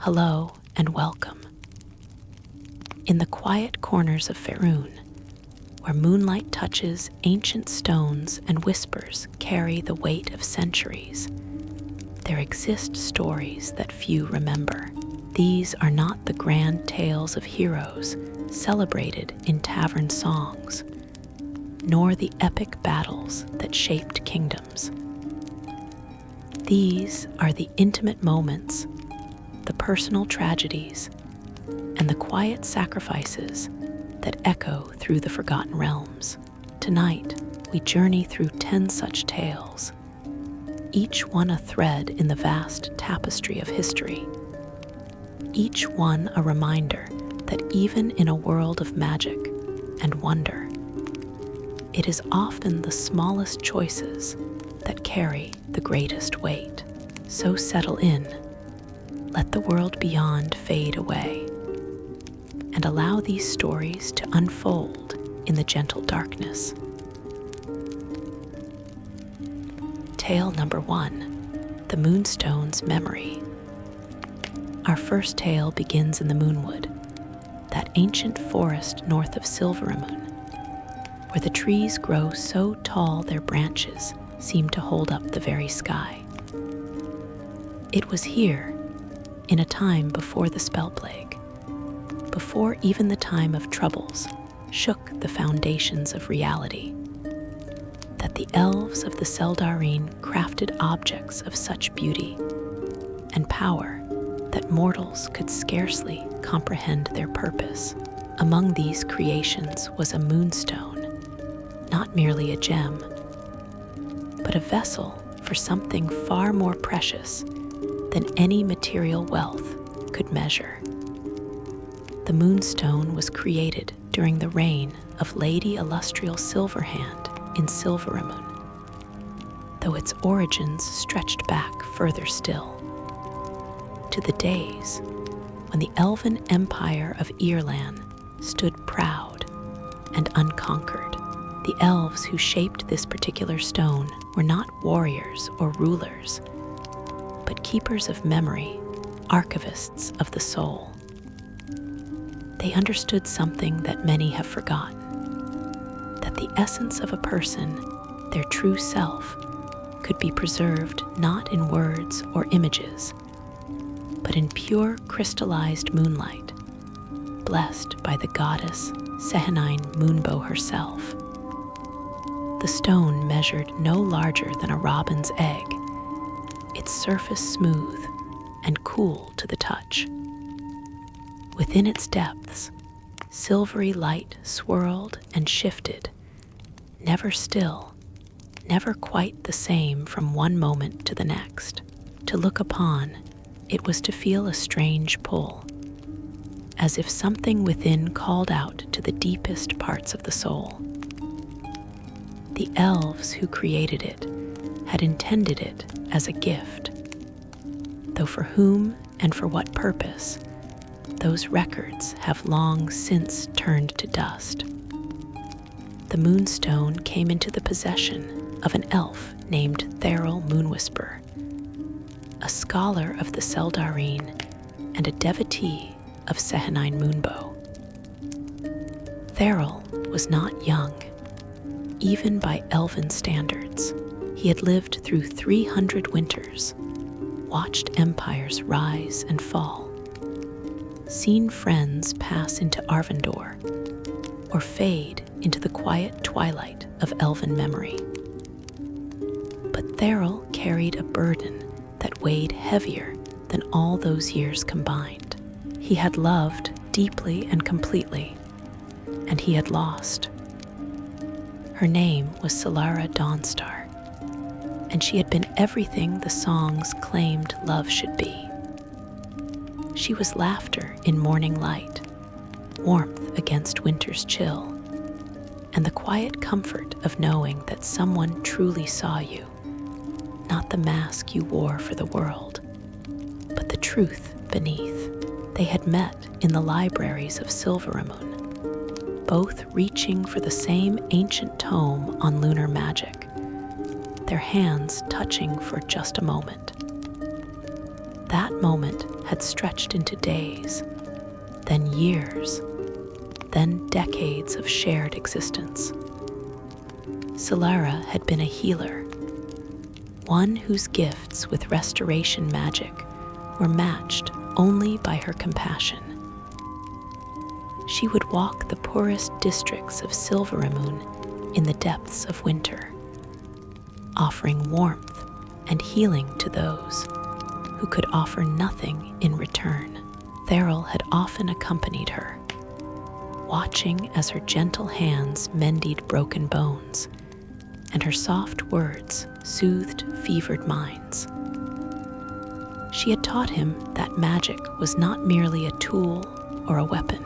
Hello and welcome. In the quiet corners of Faerun, where moonlight touches ancient stones and whispers carry the weight of centuries, there exist stories that few remember. These are not the grand tales of heroes celebrated in tavern songs, nor the epic battles that shaped kingdoms. These are the intimate moments, the personal tragedies, and the quiet sacrifices that echo through the forgotten realms. Tonight, we journey through 10 such tales, each one a thread in the vast tapestry of history, each one a reminder that even in a world of magic and wonder, it is often the smallest choices that carry the greatest weight. So settle in, let the world beyond fade away, and allow these stories to unfold in the gentle darkness. Tale number 1, The Moonstone's Memory. Our first tale begins in the Moonwood, that ancient forest north of Silveramoon, where the trees grow so tall their branches seem to hold up the very sky. It was here, in a time before the spell plague, before even the time of troubles shook the foundations of reality, that the elves of the Seldarine crafted objects of such beauty and power that mortals could scarcely comprehend their purpose. Among these creations was a moonstone, not merely a gem, but a vessel for something far more precious than any material wealth could measure. The Moonstone was created during the reign of Lady Illustrial Silverhand in Silveramoon, though its origins stretched back further still, to the days when the elven empire of Irlan stood proud and unconquered. The elves who shaped this particular stone were not warriors or rulers, but keepers of memory, archivists of the soul. They understood something that many have forgotten, that the essence of a person, their true self, could be preserved not in words or images, but in pure crystallized moonlight, blessed by the goddess Sehanine Moonbow herself. The stone measured no larger than a robin's egg, its surface smooth and cool to the touch. Within its depths, silvery light swirled and shifted, never still, never quite the same from one moment to the next. To look upon, it was to feel a strange pull, as if something within called out to the deepest parts of the soul. The elves who created it had intended it as a gift, though for whom and for what purpose, those records have long since turned to dust. The Moonstone came into the possession of an elf named Thayan Moonwhisper, a scholar of the Seldarine and a devotee of Sehanine Moonbow. Thayan was not young, even by elven standards. He had lived through 300 winters, watched empires rise and fall, seen friends pass into Arvindor, or fade into the quiet twilight of elven memory. But Thayan carried a burden that weighed heavier than all those years combined. He had loved deeply and completely, and he had lost. Her name was Solara Dawnstar, and she had been everything the songs claimed love should be. She was laughter in morning light, warmth against winter's chill, and the quiet comfort of knowing that someone truly saw you, not the mask you wore for the world, but the truth beneath. They had met in the libraries of Silveramoon, both reaching for the same ancient tome on lunar magic, their hands touching for just a moment. That moment had stretched into days, then years, then decades of shared existence. Solara had been a healer, one whose gifts with restoration magic were matched only by her compassion. She would walk the poorest districts of Silveramoon in the depths of winter, offering warmth and healing to those who could offer nothing in return. Therill had often accompanied her, watching as her gentle hands mended broken bones and her soft words soothed fevered minds. She had taught him that magic was not merely a tool or a weapon,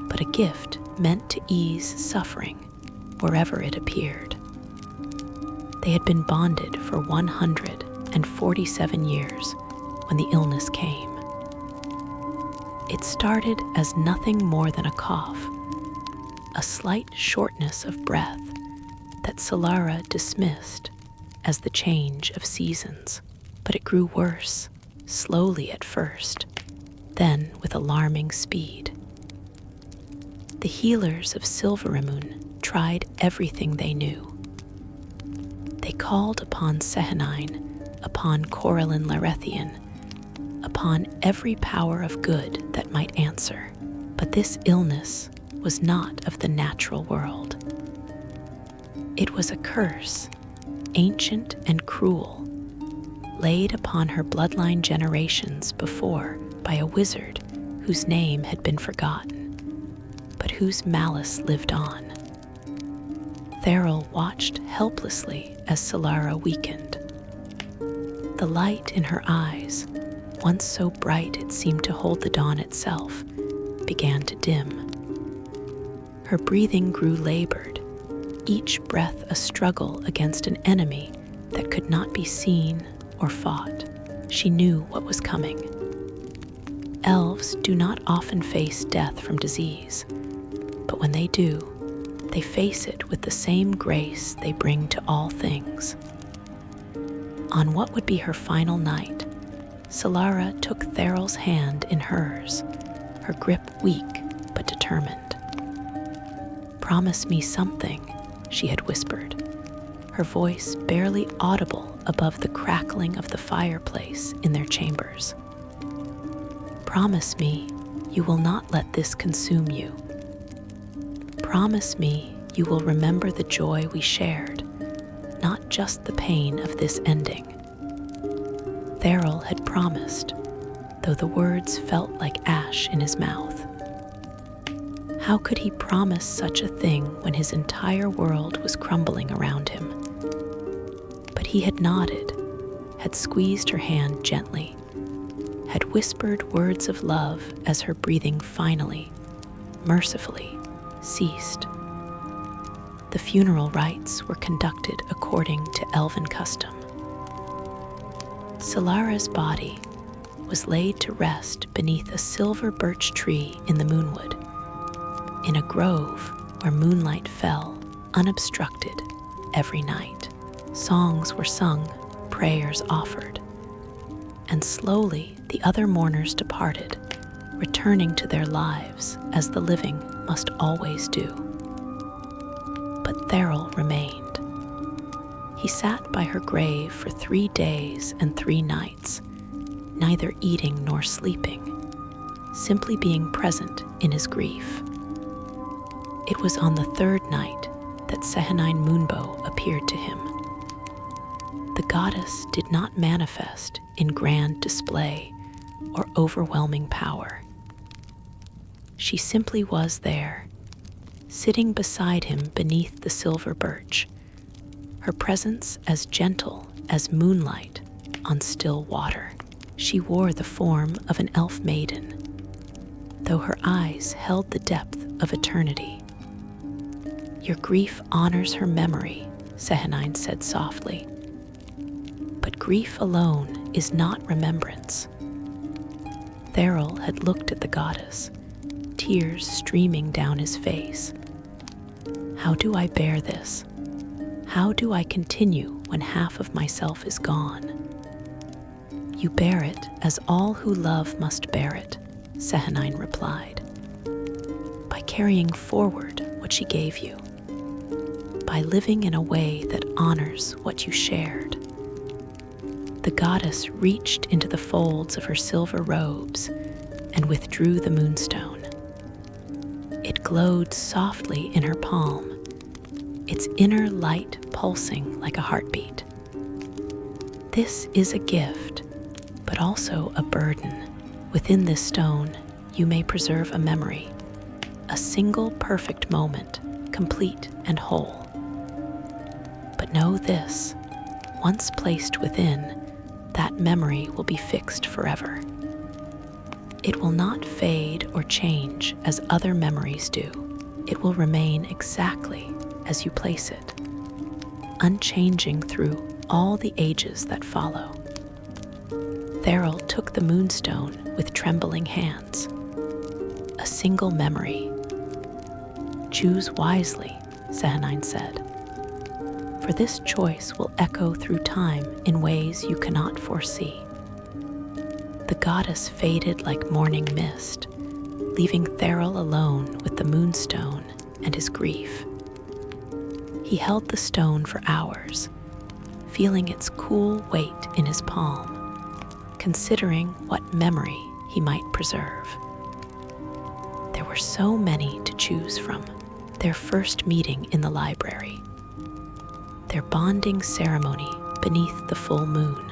but a gift meant to ease suffering wherever it appeared. They had been bonded for 147 years when the illness came. It started as nothing more than a cough, a slight shortness of breath that Solara dismissed as the change of seasons. But it grew worse, slowly at first, then with alarming speed. The healers of Silveramoon tried everything they knew. They called upon Sehanine, upon Corellin Larethian, upon every power of good that might answer. But this illness was not of the natural world. It was a curse, ancient and cruel, laid upon her bloodline generations before by a wizard whose name had been forgotten, but whose malice lived on. Therill watched helplessly as Solara weakened. The light in her eyes, once so bright it seemed to hold the dawn itself, began to dim. Her breathing grew labored, each breath a struggle against an enemy that could not be seen or fought. She knew what was coming. Elves do not often face death from disease, but when they do, they face it with the same grace they bring to all things. On what would be her final night, Solara took Therill's hand in hers, her grip weak but determined. "Promise me something," she had whispered, her voice barely audible above the crackling of the fireplace in their chambers. "Promise me you will not let this consume you. Promise me you will remember the joy we shared, not just the pain of this ending." Therill had promised, though the words felt like ash in his mouth. How could he promise such a thing when his entire world was crumbling around him? But he had nodded, had squeezed her hand gently, had whispered words of love as her breathing finally, mercifully, ceased. The funeral rites were conducted according to elven custom. Solara's body was laid to rest beneath a silver birch tree in the moonwood, in a grove where moonlight fell unobstructed every night. Songs were sung, prayers offered, and slowly the other mourners departed, returning to their lives as the living must always do. But Therill remained. He sat by her grave for 3 days and 3 nights, neither eating nor sleeping, simply being present in his grief. It was on the 3rd night that Sehanine Moonbow appeared to him. The goddess did not manifest in grand display or overwhelming power. She simply was there, sitting beside him beneath the silver birch, her presence as gentle as moonlight on still water. She wore the form of an elf maiden, though her eyes held the depth of eternity. "Your grief honors her memory," Sehanine said softly. "But grief alone is not remembrance." Therill had looked at the goddess, tears streaming down his face. "How do I bear this? How do I continue when half of myself is gone?" "You bear it as all who love must bear it," Sehanine replied, "by carrying forward what she gave you, by living in a way that honors what you shared." The goddess reached into the folds of her silver robes and withdrew the moonstone. It glowed softly in her palm, its inner light pulsing like a heartbeat. "This is a gift, but also a burden. Within this stone, you may preserve a memory, a single perfect moment, complete and whole. But know this, once placed within, that memory will be fixed forever. It will not fade or change as other memories do. It will remain exactly as you place it, unchanging through all the ages that follow." Thariel took the moonstone with trembling hands. A single memory. "Choose wisely," Sehanine said, "for this choice will echo through time in ways you cannot foresee." The goddess faded like morning mist, leaving Thariel alone with the moonstone and his grief. He held the stone for hours, feeling its cool weight in his palm, considering what memory he might preserve. There were so many to choose from. Their first meeting in the library, their bonding ceremony beneath the full moon,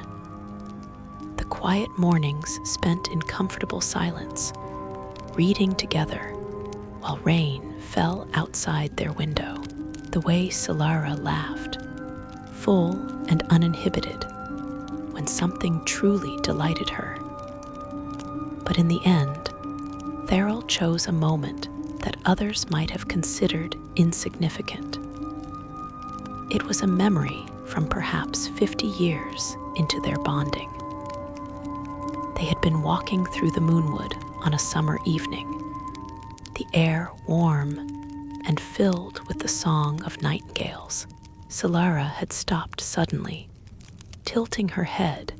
the quiet mornings spent in comfortable silence, reading together while rain fell outside their window, the way Solara laughed, full and uninhibited, when something truly delighted her. But in the end, Thariel chose a moment that others might have considered insignificant. It was a memory from perhaps 50 years into their bonding. They had been walking through the moonwood on a summer evening, the air warm and filled with the song of nightingales. Solara had stopped suddenly, tilting her head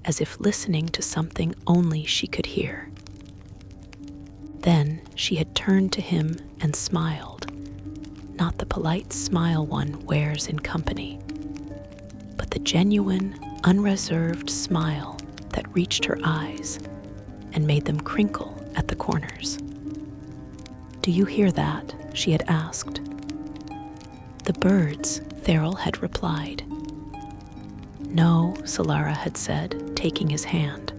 as if listening to something only she could hear. Then she had turned to him and smiled, not the polite smile one wears in company, but the genuine, unreserved smile that reached her eyes and made them crinkle at the corners. "Do you hear that?" she had asked. "The birds," Thariel had replied. "No," Solara had said, taking his hand.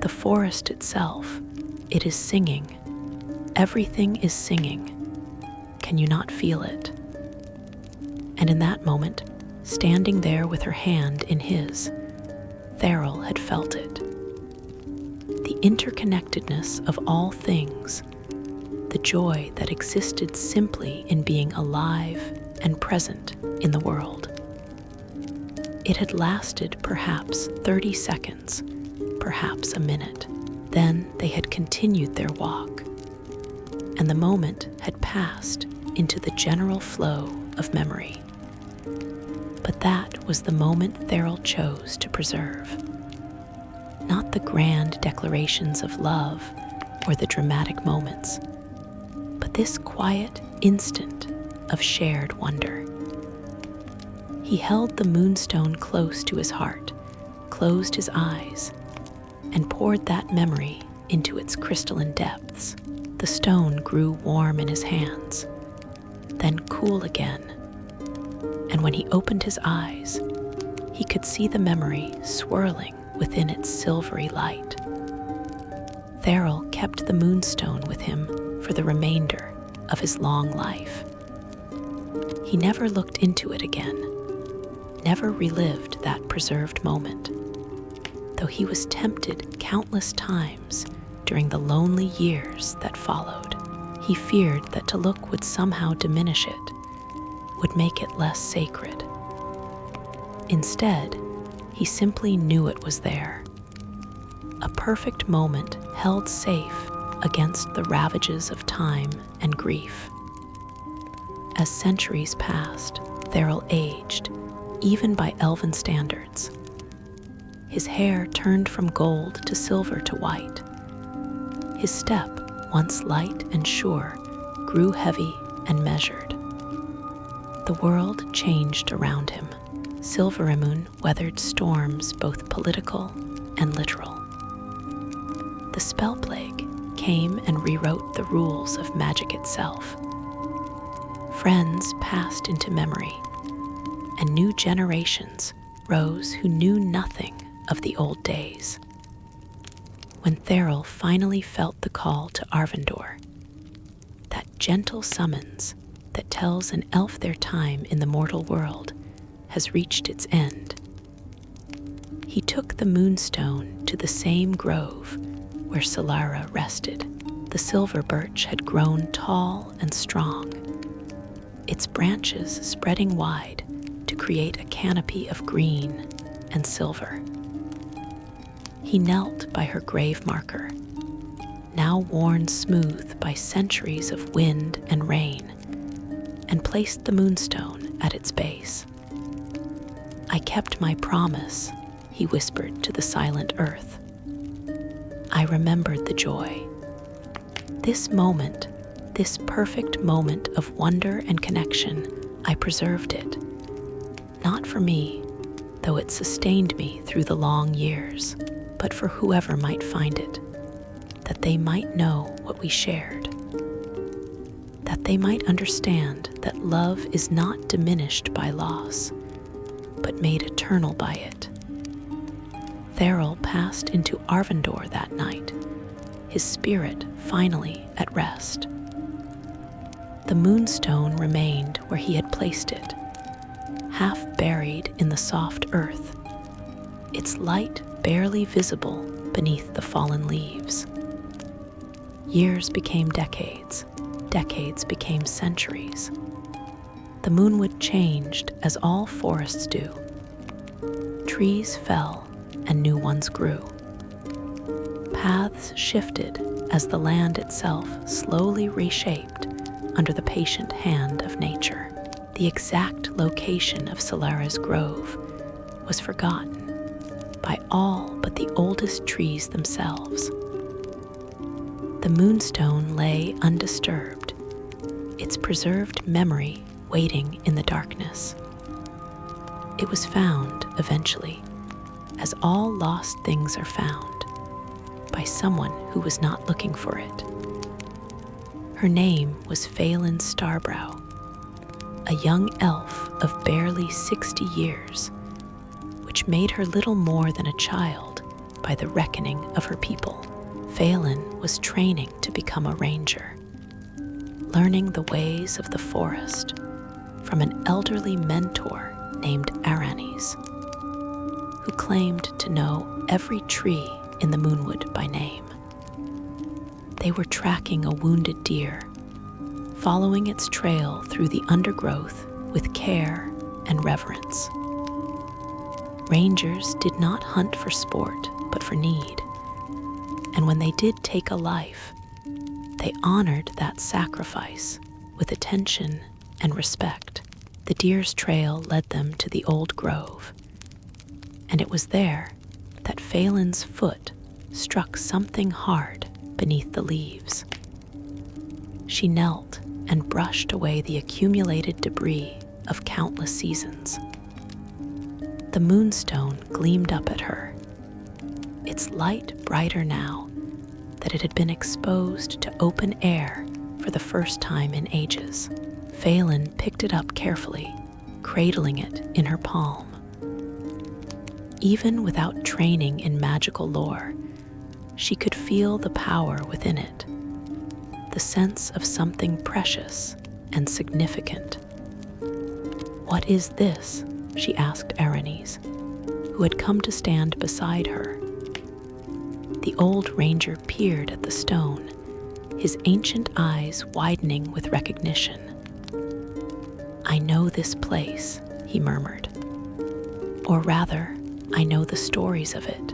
"The forest itself, it is singing. Everything is singing. Can you not feel it?" And in that moment, standing there with her hand in his, Thariel had felt it. The interconnectedness of all things, the joy that existed simply in being alive and present in the world. It had lasted perhaps 30 seconds, perhaps a minute. Then they had continued their walk, and the moment had passed into the general flow of memory. But that was the moment Thariel chose to preserve. Not the grand declarations of love or the dramatic moments, but this quiet instant of shared wonder. He held the moonstone close to his heart, closed his eyes, and poured that memory into its crystalline depths. The stone grew warm in his hands, then cool again, and when he opened his eyes, he could see the memory swirling within its silvery light. Thariel kept the moonstone with him for the remainder of his long life. He never looked into it again, never relived that preserved moment, though he was tempted countless times during the lonely years that followed. He feared that to look would somehow diminish it, would make it less sacred. Instead, he simply knew it was there, a perfect moment held safe against the ravages of time and grief. As centuries passed, Thariel aged, even by elven standards. His hair turned from gold to silver to white. His step, once light and sure, grew heavy and measured. The world changed around him. Silverimun weathered storms both political and literal. The spell plague came and rewrote the rules of magic itself. Friends passed into memory, and new generations rose who knew nothing of the old days. When Thayan finally felt the call to Arvindor, that gentle summons that tells an elf their time in the mortal world has reached its end, he took the Moonstone to the same grove where Solara rested. The silver birch had grown tall and strong, its branches spreading wide to create a canopy of green and silver. He knelt by her grave marker, now worn smooth by centuries of wind and rain, and placed the Moonstone at its base. "I kept my promise," he whispered to the silent earth. "I remembered the joy. This moment, this perfect moment of wonder and connection, I preserved it. Not for me, though it sustained me through the long years, but for whoever might find it, that they might know what we shared, that they might understand that love is not diminished by loss, but made eternal by it." Thayan passed into Arvindor that night, his spirit finally at rest. The Moonstone remained where he had placed it, half buried in the soft earth, its light barely visible beneath the fallen leaves. Years became decades, decades became centuries. The moonwood changed as all forests do. Trees fell and new ones grew. Paths shifted as the land itself slowly reshaped under the patient hand of nature. The exact location of Solara's grove was forgotten by all but the oldest trees themselves. The Moonstone lay undisturbed, its preserved memory waiting in the darkness. It was found eventually, as all lost things are found, by someone who was not looking for it. Her name was Phelan Starbrow, a young elf of barely 60 years, which made her little more than a child by the reckoning of her people. Phelan was training to become a ranger, learning the ways of the forest from an elderly mentor named Aranis, who claimed to know every tree in the Moonwood by name. They were tracking a wounded deer, following its trail through the undergrowth with care and reverence. Rangers did not hunt for sport, but for need, and when they did take a life, they honored that sacrifice with attention and respect. The deer's trail led them to the old grove, and it was there that Phelan's foot struck something hard beneath the leaves. She knelt and brushed away the accumulated debris of countless seasons. The Moonstone gleamed up at her, its light brighter now that it had been exposed to open air for the first time in ages. Phelan picked it up carefully, cradling it in her palm. Even without training in magical lore, she could feel the power within it, the sense of something precious and significant. "What is this?" she asked Aranis, who had come to stand beside her. The old ranger peered at the stone, his ancient eyes widening with recognition. "I know this place," he murmured. "Or rather, I know the stories of it.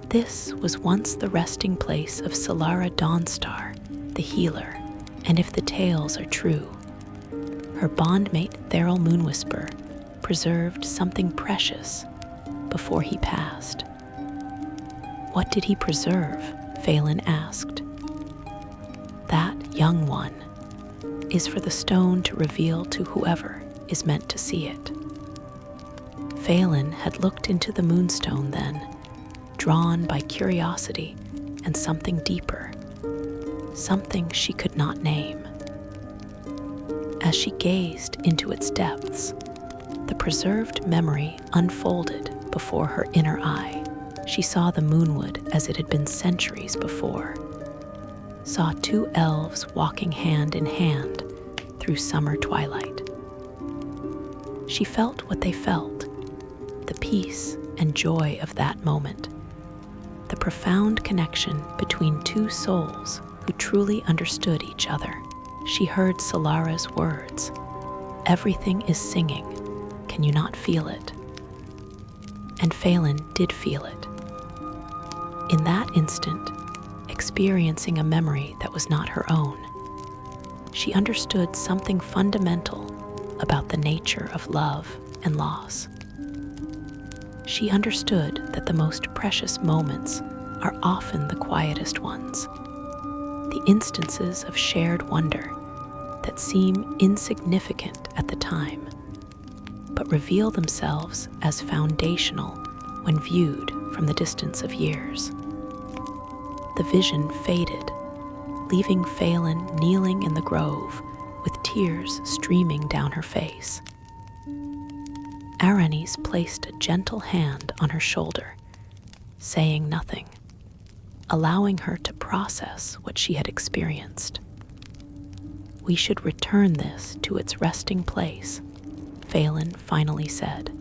This was once the resting place of Solara Dawnstar, the healer, and if the tales are true, her bondmate Thayan Moonwhisper preserved something precious before he passed. What did he preserve? Phelan asked. That young one is for the stone to reveal to whoever is meant to see it. Phelan had looked into the Moonstone then, drawn by curiosity and something deeper, something she could not name. As she gazed into its depths, the preserved memory unfolded before her inner eye. She saw the moonwood as it had been centuries before, saw two elves walking hand in hand through summer twilight. She felt what they felt, the peace and joy of that moment, the profound connection between two souls who truly understood each other. She heard Solara's words, "Everything is singing. Can you not feel it?" And Phelan did feel it. In that instant, experiencing a memory that was not her own, she understood something fundamental about the nature of love and loss. She understood that the most precious moments are often the quietest ones, the instances of shared wonder that seem insignificant at the time, but reveal themselves as foundational when viewed from the distance of years. The vision faded, leaving Phelan kneeling in the grove with tears streaming down her face. Aranis placed a gentle hand on her shoulder, saying nothing, allowing her to process what she had experienced. "We should return this to its resting place," Phelan finally said.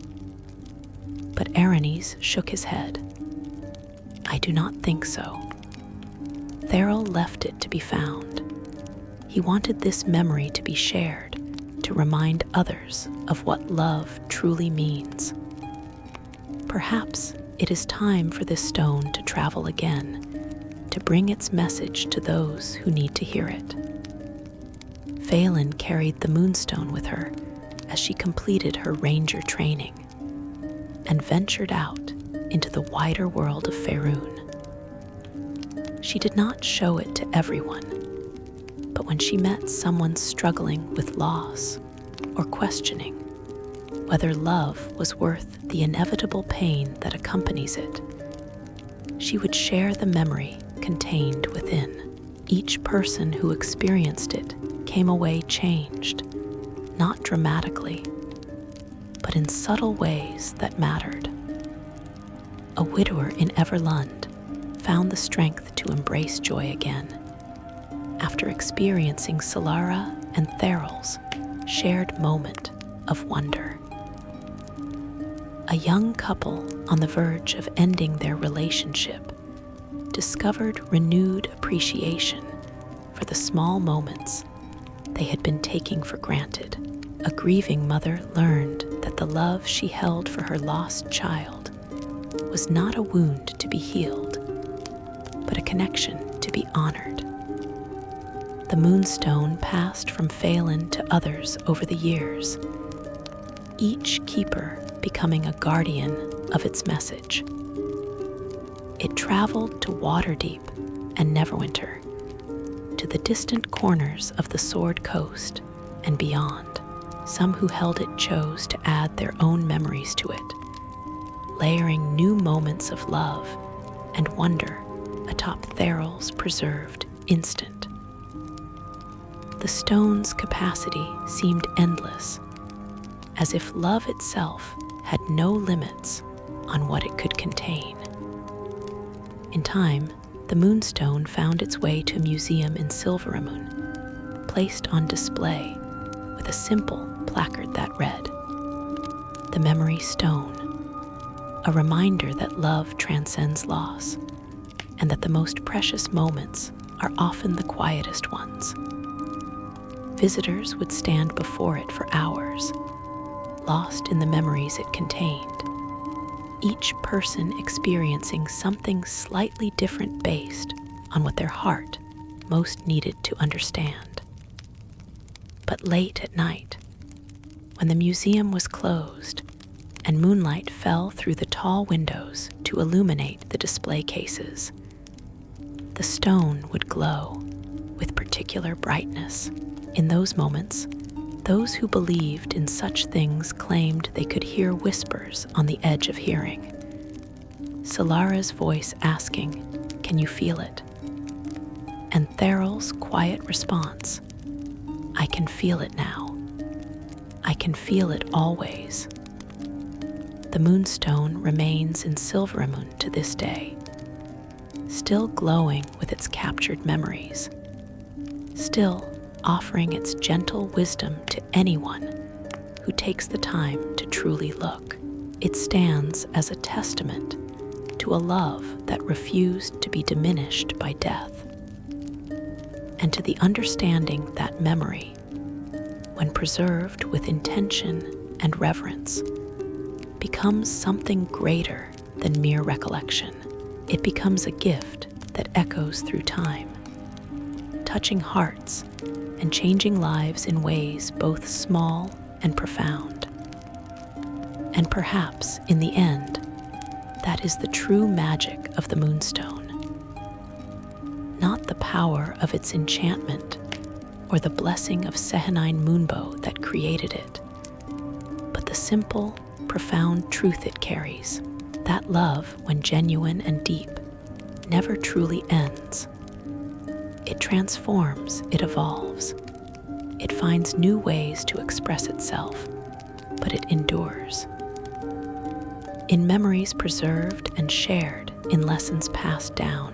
But Aranis shook his head. "I do not think so. Therl left it to be found. He wanted this memory to be shared, to remind others of what love truly means. Perhaps it is time for this stone to travel again, to bring its message to those who need to hear it." Phelan carried the Moonstone with her as she completed her ranger training and ventured out into the wider world of Faerun. She did not show it to everyone, but when she met someone struggling with loss or questioning whether love was worth the inevitable pain that accompanies it, she would share the memory contained within. Each person who experienced it came away changed, not dramatically, but in subtle ways that mattered. A widower in Everlund found the strength to embrace joy again after experiencing Solara and Therl's shared moment of wonder. A young couple on the verge of ending their relationship discovered renewed appreciation for the small moments they had been taking for granted. A grieving mother learned that the love she held for her lost child was not a wound to be healed, but a connection to be honored. The Moonstone passed from Phelan to others over the years, each keeper becoming a guardian of its message. It traveled to Waterdeep and Neverwinter, to the distant corners of the Sword Coast and beyond. Some who held it chose to add their own memories to it, layering new moments of love and wonder atop Therl's preserved instant. The stone's capacity seemed endless, as if love itself had no limits on what it could contain. In time, the Moonstone found its way to a museum in Silveramoon, placed on display with a simple placard that read, "The Memory Stone, a reminder that love transcends loss, and that the most precious moments are often the quietest ones." Visitors would stand before it for hours, lost in the memories it contained, each person experiencing something slightly different based on what their heart most needed to understand. But late at night, when the museum was closed and moonlight fell through the tall windows to illuminate the display cases. The stone would glow with particular brightness. In those moments, those who believed in such things claimed they could hear whispers on the edge of hearing. Solara's voice asking, "Can you feel it?" And Theryl's quiet response, "I can feel it now. I can feel it always." The Moonstone remains in Silveramund to this day, still glowing with its captured memories, still offering its gentle wisdom to anyone who takes the time to truly look. It stands as a testament to a love that refused to be diminished by death, and to the understanding that memory, when preserved with intention and reverence, becomes something greater than mere recollection. It becomes a gift that echoes through time, touching hearts and changing lives in ways both small and profound. And perhaps, in the end, that is the true magic of the Moonstone. Not the power of its enchantment or the blessing of Sehanine Moonbow that created it, but the simple, profound truth it carries, that love, when genuine and deep, never truly ends. It transforms, it evolves, it finds new ways to express itself, but it endures. In memories preserved and shared, in lessons passed down,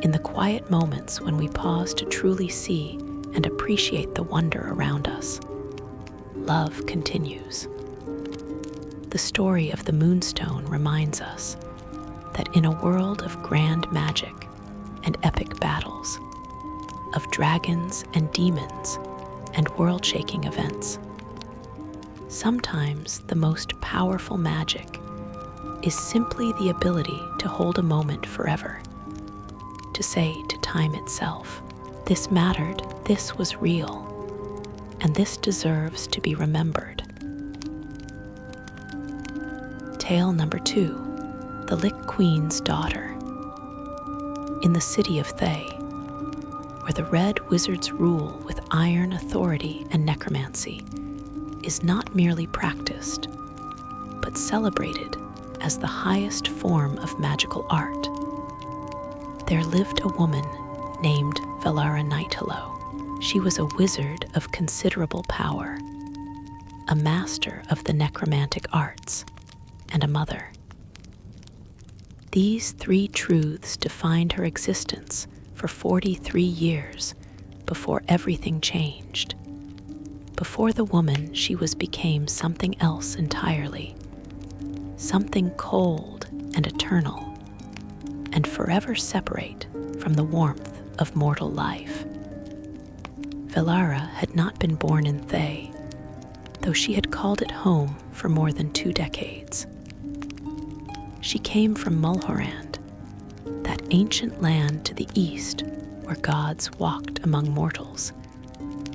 in the quiet moments when we pause to truly see and appreciate the wonder around us, love continues. The story of the Moonstone reminds us that in a world of grand magic and epic battles, of dragons and demons and world-shaking events, sometimes the most powerful magic is simply the ability to hold a moment forever, to say to time itself, "This mattered, this was real, and this deserves to be remembered." Tale number 2, The Lich Queen's Daughter. In the city of Thay, where the Red Wizards rule with iron authority and necromancy, is not merely practiced, but celebrated as the highest form of magical art. There lived a woman named Valara Nighthillow. She was a wizard of considerable power, a master of the necromantic arts, and a mother. These three truths defined her existence for 43 years before everything changed. Before the woman she was became something else entirely, something cold and eternal, and forever separate from the warmth of mortal life. Valara had not been born in Thay, though she had called it home for more than 2 decades. She came from Mulhorand, that ancient land to the east where gods walked among mortals,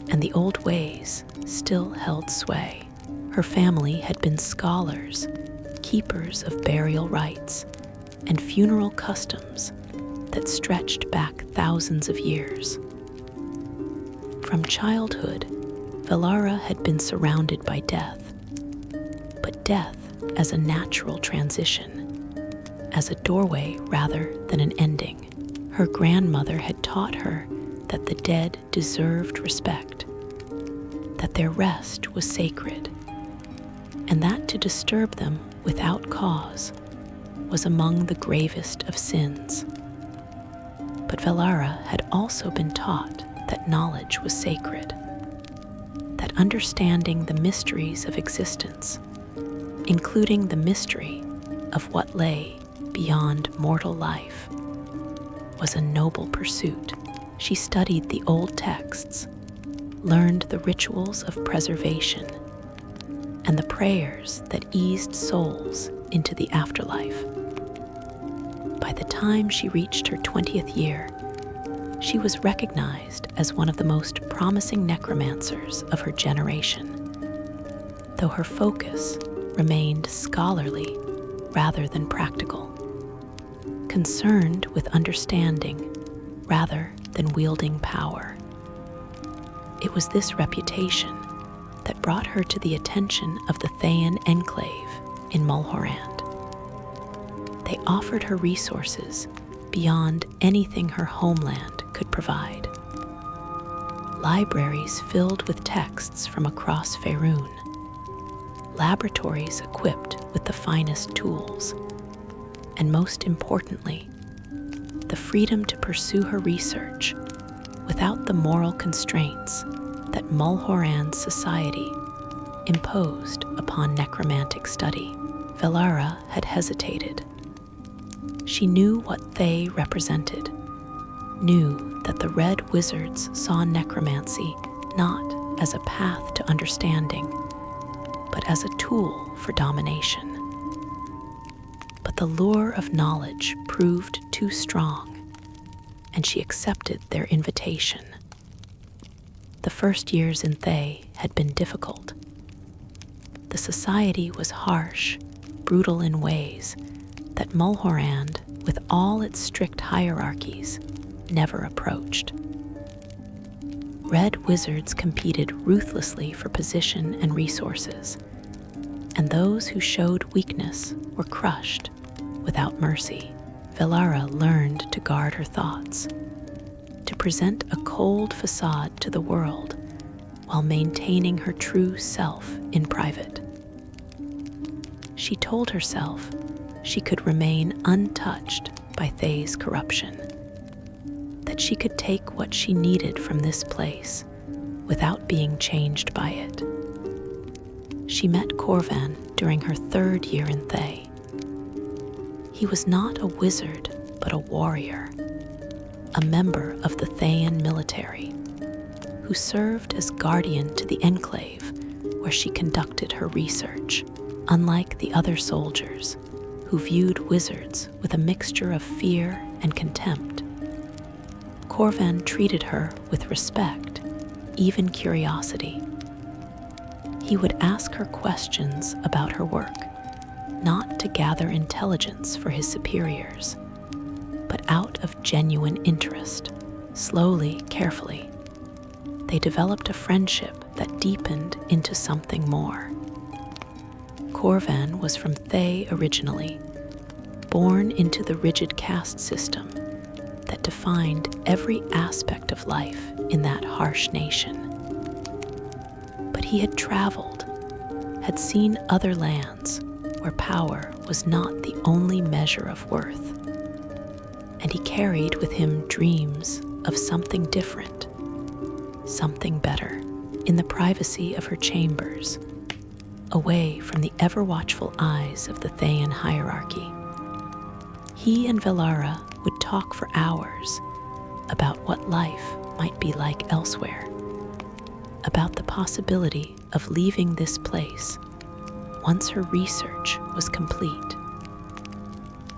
and the old ways still held sway. Her family had been scholars, keepers of burial rites, and funeral customs that stretched back thousands of years. From childhood, Valara had been surrounded by death, but death as a natural transition, as a doorway rather than an ending. Her grandmother had taught her that the dead deserved respect, that their rest was sacred, and that to disturb them without cause was among the gravest of sins. But Valara had also been taught that knowledge was sacred, that understanding the mysteries of existence, including the mystery of what lay beyond mortal life, was a noble pursuit. She studied the old texts, learned the rituals of preservation, and the prayers that eased souls into the afterlife. By the time she reached her 20th year, she was recognized as one of the most promising necromancers of her generation, though her focus remained scholarly rather than practical, concerned with understanding rather than wielding power. It was this reputation that brought her to the attention of the Thayan enclave in Mulhorand. They offered her resources beyond anything her homeland could provide. Libraries filled with texts from across Faerun, laboratories equipped with the finest tools, and most importantly, the freedom to pursue her research without the moral constraints that Mulhorand's society imposed upon necromantic study. Velara had hesitated. She knew what they represented, knew that the Red Wizards saw necromancy not as a path to understanding, but as a tool for domination. But the lure of knowledge proved too strong, and she accepted their invitation. The first years in Thay had been difficult. The society was harsh, brutal in ways that Mulhorand, with all its strict hierarchies, never approached. Red Wizards competed ruthlessly for position and resources, and those who showed weakness were crushed without mercy. Velara learned to guard her thoughts, to present a cold facade to the world while maintaining her true self in private. She told herself she could remain untouched by Thay's corruption, that she could take what she needed from this place without being changed by it. She met Corvan during her 3rd year in Thay. He was not a wizard, but a warrior, a member of the Thayan military, who served as guardian to the enclave where she conducted her research. Unlike the other soldiers, who viewed wizards with a mixture of fear and contempt, Corvan treated her with respect, even curiosity. He would ask her questions about her work, not to gather intelligence for his superiors, but out of genuine interest. Slowly, carefully, they developed a friendship that deepened into something more. Corvan was from Thay originally, born into the rigid caste system that defined every aspect of life in that harsh nation. But he had traveled, had seen other lands where power was not the only measure of worth, and he carried with him dreams of something different, something better. In the privacy of her chambers, away from the ever-watchful eyes of the Thayan hierarchy, he and Velara would talk for hours about what life might be like elsewhere, about the possibility of leaving this place once her research was complete.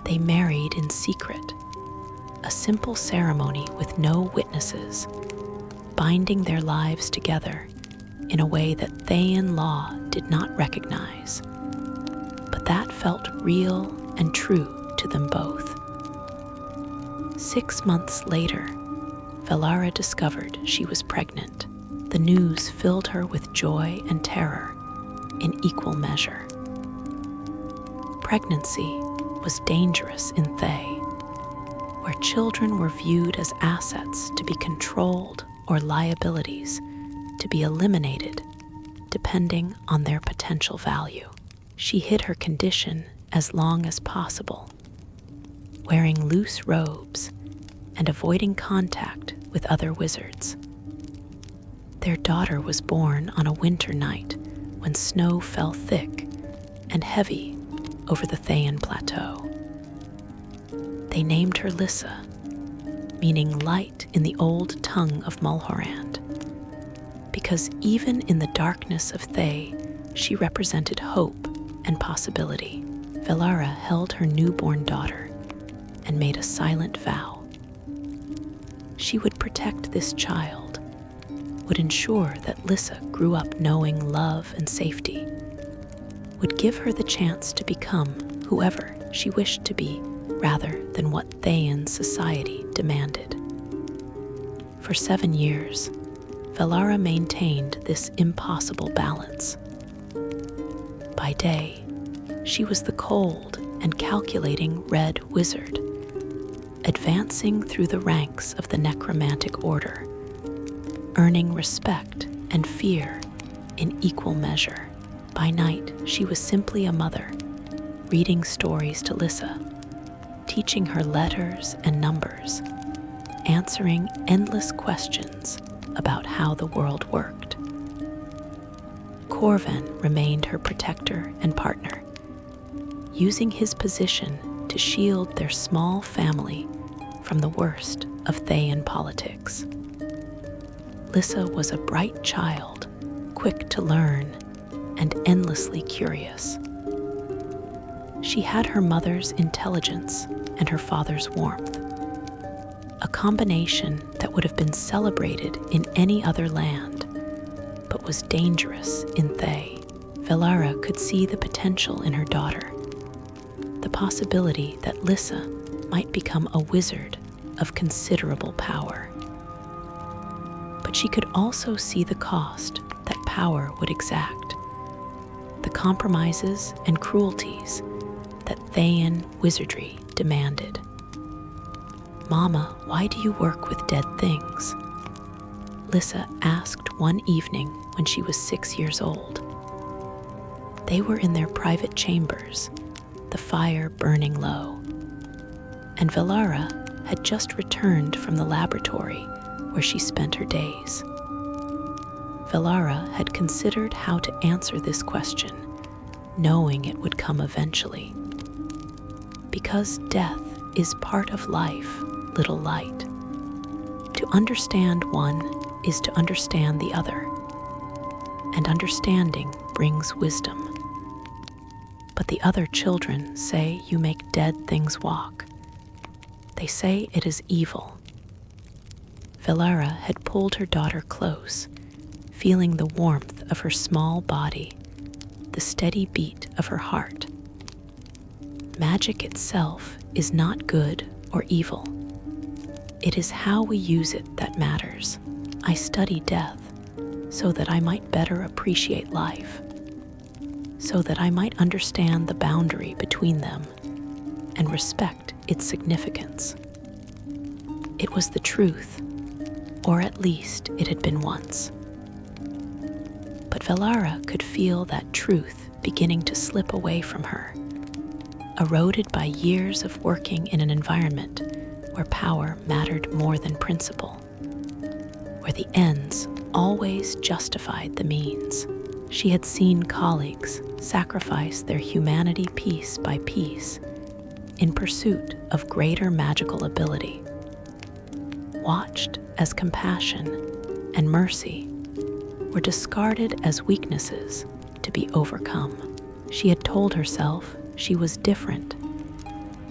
They married in secret, a simple ceremony with no witnesses, binding their lives together in a way that Thayan law did not recognize, but that felt real and true to them both. 6 months later, Velara discovered she was pregnant. The news filled her with joy and terror in equal measure. Pregnancy was dangerous in Thay, where children were viewed as assets to be controlled or liabilities to be eliminated depending on their potential value. She hid her condition as long as possible, wearing loose robes and avoiding contact with other wizards. Their daughter was born on a winter night when snow fell thick and heavy over the Thayan plateau. They named her Lissa, meaning light in the old tongue of Mulhorand, because even in the darkness of Thay, she represented hope and possibility. Velara held her newborn daughter and made a silent vow. She would protect this child, would ensure that Lissa grew up knowing love and safety, would give her the chance to become whoever she wished to be, rather than what Thayan society demanded. For 7 years, Valara maintained this impossible balance. By day, she was the cold and calculating red wizard, advancing through the ranks of the necromantic order, earning respect and fear in equal measure. By night, she was simply a mother, reading stories to Lissa, teaching her letters and numbers, answering endless questions about how the world worked. Corvan remained her protector and partner, using his position to shield their small family from the worst of Thayan politics. Lissa was a bright child, quick to learn and endlessly curious. She had her mother's intelligence and her father's warmth, a combination that would have been celebrated in any other land, but was dangerous in Thay. Valara could see the potential in her daughter, the possibility that Lissa might become a wizard of considerable power. But she could also see the cost that power would exact, the compromises and cruelties that Thayan wizardry demanded. "Mama, why do you work with dead things?" Lissa asked one evening when she was 6 years old. They were in their private chambers, the fire burning low, and Valara had just returned from the laboratory where she spent her days. Valara had considered how to answer this question, knowing it would come eventually. Because death is part of life, little light. To understand one is to understand the other, and understanding brings wisdom. But the other children say you make dead things walk. They say it is evil. Valara had pulled her daughter close, feeling the warmth of her small body, the steady beat of her heart. Magic itself is not good or evil. It is how we use it that matters. I study death so that I might better appreciate life, so that I might understand the boundary between them and respect its significance. It was the truth, or at least it had been once. But Valara could feel that truth beginning to slip away from her, eroded by years of working in an environment where power mattered more than principle, where the ends always justified the means. She had seen colleagues sacrifice their humanity piece by piece in pursuit of greater magical ability, watched as compassion and mercy were discarded as weaknesses to be overcome. She had told herself she was different,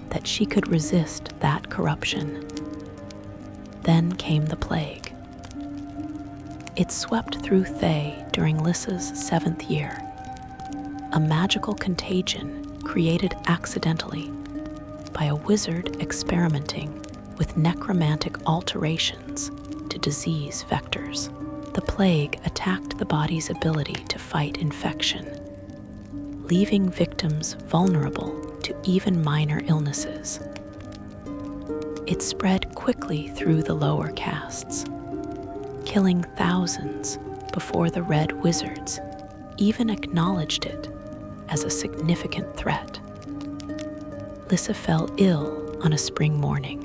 that she could resist that corruption. Then came the plague. It swept through Thay during Lissa's 7th year, a magical contagion created accidentally by a wizard experimenting with necromantic alterations to disease vectors. The plague attacked the body's ability to fight infection, leaving victims vulnerable to even minor illnesses. It spread quickly through the lower castes, killing thousands before the Red Wizards even acknowledged it as a significant threat. Lissa fell ill on a spring morning.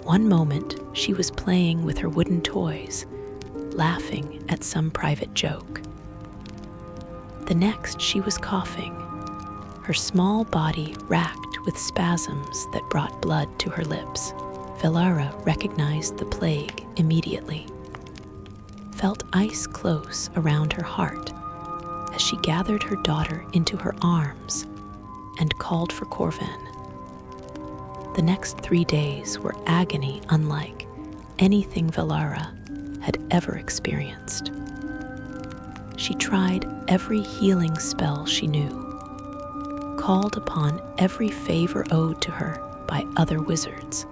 One moment, she was playing with her wooden toys, laughing at some private joke. The next, she was coughing, her small body racked with spasms that brought blood to her lips. Valara recognized the plague immediately, felt ice close around her heart as she gathered her daughter into her arms and called for Corvan. The next 3 days were agony unlike anything Valara had ever experienced. She tried every healing spell she knew, called upon every favor owed to her by other wizards,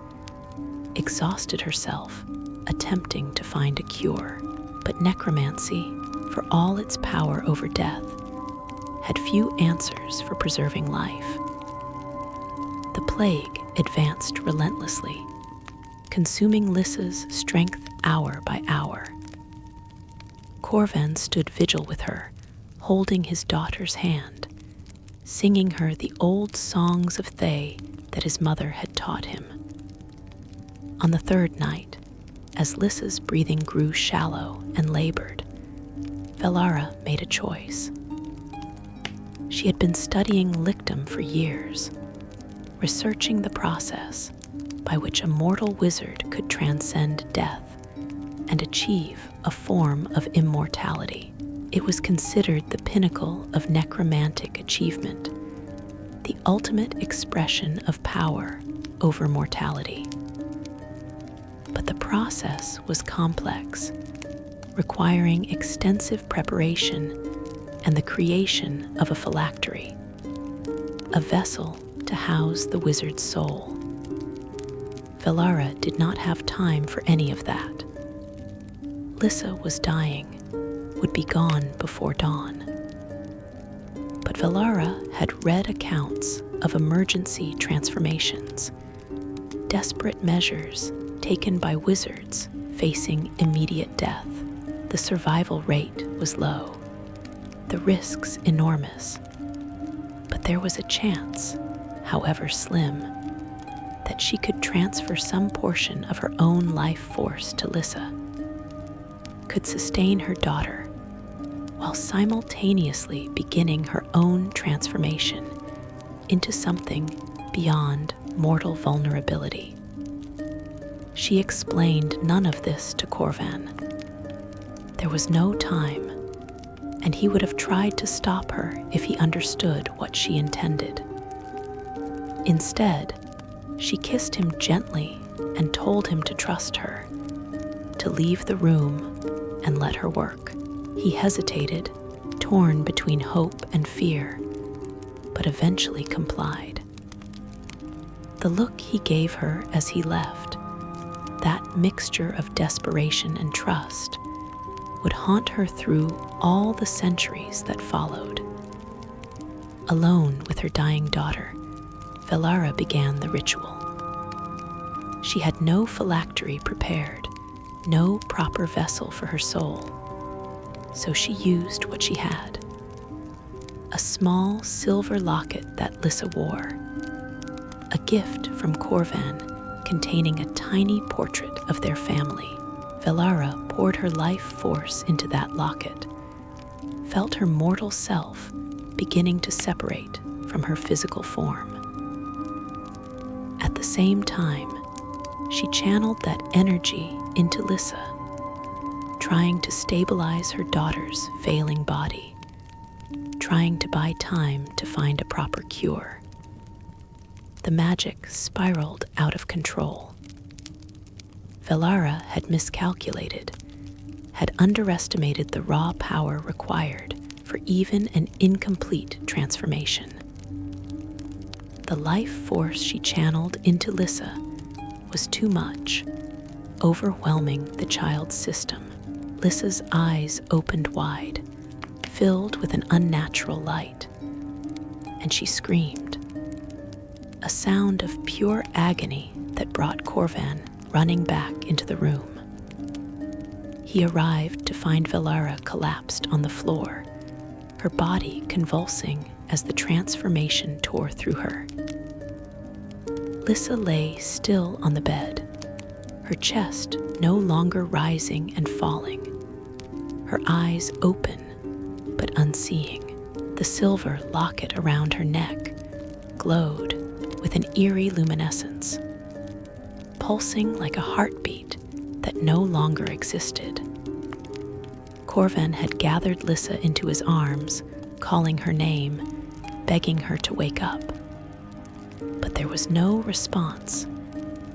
exhausted herself attempting to find a cure. But necromancy, for all its power over death, had few answers for preserving life. The plague advanced relentlessly, consuming Lissa's strength hour by hour. Corvan stood vigil with her, holding his daughter's hand, singing her the old songs of Thay that his mother had taught him. On the third night, as Lissa's breathing grew shallow and labored, Velara made a choice. She had been studying lichdom for years, researching the process by which a mortal wizard could transcend death and achieve a form of immortality. It was considered the pinnacle of necromantic achievement, the ultimate expression of power over mortality. But the process was complex, requiring extensive preparation and the creation of a phylactery, a vessel to house the wizard's soul. Velara did not have time for any of that. Lissa was dying, would be gone before dawn. But Velara had read accounts of emergency transformations, desperate measures taken by wizards facing immediate death. The survival rate was low, the risks enormous, but there was a chance, however slim, that she could transfer some portion of her own life force to Lissa, could sustain her daughter, while simultaneously beginning her own transformation into something beyond mortal vulnerability. She explained none of this to Corvan. There was no time, and he would have tried to stop her if he understood what she intended. Instead, she kissed him gently and told him to trust her, to leave the room and let her work. He hesitated, torn between hope and fear, but eventually complied. The look he gave her as he left, that mixture of desperation and trust, would haunt her through all the centuries that followed. Alone with her dying daughter, Velara began the ritual. She had no phylactery prepared, no proper vessel for her soul, so she used what she had. A small silver locket that Lissa wore, a gift from Corvan containing a tiny portrait of their family. Velara poured her life force into that locket, felt her mortal self beginning to separate from her physical form. At the same time, she channeled that energy into Lissa, trying to stabilize her daughter's failing body, trying to buy time to find a proper cure. The magic spiraled out of control. Velara had miscalculated, had underestimated the raw power required for even an incomplete transformation. The life force she channeled into Lissa was too much, overwhelming the child's system. Lissa's eyes opened wide, filled with an unnatural light, and she screamed, a sound of pure agony that brought Corvan running back into the room. He arrived to find Velara collapsed on the floor, her body convulsing as the transformation tore through her. Lissa lay still on the bed, her chest no longer rising and falling, her eyes open but unseeing. The silver locket around her neck glowed with an eerie luminescence, pulsing like a heartbeat that no longer existed. Corvan had gathered Lissa into his arms, calling her name, begging her to wake up. But there was no response,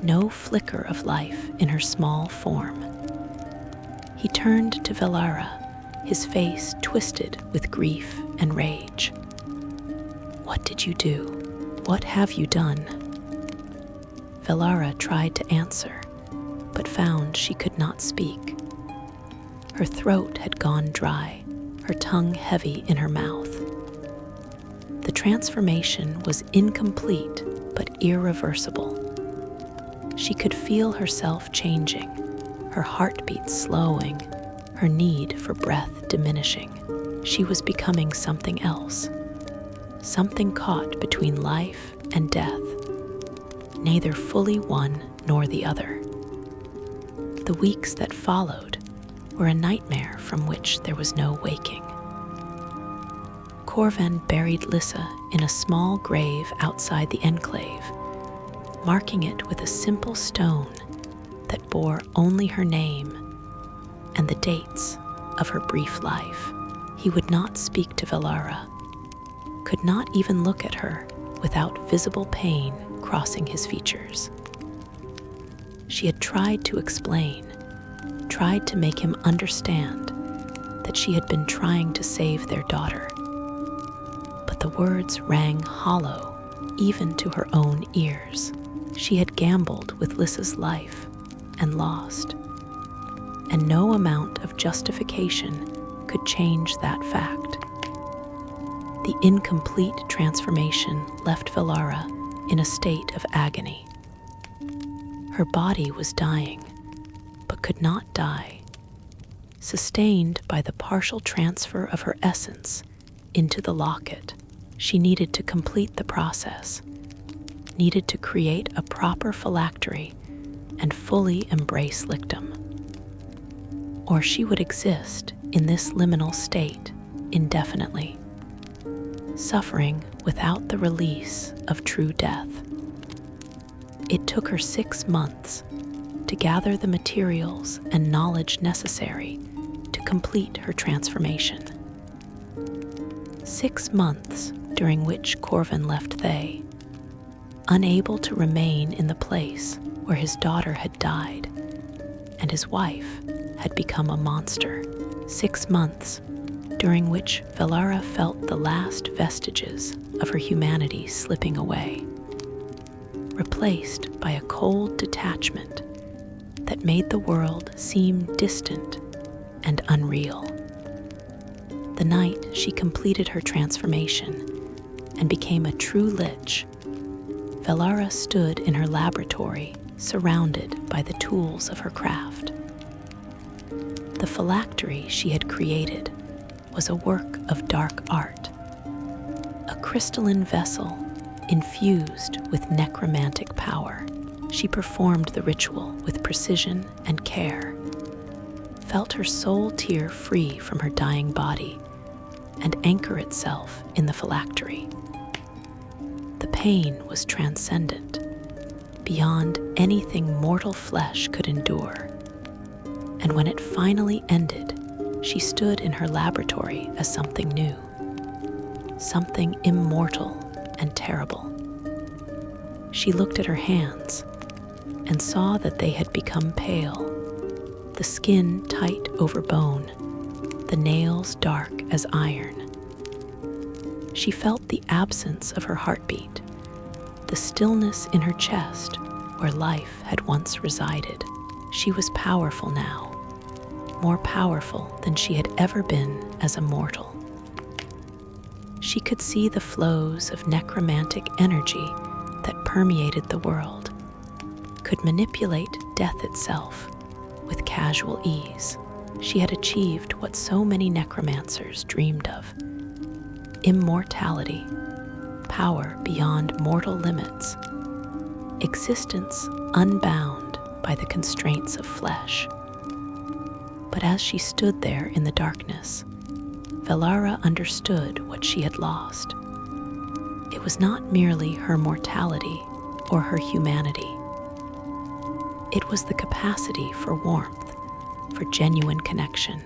no flicker of life in her small form. He turned to Velara, his face twisted with grief and rage. "What did you do? What have you done?" Velara tried to answer, but found she could not speak. Her throat had gone dry, her tongue heavy in her mouth. The transformation was incomplete but irreversible. She could feel herself changing, her heartbeat slowing, her need for breath diminishing. She was becoming something else, something caught between life and death, neither fully one nor the other. The weeks that followed were a nightmare from which there was no waking. Corvan buried Lissa in a small grave outside the enclave, marking it with a simple stone that bore only her name and the dates of her brief life. He would not speak to Velara, could not even look at her without visible pain crossing his features. She had tried to explain, tried to make him understand that she had been trying to save their daughter. But the words rang hollow even to her own ears. She had gambled with Lissa's life and lost, and no amount of justification could change that fact. The incomplete transformation left Velara in a state of agony. Her body was dying, but could not die, sustained by the partial transfer of her essence into the locket. She needed to complete the process, needed to create a proper phylactery and fully embrace Lichdom. Or she would exist in this liminal state indefinitely, suffering without the release of true death. It took her 6 months to gather the materials and knowledge necessary to complete her transformation. 6 months during which Corvan left Thay, unable to remain in the place where his daughter had died and his wife had become a monster. 6 months during which Velara felt the last vestiges of her humanity slipping away, replaced by a cold detachment that made the world seem distant and unreal. The night she completed her transformation and became a true Lich, Velara stood in her laboratory surrounded by the tools of her craft. The phylactery she had created was a work of dark art, a crystalline vessel infused with necromantic power. She performed the ritual with precision and care, felt her soul tear free from her dying body and anchor itself in the phylactery. The pain was transcendent, beyond anything mortal flesh could endure. And when it finally ended, she stood in her laboratory as something new, something immortal and terrible. She looked at her hands and saw that they had become pale, the skin tight over bone, the nails dark as iron. She felt the absence of her heartbeat, the stillness in her chest where life had once resided. She was powerful now, more powerful than she had ever been as a mortal. She could see the flows of necromantic energy that permeated the world, could manipulate death itself with casual ease. She had achieved what so many necromancers dreamed of: immortality, power beyond mortal limits, existence unbound by the constraints of flesh. But as she stood there in the darkness, Velara understood what she had lost. It was not merely her mortality or her humanity. It was the capacity for warmth, for genuine connection,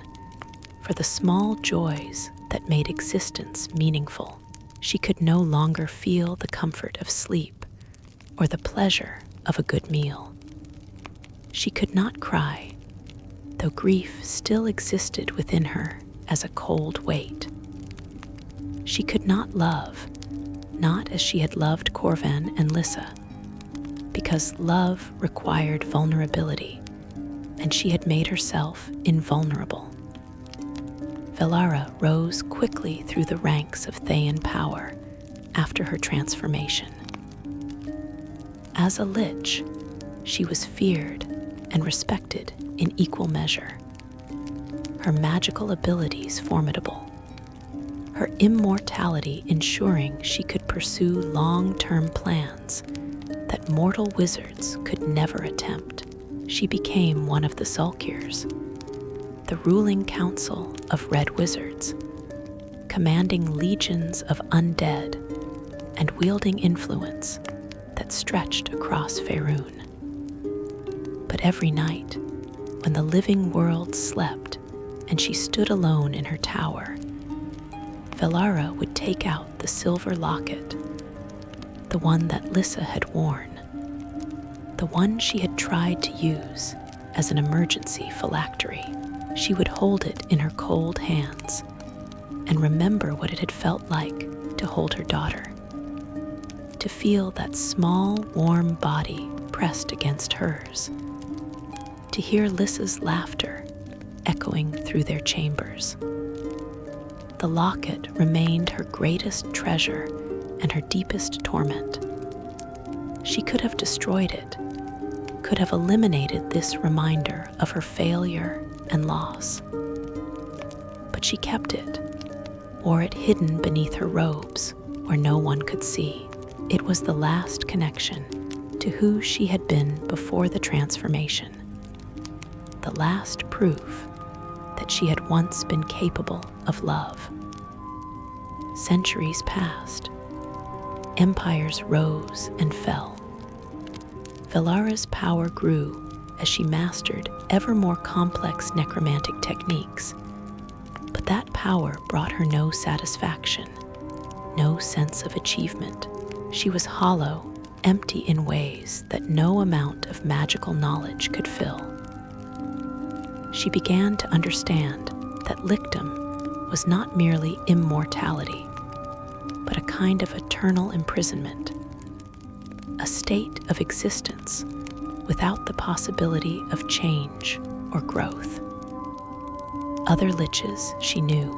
for the small joys that made existence meaningful. She could no longer feel the comfort of sleep or the pleasure of a good meal. She could not cry, though grief still existed within her as a cold weight. She could not love, not as she had loved Corvan and Lissa, because love required vulnerability, and she had made herself invulnerable. Velara rose quickly through the ranks of Thayan power after her transformation. As a Lich, she was feared and respected in equal measure. Her magical abilities formidable, her immortality ensuring she could pursue long-term plans that mortal wizards could never attempt. She became one of the Sulkirs, the ruling council of red wizards, commanding legions of undead and wielding influence that stretched across Faerun. But every night, when the living world slept and she stood alone in her tower, Velara would take out the silver locket, the one that Lissa had worn, the one she had tried to use as an emergency phylactery. She would hold it in her cold hands and remember what it had felt like to hold her daughter, to feel that small, warm body pressed against hers, to hear Lissa's laughter echoing through their chambers. The locket remained her greatest treasure and her deepest torment. She could have destroyed it, could have eliminated this reminder of her failure and loss. But she kept it, wore it hidden beneath her robes where no one could see. It was the last connection to who she had been before the transformation, the last proof that she had once been capable of love. Centuries passed. Empires rose and fell. Velara's power grew as she mastered ever more complex necromantic techniques. But that power brought her no satisfaction, no sense of achievement. She was hollow, empty in ways that no amount of magical knowledge could fill. She began to understand that Lichdom was not merely immortality, but a kind of eternal imprisonment, a state of existence without the possibility of change or growth. Other Liches, she knew,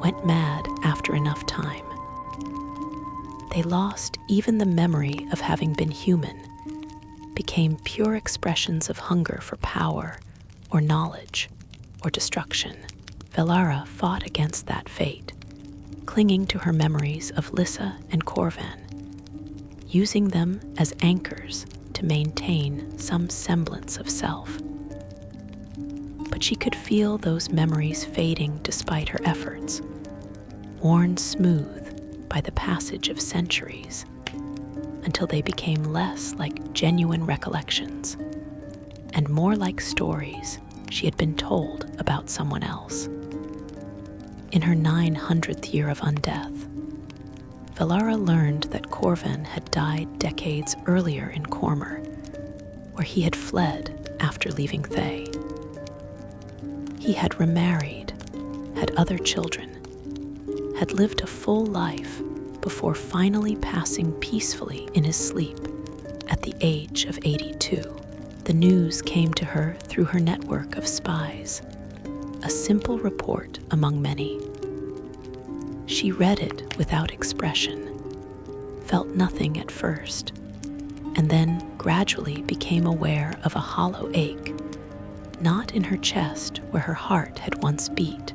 went mad after enough time. They lost even the memory of having been human, became pure expressions of hunger for power or knowledge or destruction. Velara fought against that fate, clinging to her memories of Lissa and Corvan, using them as anchors to maintain some semblance of self. But she could feel those memories fading despite her efforts, worn smooth by the passage of centuries, until they became less like genuine recollections and more like stories she had been told about someone else. In her 900th year of undeath, Velara learned that Corvan had died decades earlier in Cormor, where he had fled after leaving Thay. He had remarried, had other children, had lived a full life before finally passing peacefully in his sleep at the age of 82. The news came to her through her network of spies, a simple report among many. She read it without expression, felt nothing at first, and then gradually became aware of a hollow ache, not in her chest where her heart had once beat,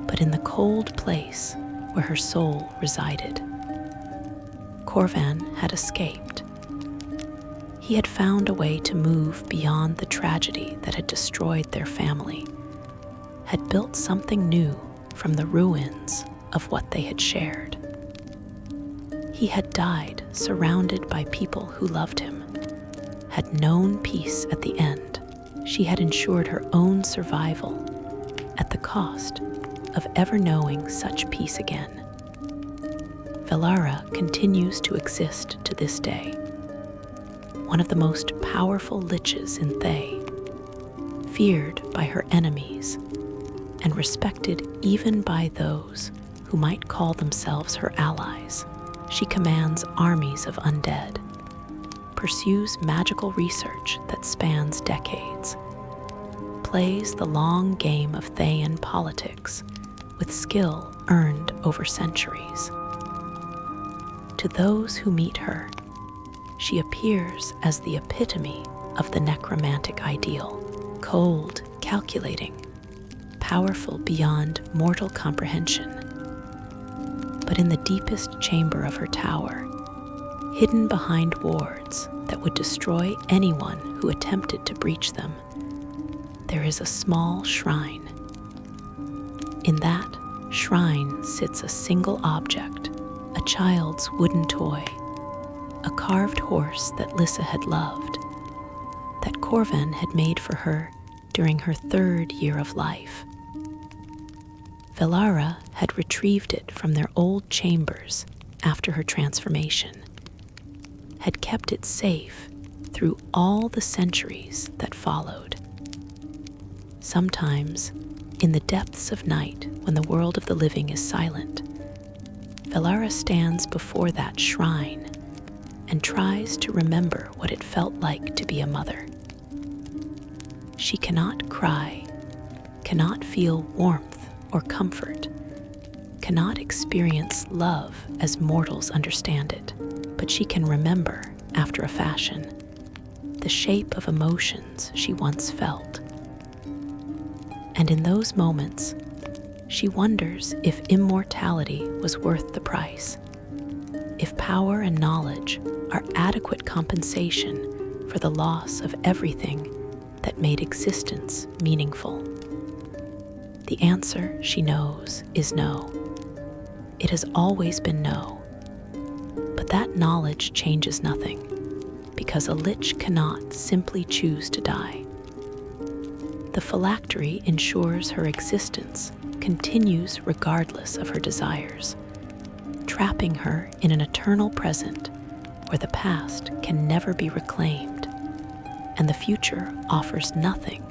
but in the cold place where her soul resided. Corvan had escaped. He had found a way to move beyond the tragedy that had destroyed their family, had built something new from the ruins of what they had shared. He had died surrounded by people who loved him, had known peace at the end. She had ensured her own survival at the cost of ever knowing such peace again. Velara continues to exist to this day, one of the most powerful liches in Thay, feared by her enemies and respected even by those who might call themselves her allies. She commands armies of undead, pursues magical research that spans decades, plays the long game of Thayan politics with skill earned over centuries. To those who meet her, she appears as the epitome of the necromantic ideal, cold, calculating, powerful beyond mortal comprehension. But in the deepest chamber of her tower, hidden behind wards that would destroy anyone who attempted to breach them, there is a small shrine. In that shrine sits a single object, a child's wooden toy, a carved horse that Lissa had loved, that Corvan had made for her during her 3rd year of life. Velara had retrieved it from their old chambers after her transformation, had kept it safe through all the centuries that followed. Sometimes, in the depths of night when the world of the living is silent, Velara stands before that shrine and tries to remember what it felt like to be a mother. She cannot cry, cannot feel warmth or comfort, cannot experience love as mortals understand it, but she can remember, after a fashion, the shape of emotions she once felt. And in those moments, she wonders if immortality was worth the price, if power and knowledge are adequate compensation for the loss of everything that made existence meaningful. The answer, she knows, is no. It has always been no. But that knowledge changes nothing, because a Lich cannot simply choose to die. The Phylactery ensures her existence continues regardless of her desires, trapping her in an eternal present where the past can never be reclaimed, and the future offers nothing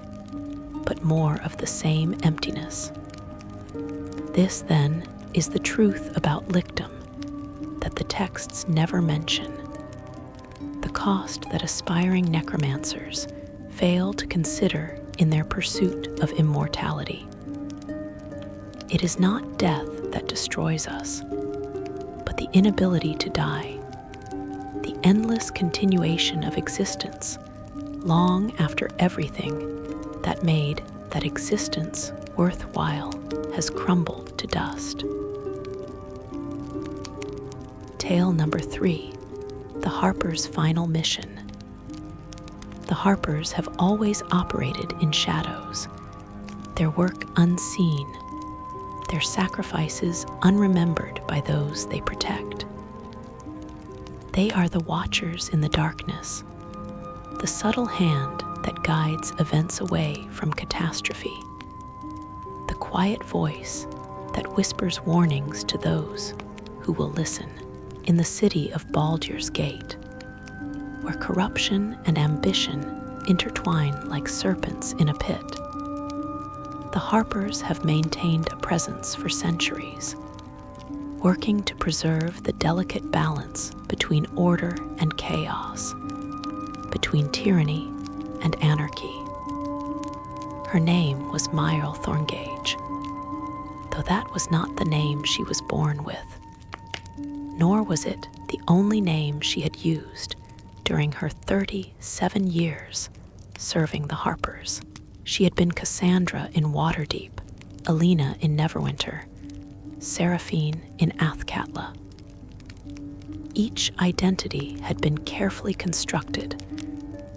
but more of the same emptiness. This, then, is the truth about Lichdom that the texts never mention, the cost that aspiring necromancers fail to consider in their pursuit of immortality. It is not death that destroys us, but the inability to die, the endless continuation of existence long after everything that made that existence worthwhile has crumbled to dust. Tale number 3, the Harper's final mission. The Harpers have always operated in shadows, their work unseen, their sacrifices unremembered by those they protect. They are the watchers in the darkness, the subtle hand that guides events away from catastrophe, the quiet voice that whispers warnings to those who will listen. In the city of Baldur's Gate, where corruption and ambition intertwine like serpents in a pit, the Harpers have maintained a presence for centuries, working to preserve the delicate balance between order and chaos, between tyranny and anarchy. Her name was Myrle Thorngage, though that was not the name she was born with, nor was it the only name she had used during her 37 years serving the Harpers. She had been Cassandra in Waterdeep, Alina in Neverwinter, Seraphine in Athkatla. Each identity had been carefully constructed,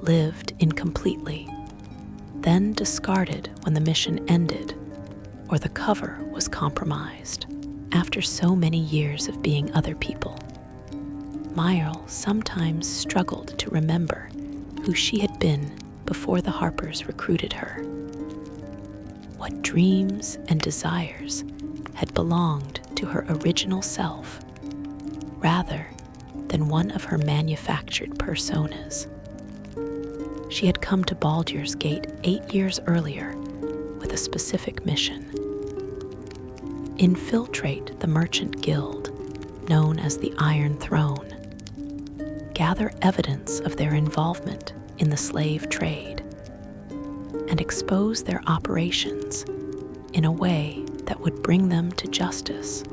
lived incompletely, then discarded when the mission ended or the cover was compromised. After so many years of being other people, Myrle sometimes struggled to remember who she had been before the Harpers recruited her. What dreams and desires had belonged to her original self, rather than one of her manufactured personas. She had come to Baldur's Gate 8 years earlier with a specific mission: infiltrate the merchant guild, known as the Iron Throne, gather evidence of their involvement in the slave trade, and expose their operations in a way that would bring them to justice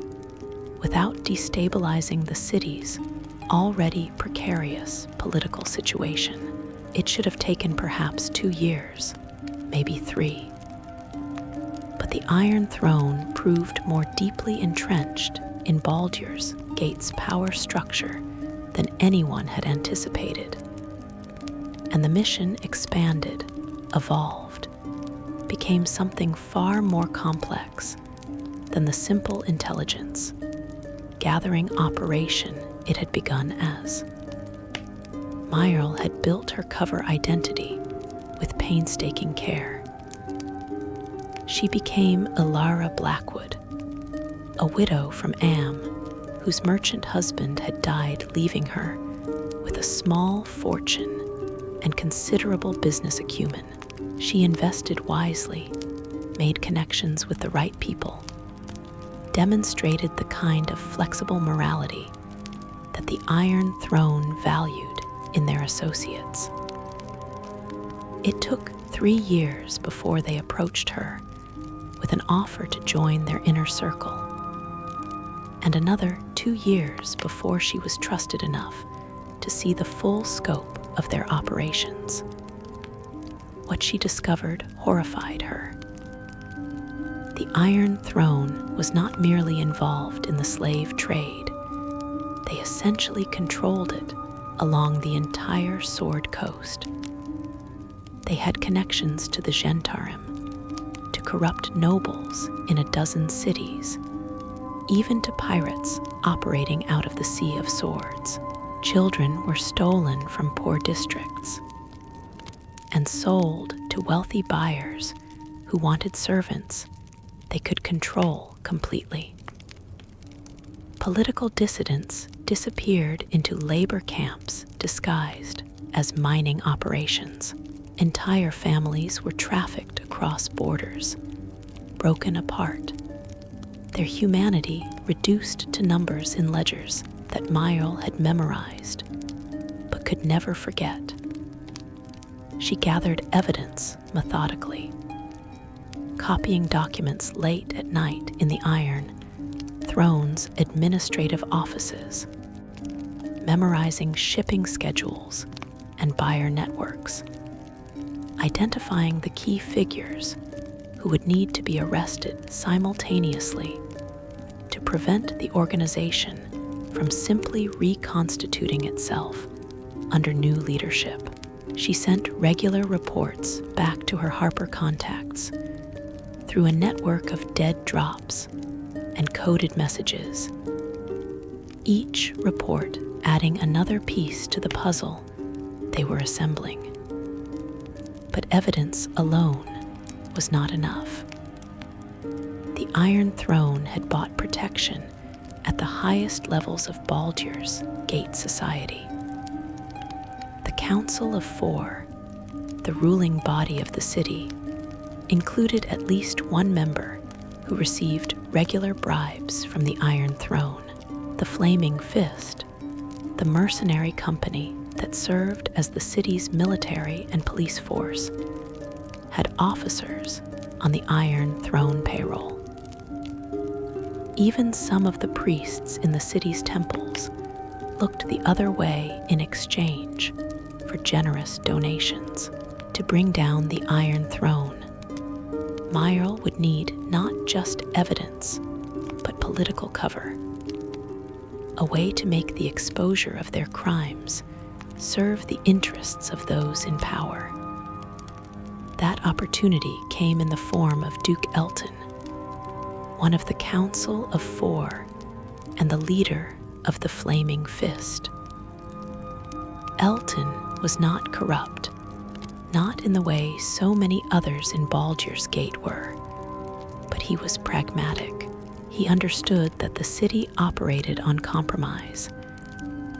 without destabilizing the city's already precarious political situation. It should have taken perhaps 2 years, maybe 3. But the Iron Throne proved more deeply entrenched in Baldur's Gate's power structure than anyone had anticipated. And the mission expanded, evolved, became something far more complex than the simple intelligence gathering operation it had begun as. Myrle had built her cover identity with painstaking care. She became Ilara Blackwood, a widow from Am, whose merchant husband had died, leaving her with a small fortune and considerable business acumen. She invested wisely, made connections with the right people, demonstrated the kind of flexible morality that the Iron Throne valued in their associates. It took 3 years before they approached her with an offer to join their inner circle, and another 2 years before she was trusted enough to see the full scope of their operations. What she discovered horrified her. The Iron Throne was not merely involved in the slave trade. They essentially controlled it along the entire Sword Coast. They had connections to the Gentarim, to corrupt nobles in a dozen cities, even to pirates operating out of the Sea of Swords. Children were stolen from poor districts and sold to wealthy buyers who wanted servants they could control completely. Political dissidents disappeared into labor camps disguised as mining operations. Entire families were trafficked across borders, broken apart, their humanity reduced to numbers in ledgers that Myrle had memorized but could never forget. She gathered evidence methodically, copying documents late at night in the Iron Throne's administrative offices, memorizing shipping schedules and buyer networks, identifying the key figures who would need to be arrested simultaneously to prevent the organization from simply reconstituting itself under new leadership. She sent regular reports back to her Harper contacts through a network of dead drops and coded messages, each report adding another piece to the puzzle they were assembling. But evidence alone was not enough. The Iron Throne had bought protection at the highest levels of Baldur's Gate society. The Council of Four, the ruling body of the city, included at least one member who received regular bribes from the Iron Throne. The Flaming Fist, the mercenary company that served as the city's military and police force, had officers on the Iron Throne payroll. Even some of the priests in the city's temples looked the other way in exchange for generous donations. To bring down the Iron Throne, Myrle would need not just evidence, but political cover, a way to make the exposure of their crimes serve the interests of those in power. That opportunity came in the form of Duke Elton, one of the Council of Four and the leader of the Flaming Fist. Elton was not corrupt, not in the way so many others in Baldur's Gate were, but he was pragmatic. He understood that the city operated on compromise,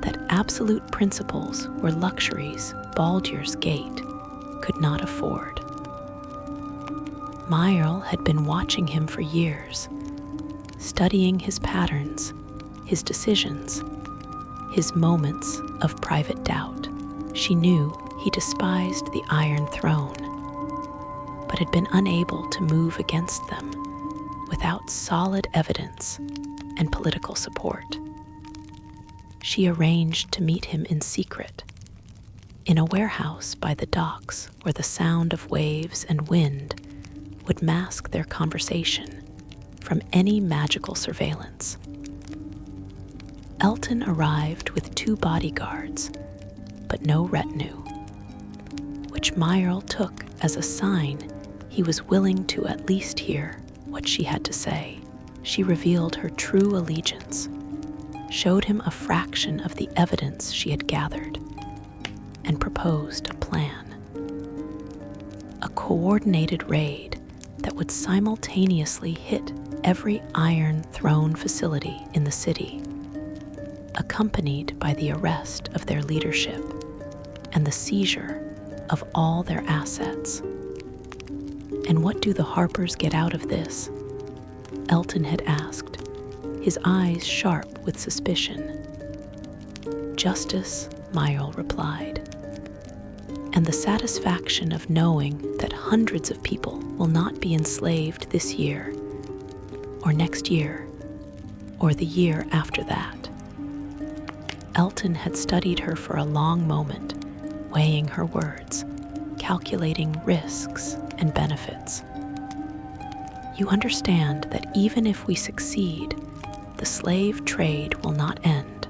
that absolute principles were luxuries Baldur's Gate could not afford. Myrle had been watching him for years, studying his patterns, his decisions, his moments of private doubt. She knew he despised the Iron Throne, but had been unable to move against them without solid evidence and political support. She arranged to meet him in secret, in a warehouse by the docks where the sound of waves and wind would mask their conversation from any magical surveillance. Elton arrived with 2 bodyguards, but no retinue, which Myrl took as a sign he was willing to at least hear what she had to say. She revealed her true allegiance, showed him a fraction of the evidence she had gathered, and proposed a plan. A coordinated raid that would simultaneously hit every Iron Throne facility in the city, accompanied by the arrest of their leadership and the seizure of all their assets. And what do the Harpers get out of this? Elton had asked, his eyes sharp with suspicion. Justice, Myrl replied, and the satisfaction of knowing that hundreds of people will not be enslaved this year, or next year, or the year after that. Elton had studied her for a long moment, weighing her words, calculating risks and benefits. You understand that even if we succeed, the slave trade will not end.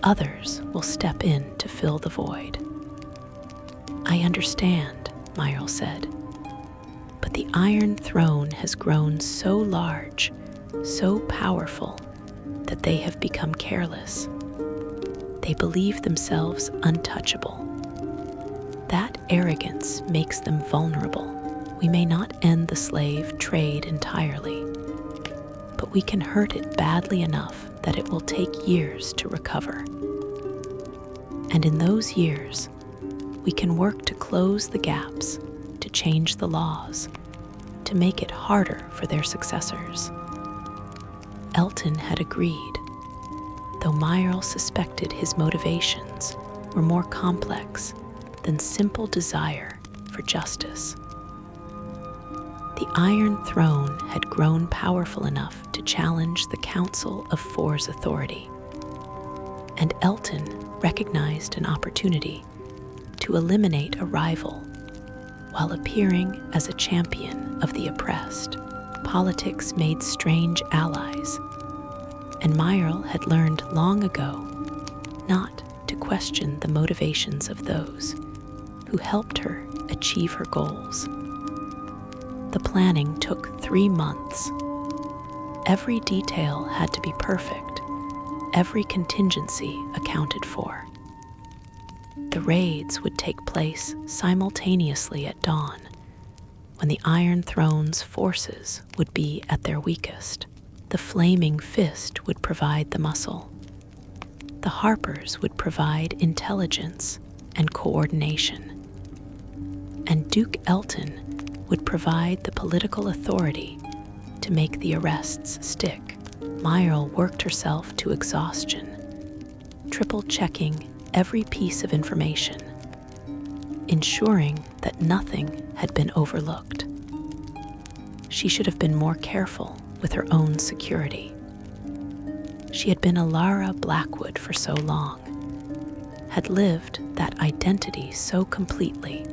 Others will step in to fill the void. I understand, Myrl said, but the Iron Throne has grown so large, so powerful, that they have become careless. They believe themselves untouchable. That arrogance makes them vulnerable. We may not end the slave trade entirely, but we can hurt it badly enough that it will take years to recover. And in those years, we can work to close the gaps, to change the laws, to make it harder for their successors. Elton had agreed, though Myrl suspected his motivations were more complex than simple desire for justice. The Iron Throne had grown powerful enough to challenge the Council of Four's authority, and Elton recognized an opportunity to eliminate a rival while appearing as a champion of the oppressed. Politics made strange allies, and Myrl had learned long ago not to question the motivations of those who helped her achieve her goals. The planning took 3 months. Every detail had to be perfect, every contingency accounted for. The raids would take place simultaneously at dawn, when the Iron Throne's forces would be at their weakest. The Flaming Fist would provide the muscle. The Harpers would provide intelligence and coordination. And Duke Elton would provide the political authority to make the arrests stick. Myrl worked herself to exhaustion, triple-checking every piece of information, ensuring that nothing had been overlooked. She should have been more careful with her own security. She had been Alara Blackwood for so long, had lived that identity so completely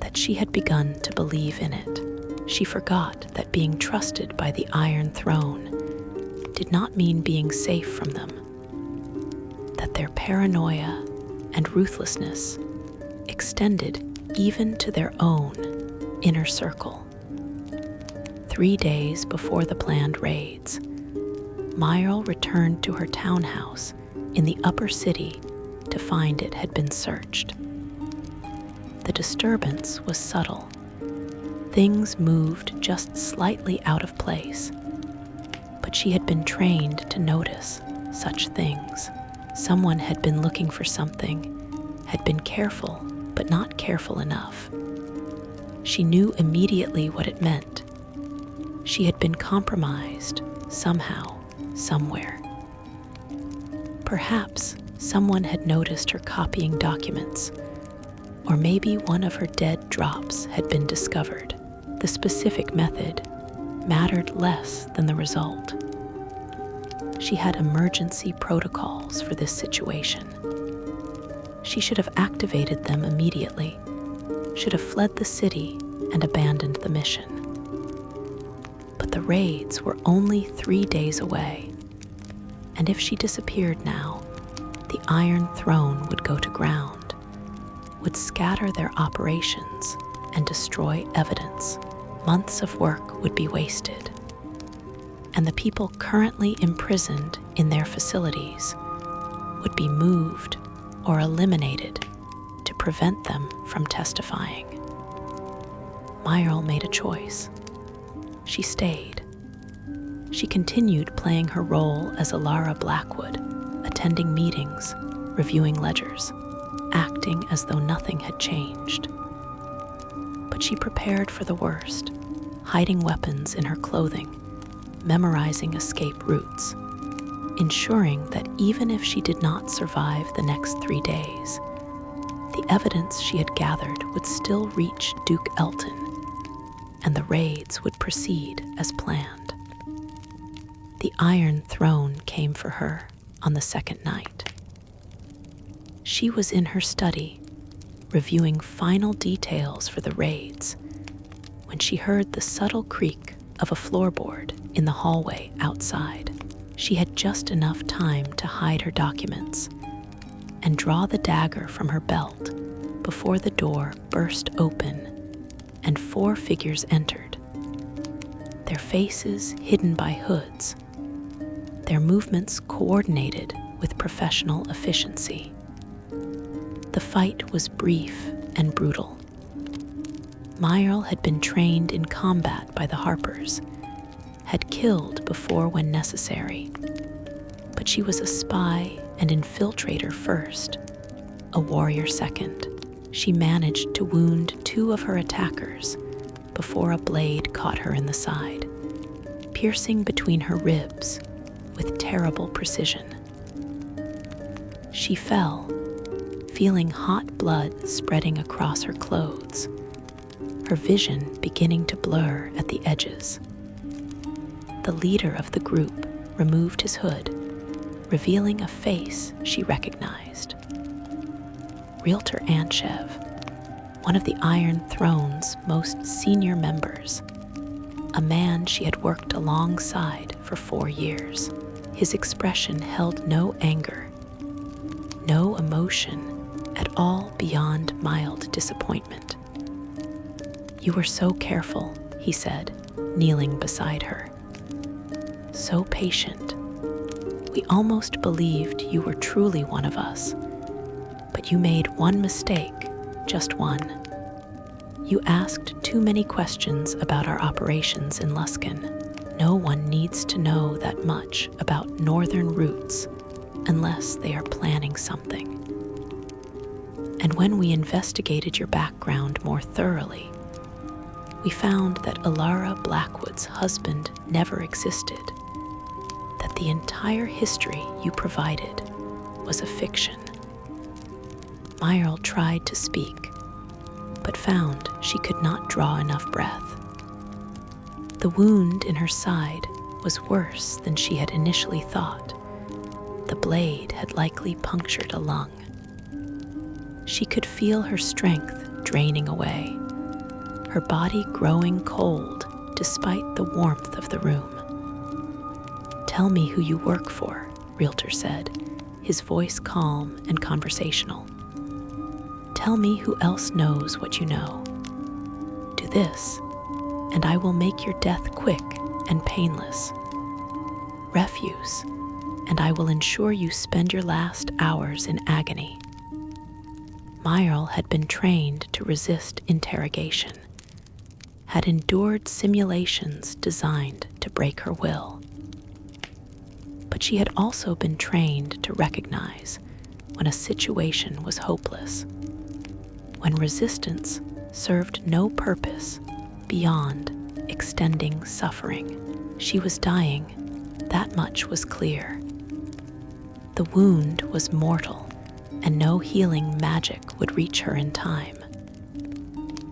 that she had begun to believe in it. She forgot that being trusted by the Iron Throne did not mean being safe from them, that their paranoia and ruthlessness extended even to their own inner circle. 3 days before the planned raids, Myrl returned to her townhouse in the upper city to find it had been searched. The disturbance was subtle. Things moved just slightly out of place, but she had been trained to notice such things. Someone had been looking for something, had been careful, but not careful enough. She knew immediately what it meant. She had been compromised somehow, somewhere. Perhaps someone had noticed her copying documents, or maybe one of her dead drops had been discovered. The specific method mattered less than the result. She had emergency protocols for this situation. She should have activated them immediately, should have fled the city and abandoned the mission. But the raids were only 3 days away, and if she disappeared now, the Iron Throne would go to ground, would scatter their operations and destroy evidence. Months of work would be wasted, and the people currently imprisoned in their facilities would be moved or eliminated to prevent them from testifying. Myrle made a choice. She stayed. She continued playing her role as Alara Blackwood, attending meetings, reviewing ledgers, acting as though nothing had changed. But she prepared for the worst, hiding weapons in her clothing, memorizing escape routes, ensuring that even if she did not survive the next 3 days, the evidence she had gathered would still reach Duke Elton, and the raids would proceed as planned. The Iron Throne came for her on the second night. She was in her study, reviewing final details for the raids, when she heard the subtle creak of a floorboard in the hallway outside. She had just enough time to hide her documents and draw the dagger from her belt before the door burst open and 4 figures entered, their faces hidden by hoods, their movements coordinated with professional efficiency. The fight was brief and brutal. Myrle had been trained in combat by the Harpers, had killed before when necessary, but she was a spy and infiltrator first, a warrior second. She managed to wound 2 of her attackers before a blade caught her in the side, piercing between her ribs with terrible precision. She fell, feeling hot blood spreading across her clothes, her vision beginning to blur at the edges. The leader of the group removed his hood, revealing a face she recognized. Realtor Anshev, one of the Iron Throne's most senior members, a man she had worked alongside for 4 years. His expression held no anger, no emotion at all beyond mild disappointment. "You were so careful," he said, kneeling beside her. "So patient. We almost believed you were truly one of us. But you made one mistake, just one. You asked too many questions about our operations in Luskan. No one needs to know that much about northern routes unless they are planning something. And when we investigated your background more thoroughly, we found that Alara Blackwood's husband never existed, that the entire history you provided was a fiction." Myrle tried to speak, but found she could not draw enough breath. The wound in her side was worse than she had initially thought. The blade had likely punctured a lung. She could feel her strength draining away, her body growing cold despite the warmth of the room. "Tell me who you work for," Realtor said, his voice calm and conversational. "Tell me who else knows what you know. Do this, and I will make your death quick and painless. Refuse, and I will ensure you spend your last hours in agony." Myrle had been trained to resist interrogation, had endured simulations designed to break her will. But she had also been trained to recognize when a situation was hopeless, when resistance served no purpose beyond extending suffering. She was dying, that much was clear. The wound was mortal, and no healing magic would reach her in time.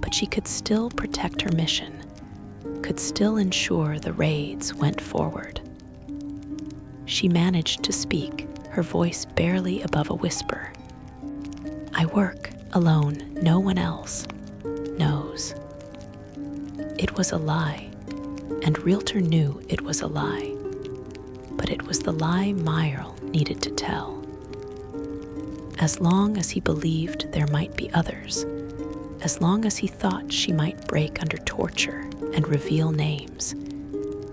But she could still protect her mission, could still ensure the raids went forward. She managed to speak, her voice barely above a whisper. "I work alone, no one else knows." It was a lie, and Realtor knew it was a lie. But it was the lie Myrl needed to tell. As long as he believed there might be others, as long as he thought she might break under torture and reveal names,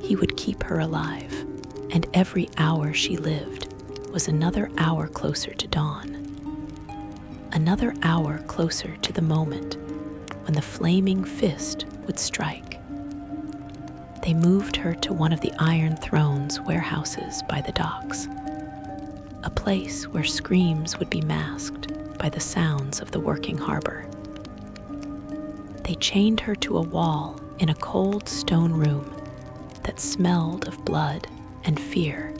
he would keep her alive, and every hour she lived was another hour closer to dawn. Another hour closer to the moment when the flaming fist would strike. They moved her to one of the Iron Throne's warehouses by the docks, a place where screams would be masked by the sounds of the working harbor. They chained her to a wall in a cold stone room that smelled of blood and fear,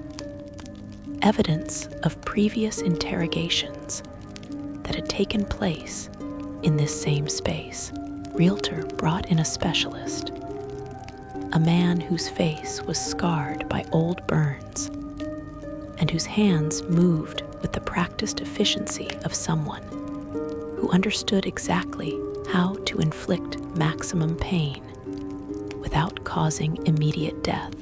evidence of previous interrogations that had taken place in this same space. Realtor brought in a specialist, a man whose face was scarred by old burns and whose hands moved with the practiced efficiency of someone who understood exactly how to inflict maximum pain without causing immediate death.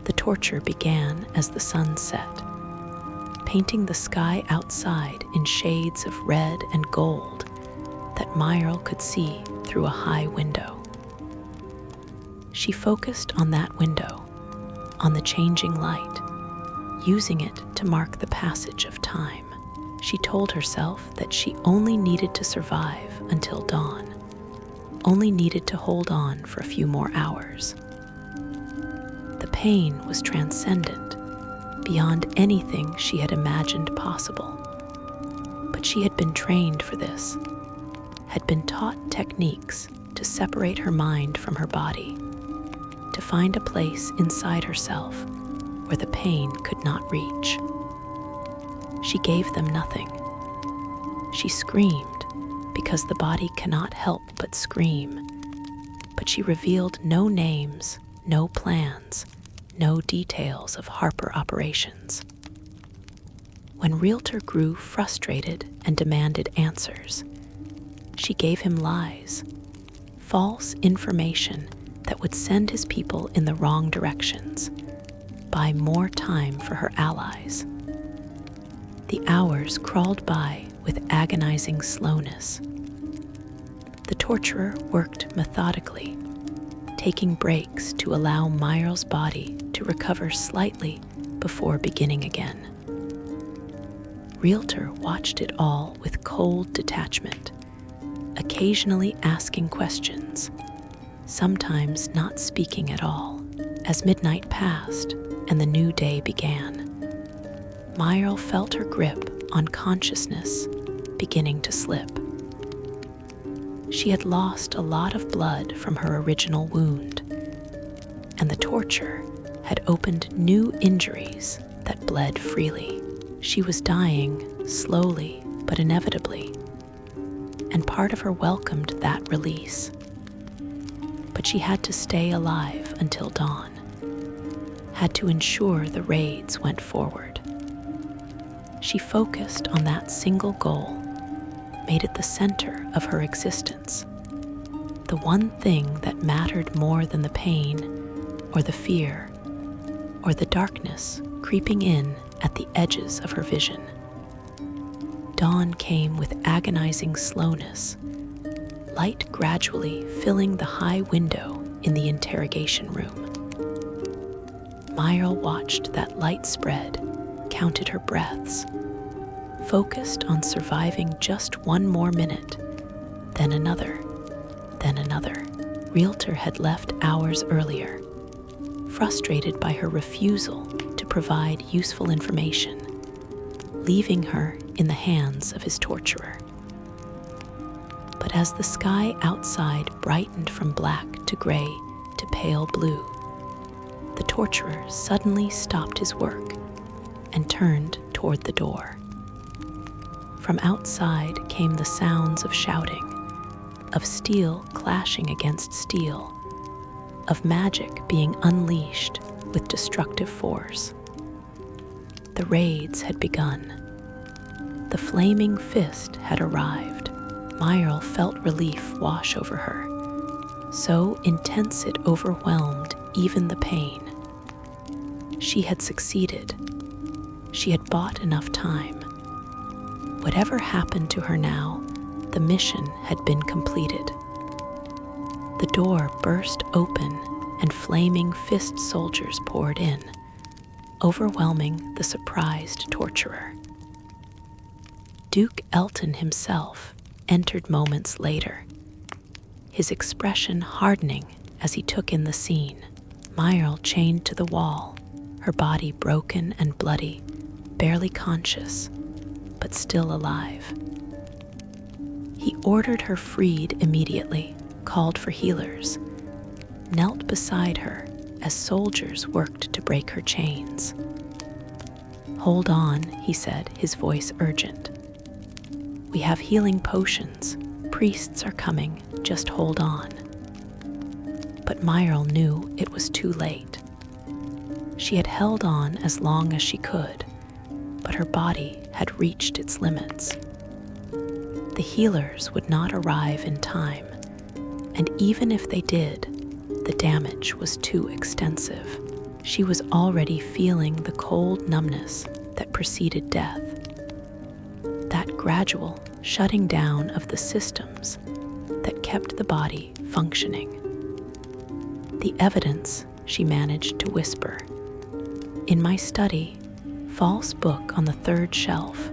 The torture began as the sun set, painting the sky outside in shades of red and gold that Myrl could see through a high window. She focused on that window, on the changing light, using it to mark the passage of time. She told herself that she only needed to survive until dawn, only needed to hold on for a few more hours. The pain was transcendent, beyond anything she had imagined possible. But she had been trained for this, had been taught techniques to separate her mind from her body, to find a place inside herself where the pain could not reach. She gave them nothing. She screamed because the body cannot help but scream, but she revealed no names, no plans, no details of Harper operations. When Realtor grew frustrated and demanded answers, she gave him lies, false information that would send his people in the wrong directions, buy more time for her allies. The hours crawled by with agonizing slowness. The torturer worked methodically, taking breaks to allow Myrl's body to recover slightly before beginning again. Realtor watched it all with cold detachment, occasionally asking questions, sometimes not speaking at all. As midnight passed and the new day began, Myrl felt her grip on consciousness beginning to slip. She had lost a lot of blood from her original wound, and the torture had opened new injuries that bled freely. She was dying slowly but inevitably, and part of her welcomed that release. But she had to stay alive until dawn, had to ensure the raids went forward. She focused on that single goal, made it the center of her existence, the one thing that mattered more than the pain or the fear or the darkness creeping in at the edges of her vision. Dawn came with agonizing slowness, light gradually filling the high window in the interrogation room. Myrl watched that light spread, counted her breaths, focused on surviving just one more minute, then another, then another. Realtor had left hours earlier, frustrated by her refusal to provide useful information, leaving her in the hands of his torturer. But But as the sky outside brightened from black to gray to pale blue, the torturer suddenly stopped his work and turned toward the door. From outside came the sounds of shouting, of steel clashing against steel, of magic being unleashed with destructive force. The raids had begun. The flaming fist had arrived. Myrrel felt relief wash over her. So intense it overwhelmed even the pain. She had succeeded. She had bought enough time. Whatever happened to her now, the mission had been completed. The door burst open and flaming fist soldiers poured in, overwhelming the surprised torturer. Duke Elton himself entered moments later, his expression hardening as he took in the scene. Myrrel chained to the wall, her body broken and bloody, barely conscious, but still alive. He ordered her freed immediately, called for healers, knelt beside her as soldiers worked to break her chains. "Hold on," he said, his voice urgent. "We have healing potions. Priests are coming. Just hold on." But Myrrel knew it was too late. She had held on as long as she could, but her body had reached its limits. The healers would not arrive in time, and even if they did, the damage was too extensive. She was already feeling the cold numbness that preceded death, that gradual shutting down of the systems that kept the body functioning. "The evidence," she managed to whisper. "In my study, false book on the third shelf."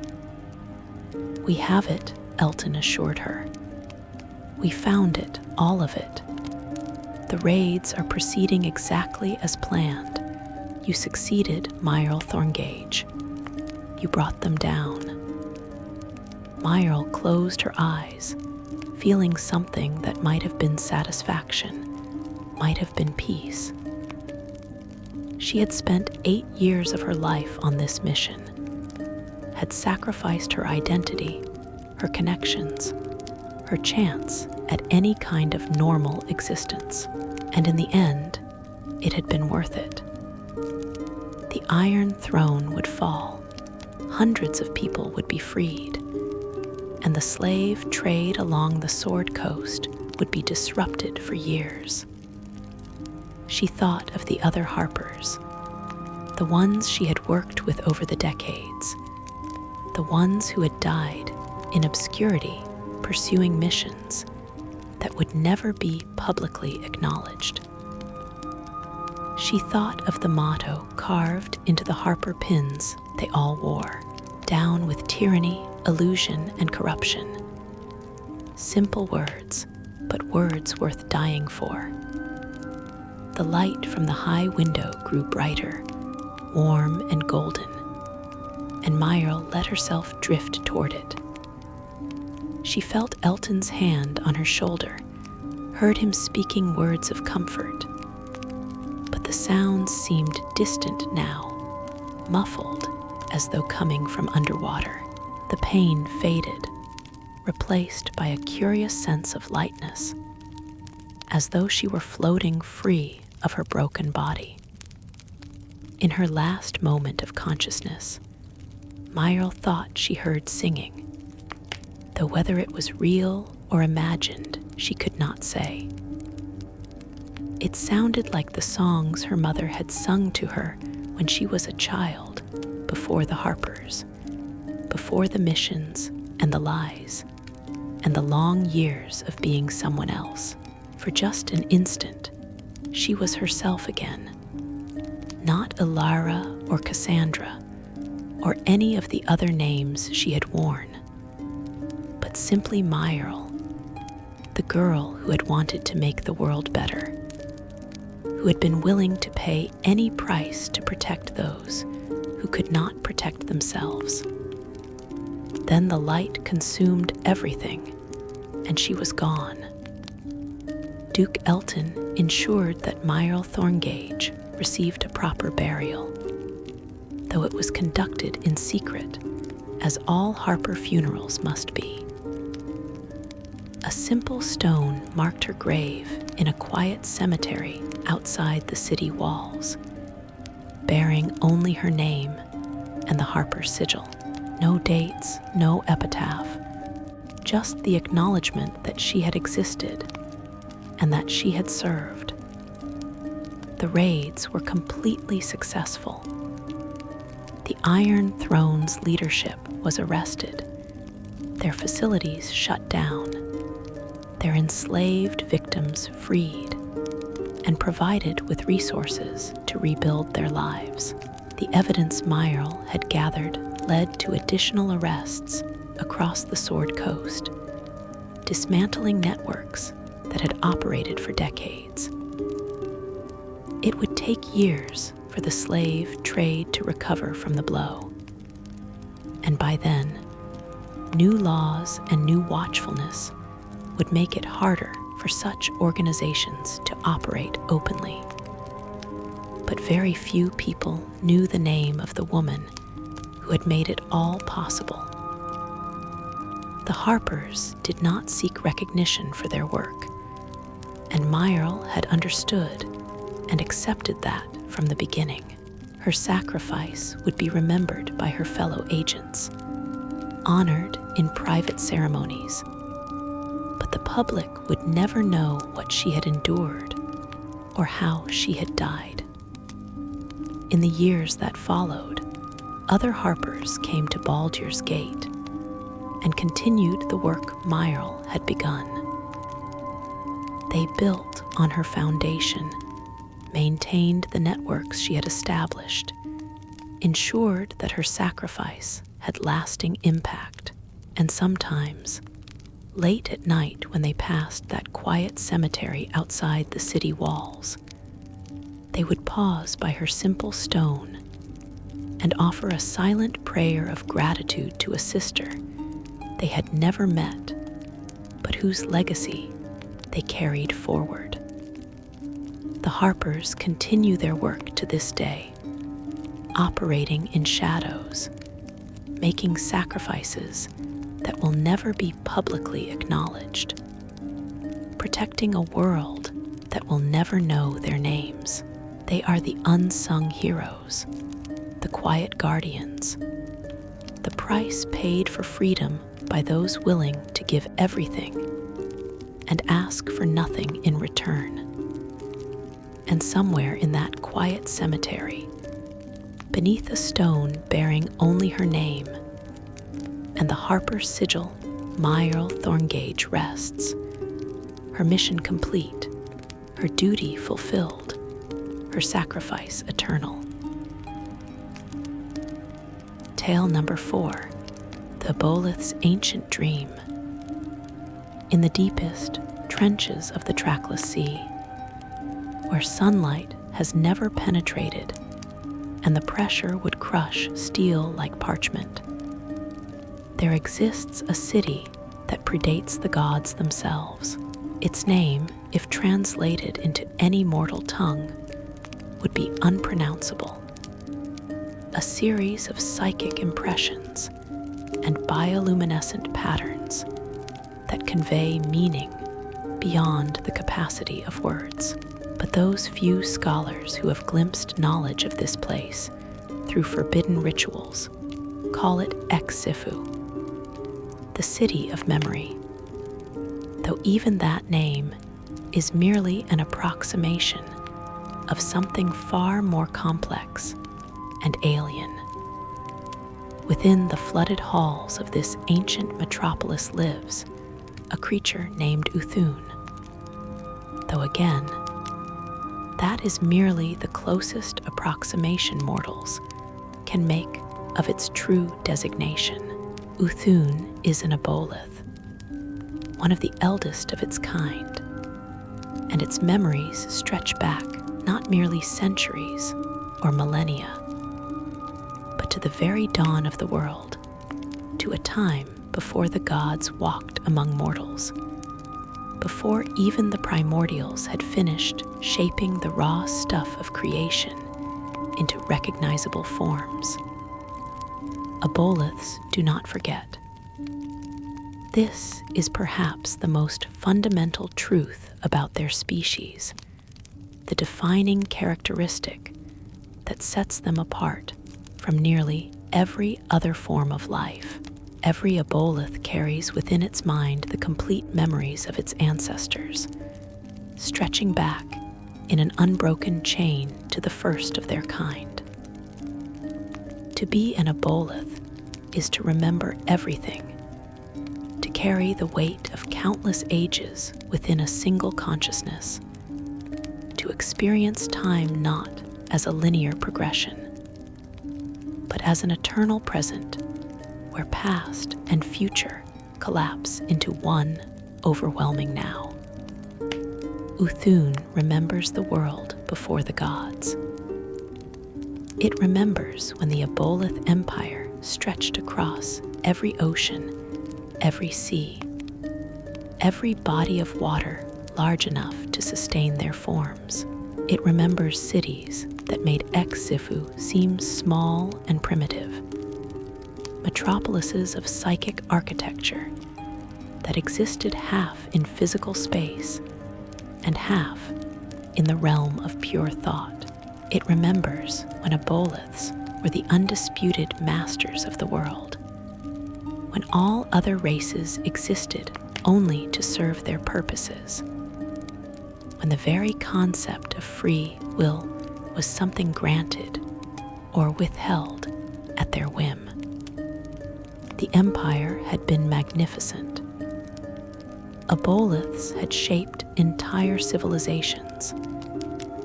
"We have it," Elton assured her. "We found it, all of it. The raids are proceeding exactly as planned. You succeeded, Myrrel Thorngage. You brought them down." Myrrel closed her eyes, feeling something that might have been satisfaction, might have been peace. She had spent 8 years of her life on this mission, had sacrificed her identity, her connections, her chance at any kind of normal existence, and in the end, it had been worth it. The Iron Throne would fall, hundreds of people would be freed, and the slave trade along the Sword Coast would be disrupted for years. She thought of the other Harpers, the ones she had worked with over the decades, the ones who had died in obscurity pursuing missions that would never be publicly acknowledged. She thought of the motto carved into the Harper pins they all wore, "Down with tyranny, illusion, and corruption." Simple words, but words worth dying for. The light from the high window grew brighter, warm and golden, and Myrrel let herself drift toward it. She felt Elton's hand on her shoulder, heard him speaking words of comfort. But the sounds seemed distant now, muffled as though coming from underwater. The pain faded, replaced by a curious sense of lightness, as though she were floating free of her broken body. In her last moment of consciousness, Myrrel thought she heard singing, though whether it was real or imagined, she could not say. It sounded like the songs her mother had sung to her when she was a child, before the Harpers, before the missions and the lies, and the long years of being someone else. For just an instant, she was herself again. Not Ilara or Cassandra, or any of the other names she had worn, but simply Myrrel, the girl who had wanted to make the world better, who had been willing to pay any price to protect those who could not protect themselves. Then the light consumed everything, and she was gone. Duke Elton ensured that Myrle Thorngage received a proper burial, though it was conducted in secret, as all Harper funerals must be. A simple stone marked her grave in a quiet cemetery outside the city walls, bearing only her name and the Harper sigil. No dates, no epitaph, just the acknowledgement that she had existed and that she had served. The raids were completely successful. The Iron Throne's leadership was arrested, their facilities shut down, their enslaved victims freed, and provided with resources to rebuild their lives. The evidence Myrle had gathered led to additional arrests across the Sword Coast, dismantling networks that had operated for decades. It would take years for the slave trade to recover from the blow, and by then, new laws and new watchfulness would make it harder for such organizations to operate openly. But very few people knew the name of the woman who had made it all possible. The Harpers did not seek recognition for their work, and Myrle had understood and accepted that from the beginning. Her sacrifice would be remembered by her fellow agents, honored in private ceremonies, but the public would never know what she had endured or how she had died. In the years that followed, other Harpers came to Baldur's Gate and continued the work Myrle had begun. They built on her foundation, maintained the networks she had established, ensured that her sacrifice had lasting impact, and sometimes, late at night when they passed that quiet cemetery outside the city walls, they would pause by her simple stone and offer a silent prayer of gratitude to a sister they had never met, but whose legacy they carried forward. The Harpers continue their work to this day, operating in shadows, making sacrifices that will never be publicly acknowledged, protecting a world that will never know their names. They are the unsung heroes, the quiet guardians, the price paid for freedom by those willing to give everything and ask for nothing in return. And somewhere in that quiet cemetery, beneath a stone bearing only her name, and the Harper sigil Myrle Thorngage rests, her mission complete, her duty fulfilled, her sacrifice eternal. Tale number 4, the Aboleth's Ancient Dream. In the deepest trenches of the trackless sea, where sunlight has never penetrated and the pressure would crush steel like parchment, there exists a city that predates the gods themselves. Its name, if translated into any mortal tongue, would be unpronounceable. A series of psychic impressions and bioluminescent patterns that convey meaning beyond the capacity of words. But those few scholars who have glimpsed knowledge of this place through forbidden rituals call it Exifu, the city of memory, though even that name is merely an approximation of something far more complex and alien. Within the flooded halls of this ancient metropolis lives a creature named Uthun, though again, that is merely the closest approximation mortals can make of its true designation. Uthun is an Aboleth, one of the eldest of its kind, and its memories stretch back not merely centuries or millennia, but to the very dawn of the world, to a time before the gods walked among mortals, before even the primordials had finished shaping the raw stuff of creation into recognizable forms. Aboleths do not forget. This is perhaps the most fundamental truth about their species, the defining characteristic that sets them apart from nearly every other form of life. Every Aboleth carries within its mind the complete memories of its ancestors, stretching back in an unbroken chain to the first of their kind. To be an Aboleth is to remember everything, to carry the weight of countless ages within a single consciousness, to experience time not as a linear progression, but as an eternal present where past and future collapse into one overwhelming now. Uthun remembers the world before the gods. It remembers when the Aboleth Empire stretched across every ocean, every sea, every body of water large enough to sustain their forms. It remembers cities that made Exifu seem small and primitive, metropolises of psychic architecture that existed half in physical space and half in the realm of pure thought. It remembers when Aboleths were the undisputed masters of the world, when all other races existed only to serve their purposes, when the very concept of free will was something granted or withheld at their whim. The Empire had been magnificent. Aboleths had shaped entire civilizations,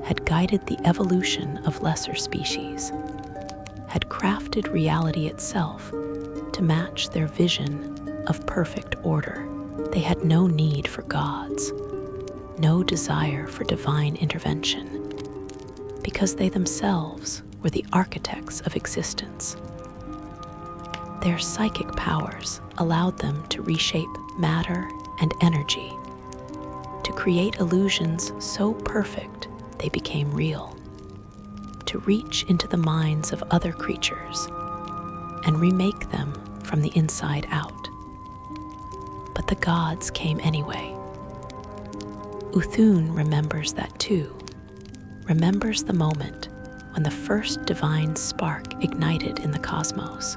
had guided the evolution of lesser species, had crafted reality itself to match their vision of perfect order. They had no need for gods, no desire for divine intervention, because they themselves were the architects of existence. Their psychic powers allowed them to reshape matter and energy, to create illusions so perfect they became real, to reach into the minds of other creatures and remake them from the inside out. But the gods came anyway. Uthun remembers that too, remembers the moment when the first divine spark ignited in the cosmos,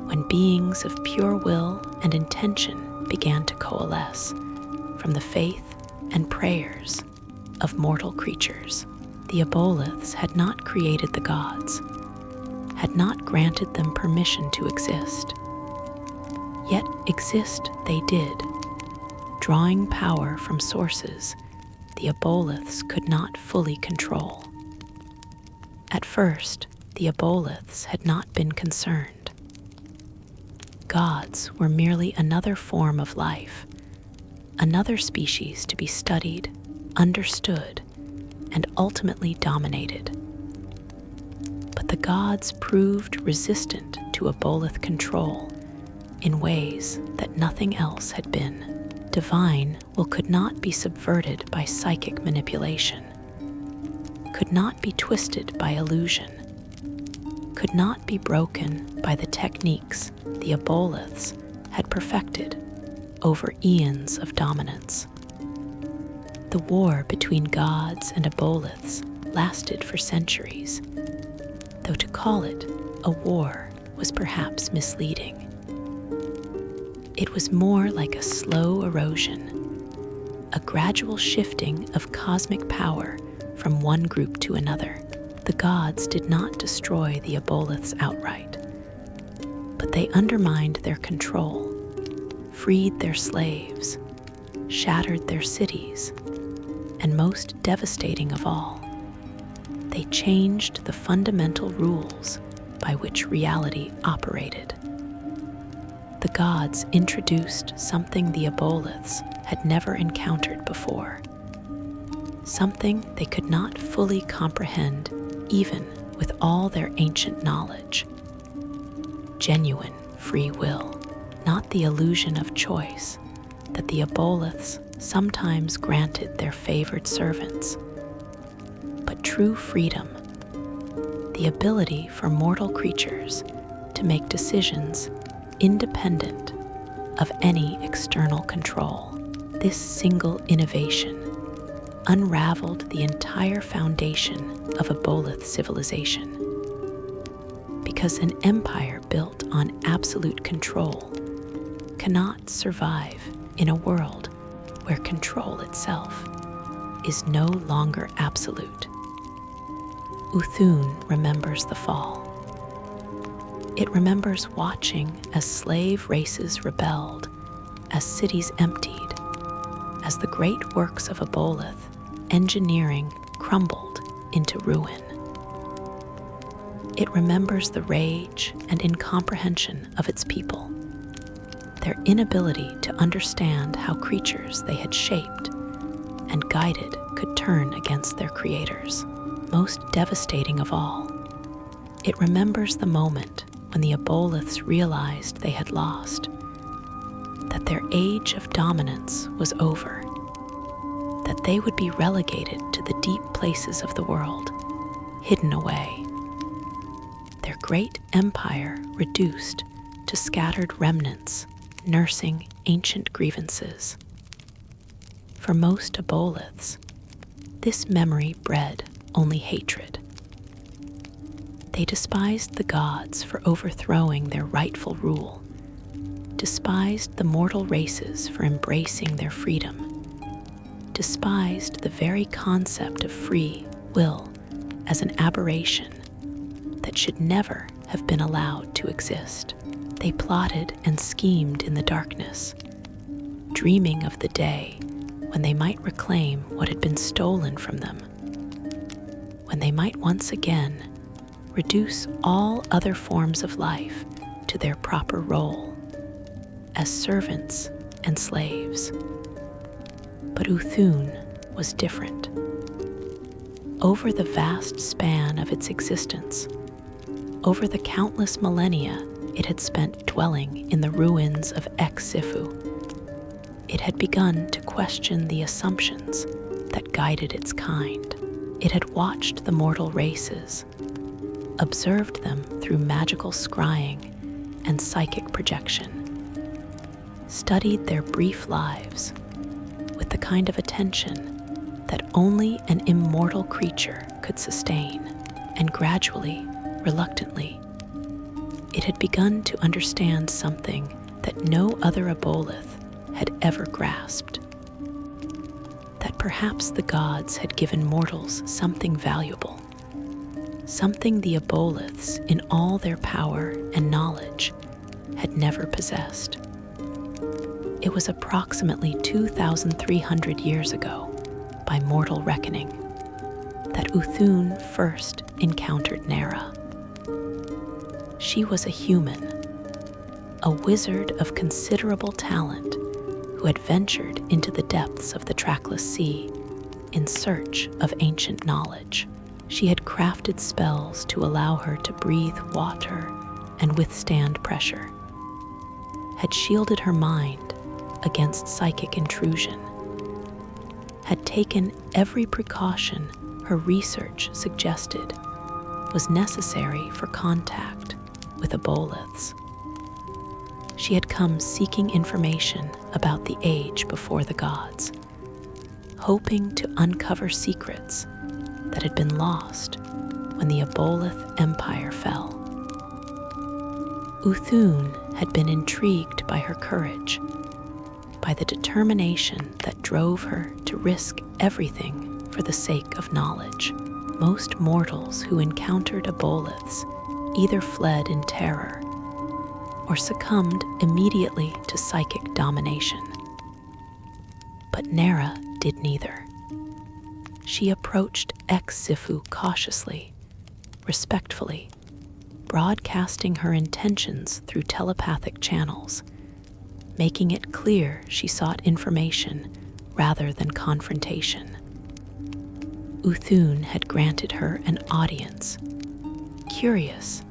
when beings of pure will and intention began to coalesce from the faith and prayers of mortal creatures. The Aboleths had not created the gods, had not granted them permission to exist. Yet exist they did, drawing power from sources the Aboleths could not fully control. At first, the Aboleths had not been concerned. Gods were merely another form of life, another species to be studied, understood, and ultimately dominated. But the gods proved resistant to Aboleth control in ways that nothing else had been. Divine will could not be subverted by psychic manipulation, could not be twisted by illusion, could not be broken by the techniques the Aboleths had perfected over eons of dominance. The war between gods and Aboleths lasted for centuries, though to call it a war was perhaps misleading. It was more like a slow erosion, a gradual shifting of cosmic power from one group to another. The gods did not destroy the Aboleths outright, but they undermined their control, freed their slaves, shattered their cities, and most devastating of all, they changed the fundamental rules by which reality operated. The gods introduced something the Aboleths had never encountered before, something they could not fully comprehend even with all their ancient knowledge. Genuine free will, not the illusion of choice that the Aboleths sometimes granted their favored servants. But true freedom, the ability for mortal creatures to make decisions independent of any external control, this single innovation unraveled the entire foundation of Aboleth civilization. Because an empire built on absolute control cannot survive in a world where control itself is no longer absolute. Uthun remembers the fall. It remembers watching as slave races rebelled, as cities emptied, as the great works of Aboleth engineering crumbled into ruin. It remembers the rage and incomprehension of its people, their inability to understand how creatures they had shaped and guided could turn against their creators. Most devastating of all, it remembers the moment when the Aboleths realized they had lost, that their age of dominance was over, that they would be relegated to the deep places of the world, hidden away, their great empire reduced to scattered remnants nursing ancient grievances. For most Aboleths, this memory bred only hatred. They despised the gods for overthrowing their rightful rule, despised the mortal races for embracing their freedom, despised the very concept of free will as an aberration that should never have been allowed to exist. They plotted and schemed in the darkness, dreaming of the day when they might reclaim what had been stolen from them, when they might once again reduce all other forms of life to their proper role as servants and slaves. But Uthun was different. Over the vast span of its existence, over the countless millennia it had spent dwelling in the ruins of Sifu, it had begun to question the assumptions that guided its kind. It had watched the mortal races, observed them through magical scrying and psychic projection, studied their brief lives with the kind of attention that only an immortal creature could sustain, and gradually, reluctantly, it had begun to understand something that no other Aboleth had ever grasped, that perhaps the gods had given mortals something valuable, something the Aboleths, in all their power and knowledge, had never possessed. It was approximately 2,300 years ago, by mortal reckoning, that Uthun first encountered Nera. She was a human, a wizard of considerable talent who had ventured into the depths of the trackless sea in search of ancient knowledge. She had crafted spells to allow her to breathe water and withstand pressure, had shielded her mind against psychic intrusion, had taken every precaution her research suggested was necessary for contact with Aboleths. She had come seeking information about the age before the gods, hoping to uncover secrets that had been lost when the Aboleth Empire fell. Uthun had been intrigued by her courage, by the determination that drove her to risk everything for the sake of knowledge. Most mortals who encountered Aboleths either fled in terror or succumbed immediately to psychic domination. But Nera did neither. She approached Sifu cautiously, respectfully, broadcasting her intentions through telepathic channels, making it clear she sought information rather than confrontation. Uthun had granted her an audience, curious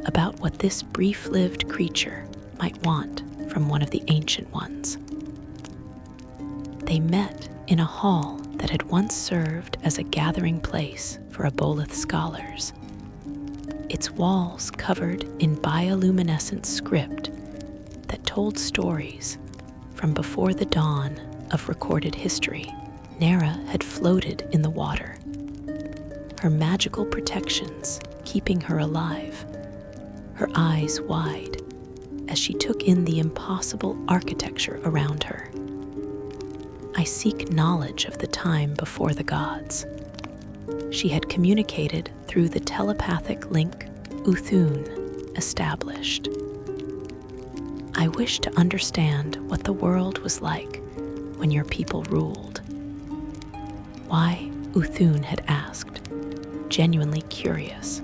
about what this brief-lived creature might want from one of the Ancient Ones. They They met in a hall that had once served as a gathering place for Aboleth scholars, its walls covered in bioluminescent script that told stories from before the dawn of recorded history. Nera had floated in the water, her magical protections keeping her alive, her eyes wide as she took in the impossible architecture around her. I seek knowledge of the time before the gods. She had communicated through the telepathic link Uthun established. I wish to understand what the world was like when your people ruled. Why? Uthun had asked, genuinely curious.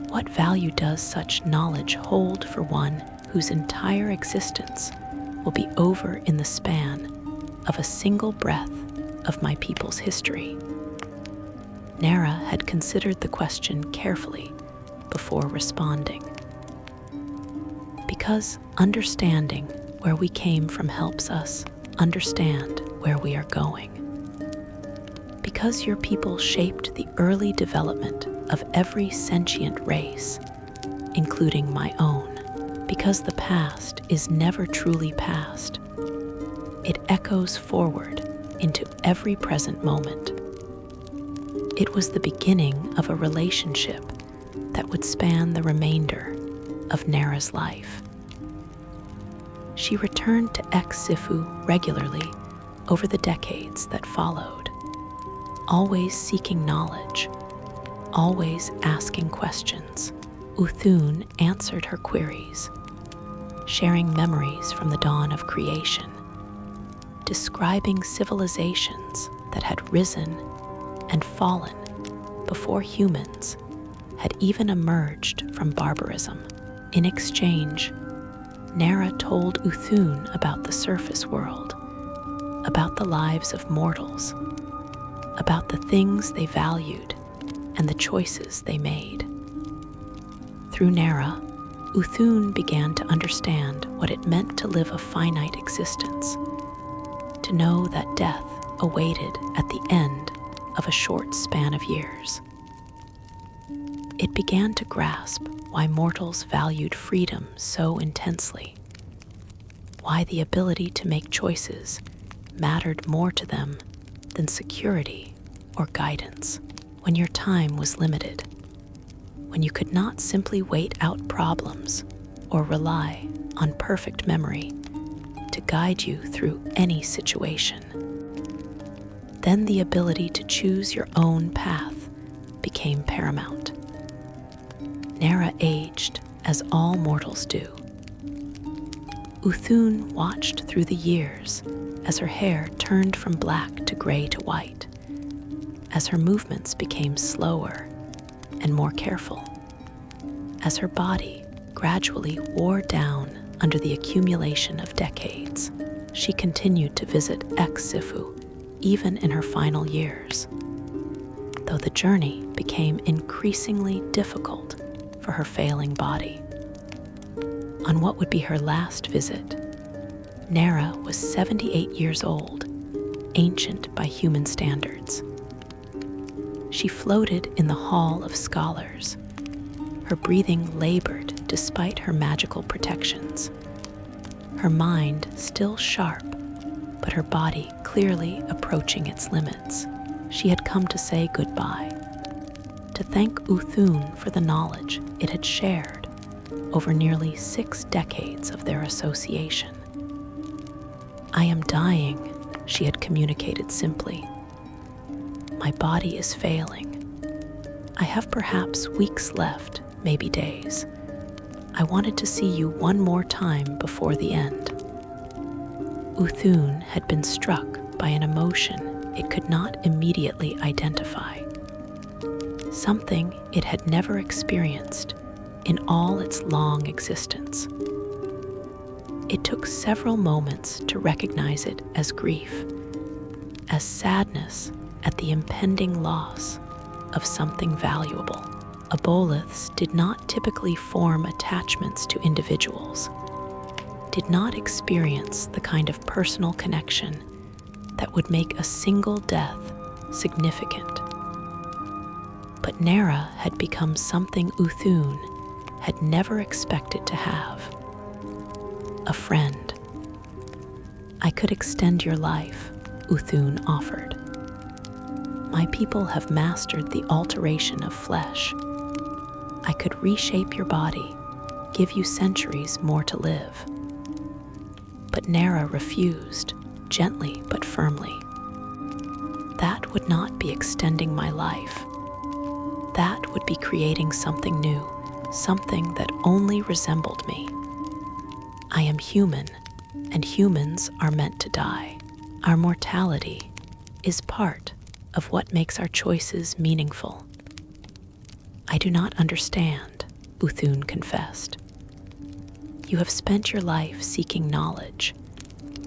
What value does such knowledge hold for one whose entire existence will be over in the span of a single breath of my people's history? Nera had considered the question carefully before responding. Because understanding where we came from helps us understand where we are going. Because your people shaped the early development of every sentient race, including my own. Because the past is never truly past. It echoes forward into every present moment. It was the beginning of a relationship that would span the remainder of Nera's life. She returned to Sifu regularly over the decades that followed, always seeking knowledge, always asking questions. Uthun answered her queries, sharing memories from the dawn of creation, describing civilizations that had risen and fallen before humans had even emerged from barbarism. In exchange, Nera told Uthun about the surface world, about the lives of mortals, about the things they valued and the choices they made. Through Nera, Uthun began to understand what it meant to live a finite existence, to know that death awaited at the end of a short span of years. It began to grasp why mortals valued freedom so intensely, why the ability to make choices mattered more to them than security or guidance. When your time was limited, when you could not simply wait out problems or rely on perfect memory to guide you through any situation, then the ability to choose your own path became paramount. Nera aged as all mortals do. Uthun watched through the years as her hair turned from black to gray to white, as her movements became slower and more careful, as her body gradually wore down under the accumulation of decades. She continued to visit Sifu even in her final years, though the journey became increasingly difficult for her failing body. On what would be her last visit, Nera was 78 years old, ancient by human standards. She floated in the Hall of Scholars, her breathing labored despite her magical protections, her mind still sharp, but her body clearly approaching its limits. She had come to say goodbye, to thank Uthun for the knowledge it had shared over nearly 6 decades of their association. "I am dying," she had communicated simply. "My body is failing. I have perhaps weeks left, maybe days. I wanted to see you one more time before the end." Uthun had been struck by an emotion it could not immediately identify, something it had never experienced in all its long existence. It took several moments to recognize it as grief, as sadness at the impending loss of something valuable. Aboleths did not typically form attachments to individuals. did not experience the kind of personal connection that would make a single death significant. But Nera had become something Uthun had never expected to have. A friend. I could extend your life, Uthun offered. My people have mastered the alteration of flesh. I could reshape your body, give you centuries more to live. But Nera refused, gently but firmly. That would not be extending my life. That would be creating something new, something that only resembled me. I am human, and humans are meant to die. Our mortality is part of what makes our choices meaningful. I do not understand, Uthun confessed. You have spent your life seeking knowledge,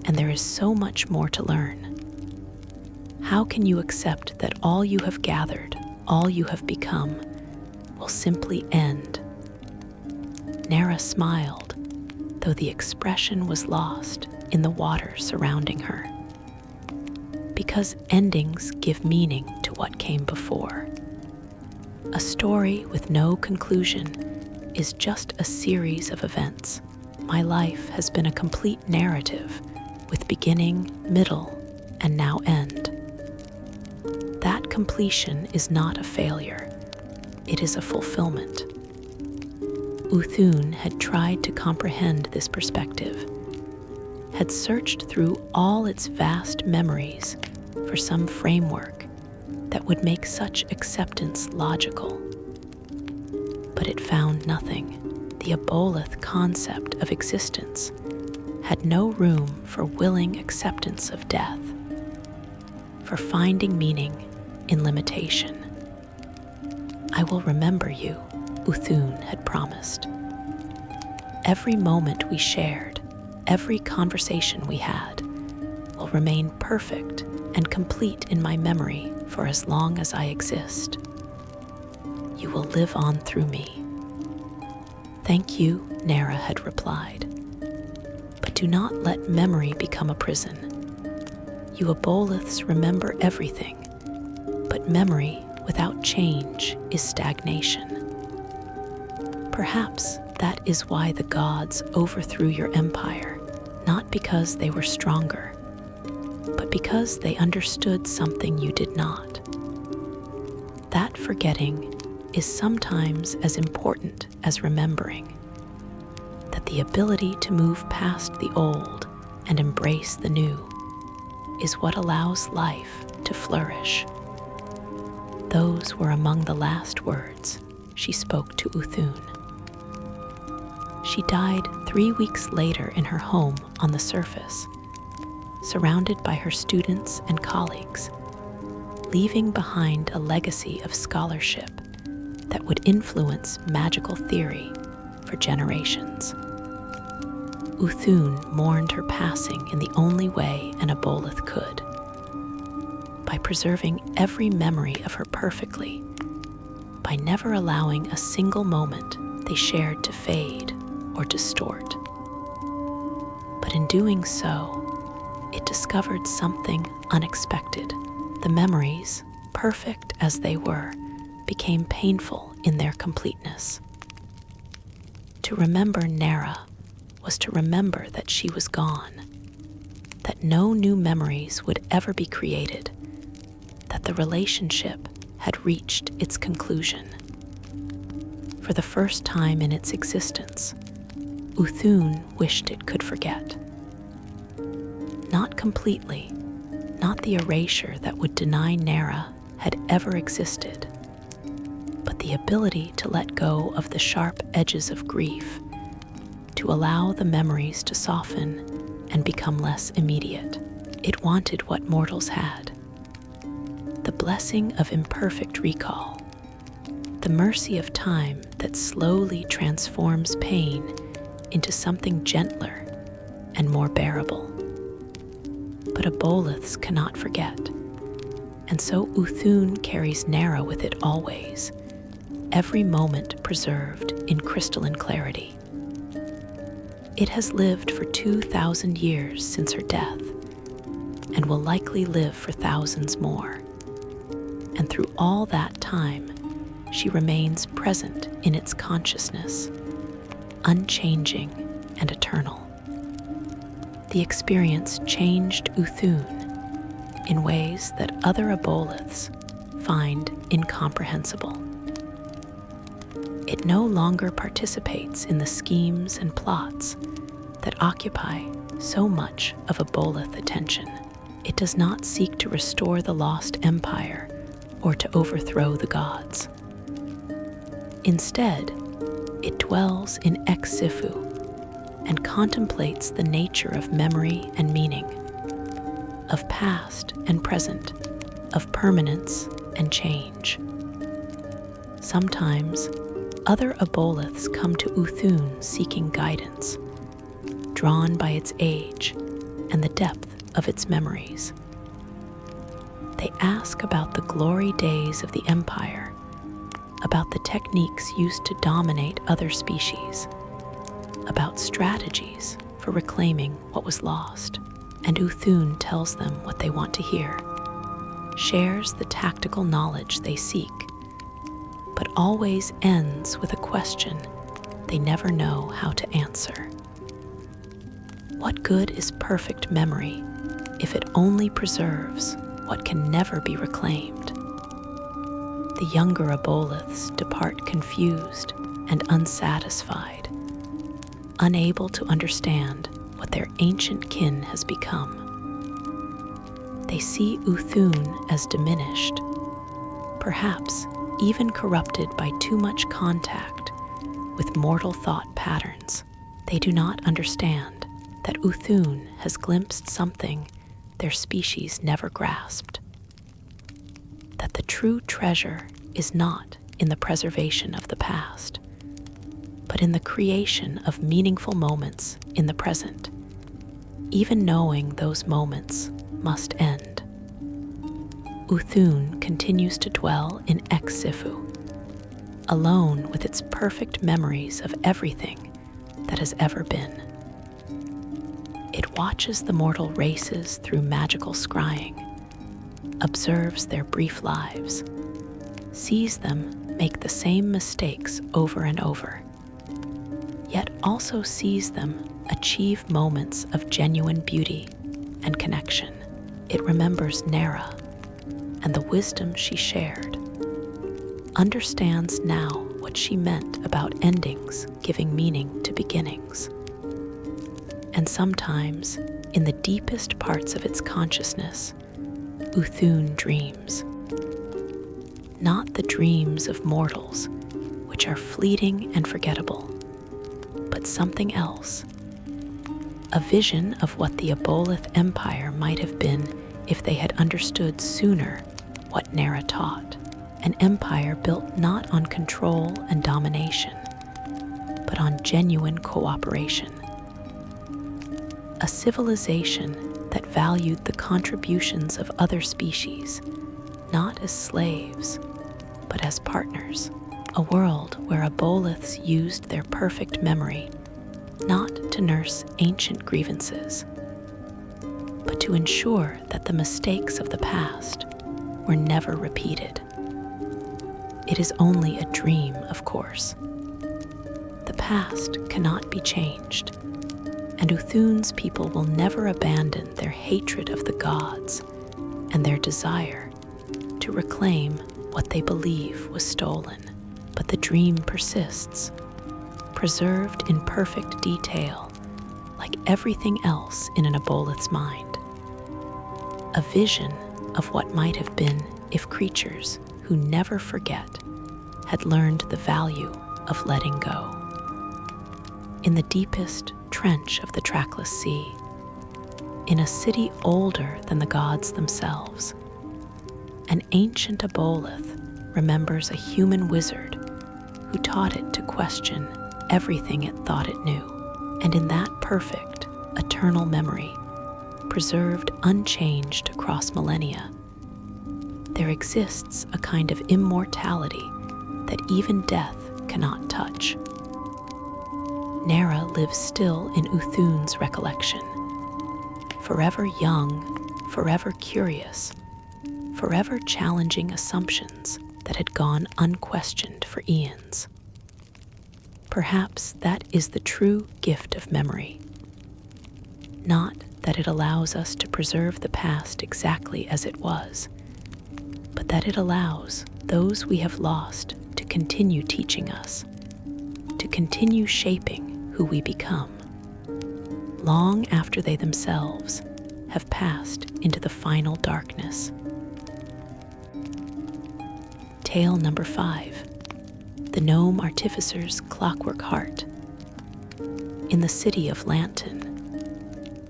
and there is so much more to learn. How can you accept that all you have gathered, all you have become, will simply end? Nera smiled, though the expression was lost in the water surrounding her. Because endings give meaning to what came before. A story with no conclusion is just a series of events. My life has been a complete narrative with beginning, middle, and now end. That completion is not a failure. It is a fulfillment. Uthun had tried to comprehend this perspective, had searched through all its vast memories for some framework that would make such acceptance logical. But it found nothing. The Aboleth concept of existence had no room for willing acceptance of death, for finding meaning in limitation. I will remember you, Uthun had promised. Every moment we shared, every conversation we had, will remain perfect and complete in my memory for as long as I exist. You will live on through me. Thank you, Nera had replied. But do not let memory become a prison. You Aboleths remember everything, but memory without change is stagnation. Perhaps that is why the gods overthrew your empire, not because they were stronger, but because they understood something you did not. That forgetting is sometimes as important as remembering, that the ability to move past the old and embrace the new is what allows life to flourish. Those were among the last words she spoke to Uthun. She died 3 weeks later in her home on the surface, surrounded by her students and colleagues, leaving behind a legacy of scholarship that would influence magical theory for generations. Uthun mourned her passing in the only way an Aboleth could, by preserving every memory of her perfectly, by never allowing a single moment they shared to fade or distort. But in doing so, it discovered something unexpected. The memories, perfect as they were, became painful in their completeness. To remember Nera was to remember that she was gone, that no new memories would ever be created, that the relationship had reached its conclusion. For the first time in its existence, Uthun wished it could forget. Not completely, not the erasure that would deny Nera had ever existed, but the ability to let go of the sharp edges of grief, to allow the memories to soften and become less immediate. It wanted what mortals had: the blessing of imperfect recall, the mercy of time that slowly transforms pain into something gentler and more bearable. But Aboleths cannot forget, and so Uthun carries Nera with it always, every moment preserved in crystalline clarity. It has lived for 2,000 years since her death, and will likely live for thousands more. And through all that time, she remains present in its consciousness, unchanging and eternal. The experience changed Uthune in ways that other Aboleths find incomprehensible. It no longer participates in the schemes and plots that occupy so much of Aboleth attention. It does not seek to restore the lost empire or to overthrow the gods. Instead, it dwells in Exifu and contemplates the nature of memory and meaning, of past and present, of permanence and change. Sometimes, other Aboleths come to Uthune seeking guidance, drawn by its age and the depth of its memories. They ask about the glory days of the Empire, about the techniques used to dominate other species, about strategies for reclaiming what was lost. And Uthune tells them what they want to hear, shares the tactical knowledge they seek, but always ends with a question they never know how to answer. What good is perfect memory if it only preserves what can never be reclaimed? The younger Aboleths depart confused and unsatisfied, unable to understand what their ancient kin has become. They see Uthune as diminished, perhaps even corrupted by too much contact with mortal thought patterns. They do not understand that Uthune has glimpsed something their species never grasped. That the true treasure is not in the preservation of the past, but in the creation of meaningful moments in the present, even knowing those moments must end. Uthune continues to dwell in Exifu, alone with its perfect memories of everything that has ever been. It watches the mortal races through magical scrying, observes their brief lives, sees them make the same mistakes over and over, yet also sees them achieve moments of genuine beauty and connection. It remembers Nera and the wisdom she shared, understands now what she meant about endings giving meaning to beginnings. And sometimes, in the deepest parts of its consciousness, Uthune dreams. Not the dreams of mortals, which are fleeting and forgettable, but something else. A vision of what the Aboleth Empire might have been if they had understood sooner what Nera taught. An empire built not on control and domination, but on genuine cooperation. A civilization that valued the contributions of other species, not as slaves, but as partners. A world where Aboleths used their perfect memory not to nurse ancient grievances, but to ensure that the mistakes of the past were never repeated. It is only a dream, of course. The past cannot be changed, and Uthune's people will never abandon their hatred of the gods and their desire to reclaim what they believe was stolen. But the dream persists, preserved in perfect detail, like everything else in an Aboleth's mind. A vision of what might have been if creatures who never forget had learned the value of letting go. In the deepest trench of the trackless sea, in a city older than the gods themselves, an ancient Aboleth remembers a human wizard who taught it to question everything it thought it knew. And in that perfect, eternal memory, preserved unchanged across millennia, there exists a kind of immortality that even death cannot touch. Nera lives still in Uthun's recollection, forever young, forever curious, forever challenging assumptions that had gone unquestioned for eons. Perhaps that is the true gift of memory. Not that it allows us to preserve the past exactly as it was, but that it allows those we have lost to continue teaching us, to continue shaping who we become, long after they themselves have passed into the final darkness. Tale number 5. The Gnome Artificer's Clockwork Heart. In the city of Lanton,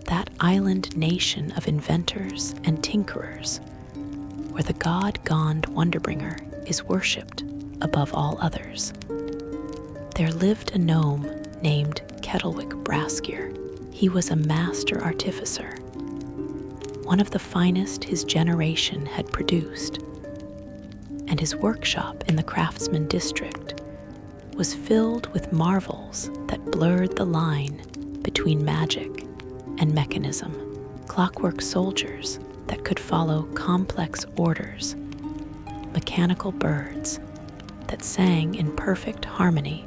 that island nation of inventors and tinkerers, where the god-gond Wonderbringer is worshipped above all others, there lived a gnome named Kettlewick Braskier. He was a master artificer, one of the finest his generation had produced, and his workshop in the craftsman district was filled with marvels that blurred the line between magic and mechanism. Clockwork soldiers that could follow complex orders, mechanical birds that sang in perfect harmony,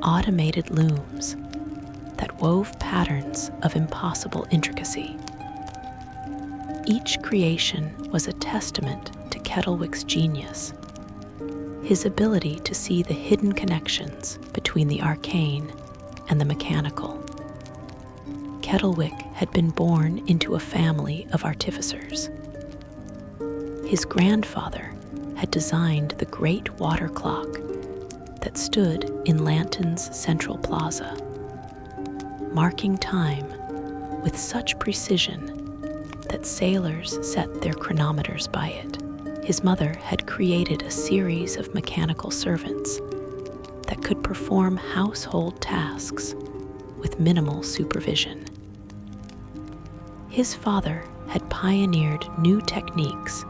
automated looms that wove patterns of impossible intricacy. Each creation was a testament to Kettlewick's genius, his ability to see the hidden connections between the arcane and the mechanical. Kettlewick had been born into a family of artificers. His grandfather had designed the great water clock that stood in Lanton's central plaza, marking time with such precision that sailors set their chronometers by it. His mother had created a series of mechanical servants that could perform household tasks with minimal supervision. His father had pioneered new techniques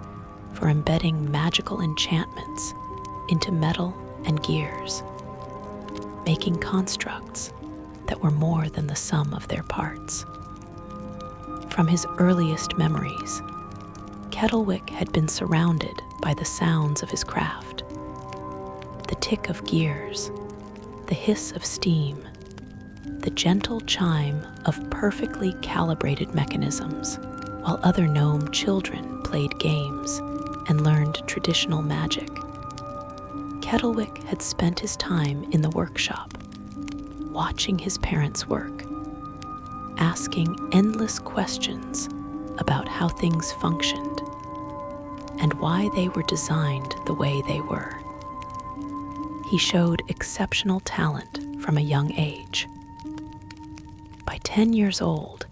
for embedding magical enchantments into metal and gears, making constructs that were more than the sum of their parts. From his earliest memories, Kettlewick had been surrounded by the sounds of his craft, the tick of gears, the hiss of steam, the gentle chime of perfectly calibrated mechanisms, while other gnome children played games and learned traditional magic. Kettlewick had spent his time in the workshop, watching his parents work, asking endless questions about how things functioned and why they were designed the way they were. He showed exceptional talent from a young age. By 10 years old,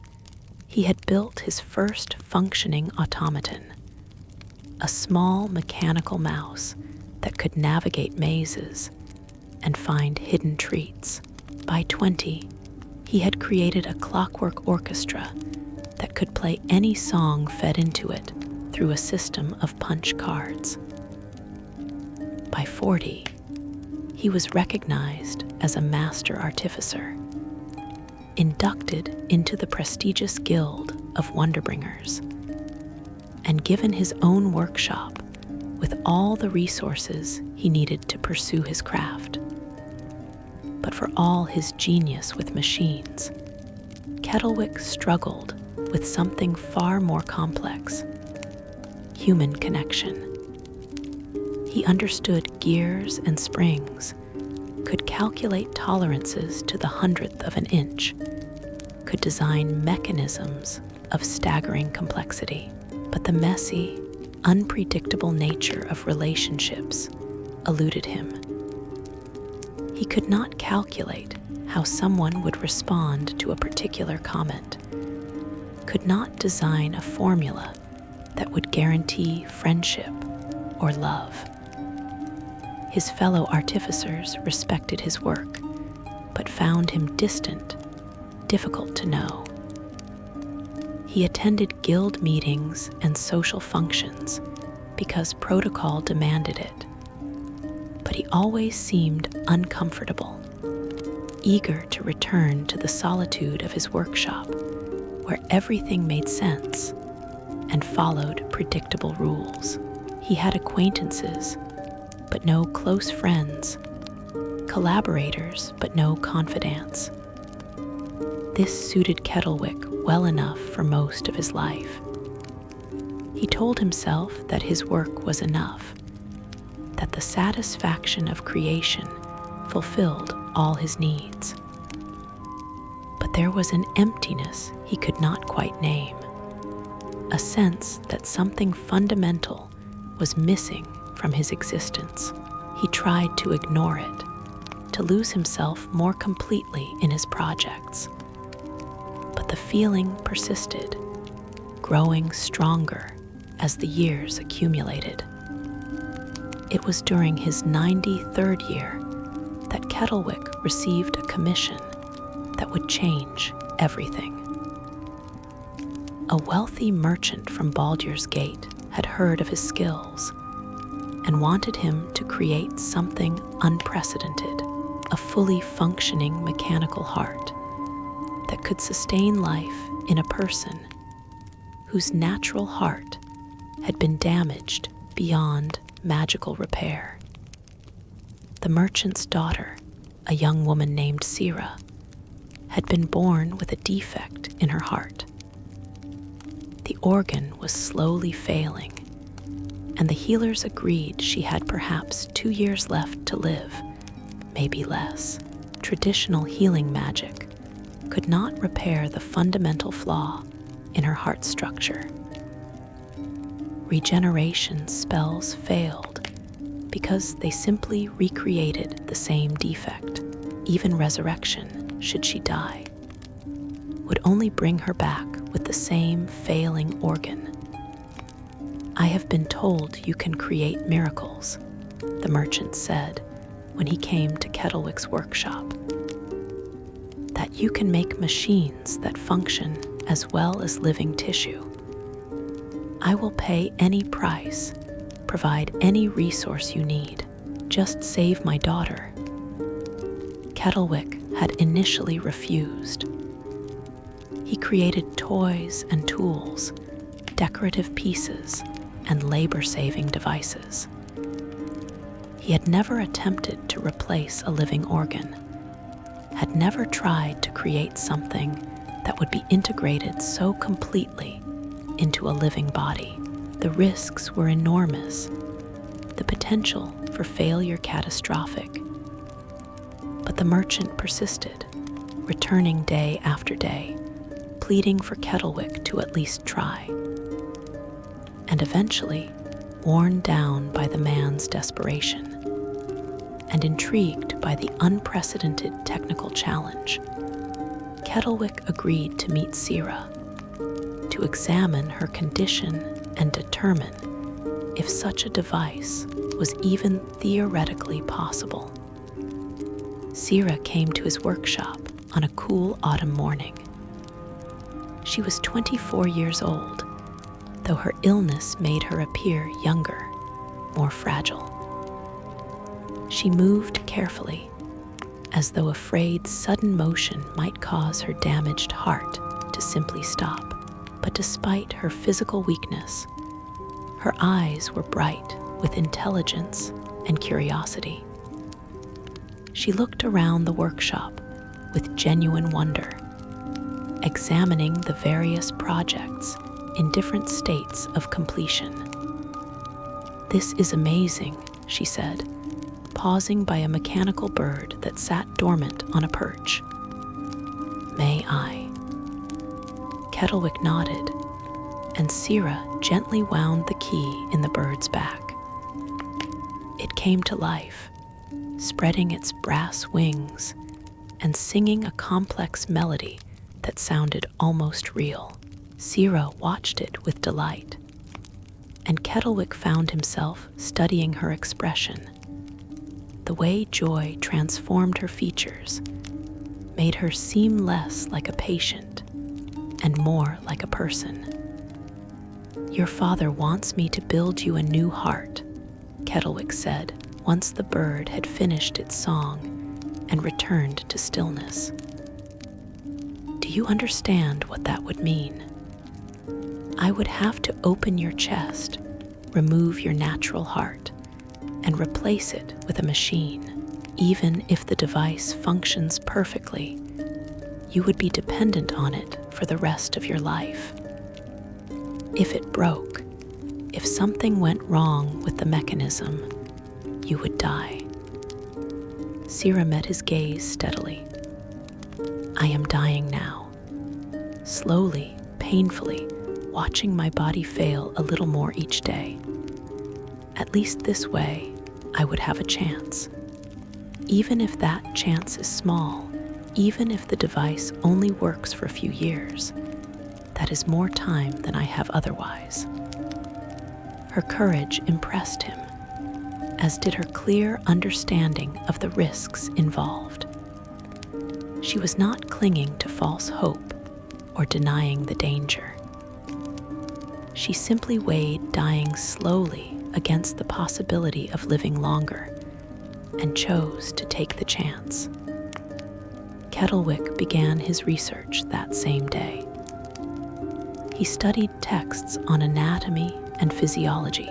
he had built his first functioning automaton, a small mechanical mouse that could navigate mazes and find hidden treats. By 20, he had created a clockwork orchestra that could play any song fed into it through a system of punch cards. By 40, he was recognized as a master artificer, inducted into the prestigious guild of Wonderbringers, and given his own workshop with all the resources he needed to pursue his craft. But for all his genius with machines, Kettlewick struggled with something far more complex: human connection. He understood gears and springs, could calculate tolerances to the 100th of an inch, could design mechanisms of staggering complexity. But the messy, unpredictable nature of relationships eluded him. He could not calculate how someone would respond to a particular comment, could not design a formula that would guarantee friendship or love. His fellow artificers respected his work, but found him distant, difficult to know. He attended guild meetings and social functions because protocol demanded it, but he always seemed uncomfortable, eager to return to the solitude of his workshop, where everything made sense and followed predictable rules. He had acquaintances, but no close friends, collaborators, but no confidants. This suited Kettlewick well enough for most of his life. He told himself that his work was enough, that the satisfaction of creation fulfilled all his needs. But there was an emptiness he could not quite name, a sense that something fundamental was missing from his existence. He tried to ignore it, to lose himself more completely in his projects. But the feeling persisted, growing stronger as the years accumulated. It was during his 93rd year that Kettlewick received a commission that would change everything. A wealthy merchant from Baldur's Gate had heard of his skills and wanted him to create something unprecedented, a fully functioning mechanical heart that could sustain life in a person whose natural heart had been damaged beyond magical repair. The merchant's daughter, a young woman named Sira, had been born with a defect in her heart. The organ was slowly failing, and the healers agreed she had perhaps 2 years left to live, maybe less. Traditional healing magic could not repair the fundamental flaw in her heart structure. Regeneration spells failed because they simply recreated the same defect. Even resurrection, should she die, would only bring her back with the same failing organ. "I have been told you can create miracles," the merchant said when he came to Kettlewick's workshop. "That you can make machines that function as well as living tissue. I will pay any price, provide any resource you need. Just save my daughter." Kettlewick had initially refused. He created toys and tools, decorative pieces, and labor-saving devices. He had never attempted to replace a living organ, had never tried to create something that would be integrated so completely into a living body. The risks were enormous, the potential for failure catastrophic. But the merchant persisted, returning day after day, pleading for Kettlewick to at least try. And eventually, worn down by the man's desperation, and intrigued by the unprecedented technical challenge, Kettlewick agreed to meet Sira, to examine her condition and determine if such a device was even theoretically possible. Sira came to his workshop on a cool autumn morning. She was 24 years old, though her illness made her appear younger, more fragile. She moved carefully, as though afraid sudden motion might cause her damaged heart to simply stop. But despite her physical weakness, her eyes were bright with intelligence and curiosity. She looked around the workshop with genuine wonder, examining the various projects in different states of completion. "This is amazing," she said, pausing by a mechanical bird that sat dormant on a perch. "May I?" Kettlewick nodded, and Sira gently wound the key in the bird's back. It came to life, spreading its brass wings and singing a complex melody that sounded almost real. Sira watched it with delight, and Kettlewick found himself studying her expression. The way joy transformed her features made her seem less like a patient and more like a person. "Your father wants me to build you a new heart," Kettlewick said once the bird had finished its song and returned to stillness. Do you understand what that would mean? I would have to open your chest, remove your natural heart, and replace it with a machine. Even if the device functions perfectly, you would be dependent on it for the rest of your life. If it broke, if something went wrong with the mechanism, you would die. Sira met his gaze steadily. I am dying now, slowly, painfully, watching my body fail a little more each day. At least this way, I would have a chance. Even if that chance is small, even if the device only works for a few years, that is more time than I have otherwise. Her courage impressed him, as did her clear understanding of the risks involved. She was not clinging to false hope or denying the danger. She simply weighed dying slowly against the possibility of living longer and chose to take the chance. Kettlewick began his research that same day. He studied texts on anatomy and physiology,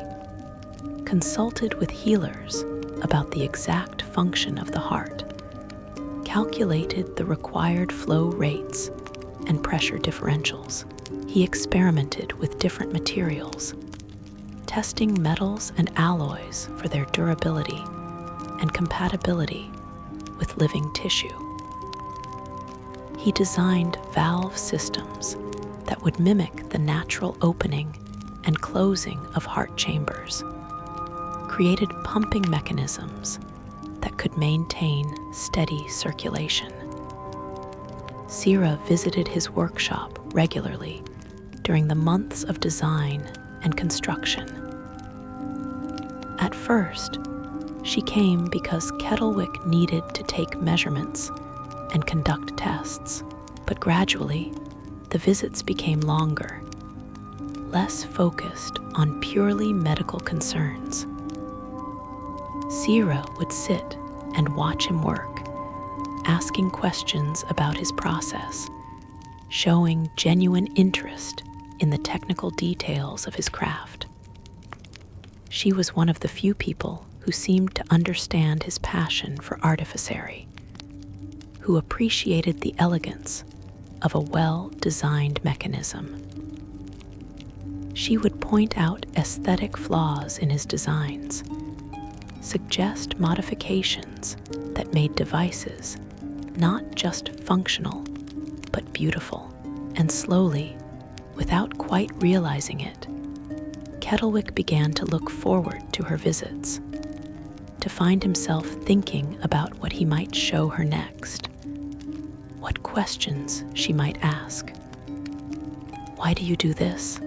consulted with healers about the exact function of the heart, calculated the required flow rates and pressure differentials. He experimented with different materials, testing metals and alloys for their durability and compatibility with living tissue. He designed valve systems that would mimic the natural opening and closing of heart chambers, created pumping mechanisms that could maintain steady circulation. Sira visited his workshop regularly during the months of design and construction. At first, she came because Kettlewick needed to take measurements and conduct tests, but gradually, the visits became longer, less focused on purely medical concerns. Sira would sit and watch him work, asking questions about his process, showing genuine interest in the technical details of his craft. She was one of the few people who seemed to understand his passion for artificery, who appreciated the elegance of a well-designed mechanism. She would point out aesthetic flaws in his designs, suggest modifications that made devices not just functional, but beautiful. And slowly, without quite realizing it, Kettlewick began to look forward to her visits, to find himself thinking about what he might show her next, what questions she might ask. Why do you do this?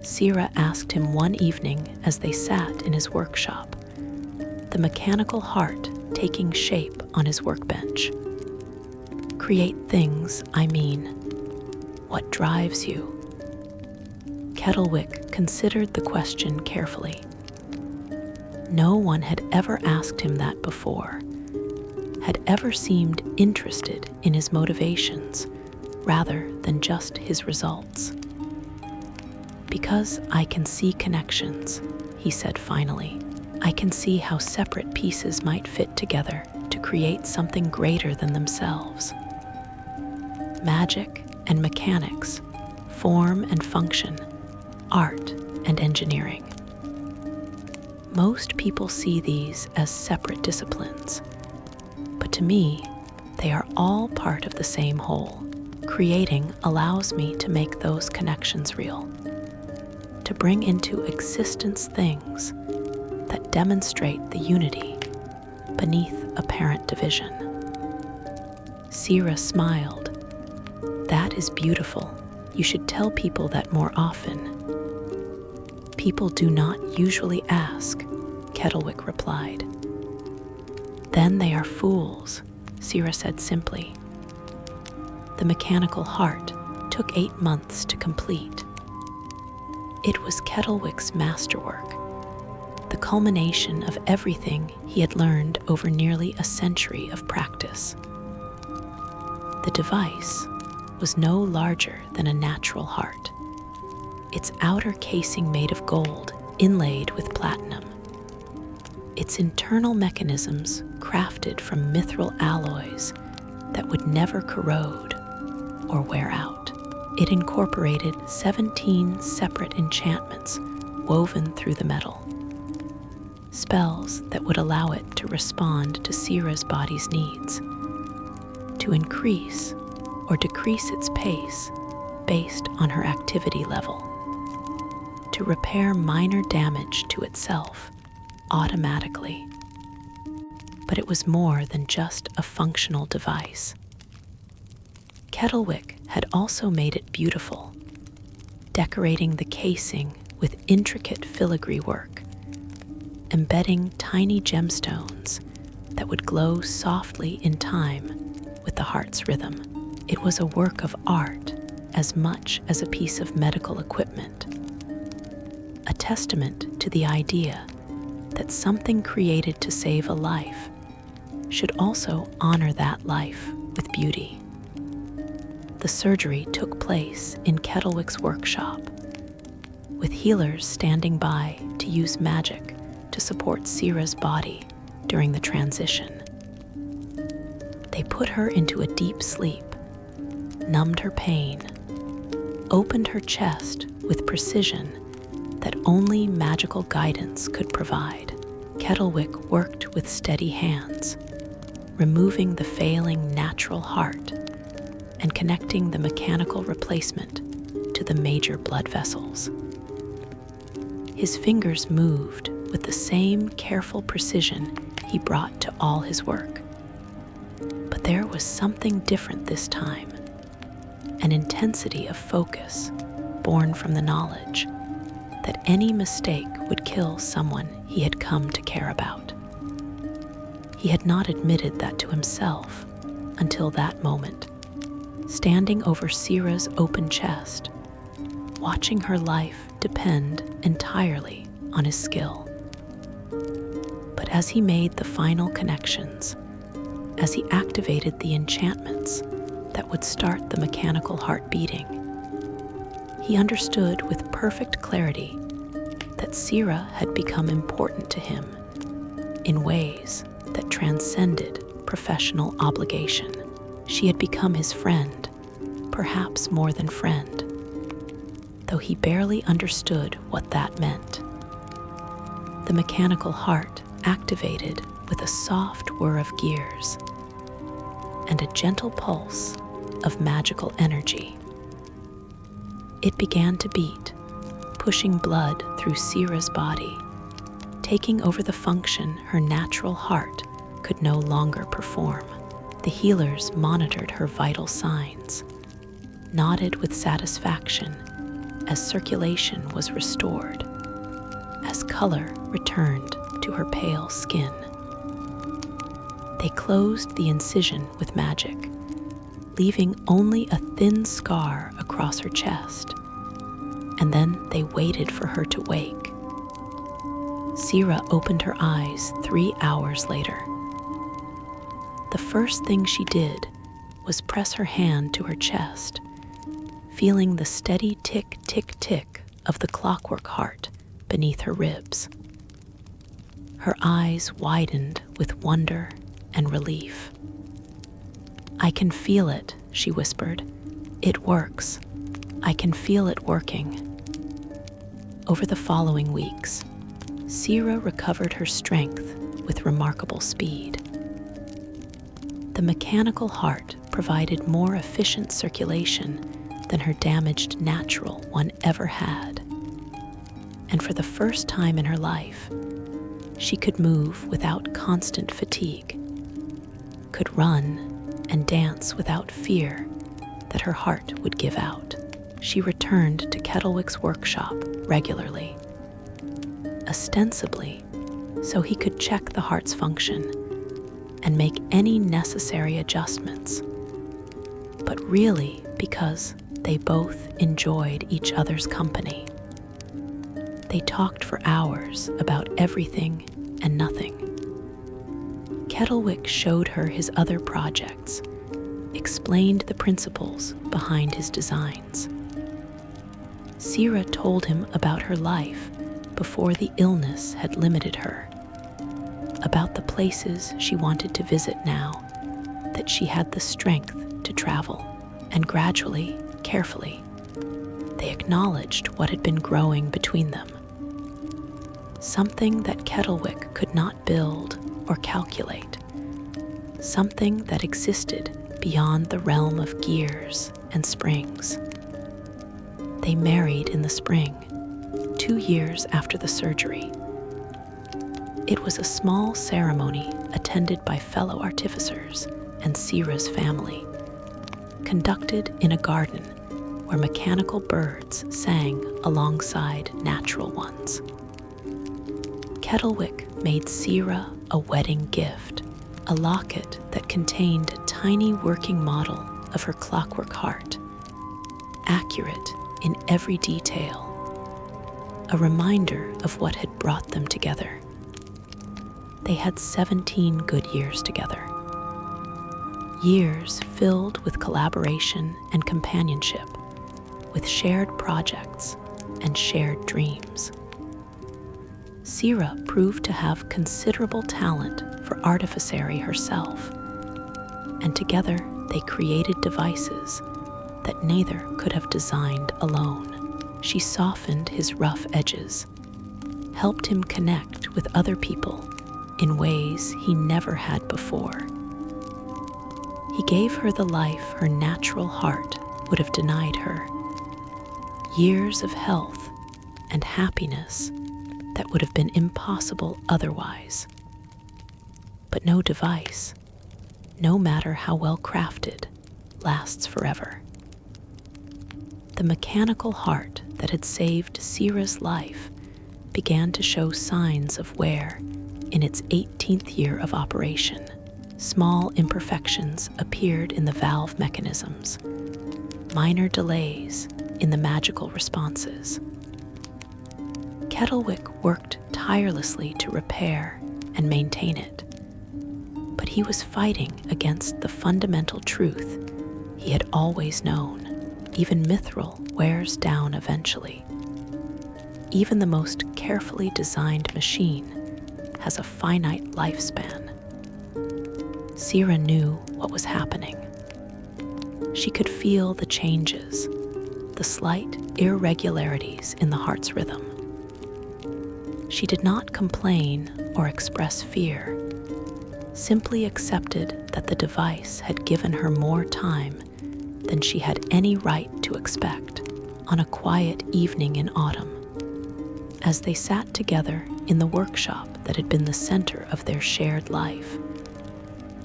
Sira asked him one evening as they sat in his workshop, the mechanical heart taking shape on his workbench. Create things, I mean. What drives you? Kettlewick considered the question carefully. No one had ever asked him that before, had ever seemed interested in his motivations rather than just his results. Because I can see connections, he said finally. I can see how separate pieces might fit together to create something greater than themselves. Magic and mechanics, form and function, art and engineering. Most people see these as separate disciplines, but to me, they are all part of the same whole. Creating allows me to make those connections real, to bring into existence things that demonstrate the unity beneath apparent division. Sira smiled. That is beautiful. You should tell people that more often. People do not usually ask, Kettlewick replied. Then they are fools, Sira said simply. The mechanical heart took 8 months to complete. It was Kettlewick's masterwork, the culmination of everything he had learned over nearly a century of practice. The device was no larger than a natural heart, its outer casing made of gold inlaid with platinum, its internal mechanisms crafted from mithril alloys that would never corrode or wear out. It incorporated 17 separate enchantments woven through the metal, spells that would allow it to respond to Sira's body's needs, to increase or decrease its pace based on her activity level, to repair minor damage to itself automatically. But it was more than just a functional device. Kettlewick had also made it beautiful, decorating the casing with intricate filigree work, embedding tiny gemstones that would glow softly in time with the heart's rhythm. It was a work of art as much as a piece of medical equipment, a testament to the idea that something created to save a life should also honor that life with beauty. The surgery took place in Kettlewick's workshop, with healers standing by to use magic to support Sira's body during the transition. They put her into a deep sleep, numbed her pain, opened her chest with precision that only magical guidance could provide. Kettlewick worked with steady hands, removing the failing natural heart and connecting the mechanical replacement to the major blood vessels. His fingers moved with the same careful precision he brought to all his work. But there was something different this time, an intensity of focus born from the knowledge that any mistake would kill someone he had come to care about. He had not admitted that to himself until that moment, standing over Sira's open chest, watching her life depend entirely on his skill. But as he made the final connections, as he activated the enchantments that would start the mechanical heart beating, he understood with perfect clarity that Sira had become important to him in ways that transcended professional obligation. She had become his friend, perhaps more than friend, though he barely understood what that meant. The mechanical heart activated with a soft whir of gears and a gentle pulse of magical energy. It began to beat, pushing blood through Sira's body, taking over the function her natural heart could no longer perform. The healers monitored her vital signs, nodded with satisfaction as circulation was restored, as color returned to her pale skin. They closed the incision with magic, leaving only a thin scar across her chest, and then they waited for her to wake. Sira opened her eyes 3 hours later. The first thing she did was press her hand to her chest, feeling the steady tick, tick, tick of the clockwork heart beneath her ribs. Her eyes widened with wonder and relief. "I can feel it," she whispered. "It works. I can feel it working." Over the following weeks, Sira recovered her strength with remarkable speed. The mechanical heart provided more efficient circulation than her damaged natural one ever had. And for the first time in her life, she could move without constant fatigue, could run and dance without fear that her heart would give out. She returned to Kettlewick's workshop regularly, ostensibly so he could check the heart's function and make any necessary adjustments, but really because they both enjoyed each other's company. They talked for hours about everything and nothing. Kettlewick showed her his other projects, explained the principles behind his designs. Sira told him about her life before the illness had limited her, about the places she wanted to visit now that she had the strength to travel, and gradually, carefully, they acknowledged what had been growing between them. Something that Kettlewick could not build or calculate, something that existed beyond the realm of gears and springs. They married in the spring, 2 years after the surgery. It was a small ceremony attended by fellow artificers and Sira's family, conducted in a garden where mechanical birds sang alongside natural ones. Kettlewick made Sira a wedding gift, a locket that contained a tiny working model of her clockwork heart, accurate in every detail, a reminder of what had brought them together. They had 17 good years together. Years filled with collaboration and companionship, with shared projects and shared dreams. Sira proved to have considerable talent for artificery herself, and together they created devices that neither could have designed alone. She softened his rough edges, helped him connect with other people in ways he never had before. He gave her the life her natural heart would have denied her, years of health and happiness that would have been impossible otherwise. But no device, no matter how well crafted, lasts forever. The mechanical heart that had saved Sira's life began to show signs of wear in its 18th year of operation. Small imperfections appeared in the valve mechanisms, minor delays in the magical responses. Kettlewick worked tirelessly to repair and maintain it, but he was fighting against the fundamental truth he had always known. Even mithril wears down eventually. Even the most carefully designed machine has a finite lifespan. Sira knew what was happening. She could feel the changes, the slight irregularities in the heart's rhythm. She did not complain or express fear, simply accepted that the device had given her more time than she had any right to expect on a quiet evening in autumn. As they sat together in the workshop that had been the center of their shared life,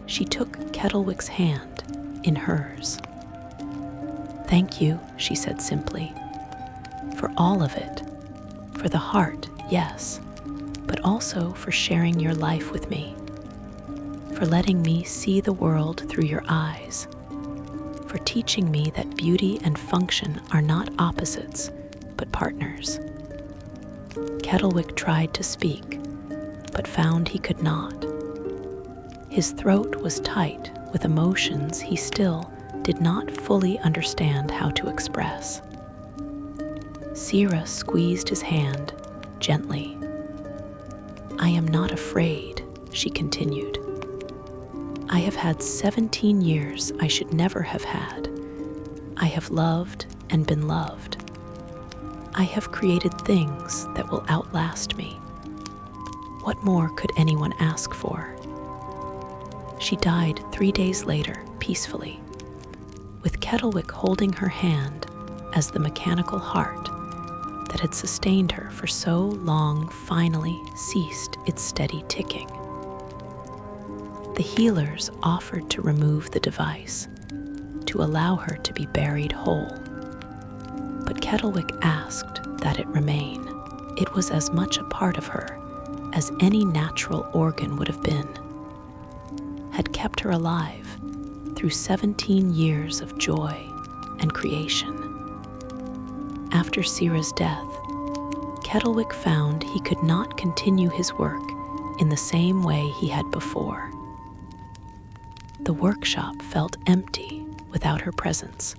she took Kettlewick's hand in hers. "Thank you," she said simply, "for all of it, for the heart, yes, but also for sharing your life with me, for letting me see the world through your eyes, for teaching me that beauty and function are not opposites, but partners." Kettlewick tried to speak, but found he could not. His throat was tight with emotions he still did not fully understand how to express. Sira squeezed his hand gently. "I am not afraid," she continued. "I have had 17 years I should never have had. I have loved and been loved. I have created things that will outlast me. What more could anyone ask for?" She died 3 days later, peacefully, with Kettlewick holding her hand as the mechanical heart that had sustained her for so long finally ceased its steady ticking. The healers offered to remove the device, to allow her to be buried whole. But Kettlewick asked that it remain. It was as much a part of her as any natural organ would have been, had kept her alive through 17 years of joy and creation. After Sira's death, Kettlewick found he could not continue his work in the same way he had before. The workshop felt empty without her presence.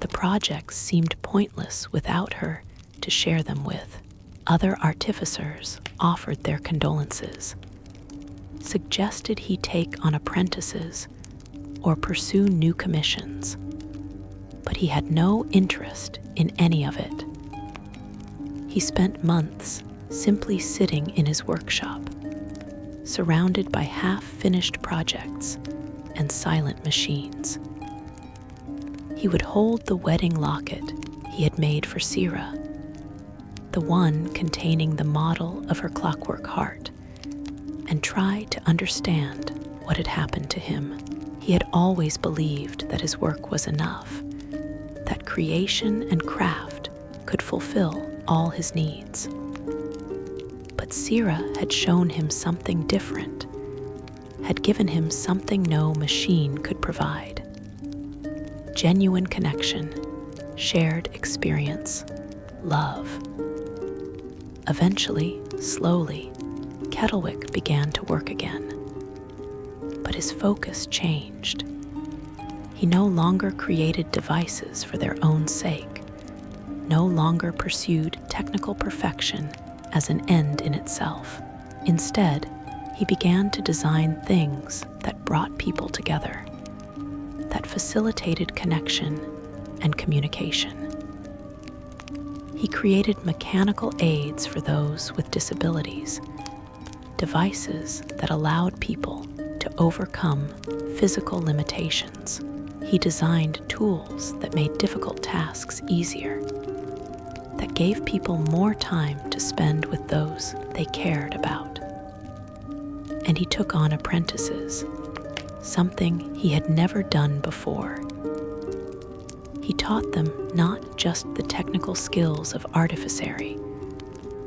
The projects seemed pointless without her to share them with. Other artificers offered their condolences, suggested he take on apprentices or pursue new commissions, but he had no interest in any of it. He spent months simply sitting in his workshop, surrounded by half-finished projects and silent machines. He would hold the wedding locket he had made for Sira, the one containing the model of her clockwork heart, and try to understand what had happened to him. He had always believed that his work was enough, that creation and craft could fulfill all his needs. But Sira had shown him something different, had given him something no machine could provide. Genuine connection, shared experience, love. Eventually, slowly, Kettlewick began to work again. But his focus changed. He no longer created devices for their own sake, no longer pursued technical perfection as an end in itself. Instead, he began to design things that brought people together, that facilitated connection and communication. He created mechanical aids for those with disabilities, devices that allowed people to overcome physical limitations. He designed tools that made difficult tasks easier, that gave people more time to spend with those they cared about. And he took on apprentices, something he had never done before. He taught them not just the technical skills of artificery,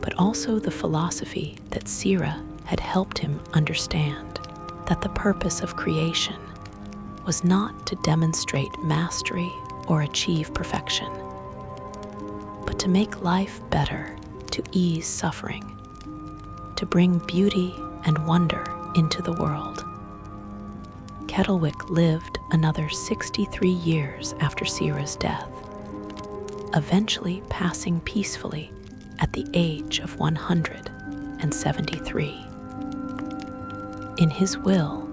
but also the philosophy that Sira had helped him understand, that the purpose of creation was not to demonstrate mastery or achieve perfection, but to make life better, to ease suffering, to bring beauty and wonder into the world. Kettlewick lived another 63 years after Sira's death, eventually passing peacefully at the age of 173. In his will,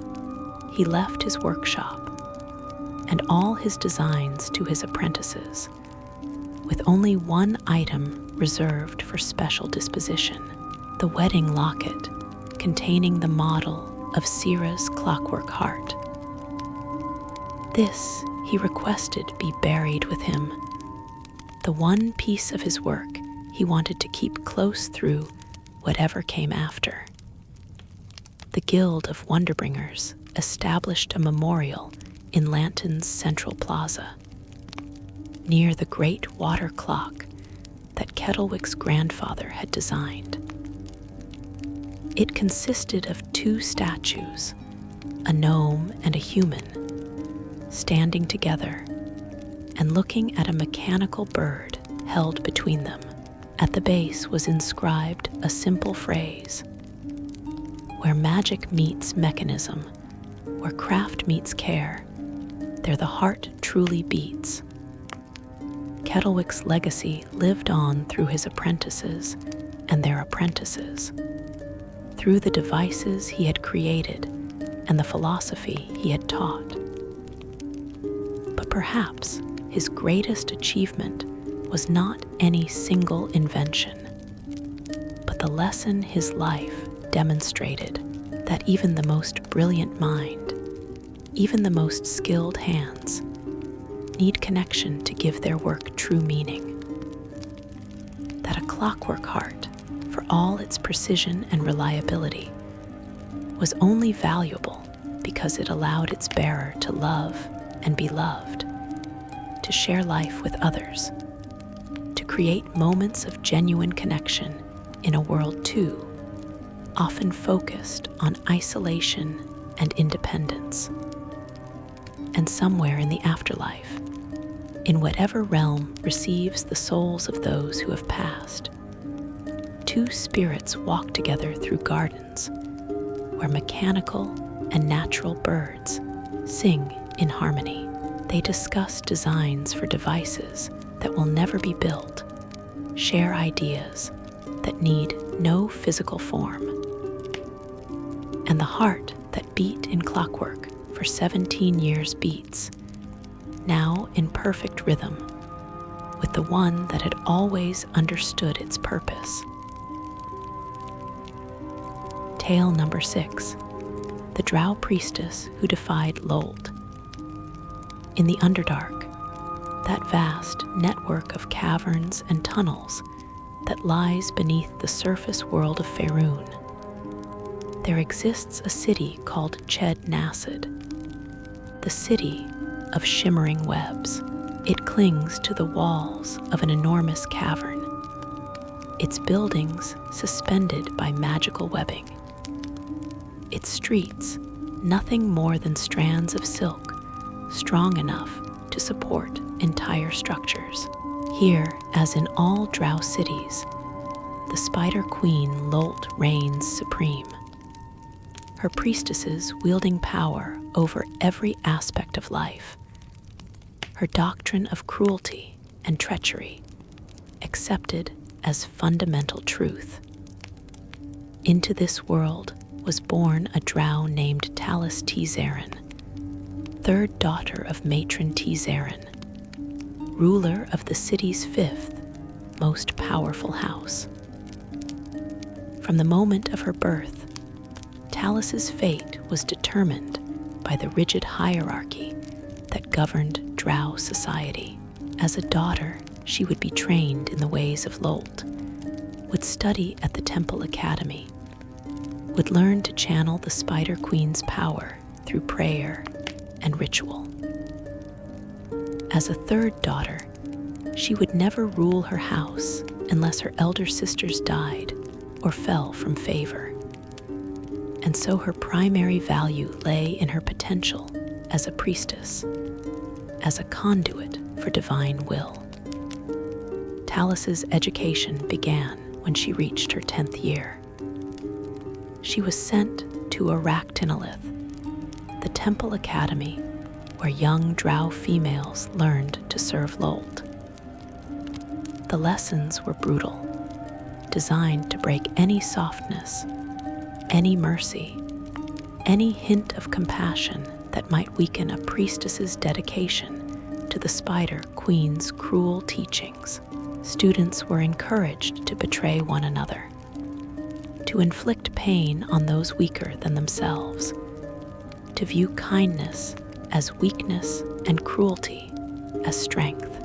he left his workshop and all his designs to his apprentices, with only one item reserved for special disposition, the wedding locket containing the model of Sira's clockwork heart. This he requested be buried with him, the one piece of his work he wanted to keep close through whatever came after. The Guild of Wonderbringers established a memorial in Lanton's central plaza, near the great water clock that Kettlewick's grandfather had designed. It consisted of two statues, a gnome and a human, standing together and looking at a mechanical bird held between them. At the base was inscribed a simple phrase: "Where magic meets mechanism, where craft meets care, there the heart truly beats." Kettlewick's legacy lived on through his apprentices and their apprentices, through the devices he had created and the philosophy he had taught. But perhaps his greatest achievement was not any single invention, but the lesson his life demonstrated, that even the most brilliant mind, even the most skilled hands, need connection to give their work true meaning. That a clockwork heart, for all its precision and reliability, was only valuable because it allowed its bearer to love and be loved, to share life with others, to create moments of genuine connection in a world too often focused on isolation and independence. And somewhere in the afterlife, in whatever realm receives the souls of those who have passed, two spirits walk together through gardens where mechanical and natural birds sing in harmony. They discuss designs for devices that will never be built, share ideas that need no physical form, and the heart that beat in Clockwork for 17 years beats, now in perfect rhythm, with the one that had always understood its purpose. Tale number 6, the Drow Priestess who defied Lolth. In the Underdark, that vast network of caverns and tunnels that lies beneath the surface world of Faerun, there exists a city called Ched Nasid, the city of shimmering webs. It clings to the walls of an enormous cavern, its buildings suspended by magical webbing, its streets nothing more than strands of silk strong enough to support entire structures. Here, as in all Drow cities, the Spider Queen Lolth reigns supreme, her priestesses wielding power over every aspect of life, her doctrine of cruelty and treachery accepted as fundamental truth. Into this world was born a Drow named Talis Tzarin, third daughter of Matron Tzarin, ruler of the city's fifth most powerful house. From the moment of her birth, Talis's fate was determined by the rigid hierarchy that governed Drow society. As a daughter, she would be trained in the ways of Lolth, would study at the Temple Academy, would learn to channel the Spider Queen's power through prayer and ritual. As a third daughter, she would never rule her house unless her elder sisters died or fell from favor. And so her primary value lay in her potential as a priestess, as a conduit for divine will. Talis's education began when she reached her 10th year. She was sent to Arachnolith, the Temple Academy where young Drow females learned to serve Lolth. The lessons were brutal, designed to break any softness, any mercy, any hint of compassion that might weaken a priestess's dedication to the Spider Queen's cruel teachings. Students were encouraged to betray one another, to inflict pain on those weaker than themselves, to view kindness as weakness and cruelty as strength.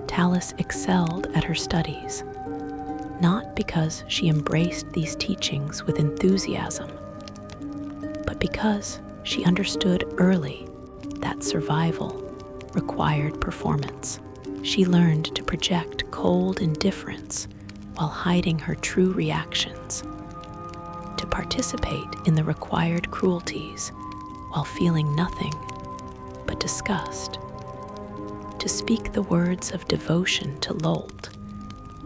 Talis excelled at her studies, not because she embraced these teachings with enthusiasm, but because she understood early that survival required performance. She learned to project cold indifference while hiding her true reactions, to participate in the required cruelties while feeling nothing but disgust, to speak the words of devotion to Lolth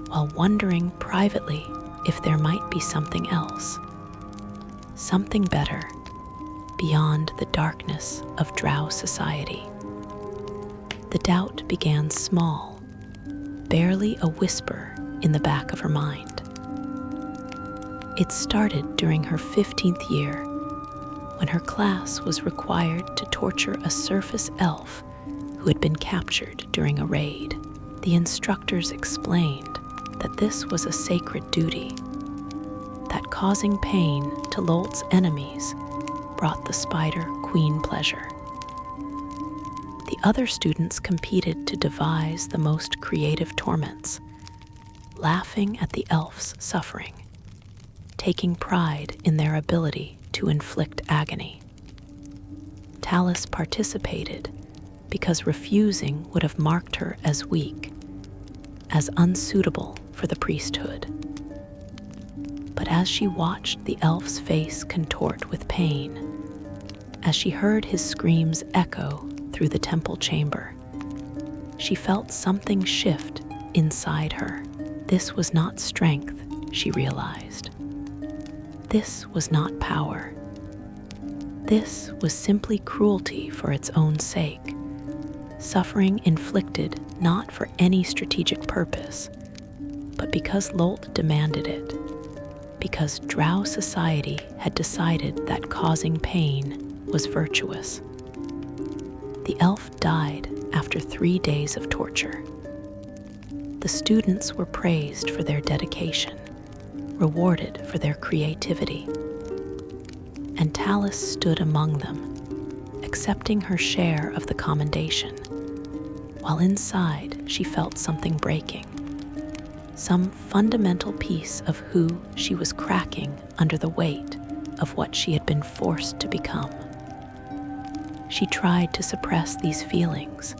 while wondering privately if there might be something else, something better beyond the darkness of Drow society. The doubt began small, barely a whisper in the back of her mind. It started during her 15th year, when her class was required to torture a surface elf who had been captured during a raid. The instructors explained that this was a sacred duty, that causing pain to Lolth's enemies brought the Spider Queen pleasure. The other students competed to devise the most creative torments, laughing at the elf's suffering, taking pride in their ability to inflict agony. Talis participated because refusing would have marked her as weak, as unsuitable for the priesthood. But as she watched the elf's face contort with pain, as she heard his screams echo through the temple chamber, she felt something shift inside her. This was not strength, she realized. This was not power. This was simply cruelty for its own sake, suffering inflicted not for any strategic purpose, but because Lolth demanded it, because Drow society had decided that causing pain was virtuous. The elf died after 3 days of torture. The students were praised for their dedication, rewarded for their creativity. And Talus stood among them, accepting her share of the commendation, while inside she felt something breaking, some fundamental piece of who she was cracking under the weight of what she had been forced to become. She tried to suppress these feelings,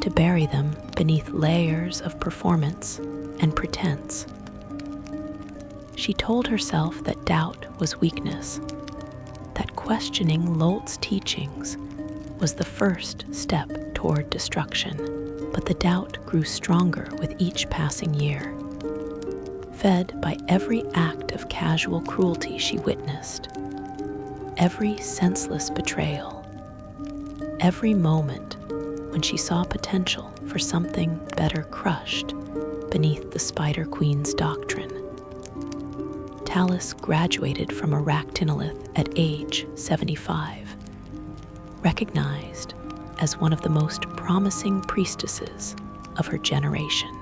to bury them beneath layers of performance and pretense. She told herself that doubt was weakness, that questioning Lolth's teachings was the first step toward destruction, but the doubt grew stronger with each passing year. Fed by every act of casual cruelty she witnessed, every senseless betrayal, every moment when she saw potential for something better crushed beneath the Spider Queen's doctrine. Talus graduated from Arachnolith at age 75, recognized as one of the most promising priestesses of her generation.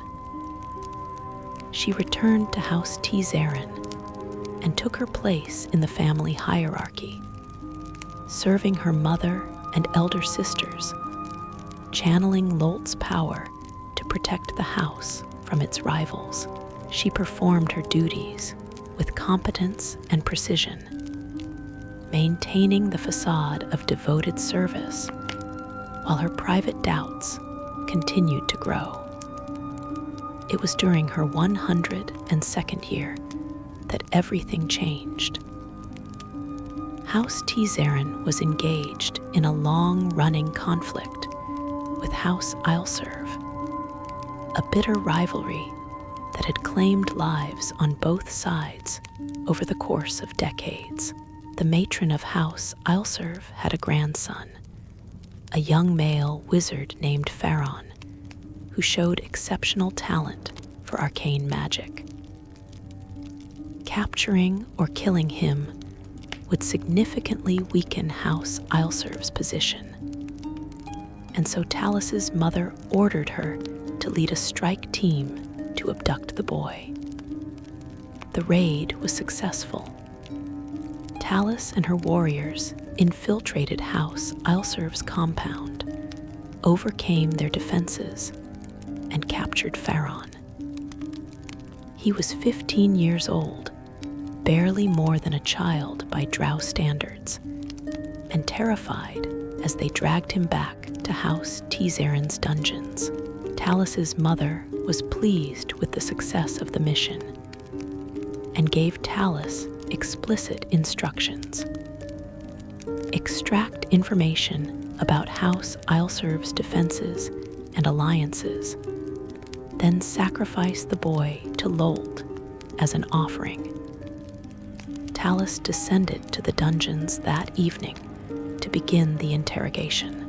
She returned to House Thayan and took her place in the family hierarchy, serving her mother and elder sisters, channeling Lolth's power to protect the house from its rivals. She performed her duties with competence and precision, maintaining the facade of devoted service while her private doubts continued to grow. It was during her 102nd year that everything changed. House Thayan was engaged in a long-running conflict with House Ileserve, a bitter rivalry that had claimed lives on both sides over the course of decades. The matron of House Ileserve had a grandson, a young male wizard named Farron, who showed exceptional talent for arcane magic. Capturing or killing him would significantly weaken House Ileserve's position, and so Talus's mother ordered her to lead a strike team to abduct the boy. The raid was successful. Talus and her warriors infiltrated House Ileserve's compound, overcame their defenses, and captured Farron. He was 15 years old, barely more than a child by Drow standards, and terrified as they dragged him back to House Thayan's dungeons. Talus's mother was pleased with the success of the mission and gave Talus explicit instructions. Extract information about House Ileserve's defenses and alliances, then sacrifice the boy to Lolth as an offering. Talus descended to the dungeons that evening to begin the interrogation.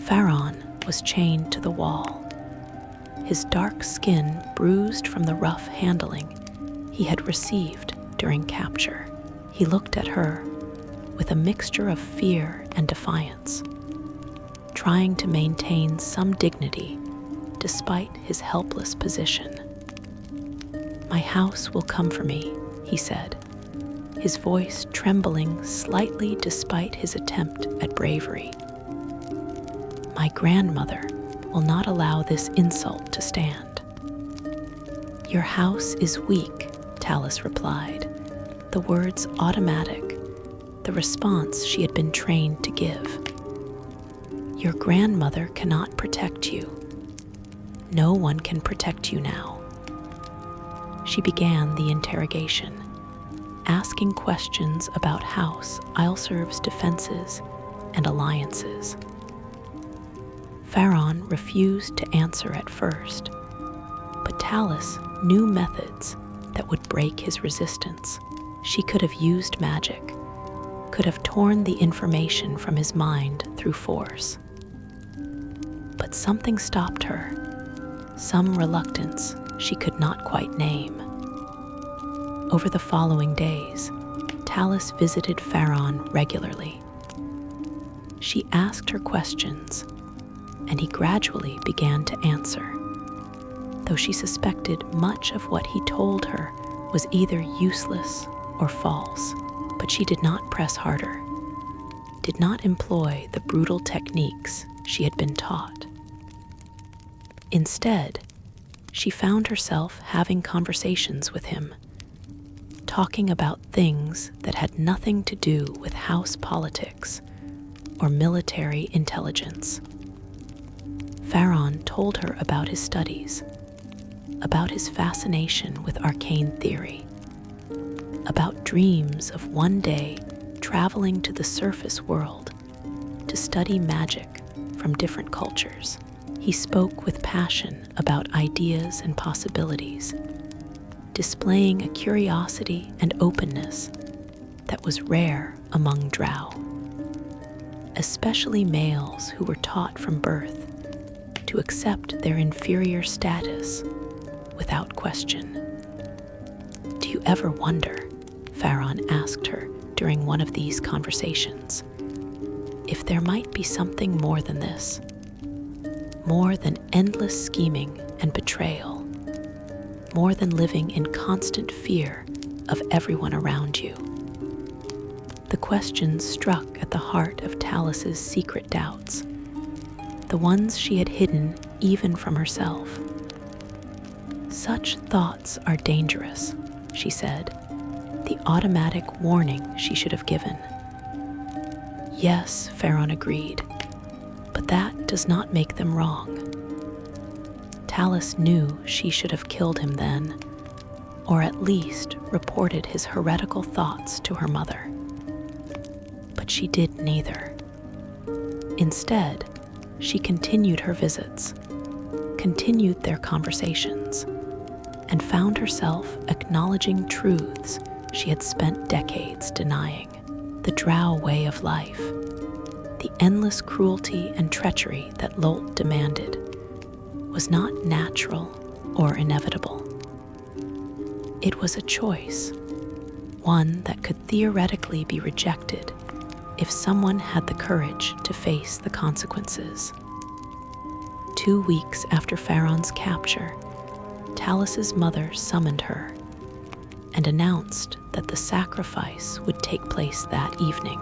Farron was chained to the wall, his dark skin bruised from the rough handling he had received during capture. He looked at her with a mixture of fear and defiance, trying to maintain some dignity despite his helpless position. "My house will come for me," he said, his voice trembling slightly despite his attempt at bravery. "My grandmother will not allow this insult to stand." "Your house is weak," Talus replied, the words automatic, the response she had been trained to give. "Your grandmother cannot protect you. No one can protect you now." She began the interrogation, asking questions about House Ileserve's defenses and alliances. Farron refused to answer at first, but Talis knew methods that would break his resistance. She could have used magic, could have torn the information from his mind through force. But something stopped her, some reluctance she could not quite name. Over the following days, Talis visited Pharaon regularly. She asked her questions, and he gradually began to answer, though she suspected much of what he told her was either useless or false. But she did not press harder, did not employ the brutal techniques she had been taught. Instead, she found herself having conversations with him, talking about things that had nothing to do with house politics or military intelligence. Pharaon told her about his studies, about his fascination with arcane theory, about dreams of one day traveling to the surface world to study magic from different cultures. He spoke with passion about ideas and possibilities, displaying a curiosity and openness that was rare among Drow, especially males who were taught from birth to accept their inferior status without question. "Do you ever wonder," Pharaon asked her during one of these conversations, "if there might be something more than this, more than endless scheming and betrayal, more than living in constant fear of everyone around you?" The question struck at the heart of Talis's secret doubts, the ones she had hidden even from herself. "Such thoughts are dangerous," she said, the automatic warning she should have given. "Yes," Pharaon agreed, "but that does not make them wrong." Talis knew she should have killed him then, or at least reported his heretical thoughts to her mother. But she did neither. Instead, she continued her visits, continued their conversations, and found herself acknowledging truths she had spent decades denying. The Drow way of life, the endless cruelty and treachery that Lolth demanded, was not natural or inevitable. It was a choice, one that could theoretically be rejected if someone had the courage to face the consequences. 2 weeks after Pharaon's capture, Talis's mother summoned her and announced that the sacrifice would take place that evening.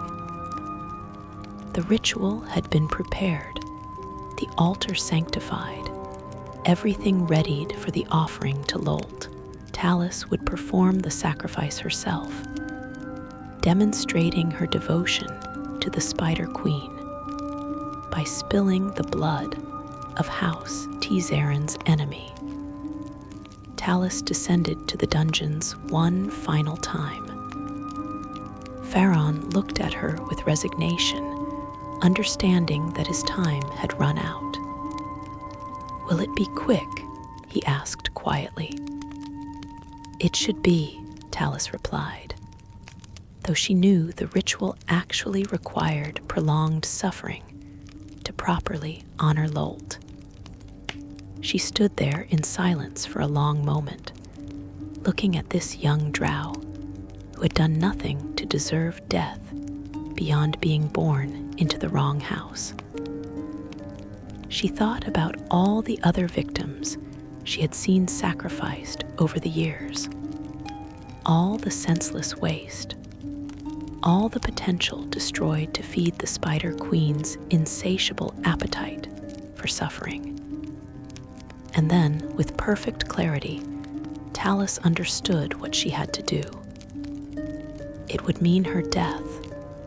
The ritual had been prepared, the altar sanctified, everything readied for the offering to Lolth. Talis would perform the sacrifice herself, demonstrating her devotion to the Spider Queen by spilling the blood of House Tzaren's enemy. Talis descended to the dungeons one final time. Pharaon looked at her with resignation, understanding that his time had run out. "Will it be quick?" he asked quietly. "It should be," Talis replied, though she knew the ritual actually required prolonged suffering to properly honor Lolth. She stood there in silence for a long moment, looking at this young Drow who had done nothing to deserve death beyond being born into the wrong house. She thought about all the other victims she had seen sacrificed over the years, all the senseless waste, all the potential destroyed to feed the Spider Queen's insatiable appetite for suffering. And then, with perfect clarity, Talis understood what she had to do. It would mean her death,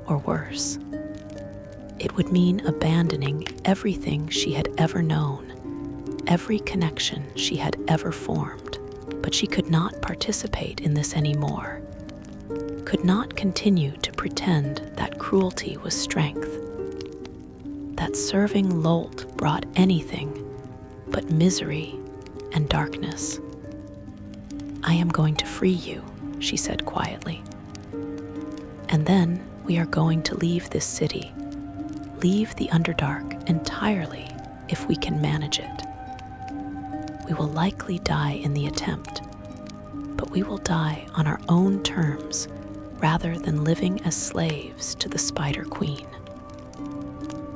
or worse. It would mean abandoning everything she had ever known, every connection she had ever formed. But she could not participate in this anymore, could not continue to pretend that cruelty was strength, that serving Lolth brought anything but misery and darkness. "I am going to free you," she said quietly. "And then we are going to leave this city, leave the Underdark entirely if we can manage it. We will likely die in the attempt, but we will die on our own terms rather than living as slaves to the Spider Queen."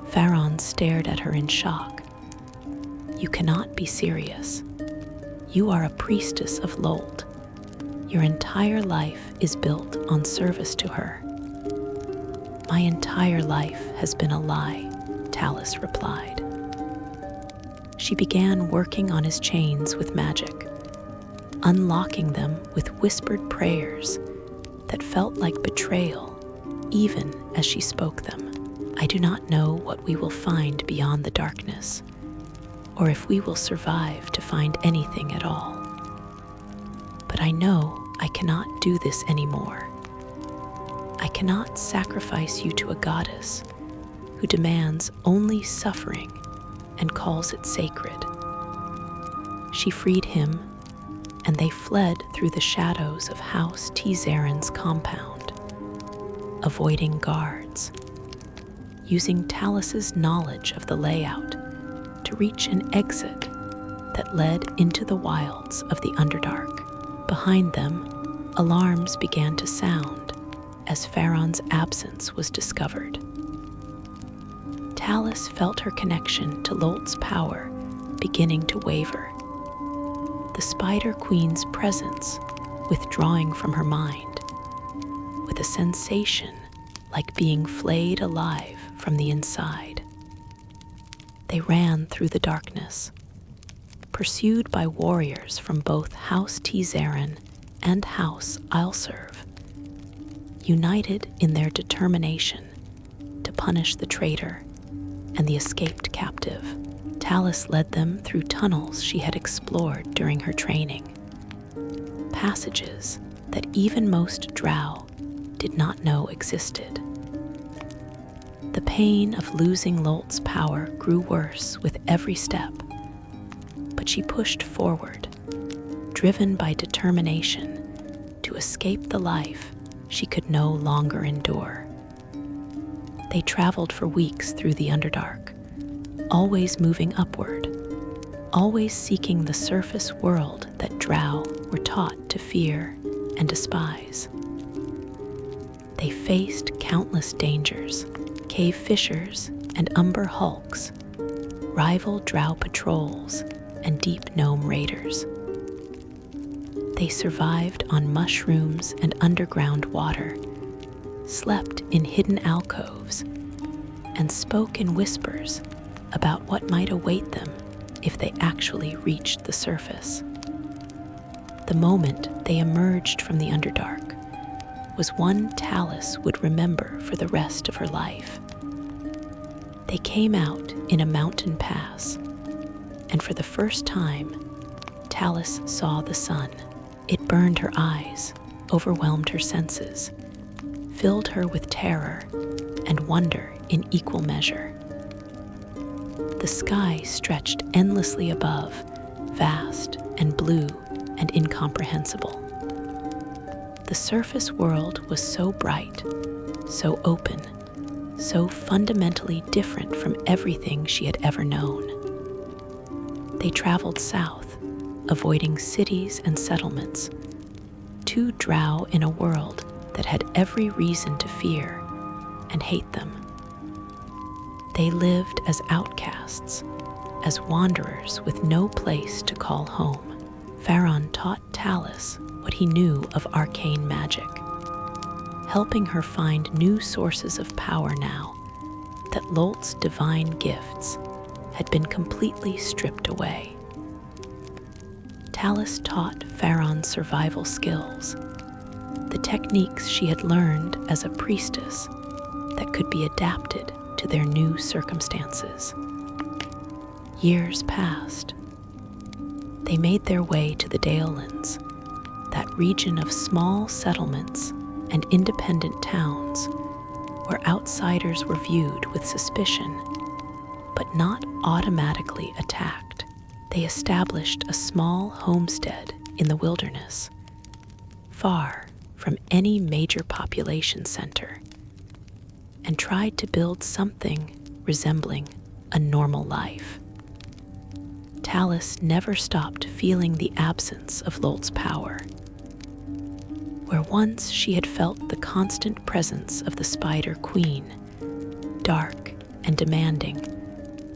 Farron stared at her in shock. "You cannot be serious. You are a priestess of Lolth. Your entire life is built on service to her." "My entire life has been a lie," Talus replied. She began working on his chains with magic, unlocking them with whispered prayers that felt like betrayal even as she spoke them. "I do not know what we will find beyond the darkness, or if we will survive to find anything at all. But I know I cannot do this anymore. I cannot sacrifice you to a goddess who demands only suffering and calls it sacred." She freed him, and they fled through the shadows of House Tzaren's compound, avoiding guards, using Talus's knowledge of the layout to reach an exit that led into the wilds of the Underdark. Behind them, alarms began to sound as Farron's absence was discovered. Talus felt her connection to Lolth's power beginning to waver, the Spider Queen's presence withdrawing from her mind, with a sensation like being flayed alive from the inside. They ran through the darkness, pursued by warriors from both House Tzaren and House Ilserv, united in their determination to punish the traitor and the escaped captive. Talus led them through tunnels she had explored during her training, passages that even most Drow did not know existed. The pain of losing Lolth's power grew worse with every step, but she pushed forward, driven by determination to escape the life she could no longer endure. They traveled for weeks through the Underdark, always moving upward, always seeking the surface world that Drow were taught to fear and despise. They faced countless dangers, cave fissures and umber hulks, rival Drow patrols and deep gnome raiders. They survived on mushrooms and underground water, slept in hidden alcoves, and spoke in whispers about what might await them if they actually reached the surface. The moment they emerged from the Underdark was one Talus would remember for the rest of her life. They came out in a mountain pass, and for the first time, Talus saw the sun. It burned her eyes, overwhelmed her senses, filled her with terror and wonder in equal measure. The sky stretched endlessly above, vast and blue and incomprehensible. The surface world was so bright, so open, so fundamentally different from everything she had ever known. They traveled south, avoiding cities and settlements, two Drow in a world that had every reason to fear and hate them. They lived as outcasts, as wanderers with no place to call home. Farron taught Talus what he knew of arcane magic, helping her find new sources of power now that Lolth's divine gifts had been completely stripped away. Talus taught Farron survival skills, the techniques she had learned as a priestess that could be adapted to their new circumstances. Years passed. They made their way to the Dalelands, that region of small settlements and independent towns where outsiders were viewed with suspicion, but not automatically attacked. They established a small homestead in the wilderness, far from any major population center and tried to build something resembling a normal life. Talis never stopped feeling the absence of Lolth's power. Where once she had felt the constant presence of the Spider Queen, dark and demanding,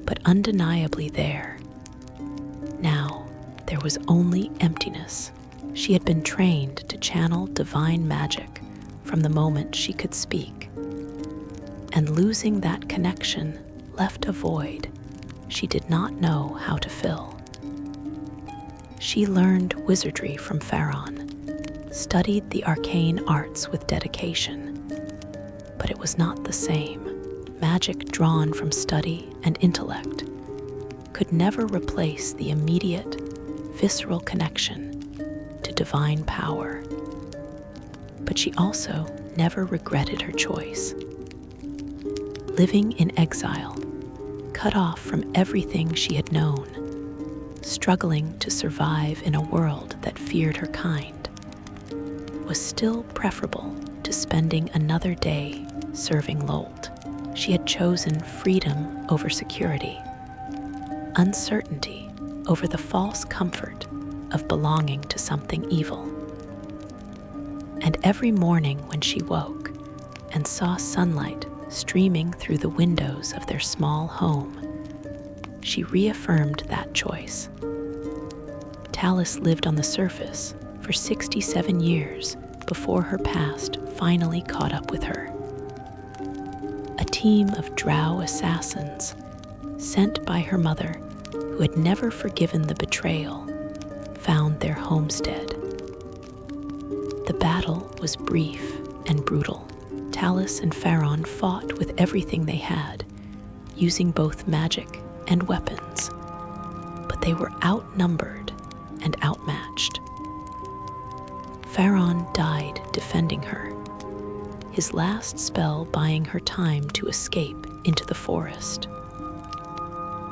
but undeniably there, now there was only emptiness. She had been trained to channel divine magic from the moment she could speak, and losing that connection left a void she did not know how to fill. She learned wizardry from Pharaon, studied the arcane arts with dedication, but it was not the same. Magic drawn from study and intellect could never replace the immediate, visceral connection to divine power. But she also never regretted her choice. Living in exile, cut off from everything she had known, struggling to survive in a world that feared her kind, was still preferable to spending another day serving Lolth. She had chosen freedom over security, uncertainty over the false comfort of belonging to something evil. And every morning when she woke and saw sunlight streaming through the windows of their small home, she reaffirmed that choice. Talis lived on the surface for 67 years before her past finally caught up with her. A team of Drow assassins, sent by her mother, who had never forgiven the betrayal, found their homestead. The battle was brief and brutal. Talis and Pharaon fought with everything they had, using both magic and weapons, but they were outnumbered and outmatched. Pharaon died defending her, his last spell buying her time to escape into the forest.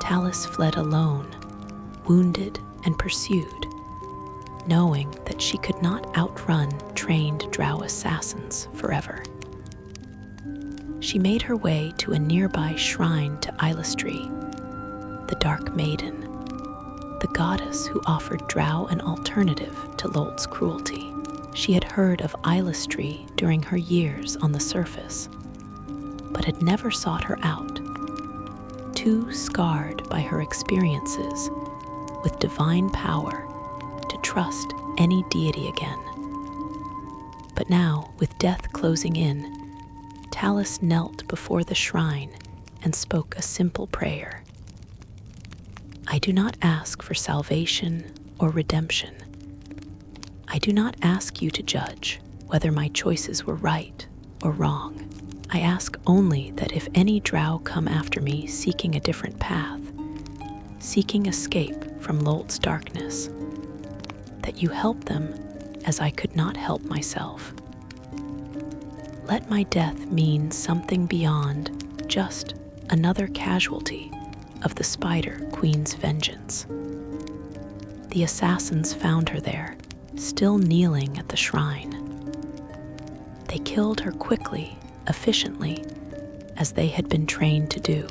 Talis fled alone, wounded and pursued, knowing that she could not outrun trained Drow assassins forever. She made her way to a nearby shrine to Phylactery, the Dark Maiden, the goddess who offered Drow an alternative to Lolth's cruelty. She had heard of Phylactery during her years on the surface, but had never sought her out, too scarred by her experiences with divine power to trust any deity again. But now, with death closing in, Talis knelt before the shrine and spoke a simple prayer. I do not ask for salvation or redemption. I do not ask you to judge whether my choices were right or wrong. I ask only that if any Drow come after me seeking a different path, seeking escape from Lolth's darkness, that you help them as I could not help myself. Let my death mean something beyond just another casualty of the Spider Queen's vengeance. The assassins found her there, still kneeling at the shrine. They killed her quickly, efficiently, as they had been trained to do.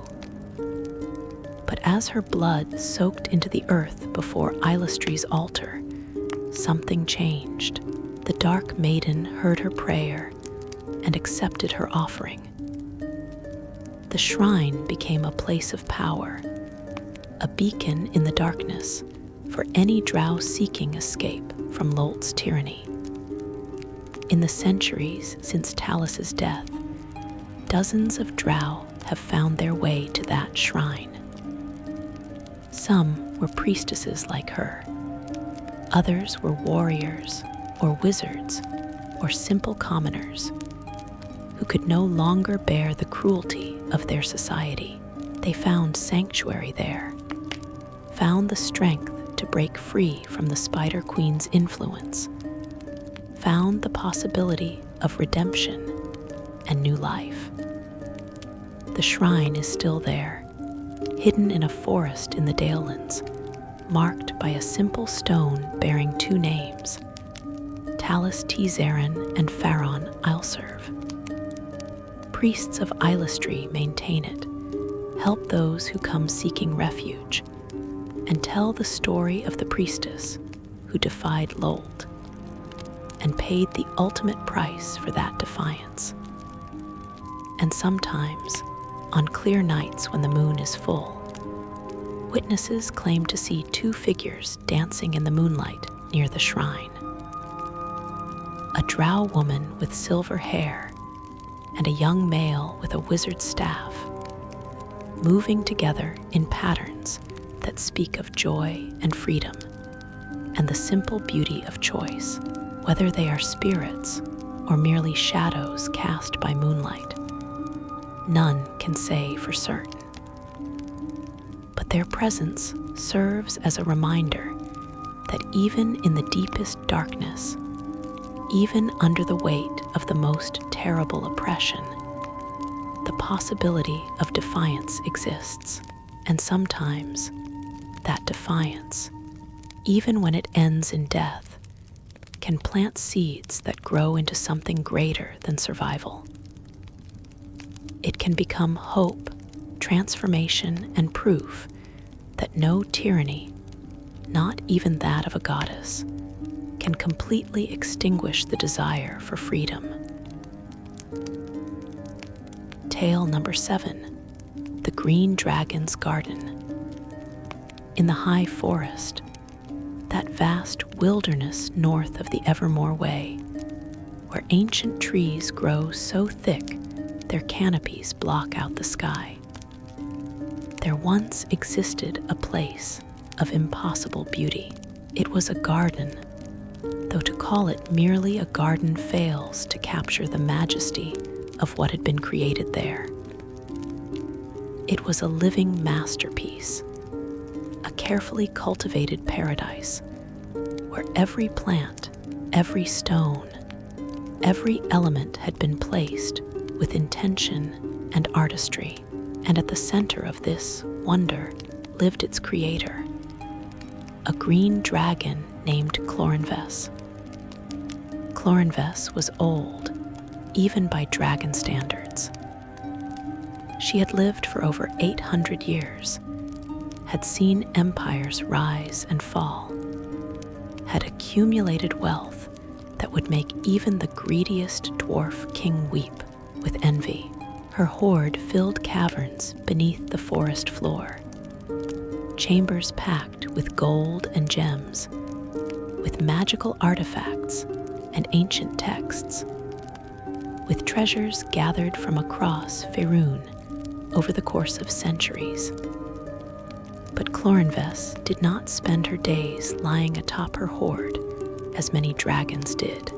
But as her blood soaked into the earth before Phylactery's altar, something changed. The Dark Maiden heard her prayer and accepted her offering. The shrine became a place of power, a beacon in the darkness for any Drow seeking escape from Lolth's tyranny. In the centuries since Talis's death, dozens of Drow have found their way to that shrine. Some were priestesses like her. Others were warriors or wizards or simple commoners who could no longer bear the cruelty of their society. They found sanctuary there, found the strength to break free from the Spider Queen's influence, found the possibility of redemption and new life. The shrine is still there, hidden in a forest in the Dalelands, marked by a simple stone bearing two names, Talis T-Zarin and Faron I'll serve. Priests of Phylactery maintain it, help those who come seeking refuge, and tell the story of the Priestess who defied Lolth and paid the ultimate price for that defiance. And sometimes, on clear nights when the moon is full, witnesses claim to see two figures dancing in the moonlight near the shrine. A drow woman with silver hair and a young male with a wizard's staff, moving together in patterns that speak of joy and freedom and the simple beauty of choice, whether they are spirits or merely shadows cast by moonlight. None can say for certain. But their presence serves as a reminder that even in the deepest darkness, even under the weight of the most terrible oppression, the possibility of defiance exists, and sometimes that defiance, even when it ends in death, can plant seeds that grow into something greater than survival. It can become hope, transformation, and proof that no tyranny, not even that of a goddess, can completely extinguish the desire for freedom. Tale number 7, The Green Dragon's Garden. In the high forest, that vast wilderness north of the Evermore Way, where ancient trees grow so thick their canopies block out the sky, there once existed a place of impossible beauty. It was a garden, though to call it merely a garden fails to capture the majesty of what had been created there. It was a living masterpiece, a carefully cultivated paradise, where every plant, every stone, every element had been placed with intention and artistry, and at the center of this wonder lived its creator, a green dragon named Clorinves. Clorinves was old, even by dragon standards. She had lived for over 800 years, had seen empires rise and fall, had accumulated wealth that would make even the greediest dwarf king weep with envy. Her hoard filled caverns beneath the forest floor, chambers packed with gold and gems, with magical artifacts and ancient texts, with treasures gathered from across Faerun over the course of centuries. But Clorinves did not spend her days lying atop her hoard as many dragons did.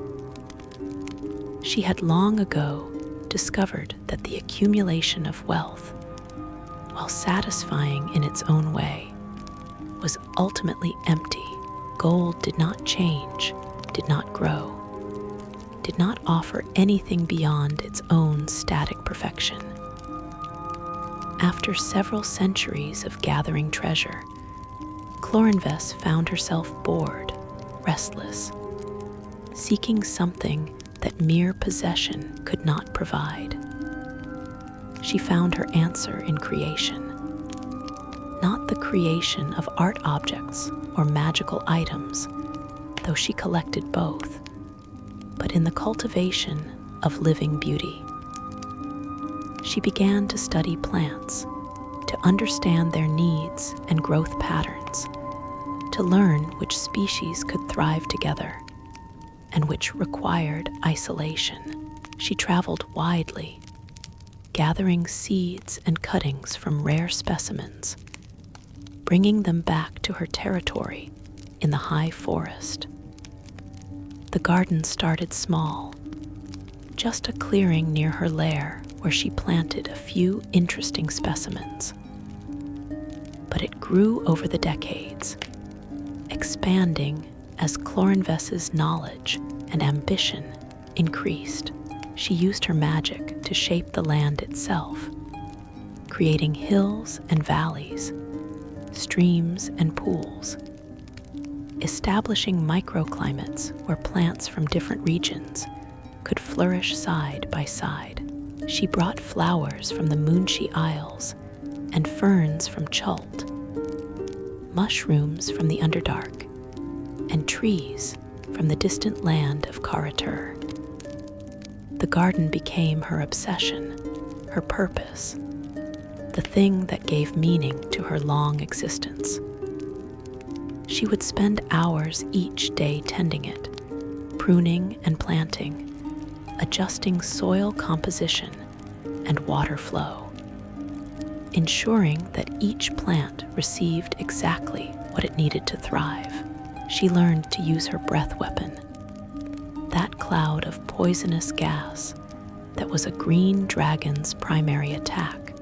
She had long ago discovered that the accumulation of wealth, while satisfying in its own way, was ultimately empty. Gold did not change, did not grow, did not offer anything beyond its own static perfection. After several centuries of gathering treasure, Clorinves found herself bored, restless, seeking something that mere possession could not provide. She found her answer in creation, not the creation of art objects or magical items, though she collected both, but in the cultivation of living beauty. She began to study plants, to understand their needs and growth patterns, to learn which species could thrive together and which required isolation. She traveled widely, gathering seeds and cuttings from rare specimens, bringing them back to her territory in the high forest. The garden started small, just a clearing near her lair where she planted a few interesting specimens. But it grew over the decades, expanding as Clorinves's knowledge and ambition increased. She used her magic to shape the land itself, creating hills and valleys, streams and pools, establishing microclimates where plants from different regions could flourish side by side. She brought flowers from the Moonshee Isles and ferns from Chult, mushrooms from the Underdark, and trees from the distant land of Karatur. The garden became her obsession, her purpose, the thing that gave meaning to her long existence. She would spend hours each day tending it, pruning and planting, adjusting soil composition and water flow, ensuring that each plant received exactly what it needed to thrive. She learned to use her breath weapon, that cloud of poisonous gas that was a green dragon's primary attack,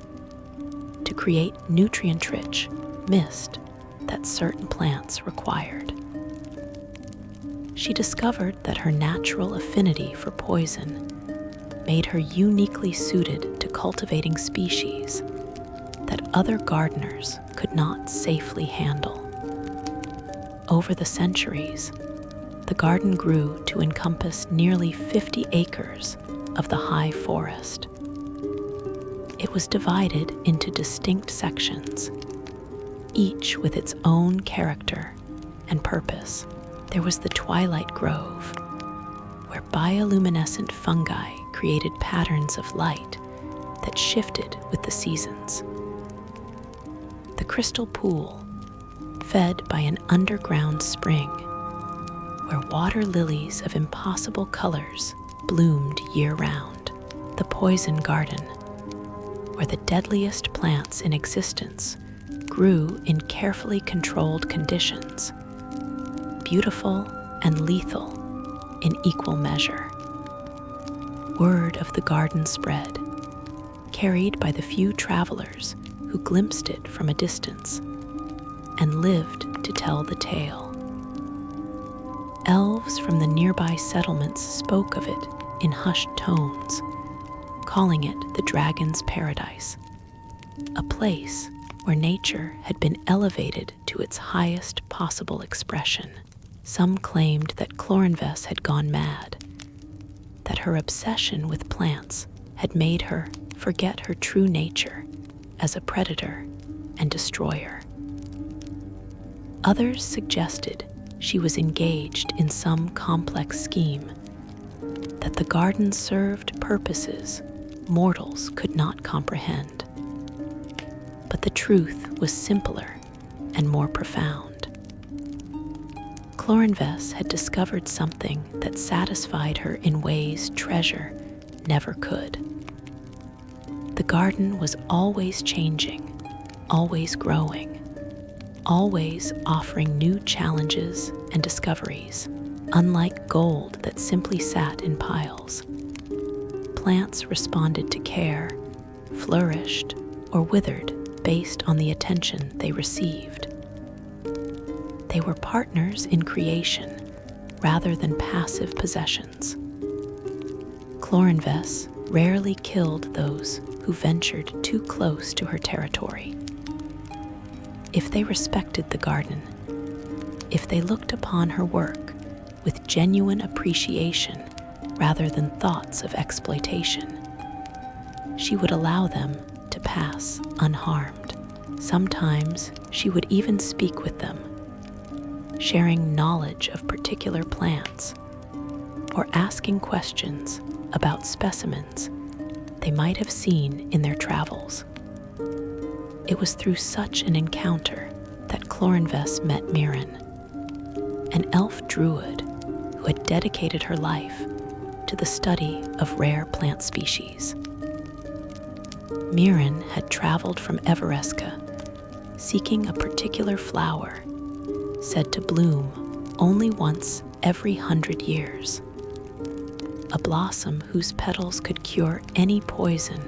to create nutrient-rich mist that certain plants required. She discovered that her natural affinity for poison made her uniquely suited to cultivating species that other gardeners could not safely handle. Over the centuries, the garden grew to encompass nearly 50 acres of the high forest. It was divided into distinct sections, each with its own character and purpose. There was the Twilight Grove, where bioluminescent fungi created patterns of light that shifted with the seasons. The Crystal Pool, fed by an underground spring, where water lilies of impossible colors bloomed year-round. The Poison Garden, where the deadliest plants in existence grew in carefully controlled conditions, beautiful and lethal in equal measure. Word of the garden spread, carried by the few travelers who glimpsed it from a distance and lived to tell the tale. Elves from the nearby settlements spoke of it in hushed tones, calling it the Dragon's Paradise, a place where nature had been elevated to its highest possible expression. Some claimed that Clorinves had gone mad, that her obsession with plants had made her forget her true nature as a predator and destroyer. Others suggested she was engaged in some complex scheme, that the garden served purposes mortals could not comprehend. But the truth was simpler and more profound. Clorinves had discovered something that satisfied her in ways treasure never could. The garden was always changing, always growing, always offering new challenges and discoveries. Unlike gold that simply sat in piles, plants responded to care, flourished, or withered based on the attention they received. They were partners in creation rather than passive possessions. Clorinves rarely killed those who ventured too close to her territory. If they respected the garden, if they looked upon her work with genuine appreciation rather than thoughts of exploitation, she would allow them to pass unharmed. Sometimes she would even speak with them, sharing knowledge of particular plants or asking questions about specimens they might have seen in their travels. It was through such an encounter that Clorinves met Mirren, an elf druid who had dedicated her life to the study of rare plant species. Mirren had traveled from Everesca, seeking a particular flower, said to bloom only once every 100 years, a blossom whose petals could cure any poison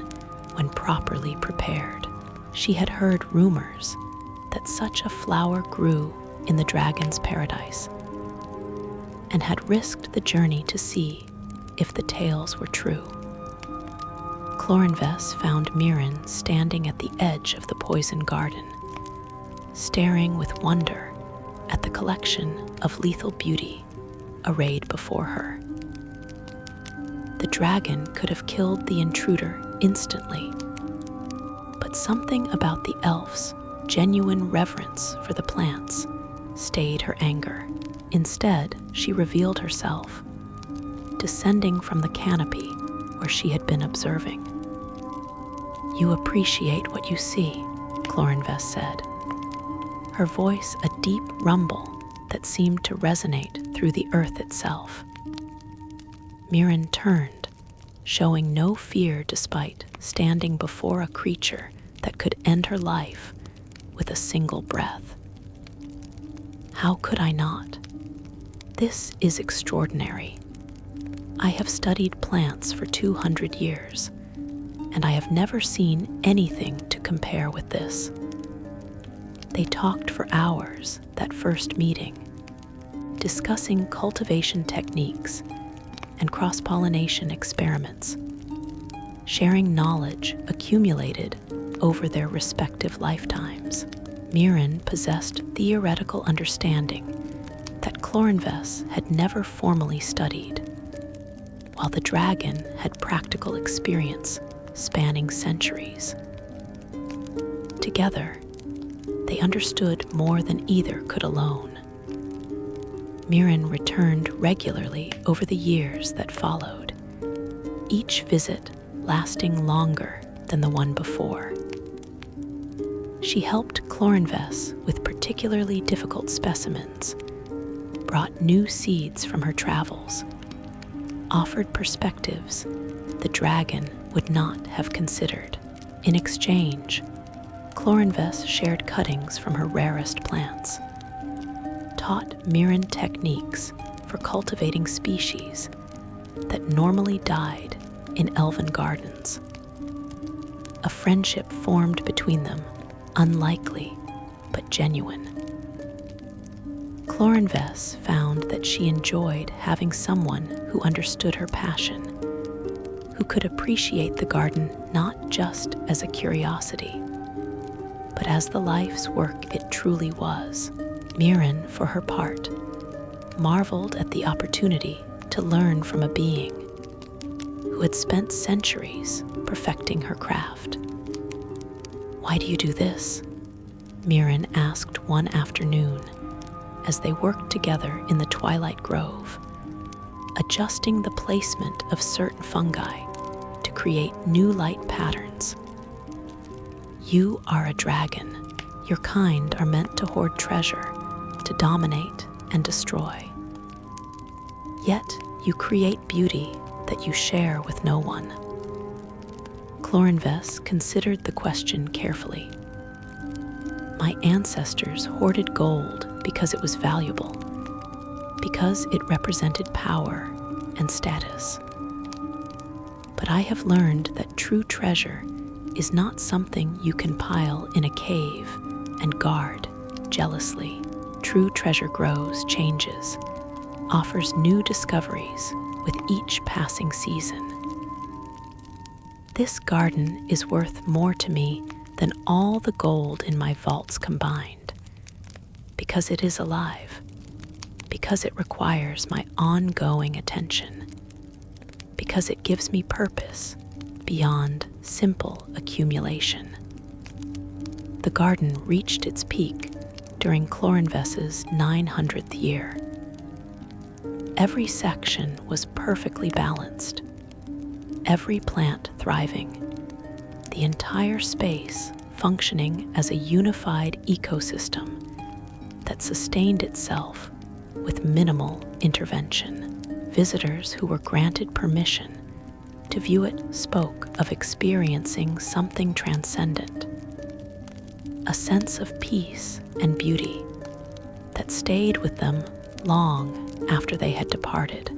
when properly prepared. She had heard rumors that such a flower grew in the Dragon's Paradise, and had risked the journey to see if the tales were true. Clorinves found Mirren standing at the edge of the poison garden, staring with wonder at the collection of lethal beauty arrayed before her. The dragon could have killed the intruder instantly, but something about the elf's genuine reverence for the plants stayed her anger. Instead, she revealed herself, descending from the canopy where she had been observing. "You appreciate what you see," Clorinves said, her voice a deep rumble that seemed to resonate through the earth itself. Mirren turned, showing no fear despite standing before a creature that could end her life with a single breath. "How could I not? This is extraordinary. I have studied plants for 200 years, and I have never seen anything to compare with this." They talked for hours that first meeting, discussing cultivation techniques and cross-pollination experiments, sharing knowledge accumulated over their respective lifetimes. Mirren possessed theoretical understanding that Clorinves had never formally studied, while the dragon had practical experience spanning centuries. Together, they understood more than either could alone. Mirren returned regularly over the years that followed, each visit lasting longer than the one before. She helped Clorinves with particularly difficult specimens, brought new seeds from her travels, offered perspectives the dragon would not have considered. In exchange, Clorinves shared cuttings from her rarest plants, taught Mirren techniques for cultivating species that normally died in elven gardens. A friendship formed between them, unlikely but genuine. Clorinves found that she enjoyed having someone who understood her passion, who could appreciate the garden not just as a curiosity, but as the life's work it truly was. Mirren, for her part, marveled at the opportunity to learn from a being who had spent centuries perfecting her craft. "Why do you do this?" Mirren asked one afternoon as they worked together in the Twilight Grove, adjusting the placement of certain fungi to create new light patterns. "You are a dragon. Your kind are meant to hoard treasure, to dominate and destroy. Yet you create beauty that you share with no one." Clorinves considered the question carefully. "My ancestors hoarded gold because it was valuable, because it represented power and status. But I have learned that true treasure is not something you can pile in a cave and guard jealously. True treasure grows, changes, offers new discoveries with each passing season. This garden is worth more to me than all the gold in my vaults combined, because it is alive, because it requires my ongoing attention, because it gives me purpose beyond simple accumulation." The garden reached its peak during Clorinves's 900th year. Every section was perfectly balanced, every plant thriving, the entire space functioning as a unified ecosystem that sustained itself with minimal intervention. Visitors who were granted permission to view it spoke of experiencing something transcendent, a sense of peace and beauty that stayed with them long after they had departed.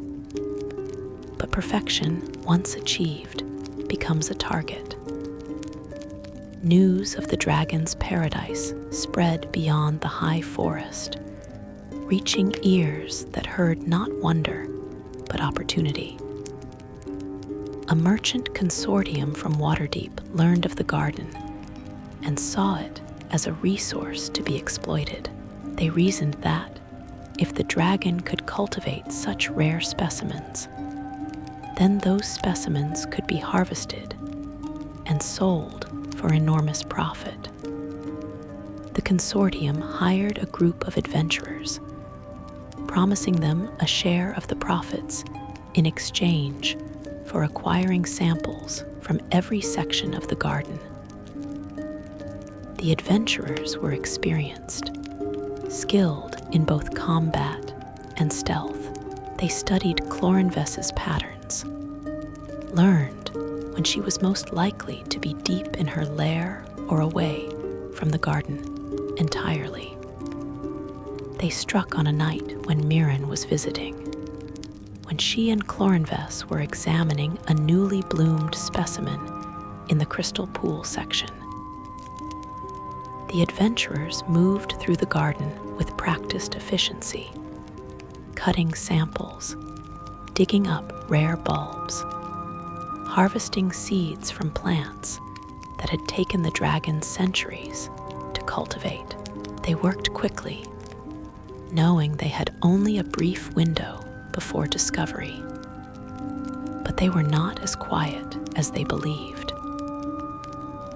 But perfection, once achieved, becomes a target. News of the dragon's paradise spread beyond the high forest, reaching ears that heard not wonder, but opportunity. A merchant consortium from Waterdeep learned of the garden and saw it as a resource to be exploited. They reasoned that, if the dragon could cultivate such rare specimens, then those specimens could be harvested and sold for enormous profit. The consortium hired a group of adventurers, promising them a share of the profits in exchange for acquiring samples from every section of the garden. The adventurers were experienced, skilled in both combat and stealth. They studied Clorinvess's patterns, learned when she was most likely to be deep in her lair or away from the garden entirely. They struck on a night when Mirren was visiting, when she and Clorinvess were examining a newly bloomed specimen in the crystal pool section. The adventurers moved through the garden with practiced efficiency, cutting samples, digging up rare bulbs, harvesting seeds from plants that had taken the dragon centuries to cultivate. They worked quickly, knowing they had only a brief window before discovery. But they were not as quiet as they believed.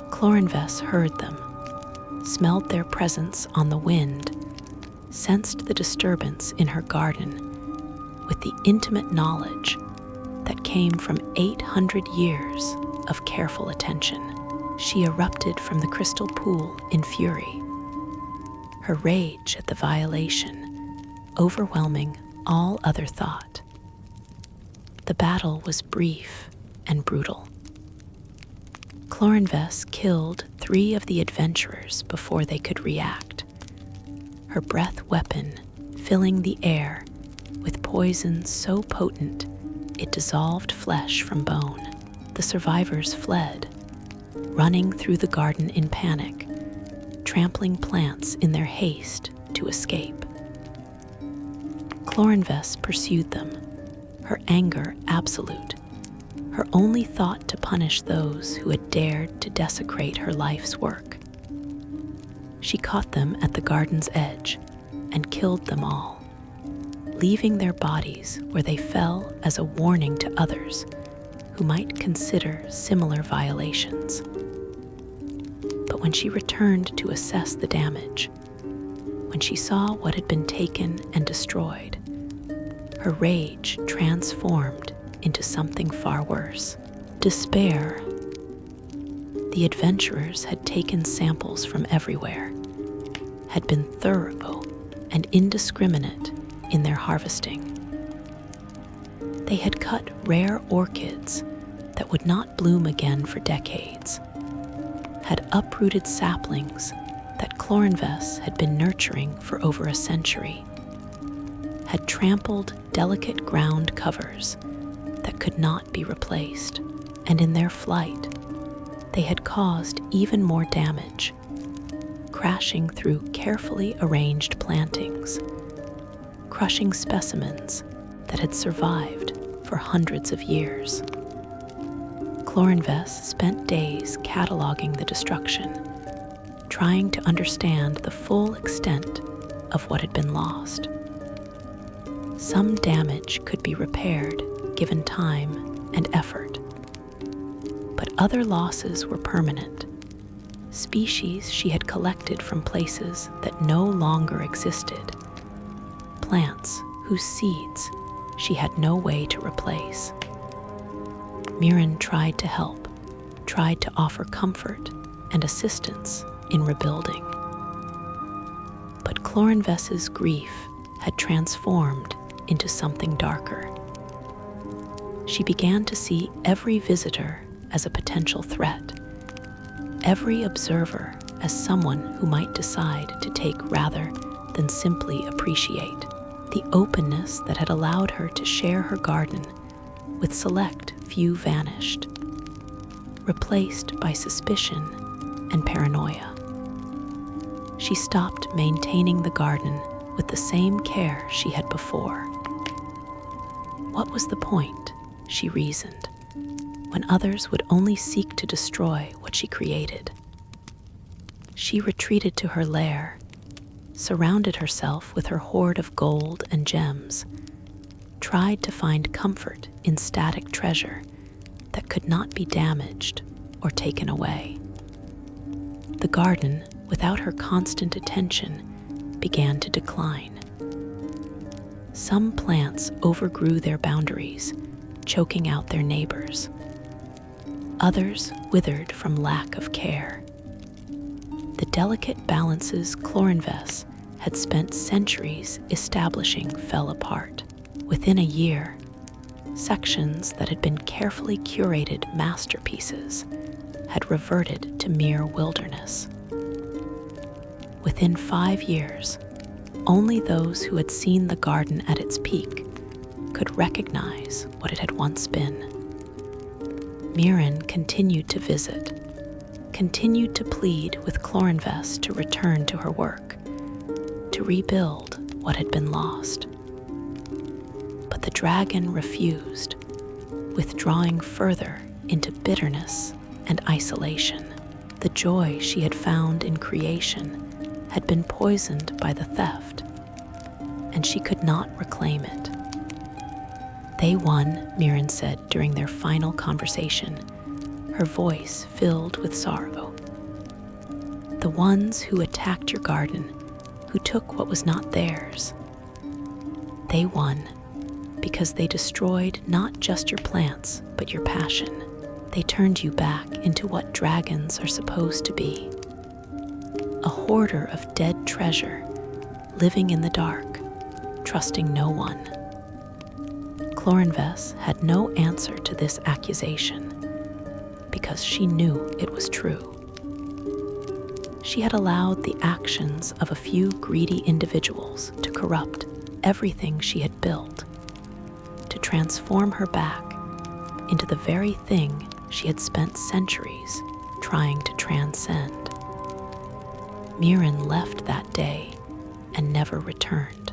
Clorinvess heard them, smelled their presence on the wind, sensed the disturbance in her garden with the intimate knowledge that came from 800 years of careful attention. She erupted from the crystal pool in fury, her rage at the violation overwhelming all other thought. The battle was brief and brutal. Clorinvess killed 3 of the adventurers before they could react, her breath weapon filling the air with poison so potent it dissolved flesh from bone. The survivors fled, running through the garden in panic, trampling plants in their haste to escape. Clorinvess pursued them, her anger absolute, her only thought to punish those who had dared to desecrate her life's work. She caught them at the garden's edge and killed them all, leaving their bodies where they fell as a warning to others who might consider similar violations. But when she returned to assess the damage, when she saw what had been taken and destroyed, her rage transformed into something far worse. Despair. The adventurers had taken samples from everywhere, had been thorough and indiscriminate in their harvesting. They had cut rare orchids that would not bloom again for decades, had uprooted saplings that Clorinvess had been nurturing for over a century, had trampled delicate ground covers that could not be replaced, and in their flight, they had caused even more damage, crashing through carefully arranged plantings, crushing specimens that had survived for hundreds of years. Clorinvess spent days cataloging the destruction, trying to understand the full extent of what had been lost. Some damage could be repaired given time and effort, but other losses were permanent. Species she had collected from places that no longer existed, plants whose seeds she had no way to replace. Mirren tried to help, tried to offer comfort and assistance in rebuilding. But Clorinvess's grief had transformed into something darker. She began to see every visitor as a potential threat, every observer as someone who might decide to take rather than simply appreciate. The openness that had allowed her to share her garden with select few vanished, replaced by suspicion and paranoia. She stopped maintaining the garden with the same care she had before. What was the point, she reasoned, when others would only seek to destroy what she created? She retreated to her lair, surrounded herself with her hoard of gold and gems, tried to find comfort in static treasure that could not be damaged or taken away. The garden, without her constant attention, began to decline. Some plants overgrew their boundaries, choking out their neighbors. Others withered from lack of care. The delicate balances Clorinves had spent centuries establishing fell apart. Within a year, sections that had been carefully curated masterpieces had reverted to mere wilderness. Within 5 years, only those who had seen the garden at its peak could recognize what it had once been. Mirren continued to visit, continued to plead with Clorinves to return to her work, to rebuild what had been lost. But the dragon refused, withdrawing further into bitterness and isolation. The joy she had found in creation had been poisoned by the theft, and she could not reclaim it. They won, Mirren said during their final conversation, her voice filled with sorrow. The ones who attacked your garden, who took what was not theirs. They won because they destroyed not just your plants, but your passion. They turned you back into what dragons are supposed to be. A hoarder of dead treasure, living in the dark, trusting no one. Clorinves had no answer to this accusation because she knew it was true. She had allowed the actions of a few greedy individuals to corrupt everything she had built, to transform her back into the very thing she had spent centuries trying to transcend. Mirren left that day and never returned.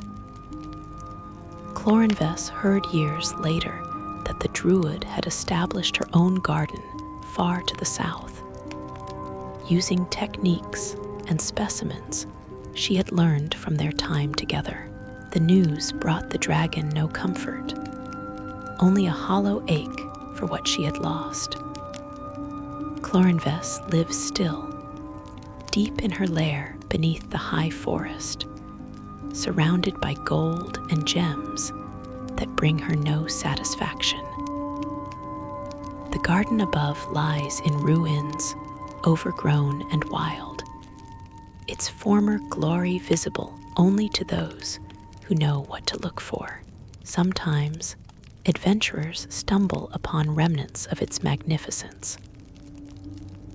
Clorinves heard years later that the druid had established her own garden far to the south, using techniques and specimens she had learned from their time together. The news brought the dragon no comfort, only a hollow ache for what she had lost. Clorinves lives still, deep in her lair beneath the high forest, surrounded by gold and gems that bring her no satisfaction. The garden above lies in ruins, overgrown and wild, its former glory visible only to those who know what to look for. Sometimes, adventurers stumble upon remnants of its magnificence.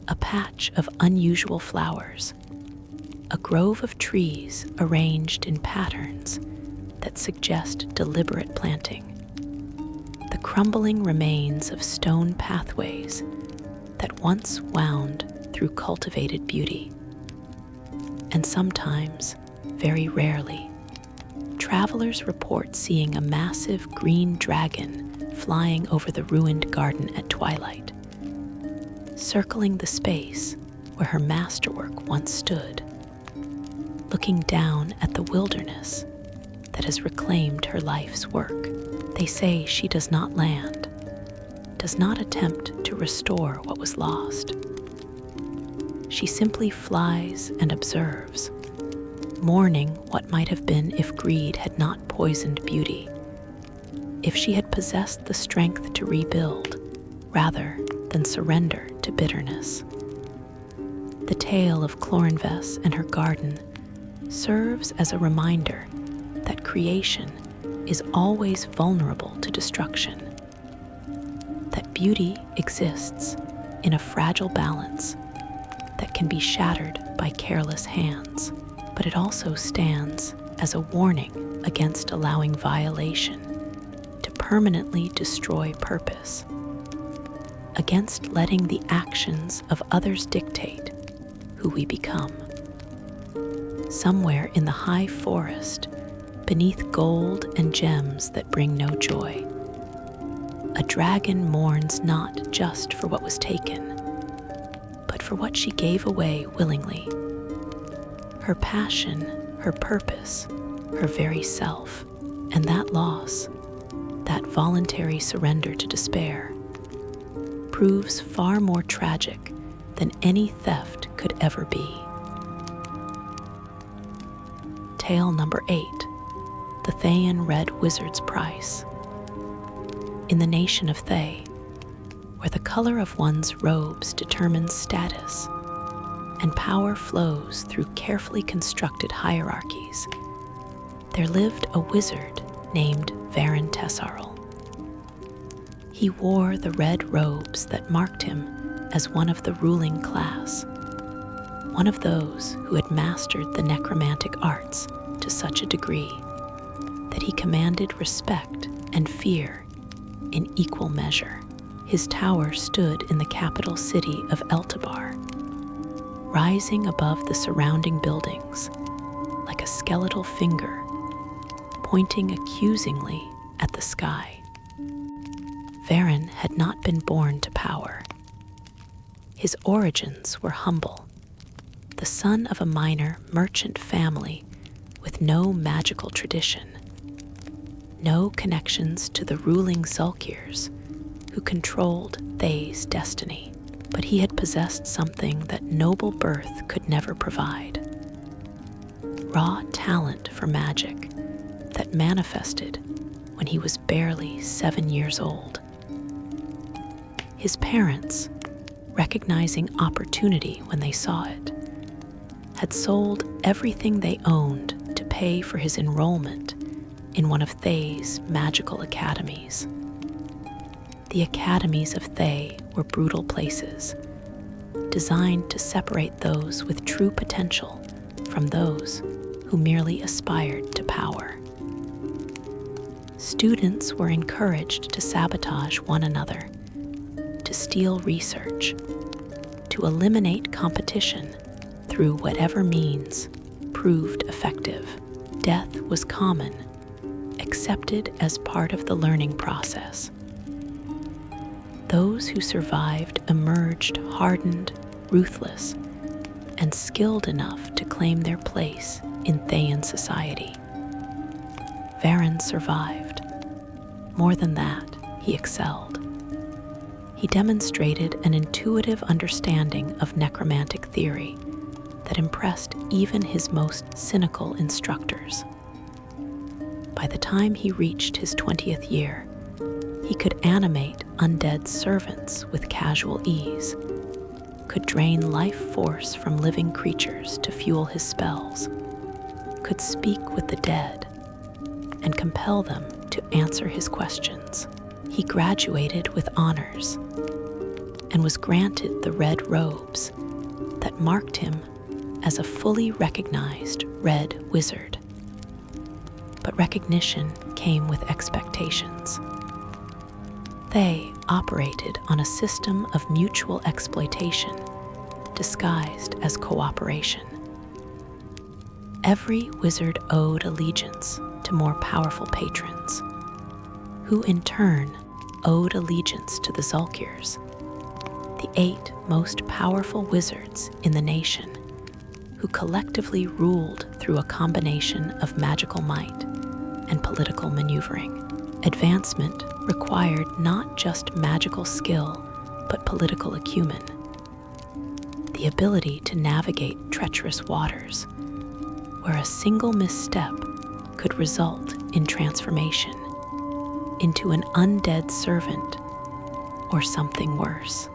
A patch of unusual flowers, a grove of trees arranged in patterns that suggest deliberate planting, the crumbling remains of stone pathways that once wound through cultivated beauty. And sometimes, very rarely, travelers report seeing a massive green dragon flying over the ruined garden at twilight, circling the space where her masterwork once stood, looking down at the wilderness that has reclaimed her life's work. They say she does not land, does not attempt to restore what was lost. She simply flies and observes, mourning what might have been if greed had not poisoned beauty, if she had possessed the strength to rebuild rather than surrender to bitterness. The tale of Clorinves and her garden serves as a reminder that creation is always vulnerable to destruction, that beauty exists in a fragile balance that can be shattered by careless hands, but it also stands as a warning against allowing violation to permanently destroy purpose, against letting the actions of others dictate who we become. Somewhere in the high forest, beneath gold and gems that bring no joy, a dragon mourns not just for what was taken, but for what she gave away willingly. Her passion, her purpose, her very self, and that loss, that voluntary surrender to despair, proves far more tragic than any theft could ever be. Tale number 8, the Thayan Red Wizard's Price. In the nation of Thay, where the color of one's robes determines status, and power flows through carefully constructed hierarchies, there lived a wizard named Varin Tessarl. He wore the red robes that marked him as one of the ruling class, one of those who had mastered the necromantic arts to such a degree that he commanded respect and fear in equal measure. His tower stood in the capital city of Eltabar, rising above the surrounding buildings like a skeletal finger pointing accusingly at the sky. Varin had not been born to power. His origins were humble, the son of a minor merchant family with no magical tradition, no connections to the ruling Zulkirs who controlled Thay's destiny. But he had possessed something that noble birth could never provide: raw talent for magic that manifested when he was barely 7 years old. His parents, recognizing opportunity when they saw it, had sold everything they owned to pay for his enrollment in one of Thay's magical academies. The academies of Thay were brutal places, designed to separate those with true potential from those who merely aspired to power. Students were encouraged to sabotage one another, to steal research, to eliminate competition through whatever means proved effective. Death was common, accepted as part of the learning process. Those who survived emerged hardened, ruthless, and skilled enough to claim their place in Thayan society. Varin survived. More than that, he excelled. He demonstrated an intuitive understanding of necromantic theory that impressed even his most cynical instructors. By the time he reached his 20th year, he could animate undead servants with casual ease, could drain life force from living creatures to fuel his spells, could speak with the dead, and compel them to answer his questions. He graduated with honors and was granted the red robes that marked him as a fully recognized red wizard. But recognition came with expectations. They operated on a system of mutual exploitation disguised as cooperation. Every wizard owed allegiance to more powerful patrons, who in turn owed allegiance to the Zulkirs, the 8 most powerful wizards in the nation, who collectively ruled through a combination of magical might and political maneuvering. Advancement required not just magical skill, but political acumen, the ability to navigate treacherous waters, where a single misstep could result in transformation into an undead servant or something worse.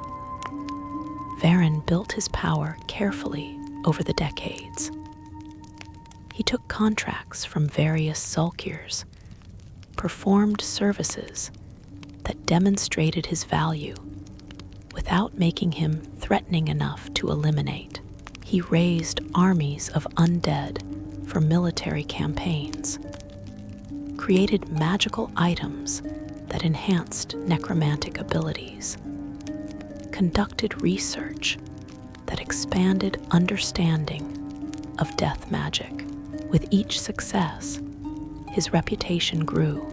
Varin built his power carefully over the decades. He took contracts from various Zulkirs, performed services that demonstrated his value without making him threatening enough to eliminate. He raised armies of undead for military campaigns, created magical items that enhanced necromantic abilities, conducted research that expanded understanding of death magic. With each success, his reputation grew,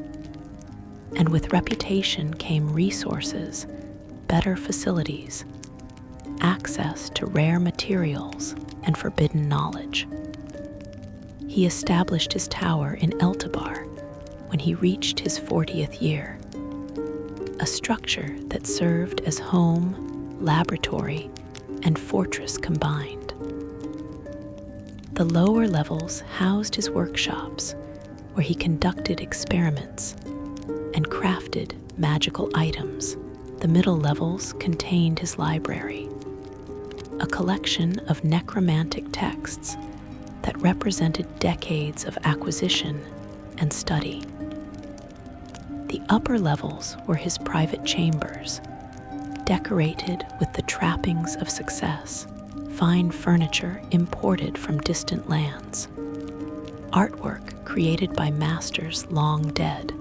and with reputation came resources, better facilities, access to rare materials, and forbidden knowledge. He established his tower in Eltabar when he reached his 40th year, a structure that served as home, laboratory, and fortress combined. The lower levels housed his workshops, where he conducted experiments and crafted magical items. The middle levels contained his library, a collection of necromantic texts that represented decades of acquisition and study. The upper levels were his private chambers, decorated with the trappings of success, fine furniture imported from distant lands, artwork created by masters long dead,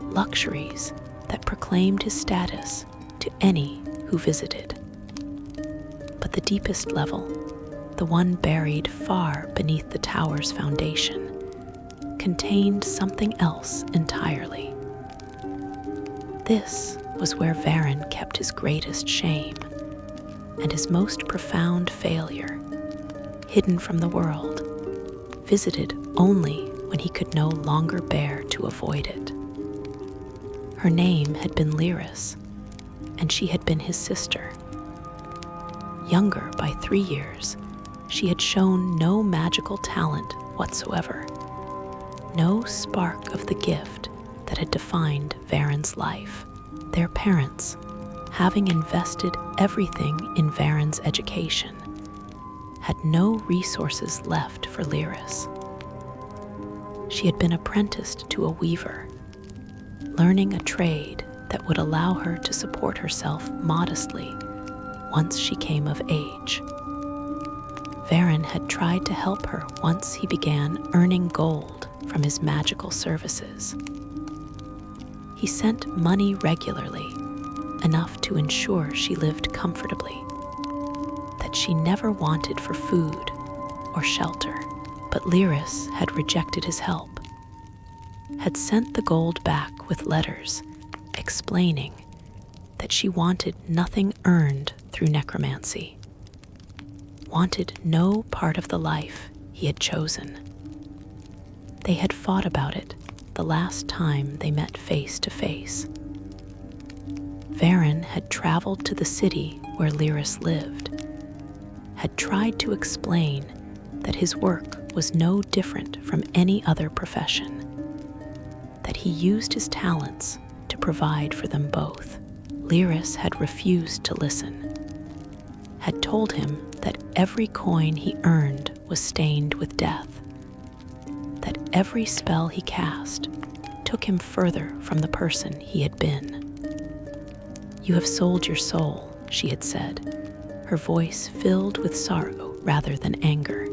luxuries that proclaimed his status to any who visited. But the deepest level, the one buried far beneath the tower's foundation, contained something else entirely. This was where Varen kept his greatest shame and his most profound failure, hidden from the world, visited only when he could no longer bear to avoid it. Her name had been Lyris, and she had been his sister. Younger by 3 years, she had shown no magical talent whatsoever, no spark of the gift that had defined Varen's life. Their parents, having invested everything in Varen's education, had no resources left for Lyris. She had been apprenticed to a weaver, learning a trade that would allow her to support herself modestly once she came of age. Varen had tried to help her once he began earning gold from his magical services. He sent money regularly, enough to ensure she lived comfortably, that she never wanted for food or shelter. But Lyris had rejected his help, had sent the gold back with letters explaining that she wanted nothing earned through necromancy, wanted no part of the life he had chosen. They had fought about it the last time they met face to face. Varen had traveled to the city where Lyris lived, had tried to explain that his work was no different from any other profession, that he used his talents to provide for them both. Lyris had refused to listen, had told him that every coin he earned was stained with death, that every spell he cast took him further from the person he had been. "You have sold your soul," she had said, her voice filled with sorrow rather than anger.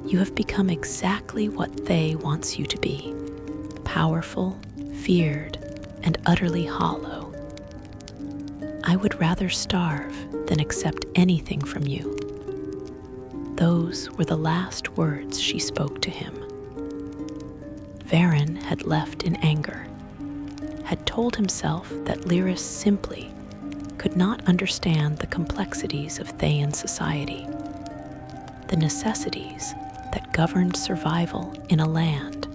"You have become exactly what they wants you to be, powerful, feared, and utterly hollow. I would rather starve than accept anything from you." Those were the last words she spoke to him. Varen had left in anger, had told himself that Lyris simply could not understand the complexities of Thayan society, the necessities that governed survival in a land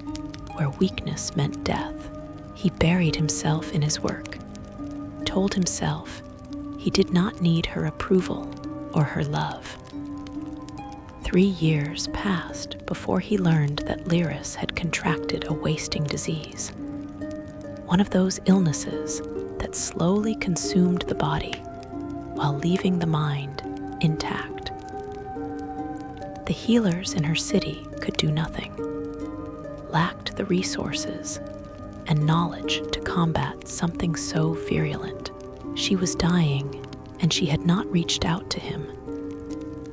where weakness meant death. He buried himself in his work, told himself he did not need her approval or her love. 3 years passed before he learned that Lyris had contracted a wasting disease, one of those illnesses that slowly consumed the body while leaving the mind intact. The healers in her city could do nothing, lacked the resources and knowledge to combat something so virulent. She was dying, and she had not reached out to him,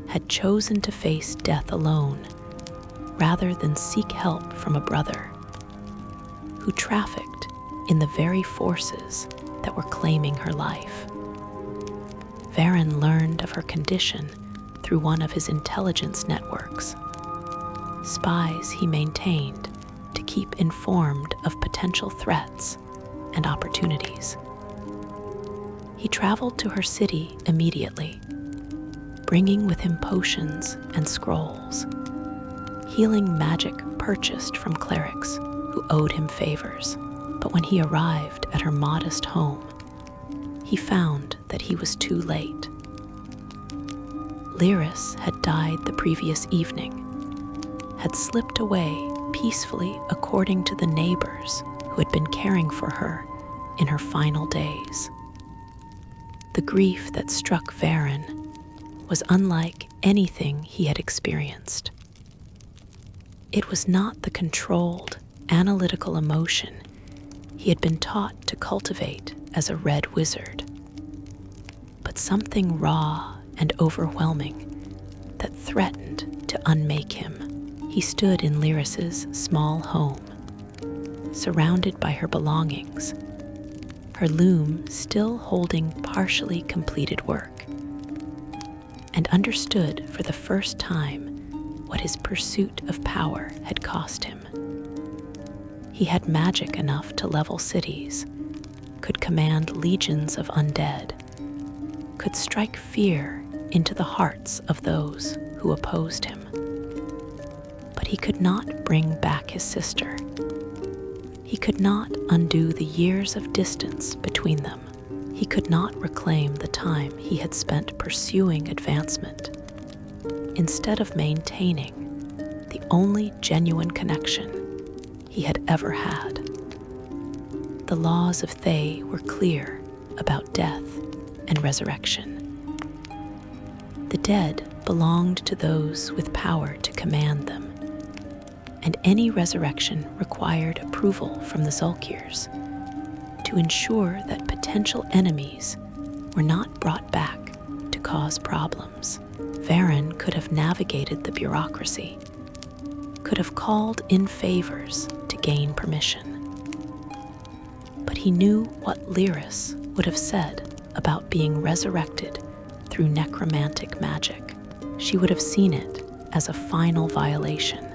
had chosen to face death alone rather than seek help from a brother who trafficked in the very forces that were claiming her life. Varen learned of her condition through one of his intelligence networks, spies he maintained to keep informed of potential threats and opportunities. He traveled to her city immediately, bringing with him potions and scrolls, healing magic purchased from clerics who owed him favors. But when he arrived at her modest home, he found that he was too late. Lyris had died the previous evening, had slipped away peacefully according to the neighbors who had been caring for her in her final days. The grief that struck Varen was unlike anything he had experienced. It was not the controlled, analytical emotion he had been taught to cultivate as a red wizard, but something raw and overwhelming that threatened to unmake him. He stood in Lyris's small home, surrounded by her belongings, her loom still holding partially completed work, and understood for the first time what his pursuit of power had cost him. He had magic enough to level cities, could command legions of undead, could strike fear into the hearts of those who opposed him. But he could not bring back his sister. He could not undo the years of distance between them. He could not reclaim the time he had spent pursuing advancement, instead of maintaining the only genuine connection he had ever had. The laws of Thay were clear about death and resurrection. The dead belonged to those with power to command them, and any resurrection required approval from the Zulkirs to ensure that potential enemies were not brought back to cause problems. Varen could have navigated the bureaucracy, could have called in favors to gain permission. But he knew what Lyris would have said about being resurrected through necromantic magic. She would have seen it as a final violation,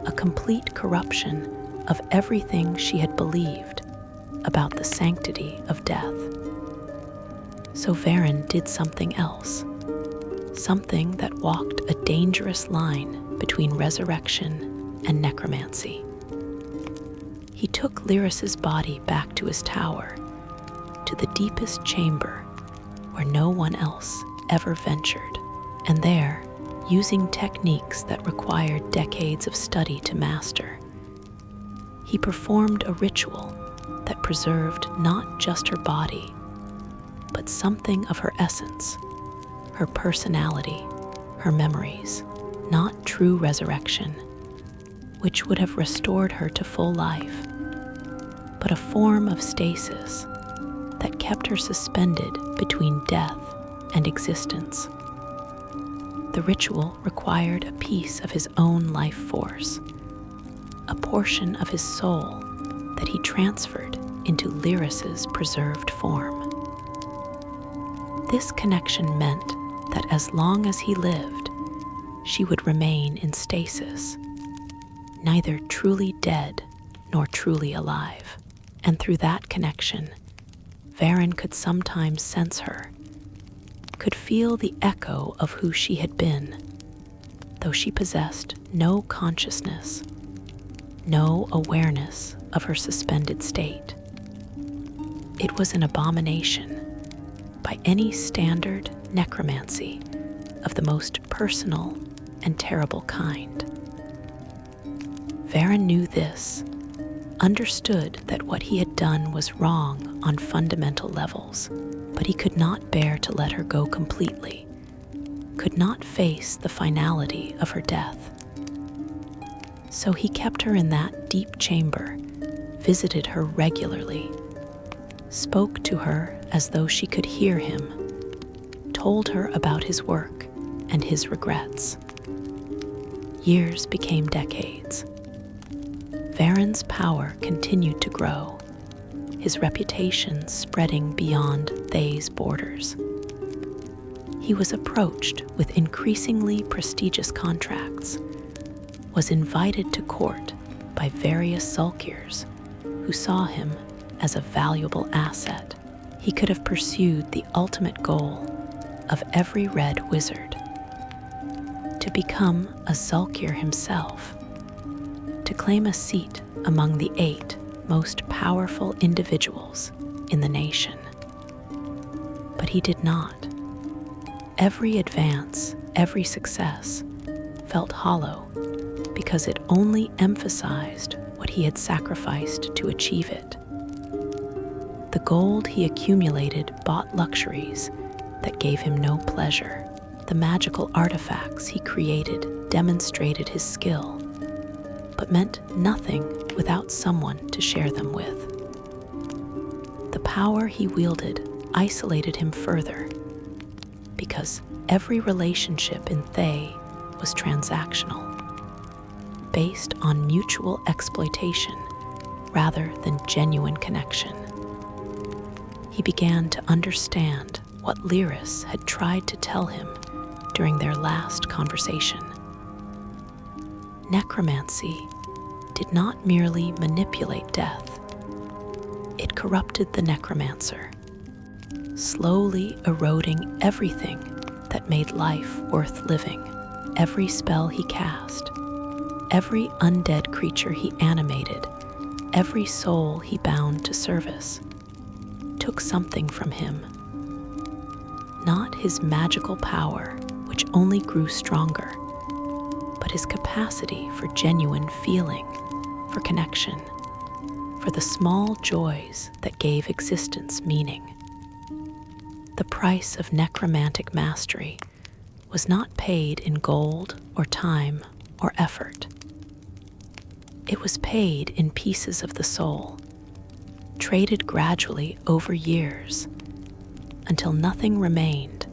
a complete corruption of everything she had believed about the sanctity of death. So Varen did something else, something that walked a dangerous line between resurrection and necromancy. He took Lyris's body back to his tower, to the deepest chamber where no one else ever ventured, and there, using techniques that required decades of study to master, he performed a ritual that preserved not just her body, but something of her essence, her personality, her memories. Not true resurrection, which would have restored her to full life, but a form of stasis that kept her suspended between death and existence. The ritual required a piece of his own life force, a portion of his soul that he transferred into Lyris's preserved form. This connection meant that as long as he lived, she would remain in stasis, neither truly dead nor truly alive. And through that connection, Varen could sometimes sense her, could feel the echo of who she had been, though she possessed no consciousness, no awareness of her suspended state. It was an abomination by any standard necromancy of the most personal and terrible kind. Varen knew this, understood that what he had done was wrong on fundamental levels, but he could not bear to let her go completely, could not face the finality of her death. So he kept her in that deep chamber, visited her regularly, spoke to her as though she could hear him, told her about his work and his regrets. Years became decades. Varen's power continued to grow, his reputation spreading beyond Thay's borders. He was approached with increasingly prestigious contracts, was invited to court by various Zulkirs who saw him as a valuable asset. He could have pursued the ultimate goal of every red wizard, to become a Zulkir himself, to claim a seat among the 8 most powerful individuals in the nation. But he did not. Every advance, every success felt hollow because it only emphasized what he had sacrificed to achieve it. The gold he accumulated bought luxuries that gave him no pleasure. The magical artifacts he created demonstrated his skill, but meant nothing without someone to share them with. The power he wielded isolated him further, because every relationship in Thay was transactional, based on mutual exploitation rather than genuine connection. He began to understand what Lyris had tried to tell him during their last conversation. Necromancy did not merely manipulate death, it corrupted the necromancer, slowly eroding everything that made life worth living. Every spell he cast, every undead creature he animated, every soul he bound to service, took something from him. Not his magical power, which only grew stronger, but his capacity for genuine feeling, for connection, for the small joys that gave existence meaning. The price of necromantic mastery was not paid in gold or time or effort. It was paid in pieces of the soul, traded gradually over years, until nothing remained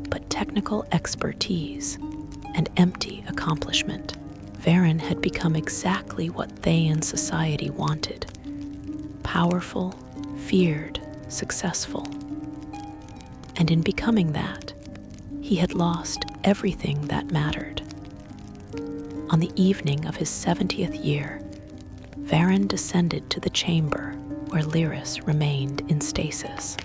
but technical expertise and empty accomplishment. Varen had become exactly what Thayan society wanted: powerful, feared, successful. And in becoming that, he had lost everything that mattered. On the evening of his 70th year, Varen descended to the chamber where Lyris remained in stasis.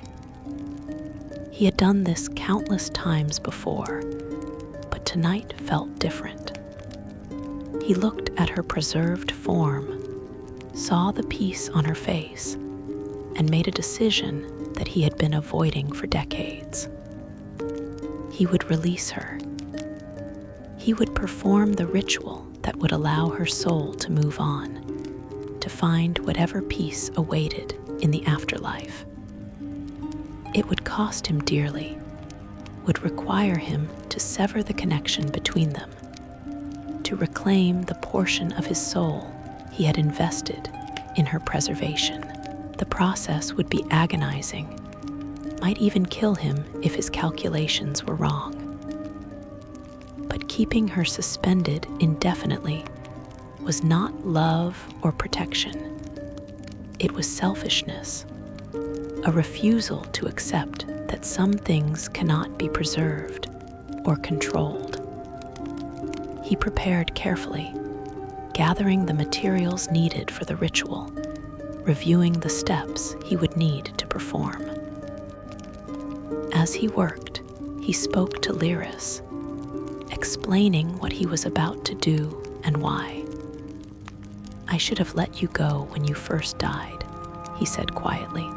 He had done this countless times before, but tonight felt different. He looked at her preserved form, saw the peace on her face, and made a decision that he had been avoiding for decades. He would release her. He would perform the ritual that would allow her soul to move on, to find whatever peace awaited in the afterlife. It would cost him dearly, would require him to sever the connection between them, to reclaim the portion of his soul he had invested in her preservation. The process would be agonizing, might even kill him if his calculations were wrong. But keeping her suspended indefinitely was not love or protection. It was selfishness, a refusal to accept that some things cannot be preserved or controlled. He prepared carefully, gathering the materials needed for the ritual, reviewing the steps he would need to perform. As he worked, he spoke to Lyris, explaining what he was about to do and why. "I should have let you go when you first died," he said quietly.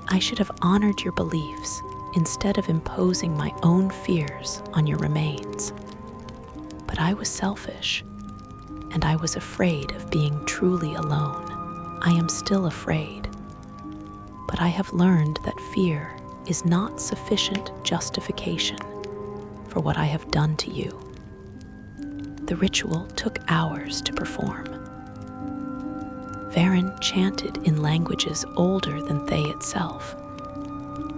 "I should have honored your beliefs instead of imposing my own fears on your remains. But I was selfish, and I was afraid of being truly alone. I am still afraid, but I have learned that fear is not sufficient justification for what I have done to you." The ritual took hours to perform. Varen chanted in languages older than Thay itself,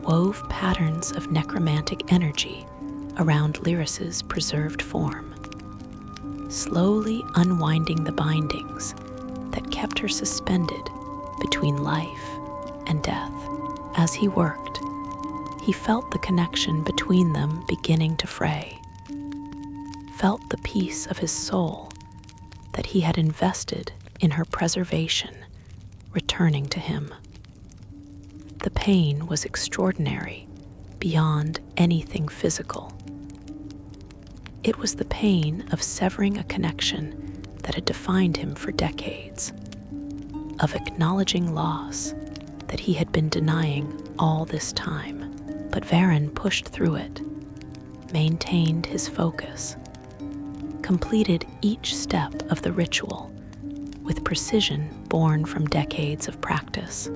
wove patterns of necromantic energy around Lyris's preserved form, slowly unwinding the bindings that kept her suspended between life and death. As he worked, he felt the connection between them beginning to fray, felt the peace of his soul that he had invested in her preservation returning to him. The pain was extraordinary, beyond anything physical. It was the pain of severing a connection that had defined him for decades, of acknowledging loss that he had been denying all this time. But Varen pushed through it, maintained his focus, completed each step of the ritual with precision born from decades of practice.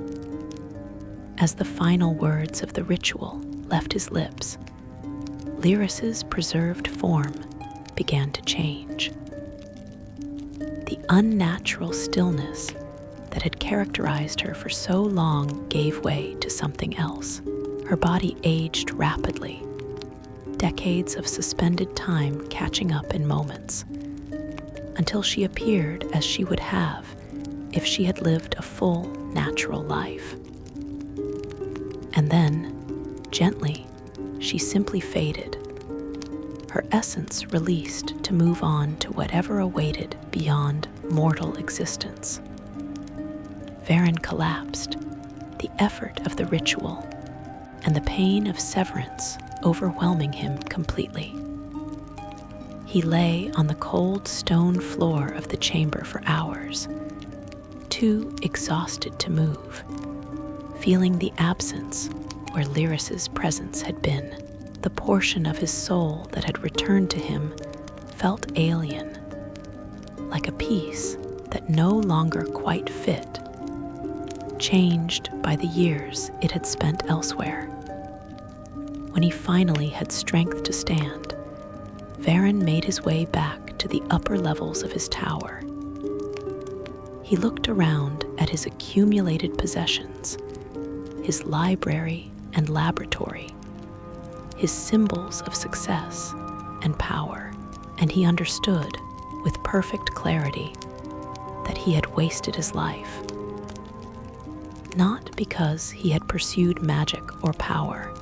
As the final words of the ritual left his lips, Lyris's preserved form began to change. The unnatural stillness that had characterized her for so long gave way to something else. Her body aged rapidly, decades of suspended time catching up in moments, until she appeared as she would have if she had lived a full, natural life. And then, gently, she simply faded, her essence released to move on to whatever awaited beyond mortal existence. Varen collapsed, the effort of the ritual and the pain of severance overwhelming him completely. He lay on the cold stone floor of the chamber for hours, too exhausted to move, feeling the absence where Lyris's presence had been. The portion of his soul that had returned to him felt alien, like a piece that no longer quite fit, changed by the years it had spent elsewhere. When he finally had strength to stand, Varen made his way back to the upper levels of his tower. He looked around at his accumulated possessions, his library and laboratory, his symbols of success and power, and he understood with perfect clarity that he had wasted his life. Not because he had pursued magic or power,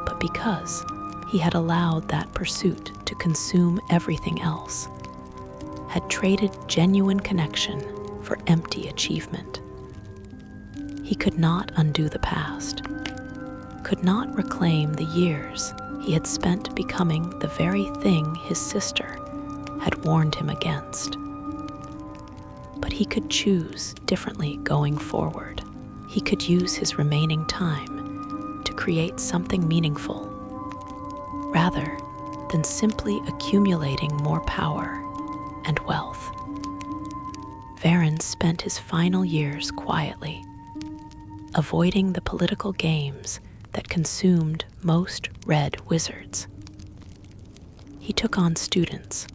but because he had allowed that pursuit to consume everything else, had traded genuine connection for empty achievement. He could not undo the past, could not reclaim the years he had spent becoming the very thing his sister had warned him against. But he could choose differently going forward. He could use his remaining time to create something meaningful, rather than simply accumulating more power and wealth. Varen spent his final years quietly, avoiding the political games that consumed most red wizards. He took on students,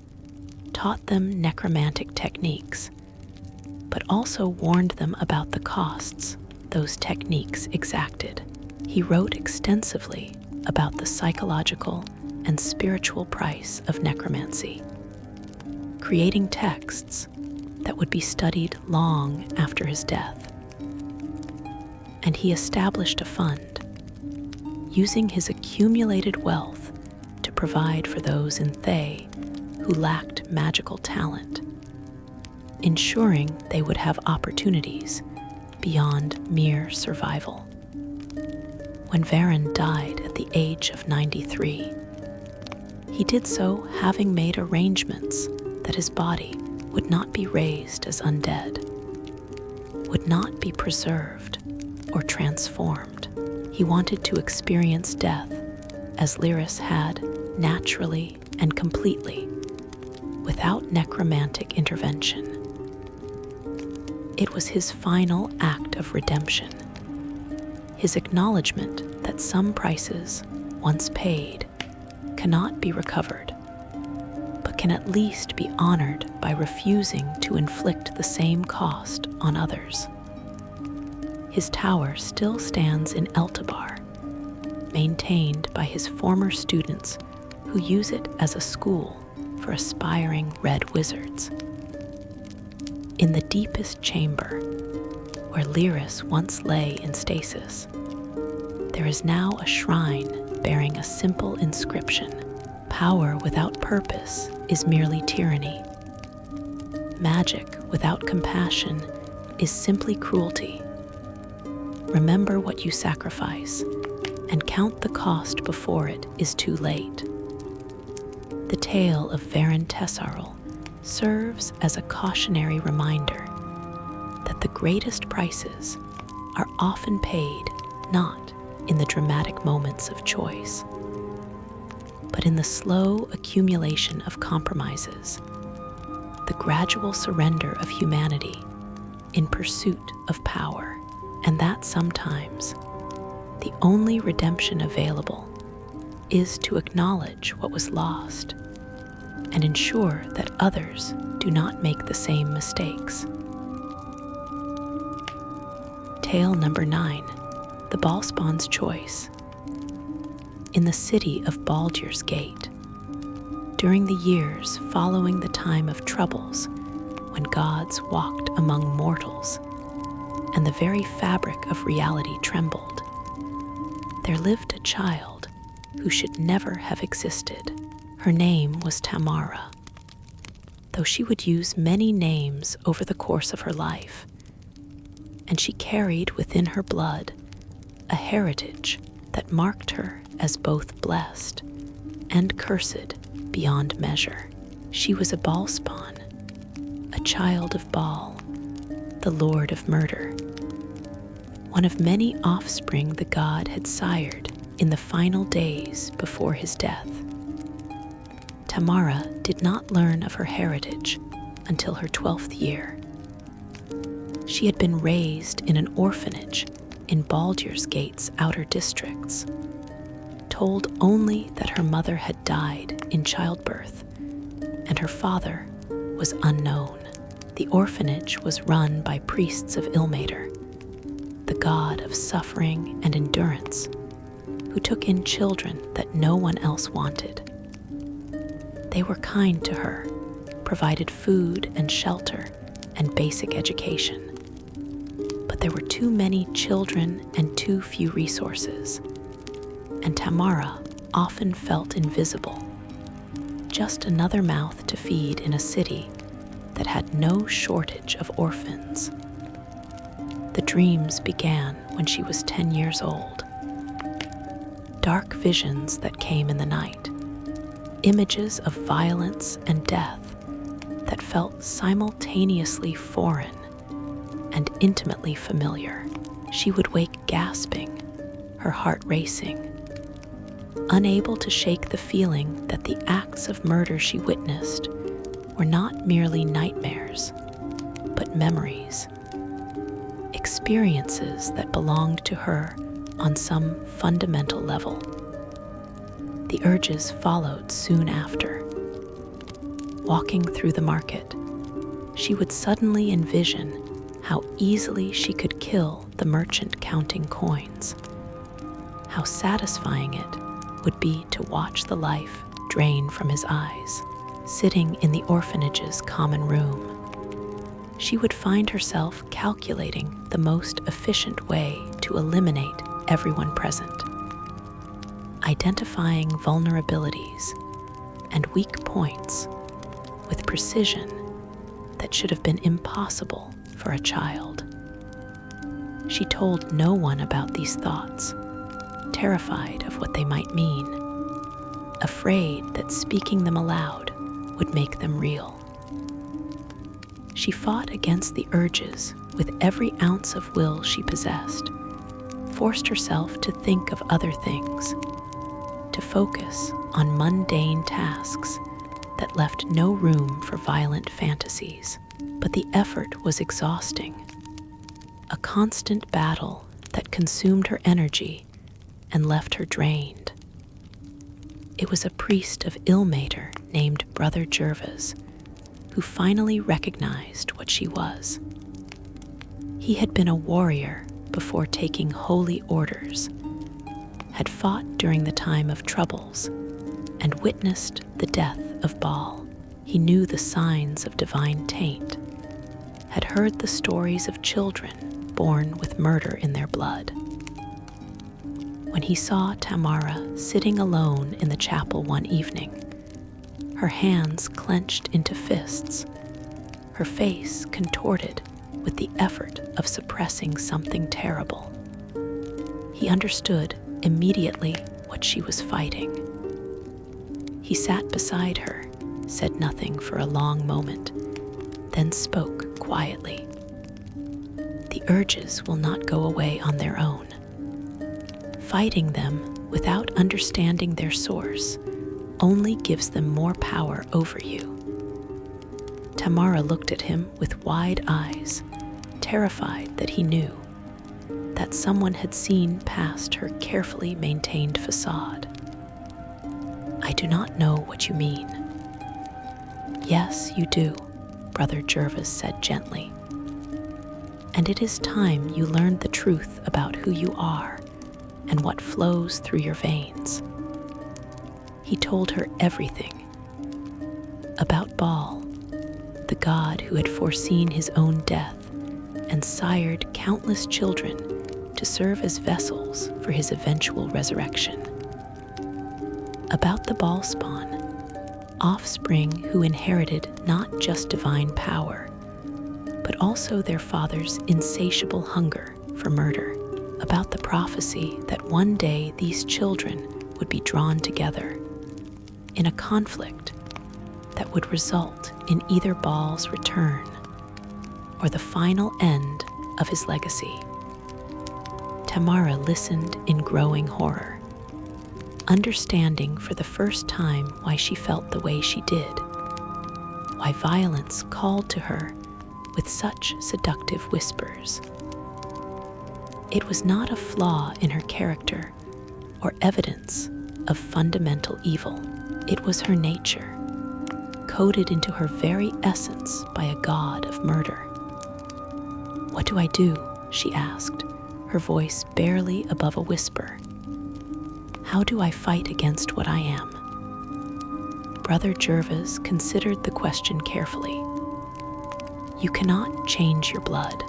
taught them necromantic techniques, but also warned them about the costs those techniques exacted. He wrote extensively about the psychological and spiritual price of necromancy, creating texts that would be studied long after his death. And he established a fund, using his accumulated wealth to provide for those in Thay who lacked magical talent, ensuring they would have opportunities beyond mere survival. When Varen died at the age of 93, he did so having made arrangements that his body would not be raised as undead, would not be preserved or transformed. He wanted to experience death as Lyris had, naturally and completely, without necromantic intervention. It was his final act of redemption, his acknowledgement that some prices, once paid, cannot be recovered, but can at least be honored by refusing to inflict the same cost on others. His tower still stands in Eltabar, maintained by his former students who use it as a school for aspiring red wizards. In the deepest chamber, where Lyris once lay in stasis, there is now a shrine bearing a simple inscription: "Power without purpose is merely tyranny. Magic without compassion is simply cruelty. Remember what you sacrifice, and count the cost before it is too late." The tale of Varin Tessarl serves as a cautionary reminder that the greatest prices are often paid not in the dramatic moments of choice, but in the slow accumulation of compromises, the gradual surrender of humanity in pursuit of power, and that sometimes the only redemption available is to acknowledge what was lost and ensure that others do not make the same mistakes. Tale number 9, the Bhaalspawn's Choice. In the city of Baldur's Gate, during the years following the time of troubles when gods walked among mortals and the very fabric of reality trembled, there lived a child who should never have existed. Her name was Tamara. Though she would use many names over the course of her life, and she carried within her blood a heritage that marked her as both blessed and cursed beyond measure. She was a Bhaalspawn, a child of Baal, the lord of murder, one of many offspring the god had sired in the final days before his death. Tamara did not learn of her heritage until her 12th year. She had been raised in an orphanage in Baldur's Gate's outer districts, told only that her mother had died in childbirth and her father was unknown. The orphanage was run by priests of Ilmater, the god of suffering and endurance, who took in children that no one else wanted. They were kind to her, provided food and shelter and basic education. But there were too many children and too few resources, and Tamara often felt invisible, just another mouth to feed in a city that had no shortage of orphans. The dreams began when she was 10 years old. Dark visions that came in the night, images of violence and death that felt simultaneously foreign and intimately familiar. She would wake gasping, her heart racing, unable to shake the feeling that the acts of murder she witnessed were not merely nightmares, but memories, experiences that belonged to her on some fundamental level. The urges followed soon after. Walking through the market, she would suddenly envision how easily she could kill the merchant counting coins, how satisfying it would be to watch the life drain from his eyes. Sitting in the orphanage's common room, she would find herself calculating the most efficient way to eliminate everyone present, identifying vulnerabilities and weak points with precision that should have been impossible for a child. She told no one about these thoughts, terrified of what they might mean, afraid that speaking them aloud would make them real. She fought against the urges with every ounce of will she possessed, forced herself to think of other things, to focus on mundane tasks that left no room for violent fantasies. But the effort was exhausting, a constant battle that consumed her energy and left her drained. It was a priest of Ilmater named Brother Gervas who finally recognized what she was. He had been a warrior before taking holy orders, had fought during the time of troubles, and witnessed the death of Baal. He knew the signs of divine taint, had heard the stories of children born with murder in their blood. When he saw Tamara sitting alone in the chapel one evening, her hands clenched into fists, her face contorted with the effort of suppressing something terrible, he understood immediately what she was fighting. He He sat beside her, said nothing for a long moment, then spoke quietly. The urges will not go away on their own. Fighting them without understanding their source only gives them more power over you. Tamara looked at him with wide eyes, terrified that he knew that someone had seen past her carefully maintained facade. I do not know what you mean. Yes, you do, Brother Jervis said gently. And it is time you learned the truth about who you are and what flows through your veins. He told her everything about Baal, the god who had foreseen his own death and sired countless children to serve as vessels for his eventual resurrection. About the Bhaalspawn, offspring who inherited not just divine power, but also their father's insatiable hunger for murder. About the prophecy that one day these children would be drawn together in a conflict that would result in either Baal's return or the final end of his legacy. Tamara listened in growing horror, understanding for the first time why she felt the way she did, why violence called to her with such seductive whispers. It was not a flaw in her character or evidence of fundamental evil. It was her nature, coded into her very essence by a god of murder. What do I do? She asked, her voice barely above a whisper. How do I fight against what I am? Brother Jervis considered the question carefully. You cannot change your blood.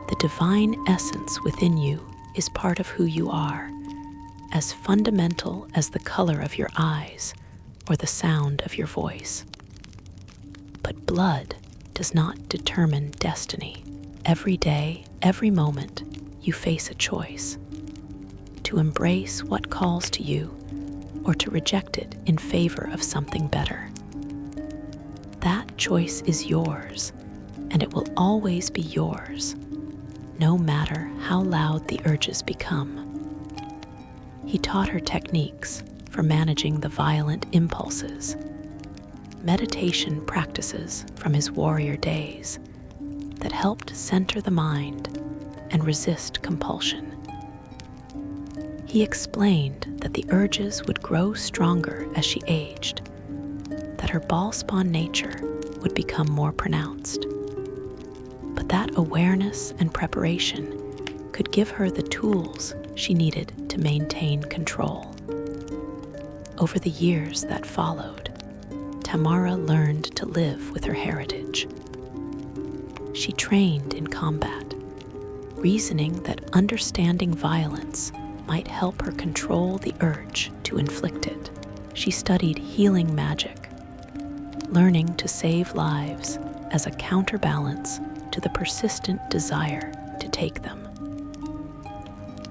The divine essence within you is part of who you are, as fundamental as the color of your eyes or the sound of your voice. But blood does not determine destiny. Every day, every moment, you face a choice: to embrace what calls to you or to reject it in favor of something better. That choice is yours, and it will always be yours, no matter how loud the urges become. He taught her techniques for managing the violent impulses, meditation practices from his warrior days that helped center the mind and resist compulsion. He explained that the urges would grow stronger as she aged, that her Bhaalspawn nature would become more pronounced, but that awareness and preparation could give her the tools she needed to maintain control. Over the years that followed, Tamara learned to live with her heritage. She trained in combat, reasoning that understanding violence might help her control the urge to inflict it. She studied healing magic, learning to save lives as a counterbalance to the persistent desire to take them.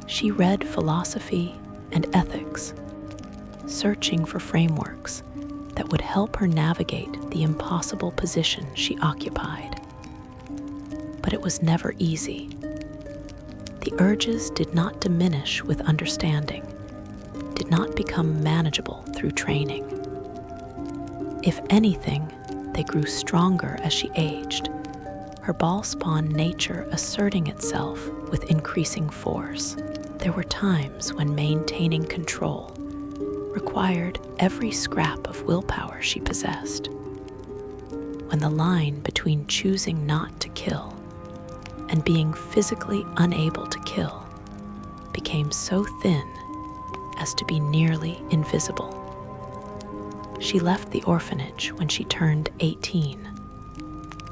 She read philosophy and ethics, searching for frameworks that would help her navigate the impossible position she occupied. But it was never easy. The urges did not diminish with understanding, did not become manageable through training. If anything, they grew stronger as she aged, her Bhaalspawn nature asserting itself with increasing force. There were times when maintaining control required every scrap of willpower she possessed, when the line between choosing not to kill and being physically unable to kill became so thin as to be nearly invisible. She left the orphanage when she turned 18,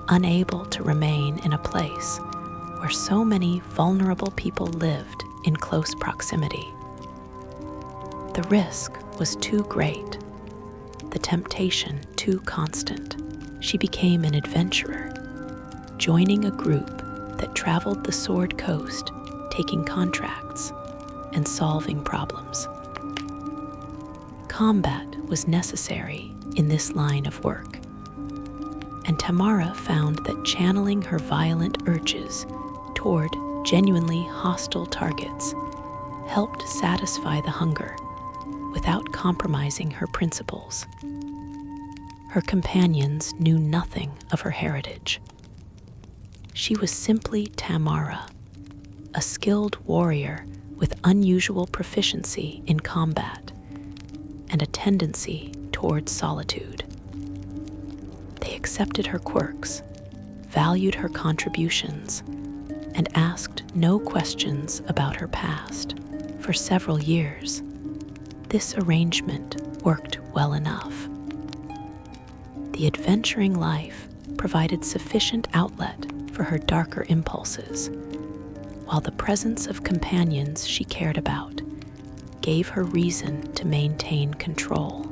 unable to remain in a place where so many vulnerable people lived in close proximity. The risk was too great, the temptation too constant. She became an adventurer, joining a group that traveled the Sword Coast, taking contracts and solving problems. Combat was necessary in this line of work, and Tamara found that channeling her violent urges toward genuinely hostile targets helped satisfy the hunger without compromising her principles. Her companions knew nothing of her heritage. She was simply Tamara, a skilled warrior with unusual proficiency in combat and a tendency towards solitude. They accepted her quirks, valued her contributions, and asked no questions about her past. For several years, this arrangement worked well enough. The adventuring life provided sufficient outlet for her darker impulses, while the presence of companions she cared about gave her reason to maintain control.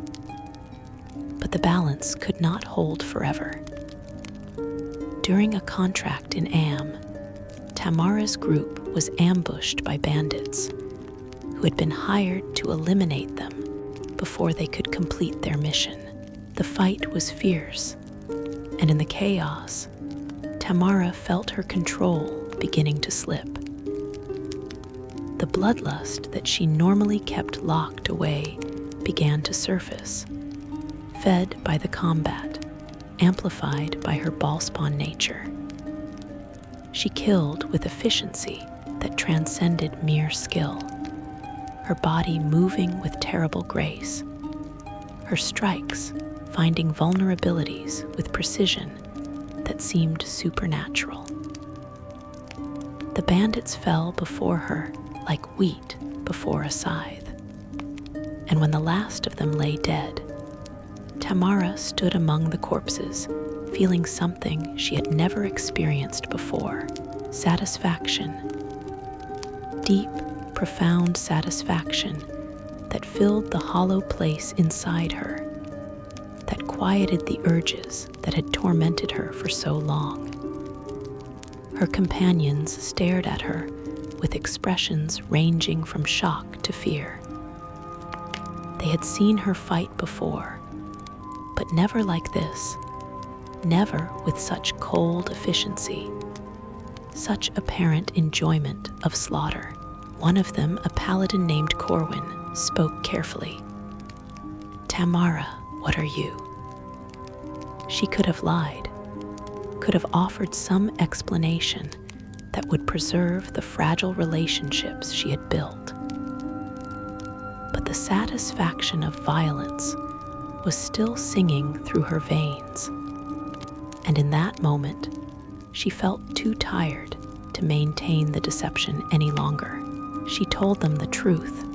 But the balance could not hold forever. During a contract in Am, Tamara's group was ambushed by bandits who had been hired to eliminate them before they could complete their mission. The fight was fierce, and in the chaos, Tamara felt her control beginning to slip. The bloodlust that she normally kept locked away began to surface, fed by the combat, amplified by her Bhaalspawn nature. She killed with efficiency that transcended mere skill, her body moving with terrible grace, her strikes finding vulnerabilities with precision that seemed supernatural. The bandits fell before her like wheat before a scythe, and when the last of them lay dead, Tamara stood among the corpses, feeling something she had never experienced before: satisfaction. Deep, profound satisfaction that filled the hollow place inside her, that quieted the urges that had tormented her for so long. Her companions stared at her with expressions ranging from shock to fear. They had seen her fight before, but never like this, never with such cold efficiency, such apparent enjoyment of slaughter. One of them, a paladin named Corwin, spoke carefully. "Tamara, what are you?" She could have lied, could have offered some explanation that would preserve the fragile relationships she had built. But the satisfaction of violence was still singing through her veins, and in that moment, she felt too tired to maintain the deception any longer. She told them the truth,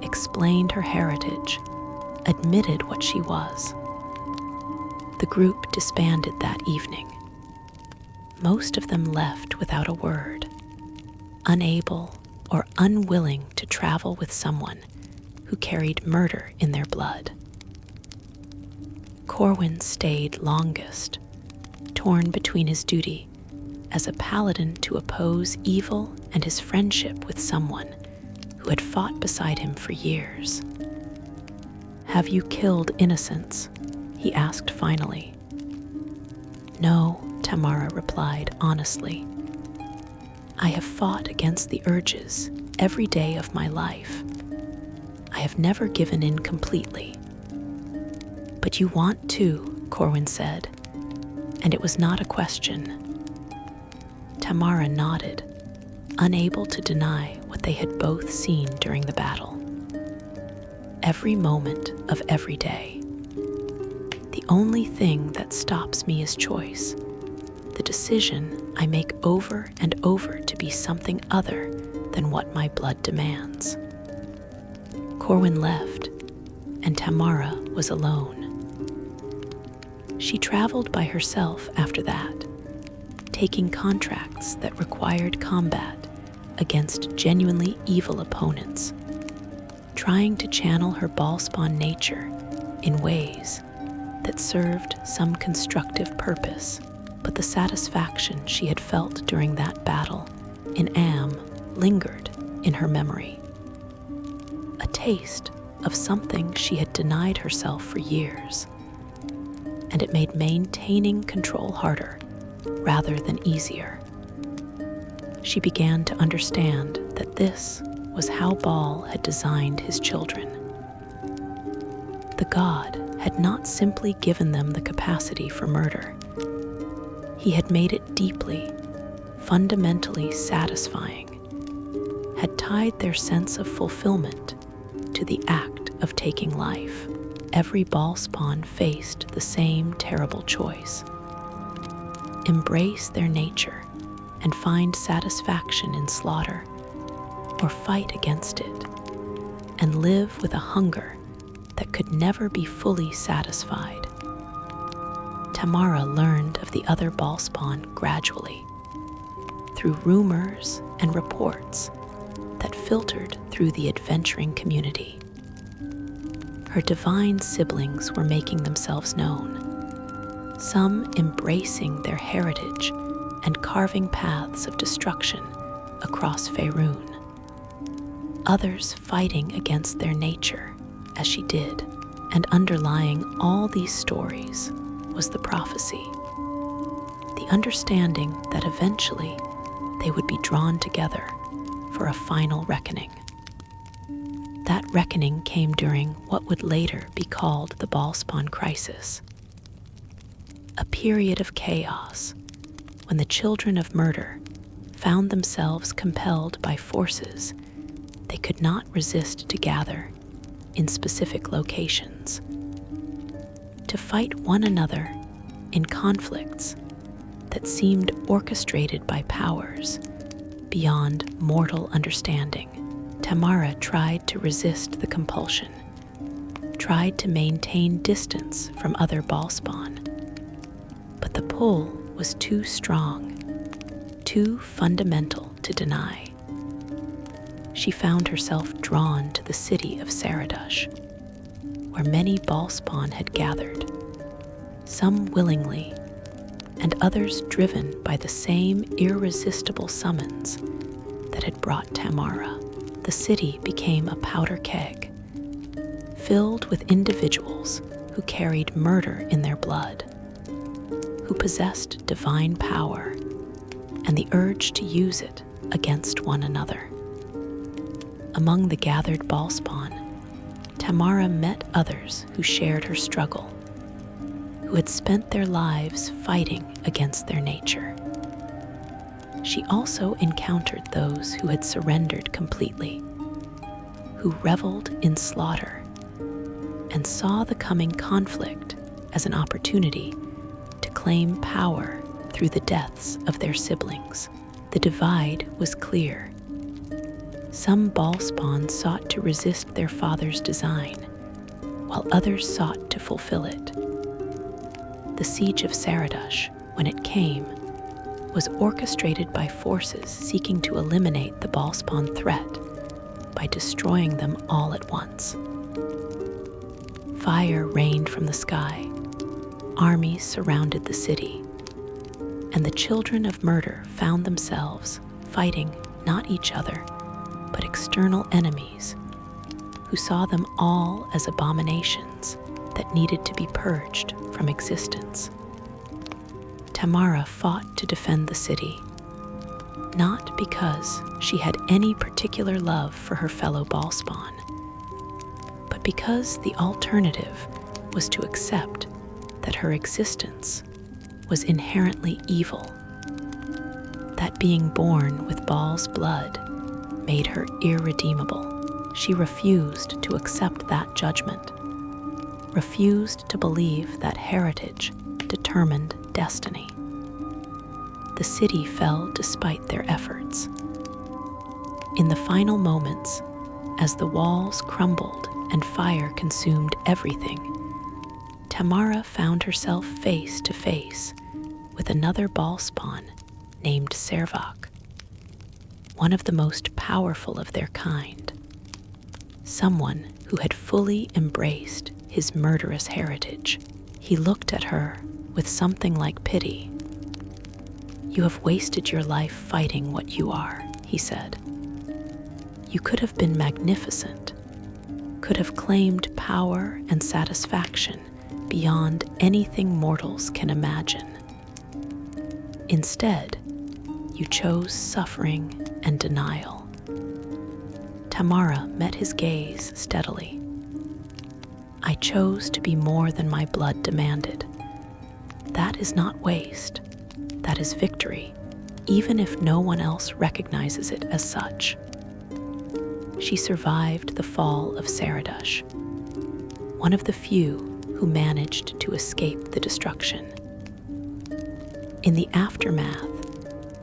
explained her heritage, admitted what she was. The group disbanded that evening. Most of them left without a word, unable or unwilling to travel with someone who carried murder in their blood. Corwin stayed longest, torn between his duty as a paladin to oppose evil and his friendship with someone who had fought beside him for years. "Have you killed innocents?" he asked finally. "No," Tamara replied honestly. "I have fought against the urges every day of my life. I have never given in completely." "But you want to," Corwin said, and it was not a question. Tamara nodded, unable to deny what they had both seen during the battle. Every moment of every day. The only thing that stops me is choice, the decision I make over and over to be something other than what my blood demands. Corwin left, and Tamara was alone. She traveled by herself after that, taking contracts that required combat against genuinely evil opponents, trying to channel her Bhaalspawn nature in ways that served some constructive purpose. But the satisfaction she had felt during that battle in Am lingered in her memory. A taste of something she had denied herself for years, and it made maintaining control harder rather than easier. She began to understand that this was how Baal had designed his children. The god had not simply given them the capacity for murder. He had made it deeply, fundamentally satisfying, had tied their sense of fulfillment to the act of taking life. Every Bhaalspawn faced the same terrible choice: embrace their nature and find satisfaction in slaughter, or fight against it and live with a hunger that could never be fully satisfied. Tamara learned of the other Bhaalspawn gradually, through rumors and reports that filtered through the adventuring community. Her divine siblings were making themselves known, some embracing their heritage and carving paths of destruction across Faerun, others fighting against their nature as she did, and underlying all these stories was the prophecy, the understanding that eventually they would be drawn together for a final reckoning. That reckoning came during what would later be called the Bhaalspawn Crisis, a period of chaos when the children of murder found themselves compelled by forces they could not resist to gather in specific locations, to fight one another in conflicts that seemed orchestrated by powers beyond mortal understanding. Tamara tried to resist the compulsion, tried to maintain distance from other Bhaalspawn, but the pull was too strong, too fundamental to deny. She found herself drawn to the city of Saradush, where many Bhaalspawn had gathered, some willingly, and others driven by the same irresistible summons that had brought Tamara. The city became a powder keg, filled with individuals who carried murder in their blood, who possessed divine power and the urge to use it against one another. Among the gathered Bhaalspawn, Tamara met others who shared her struggle, who had spent their lives fighting against their nature. She also encountered those who had surrendered completely, who reveled in slaughter and saw the coming conflict as an opportunity to claim power through the deaths of their siblings. The divide was clear. Some Bhaalspawn sought to resist their father's design, while others sought to fulfill it. The siege of Saradush, when it came, was orchestrated by forces seeking to eliminate the Bhaalspawn threat by destroying them all at once. Fire rained from the sky, armies surrounded the city, and the children of murder found themselves fighting not each other, but external enemies who saw them all as abominations that needed to be purged from existence. Tamara fought to defend the city, not because she had any particular love for her fellow Bhaalspawn, but because the alternative was to accept that her existence was inherently evil, that being born with Bhaal's blood made her irredeemable. She refused to accept that judgment, refused to believe that heritage determined destiny. The city fell despite their efforts. In the final moments, as the walls crumbled and fire consumed everything, Tamara found herself face to face with another Bhaalspawn named Servak, one of the most powerful of their kind, someone who had fully embraced his murderous heritage. He looked at her with something like pity. "You have wasted your life fighting what you are," he said. "You could have been magnificent, could have claimed power and satisfaction beyond anything mortals can imagine. Instead, you chose suffering and denial. Tamara met his gaze steadily. I chose to be more than my blood demanded. That is not waste. That is victory, even if no one else recognizes it as such. She survived the fall of Saradush, one of the few who managed to escape the destruction. In the aftermath,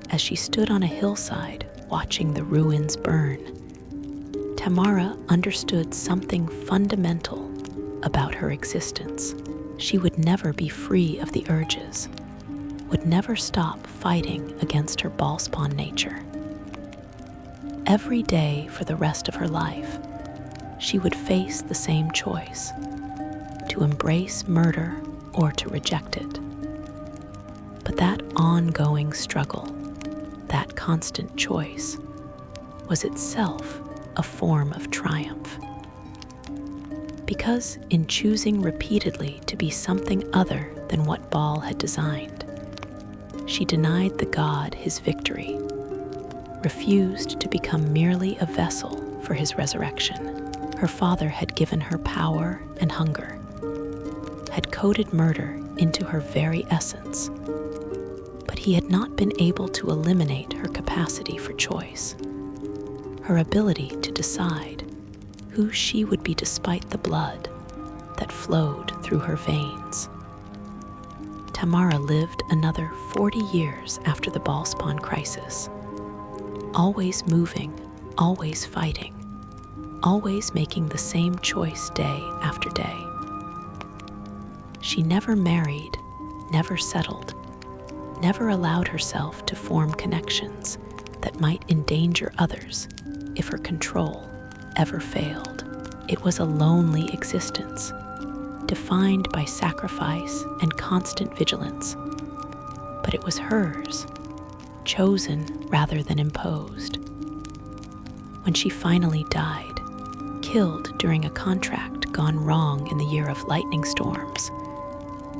as she stood on a hillside watching the ruins burn, Tamara understood something fundamental about her existence. She would never be free of the urges, would never stop fighting against her Bhaalspawn nature. Every day for the rest of her life, she would face the same choice: to embrace murder or to reject it. But that ongoing struggle, that constant choice, was itself a form of triumph. Because in choosing repeatedly to be something other than what Baal had designed, she denied the god his victory, refused to become merely a vessel for his resurrection. Her father had given her power and hunger, had coded murder into her very essence, but he had not been able to eliminate her capacity for choice, her ability to decide who she would be despite the blood that flowed through her veins. Tamara lived another 40 years after the Bhaalspawn crisis, always moving, always fighting, always making the same choice day after day. She never married, never settled, never allowed herself to form connections that might endanger others if her control ever failed. It was a lonely existence, defined by sacrifice and constant vigilance, but it was hers, chosen rather than imposed. When she finally died, killed during a contract gone wrong in the year of lightning storms,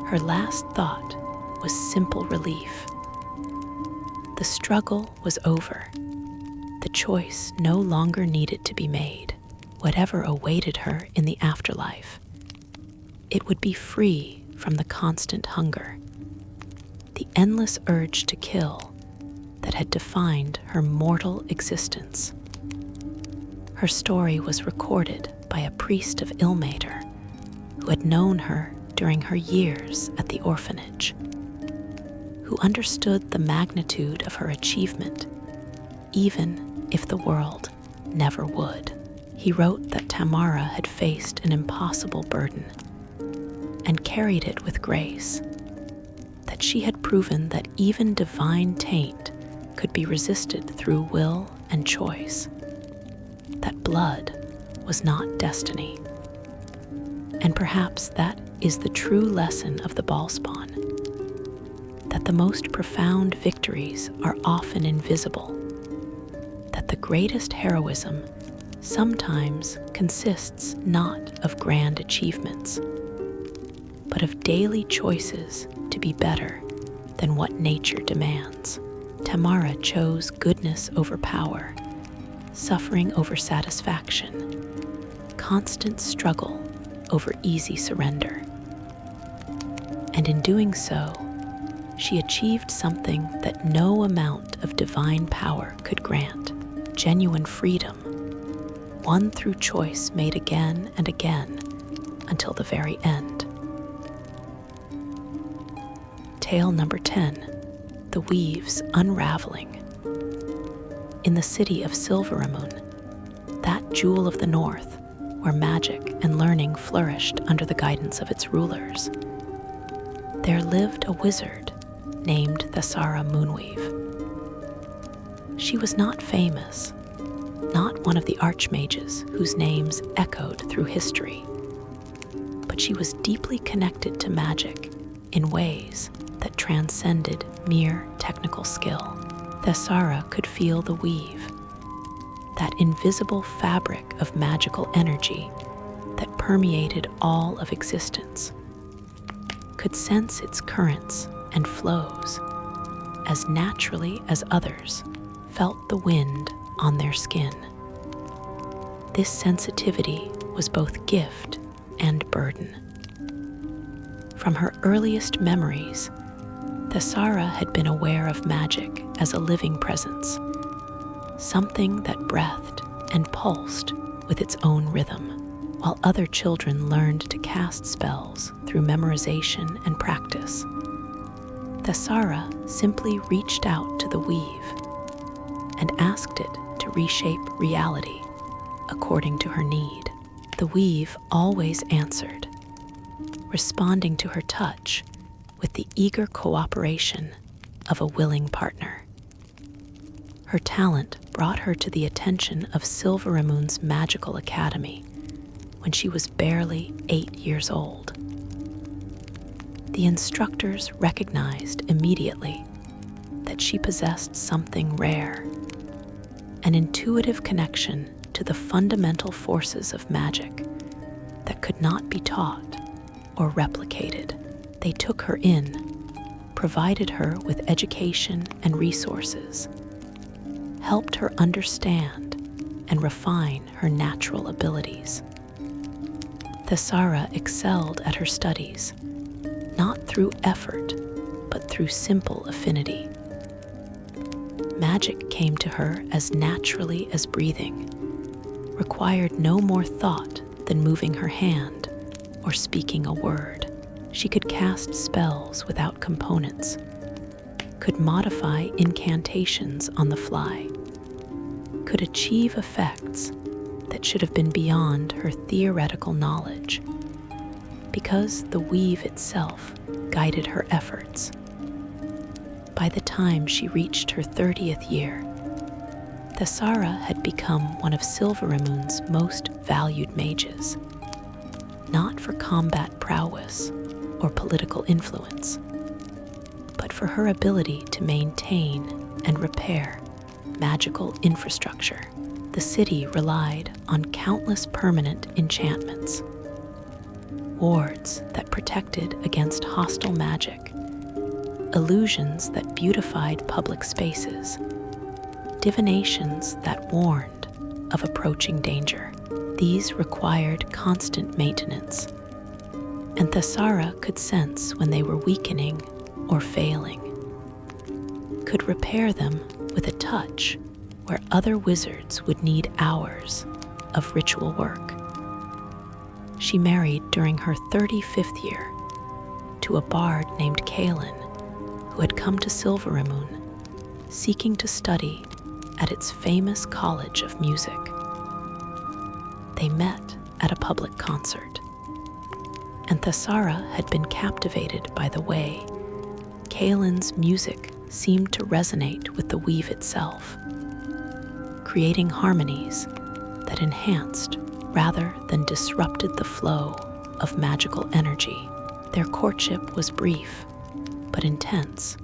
her last thought was simple relief. The struggle was over. The choice no longer needed to be made. Whatever awaited her in the afterlife, it would be free from the constant hunger, the endless urge to kill that had defined her mortal existence. Her story was recorded by a priest of Ilmater who had known her during her years at the orphanage, who understood the magnitude of her achievement, even if the world never would. He wrote that Tamara had faced an impossible burden and carried it with grace, that she had proven that even divine taint could be resisted through will and choice, that blood was not destiny. And perhaps that is the true lesson of the Bhaalspawn, that the most profound victories are often invisible, that the greatest heroism sometimes consists not of grand achievements, but of daily choices to be better than what nature demands. Tamara chose goodness over power, suffering over satisfaction, constant struggle over easy surrender. And in doing so, she achieved something that no amount of divine power could grant: genuine freedom, won through choice made again and again until the very end. Tale number 10, The Weave's Unraveling. In the city of Silveramoon, that jewel of the north, where magic and learning flourished under the guidance of its rulers, there lived a wizard named Thessara Moonweave. She was not famous, not one of the archmages whose names echoed through history, but she was deeply connected to magic in ways that transcended mere technical skill. Thessara could feel the weave, that invisible fabric of magical energy that permeated all of existence, could sense its currents and flows as naturally as others felt the wind on their skin. This sensitivity was both gift and burden. From her earliest memories, Thessara had been aware of magic as a living presence, something that breathed and pulsed with its own rhythm, while other children learned to cast spells through memorization and practice. Thessara simply reached out to the weave and asked it to reshape reality according to her need. The weave always answered, responding to her touch with the eager cooperation of a willing partner. Her talent brought her to the attention of Silveramoon's magical academy when she was barely 8 years old. The instructors recognized immediately that she possessed something rare, an intuitive connection to the fundamental forces of magic that could not be taught or replicated. They took her in, provided her with education and resources, helped her understand and refine her natural abilities. Thessara excelled at her studies, not through effort, but through simple affinity. Magic came to her as naturally as breathing, required no more thought than moving her hand or speaking a word. She could cast spells without components, could modify incantations on the fly, could achieve effects that should have been beyond her theoretical knowledge, because the weave itself guided her efforts. By the time she reached her 30th year, Thessara had become one of Silveramoon's most valued mages, not for combat prowess or political influence, but for her ability to maintain and repair magical infrastructure. The city relied on countless permanent enchantments, wards that protected against hostile magic, illusions that beautified public spaces, divinations that warned of approaching danger. These required constant maintenance, and Thessara could sense when they were weakening or failing, could repair them with a touch where other wizards would need hours of ritual work. She married during her 35th year to a bard named Kaelin, who had come to Silveramoon seeking to study at its famous College of Music. They met at a public concert, and Thessara had been captivated by the way Kaelin's music seemed to resonate with the weave itself, creating harmonies that enhanced rather than disrupted the flow of magical energy. Their courtship was brief, but intense.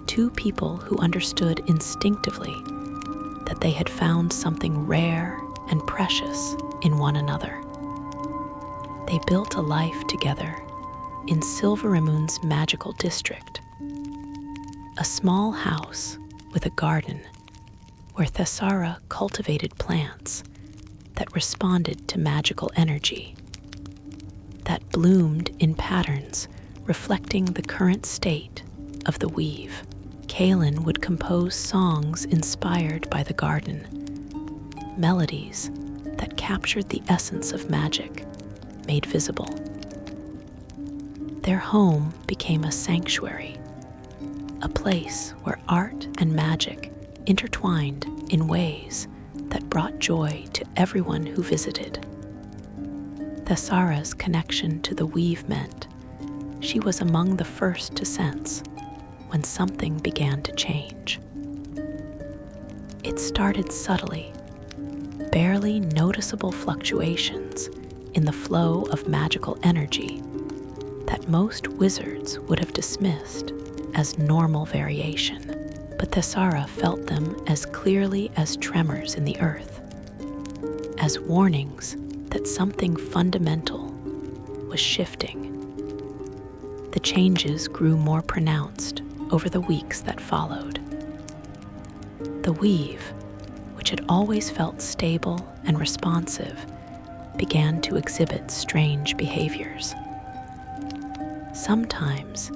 Two people who understood instinctively that they had found something rare and precious in one another. They built a life together in Silveramoon's magical district, a small house with a garden where Thessara cultivated plants that responded to magical energy, that bloomed in patterns reflecting the current state of the weave. Kaelin would compose songs inspired by the garden, melodies that captured the essence of magic made visible. Their home became a sanctuary, a place where art and magic intertwined in ways that brought joy to everyone who visited. Thessara's connection to the weave meant she was among the first to sense when something began to change. It started subtly, barely noticeable fluctuations in the flow of magical energy that most wizards would have dismissed as normal variation. But Thessara felt them as clearly as tremors in the earth, as warnings that something fundamental was shifting. The changes grew more pronounced over the weeks that followed. The weave, which had always felt stable and responsive, began to exhibit strange behaviors. Sometimes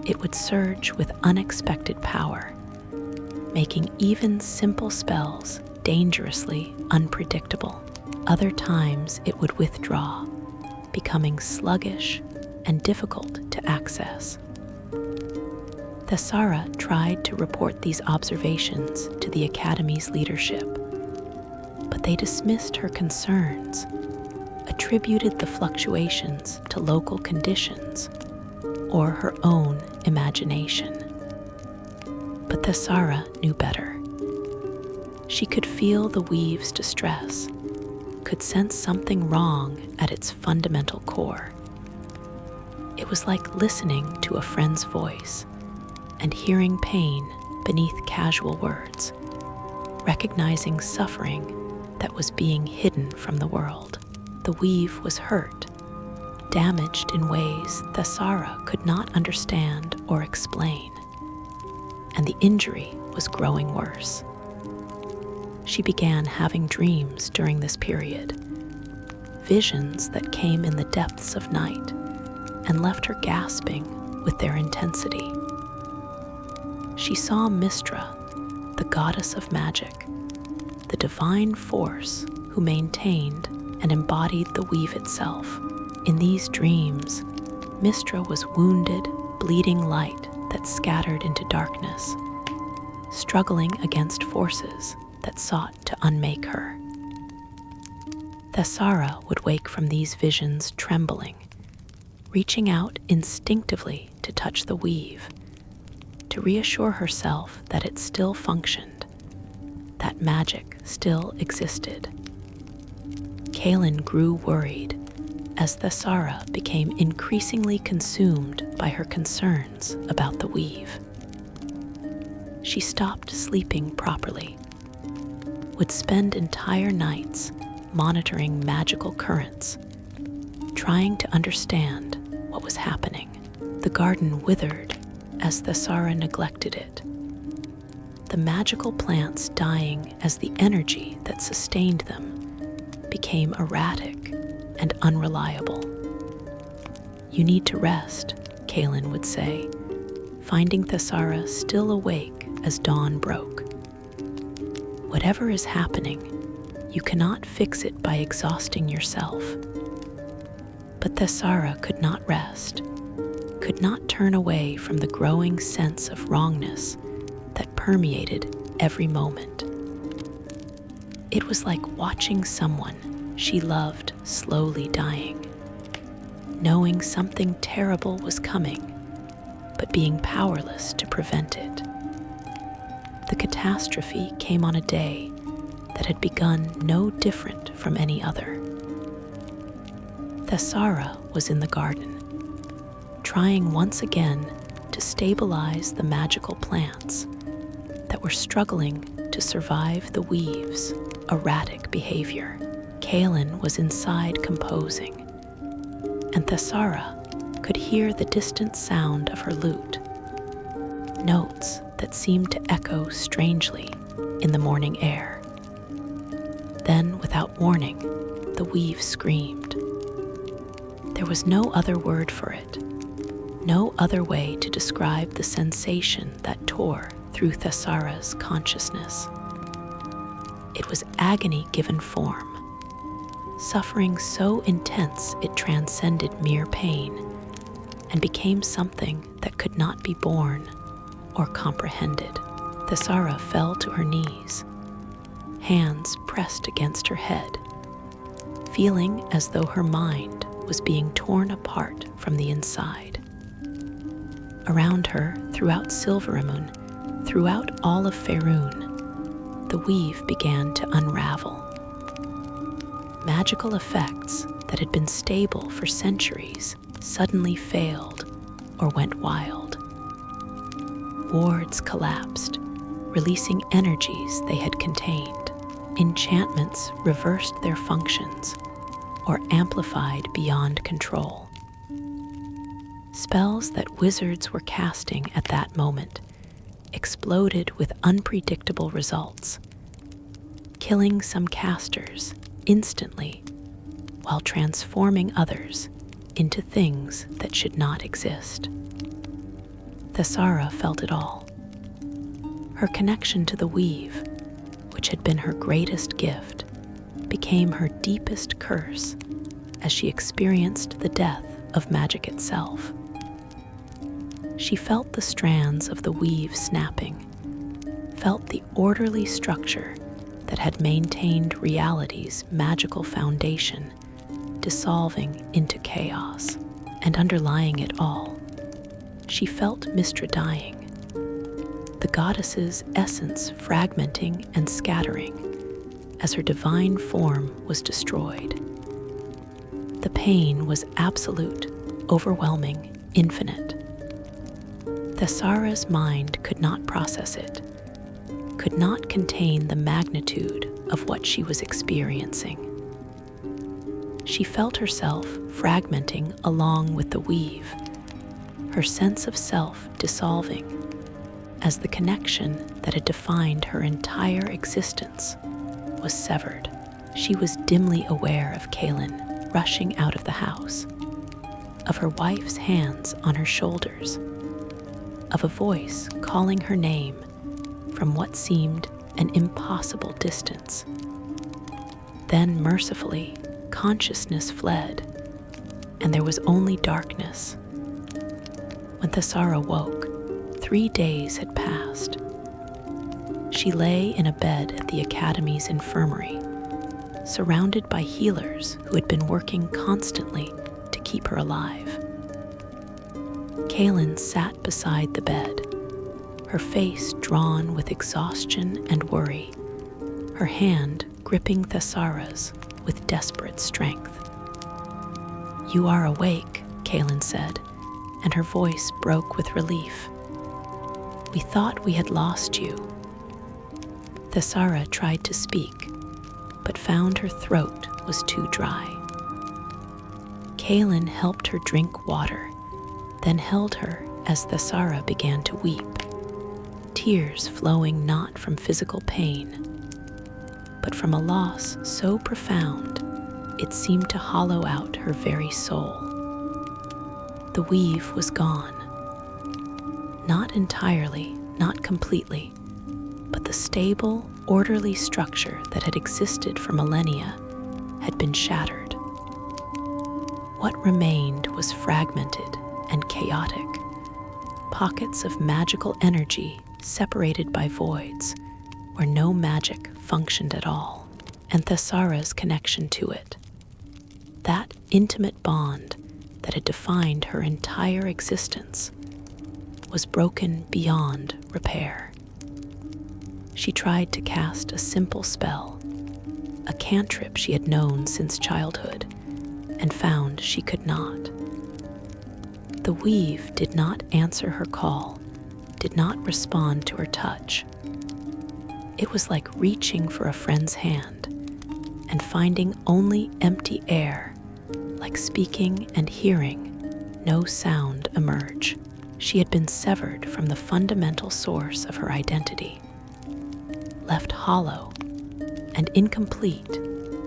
it would surge with unexpected power, making even simple spells dangerously unpredictable. Other times it would withdraw, becoming sluggish and difficult to access. Thessara tried to report these observations to the Academy's leadership, but they dismissed her concerns, attributed the fluctuations to local conditions or her own imagination. But Thessara knew better. She could feel the weave's distress, could sense something wrong at its fundamental core. It was like listening to a friend's voice and hearing pain beneath casual words, recognizing suffering that was being hidden from the world. The weave was hurt, damaged in ways Thessara could not understand or explain, and the injury was growing worse. She began having dreams during this period, visions that came in the depths of night and left her gasping with their intensity. She saw Mystra, the goddess of magic, the divine force who maintained and embodied the weave itself. In these dreams, Mystra was wounded, bleeding light that scattered into darkness, struggling against forces that sought to unmake her. Thessara would wake from these visions trembling, reaching out instinctively to touch the weave, to reassure herself that it still functioned, that magic still existed. Kaelin grew worried as Thessara became increasingly consumed by her concerns about the weave. She stopped sleeping properly, would spend entire nights monitoring magical currents, trying to understand what was happening. The garden withered as Thessara neglected it, the magical plants dying as the energy that sustained them became erratic and unreliable. "You need to rest," Kaelin would say, finding Thessara still awake as dawn broke. "Whatever is happening, you cannot fix it by exhausting yourself." But Thessara could not rest, could not turn away from the growing sense of wrongness that permeated every moment. It was like watching someone she loved slowly dying, knowing something terrible was coming, but being powerless to prevent it. The catastrophe came on a day that had begun no different from any other. Thessara was in the garden, trying once again to stabilize the magical plants that were struggling to survive the weave's erratic behavior. Kaelin was inside composing, and Thessara could hear the distant sound of her lute, notes that seemed to echo strangely in the morning air. Then, without warning, the weave screamed. There was no other word for it, no other way to describe the sensation that tore through Thessara's consciousness. It was agony given form, suffering so intense it transcended mere pain and became something that could not be borne or comprehended. Thessara fell to her knees, hands pressed against her head, feeling as though her mind was being torn apart from the inside. Around her, throughout Silverimun, throughout all of Faerun, the weave began to unravel. Magical effects that had been stable for centuries suddenly failed or went wild. Wards collapsed, releasing energies they had contained. Enchantments reversed their functions, or amplified beyond control. Spells that wizards were casting at that moment exploded with unpredictable results, killing some casters instantly while transforming others into things that should not exist. Thessara felt it all. Her connection to the weave, which had been her greatest gift, became her deepest curse as she experienced the death of magic itself. She felt the strands of the weave snapping, felt the orderly structure that had maintained reality's magical foundation dissolving into chaos, and underlying it all, she felt Mystra dying, the goddess's essence fragmenting and scattering as her divine form was destroyed. The pain was absolute, overwhelming, infinite. Thessara's mind could not process it, could not contain the magnitude of what she was experiencing. She felt herself fragmenting along with the weave, her sense of self dissolving as the connection that had defined her entire existence was severed. She was dimly aware of Kaelin rushing out of the house, of her wife's hands on her shoulders, of a voice calling her name from what seemed an impossible distance. Then, mercifully, consciousness fled, and there was only darkness. When Thessara woke, 3 days had passed. She lay in a bed at the Academy's infirmary, surrounded by healers who had been working constantly to keep her alive. Kaelin sat beside the bed, her face drawn with exhaustion and worry, her hand gripping Thessara's with desperate strength. "You are awake," Kaelin said, and her voice broke with relief. "We thought we had lost you." Thessara tried to speak, but found her throat was too dry. Kaelin helped her drink water, then held her as Thessara began to weep, tears flowing not from physical pain, but from a loss so profound it seemed to hollow out her very soul. The weave was gone. Not entirely, not completely, but the stable, orderly structure that had existed for millennia had been shattered. What remained was fragmented and chaotic, pockets of magical energy separated by voids where no magic functioned at all, and Thessara's connection to it, that intimate bond that had defined her entire existence, was broken beyond repair. She tried to cast a simple spell, a cantrip she had known since childhood, and found she could not. The weave did not answer her call, did not respond to her touch. It was like reaching for a friend's hand and finding only empty air, like speaking and hearing no sound emerge. She had been severed from the fundamental source of her identity, left hollow and incomplete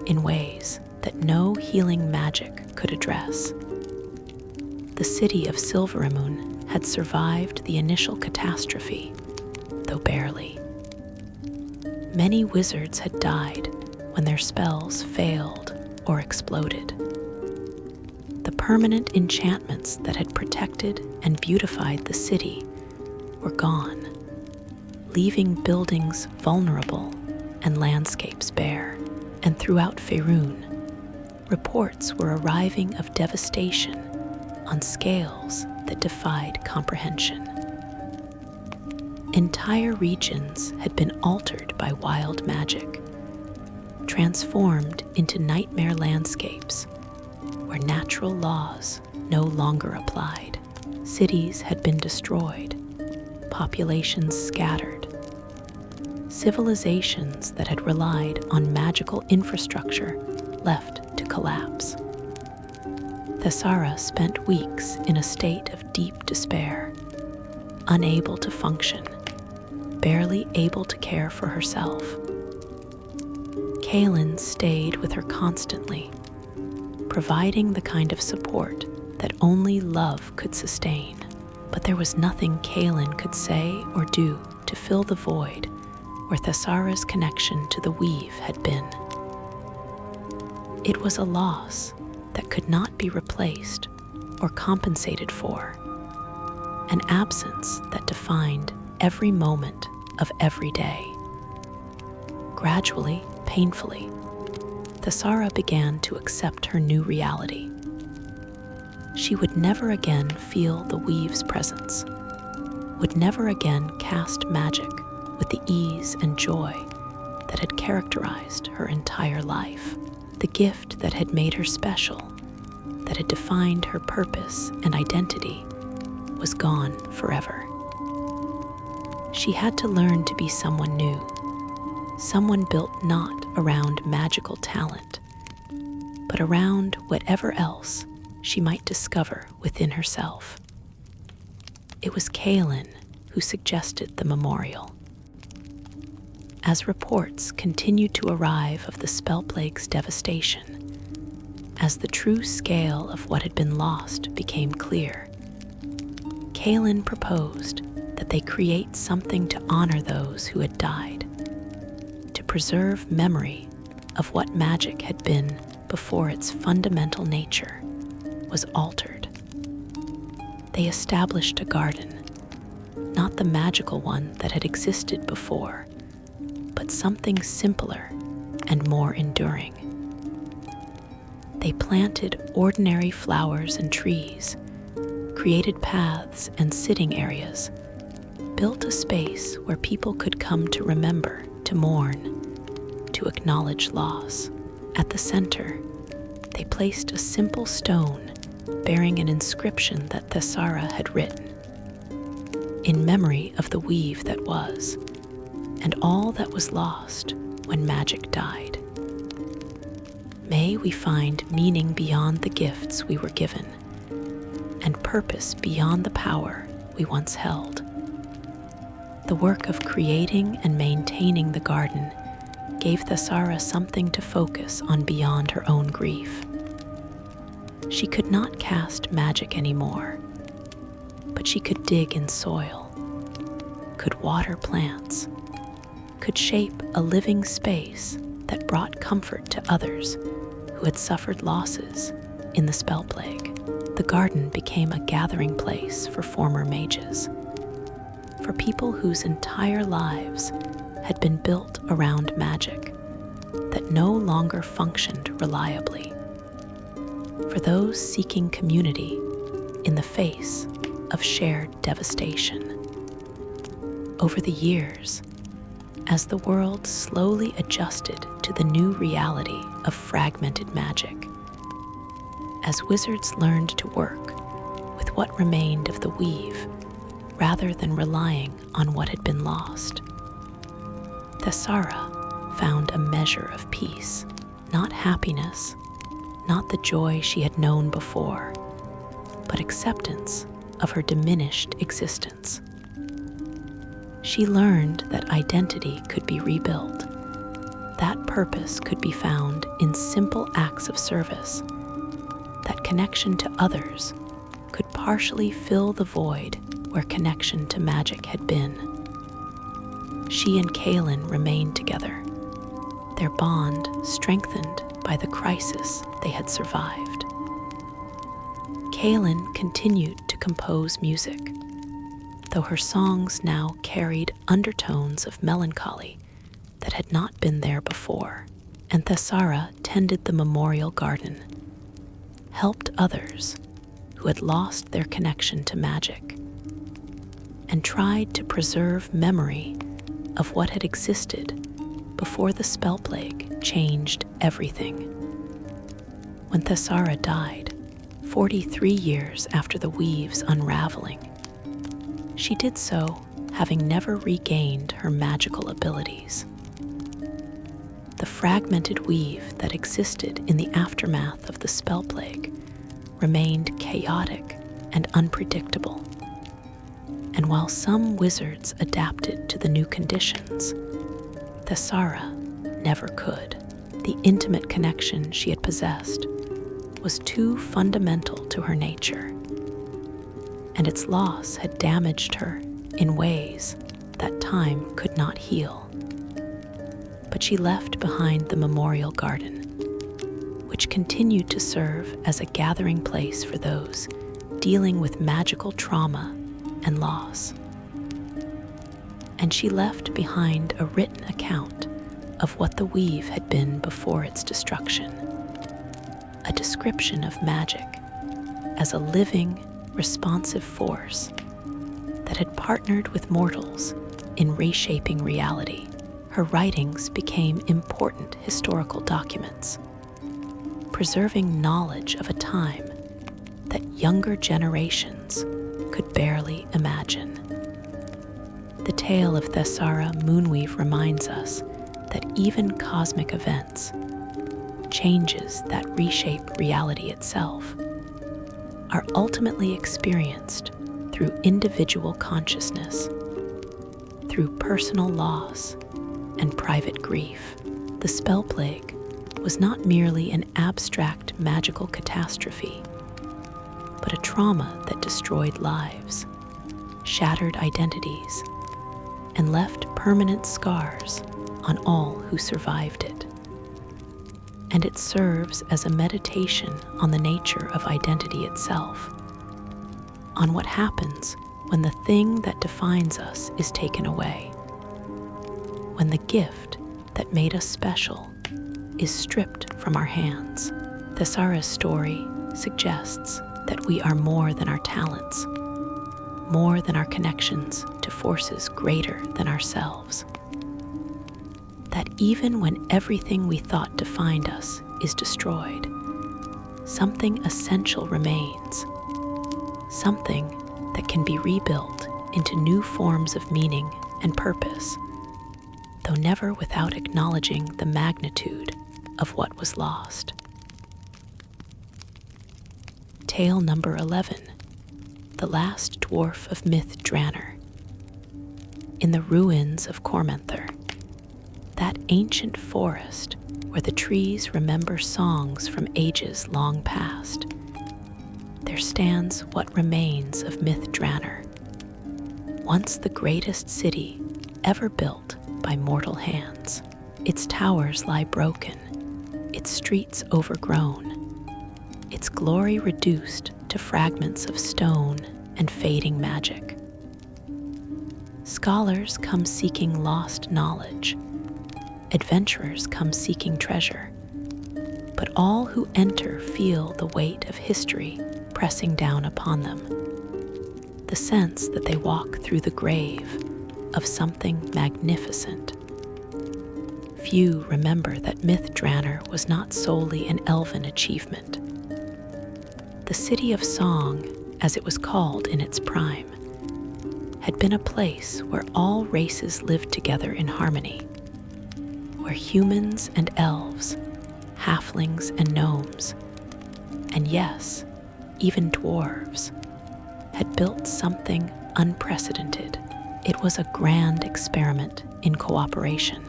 in ways that no healing magic could address. The city of Silveramoon had survived the initial catastrophe, though barely. Many wizards had died when their spells failed or exploded. The permanent enchantments that had protected and beautified the city were gone, leaving buildings vulnerable and landscapes bare. And throughout Faerun, reports were arriving of devastation on scales that defied comprehension. Entire regions had been altered by wild magic, transformed into nightmare landscapes where natural laws no longer applied. Cities had been destroyed, populations scattered. Civilizations that had relied on magical infrastructure left to would collapse. Thessara spent weeks in a state of deep despair, unable to function, barely able to care for herself. Kaelin stayed with her constantly, providing the kind of support that only love could sustain. But there was nothing Kaelin could say or do to fill the void where Thessara's connection to the weave had been. It was a loss that could not be replaced or compensated for, an absence that defined every moment of every day. Gradually, painfully, Thessara began to accept her new reality. She would never again feel the weave's presence, would never again cast magic with the ease and joy that had characterized her entire life. The gift that had made her special, that had defined her purpose and identity, was gone forever. She had to learn to be someone new, someone built not around magical talent, but around whatever else she might discover within herself. It was Kaelin who suggested the memorial. As reports continued to arrive of the Spellplague's devastation, as the true scale of what had been lost became clear, Kaelin proposed that they create something to honor those who had died, to preserve memory of what magic had been before its fundamental nature was altered. They established a garden, not the magical one that had existed before, but something simpler and more enduring. They planted ordinary flowers and trees, created paths and sitting areas, built a space where people could come to remember, to mourn, to acknowledge loss. At the center, they placed a simple stone bearing an inscription that Thessara had written, in memory of the weave that was, and all that was lost when magic died. May we find meaning beyond the gifts we were given, and purpose beyond the power we once held. The work of creating and maintaining the garden gave Thessara something to focus on beyond her own grief. She could not cast magic anymore, but she could dig in soil, could water plants, could shape a living space that brought comfort to others who had suffered losses in the Spellplague. The garden became a gathering place for former mages, for people whose entire lives had been built around magic that no longer functioned reliably, for those seeking community in the face of shared devastation. Over the years, as the world slowly adjusted to the new reality of fragmented magic, as wizards learned to work with what remained of the weave rather than relying on what had been lost, Thessara found a measure of peace, not happiness, not the joy she had known before, but acceptance of her diminished existence. She learned that identity could be rebuilt, that purpose could be found in simple acts of service, that connection to others could partially fill the void where connection to magic had been. She and Kaelin remained together, their bond strengthened by the crisis they had survived. Kaelin continued to compose music, though her songs now carried undertones of melancholy that had not been there before, and Thessara tended the memorial garden, helped others who had lost their connection to magic, and tried to preserve memory of what had existed before the Spellplague changed everything. When Thessara died, 43 years after the weave's unraveling, she did so having never regained her magical abilities. the fragmented weave that existed in the aftermath of the spell plague remained chaotic and unpredictable. And while some wizards adapted to the new conditions, Thessara never could. The intimate connection she had possessed was too fundamental to her nature, and its loss had damaged her in ways that time could not heal. But she left behind the memorial garden, which continued to serve as a gathering place for those dealing with magical trauma and loss. And she left behind a written account of what the weave had been before its destruction, a description of magic as a living, responsive force that had partnered with mortals in reshaping reality. Her writings became important historical documents, preserving knowledge of a time that younger generations could barely imagine. The tale of Thessara Moonweave reminds us that even cosmic events, changes that reshape reality itself, are ultimately experienced through individual consciousness, through personal loss and private grief. The spell plague was not merely an abstract magical catastrophe, but a trauma that destroyed lives, shattered identities, and left permanent scars on all who survived it. And it serves as a meditation on the nature of identity itself, on what happens when the thing that defines us is taken away, when the gift that made us special is stripped from our hands. Thessara's story suggests that we are more than our talents, more than our connections to forces greater than ourselves. That even when everything we thought defined us is destroyed, something essential remains, something that can be rebuilt into new forms of meaning and purpose, though never without acknowledging the magnitude of what was lost. Tale number 11, The Last Dwarf of Myth Drannor. In the ruins of Cormenther, that ancient forest where the trees remember songs from ages long past, there stands what remains of Myth Drannor, once the greatest city ever built by mortal hands. Its towers lie broken, its streets overgrown, its glory reduced to fragments of stone and fading magic. Scholars come seeking lost knowledge, adventurers come seeking treasure, but all who enter feel the weight of history pressing down upon them, the sense that they walk through the grave of something magnificent. Few remember that Myth Drannor was not solely an elven achievement. The City of Song, as it was called in its prime, had been a place where all races lived together in harmony, where humans and elves, halflings and gnomes, and yes, even dwarves, had built something unprecedented. It was a grand experiment in cooperation,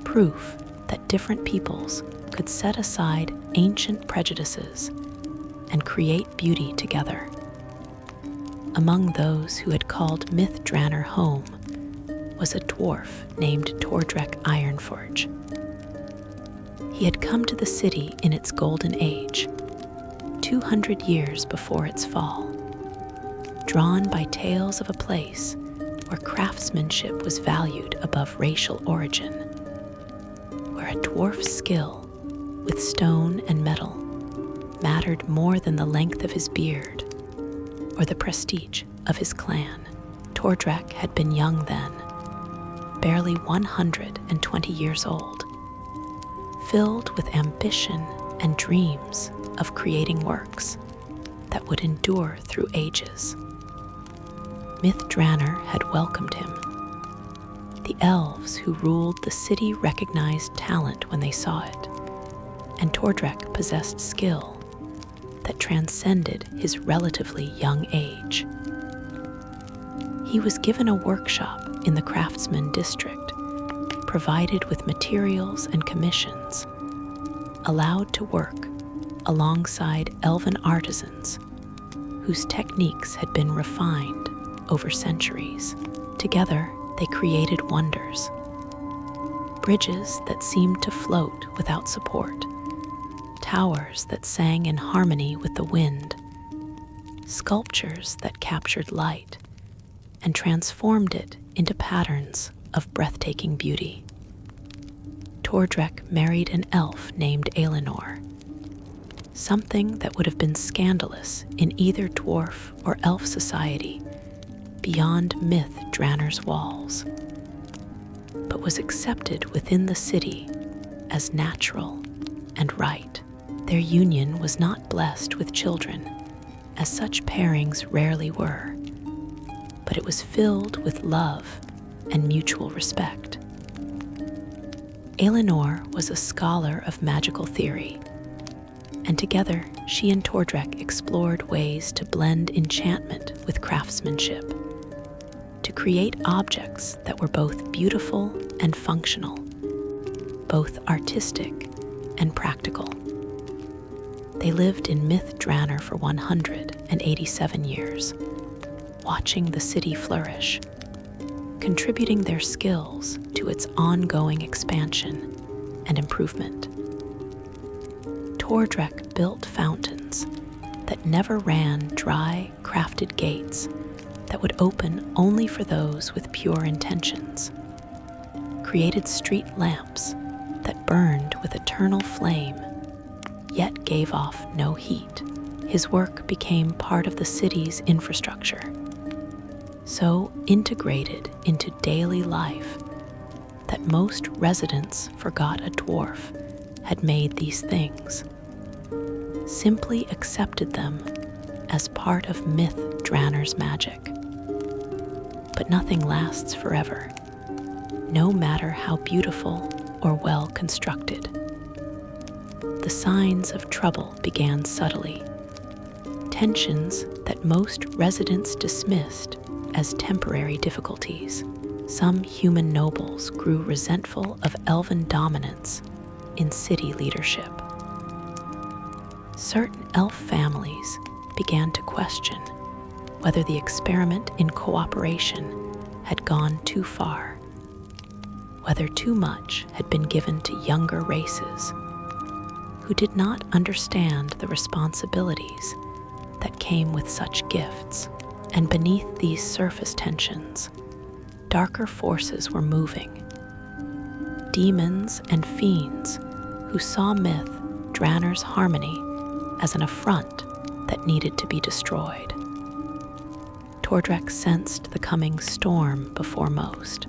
proof that different peoples could set aside ancient prejudices and create beauty together. Among those who had called Myth Drannor home was a dwarf named Tordrek Ironforge. He had come to the city in its golden age, 200 years before its fall, drawn by tales of a place where craftsmanship was valued above racial origin, where a dwarf's skill with stone and metal mattered more than the length of his beard or the prestige of his clan. Tordrek had been young then, barely 120 years old, filled with ambition and dreams of creating works that would endure through ages. Myth Drannor had welcomed him, The elves who ruled the city recognized talent when they saw it, and Tordrek possessed skill that transcended his relatively young age. He was given a workshop in the craftsman district, provided with materials and commissions, allowed to work alongside elven artisans whose techniques had been refined over centuries. Together, they created wonders. Bridges that seemed to float without support, towers that sang in harmony with the wind, sculptures that captured light and transformed it into patterns of breathtaking beauty. Tordrek married an elf named Elenor, something that would have been scandalous in either dwarf or elf society beyond myth Drannor's walls, but was accepted within the city as natural and right. Their union was not blessed with children, as such pairings rarely were, but it was filled with love and mutual respect. Elenor was a scholar of magical theory, and together she and Tordrek explored ways to blend enchantment with craftsmanship, to create objects that were both beautiful and functional, both artistic and practical. They lived in Myth Drannor for 187 years, watching the city flourish, contributing their skills to its ongoing expansion and improvement. Tordrek built fountains that never ran dry, crafted gates that would open only for those with pure intentions, created street lamps that burned with eternal flame, yet gave off no heat. His work became part of the city's infrastructure, so integrated into daily life that most residents forgot a dwarf had made these things, simply accepted them as part of Myth Drannor's magic. But nothing lasts forever, no matter how beautiful or well constructed. The signs of trouble began subtly, tensions that most residents dismissed as temporary difficulties. Some human nobles grew resentful of elven dominance in city leadership. Certain elf families began to question whether the experiment in cooperation had gone too far, whether too much had been given to younger races who did not understand the responsibilities that came with such gifts. And beneath these surface tensions, darker forces were moving. Demons and fiends who saw Myth Drannor's harmony as an affront that needed to be destroyed. Tordrek sensed the coming storm before most.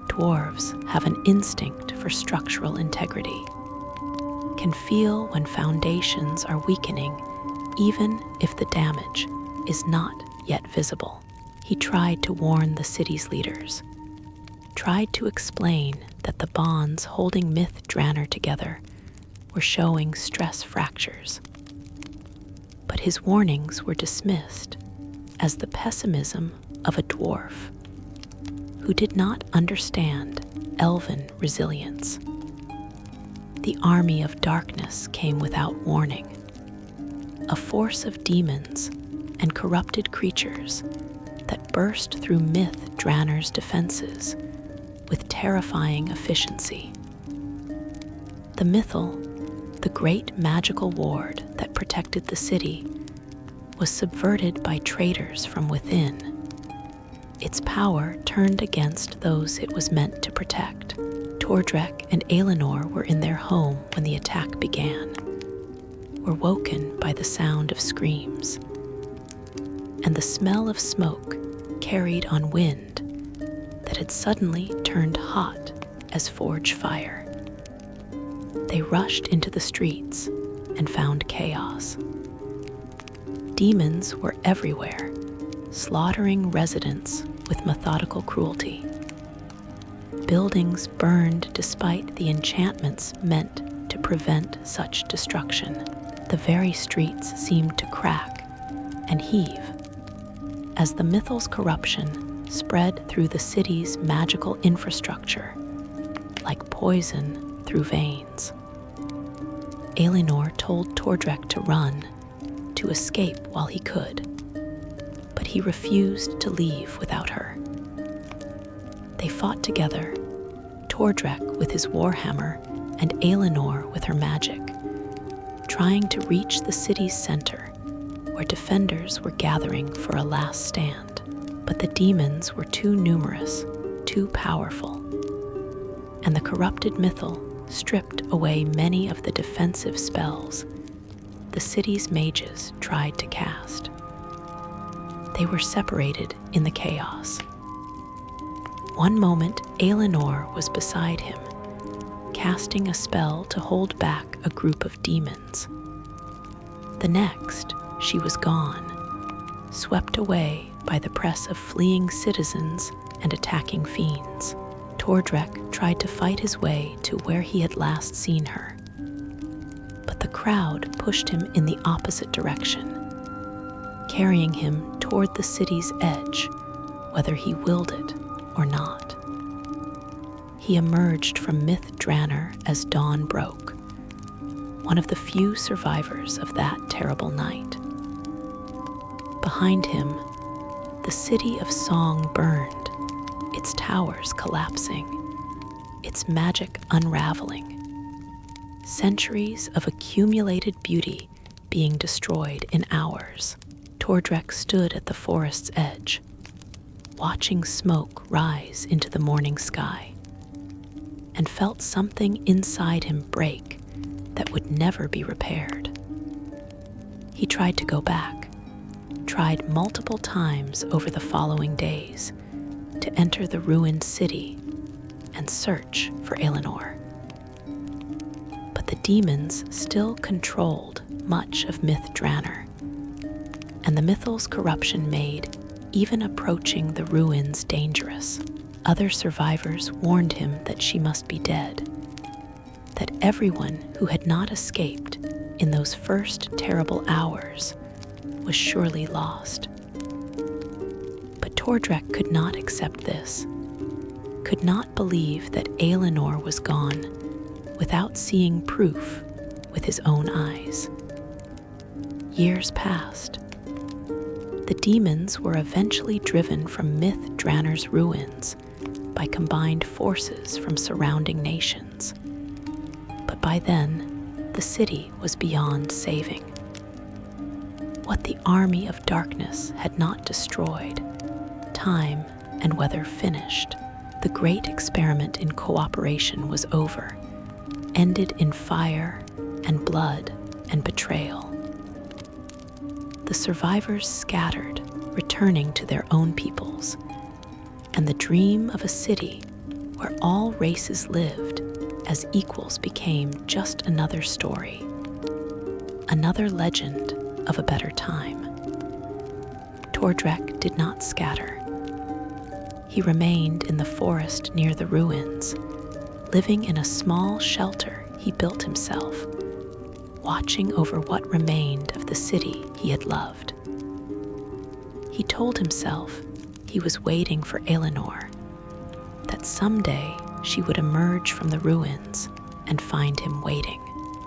Dwarves have an instinct for structural integrity, can feel when foundations are weakening even if the damage is not yet visible. He tried to warn the city's leaders, tried to explain that the bonds holding Myth Drannor together were showing stress fractures. But his warnings were dismissed as the pessimism of a dwarf who did not understand elven resilience. The army of darkness came without warning, a force of demons and corrupted creatures that burst through Myth Drannor's defenses with terrifying efficiency. The Mythal, the great magical ward that protected the city, was subverted by traitors from within, its power turned against those it was meant to protect. Tordrek and Elenor were in their home when the attack began, were woken by the sound of screams, and the smell of smoke carried on wind that had suddenly turned hot as forge fire. They rushed into the streets and found chaos. Demons were everywhere, slaughtering residents with methodical cruelty. buildings burned despite the enchantments meant to prevent such destruction. The very streets seemed to crack and heave as the mythal's corruption spread through the city's magical infrastructure like poison through veins. Alinor told Tordrek to run, to escape while he could, but he refused to leave without her. They fought together, Tordrek with his warhammer and Alinor with her magic, trying to reach the city's center, where defenders were gathering for a last stand. But the demons were too numerous, too powerful, and the corrupted mythal stripped away many of the defensive spells the city's mages tried to cast. They were separated in the chaos. One moment, Alinor was beside him, casting a spell to hold back a group of demons. The next, she was gone, swept away by the press of fleeing citizens and attacking fiends. Tordrek tried to fight his way to where he had last seen her, but the crowd pushed him in the opposite direction, carrying him toward the city's edge, whether he willed it or not. He emerged from Myth Drannor as dawn broke, one of the few survivors of that terrible night. Behind him, the city of song burned, its towers collapsing, its magic unraveling. Centuries of accumulated beauty being destroyed in hours. Tordrek stood at the forest's edge, watching smoke rise into the morning sky, and felt something inside him break that would never be repaired. He tried to go back, tried multiple times over the following days to enter the ruined city and search for Alinor. But the demons still controlled much of Myth Drannor, and the mythal's corruption made even approaching the ruins dangerous. Other survivors warned him that she must be dead, that everyone who had not escaped in those first terrible hours was surely lost. But Tordrek could not accept this, could not believe that Alinor was gone without seeing proof with his own eyes. Years passed. The demons were eventually driven from Myth Drannor's ruins by combined forces from surrounding nations. But by then, the city was beyond saving. What the army of darkness had not destroyed, time and weather finished. The great experiment in cooperation was over, ended in fire and blood and betrayal. The survivors scattered, returning to their own peoples, and the dream of a city where all races lived as equals became just another story, another legend of a better time. Tordrek did not scatter. He remained in the forest near the ruins, living in a small shelter he built himself, watching over what remained of the city he had loved. He told himself he was waiting for Alinor, that someday she would emerge from the ruins and find him waiting.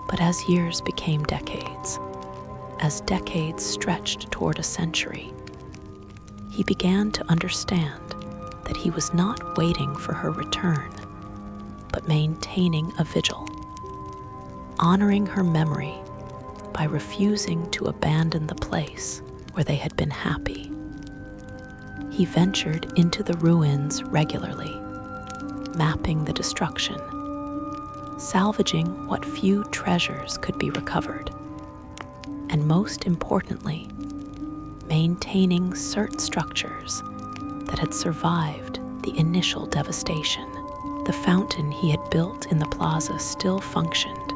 But as years became decades, as decades stretched toward a century, he began to understand that he was not waiting for her return, but maintaining a vigil, honoring her memory by refusing to abandon the place where they had been happy. He ventured into the ruins regularly, mapping the destruction, salvaging what few treasures could be recovered, and most importantly, maintaining certain structures that had survived the initial devastation. The fountain he had built in the plaza still functioned,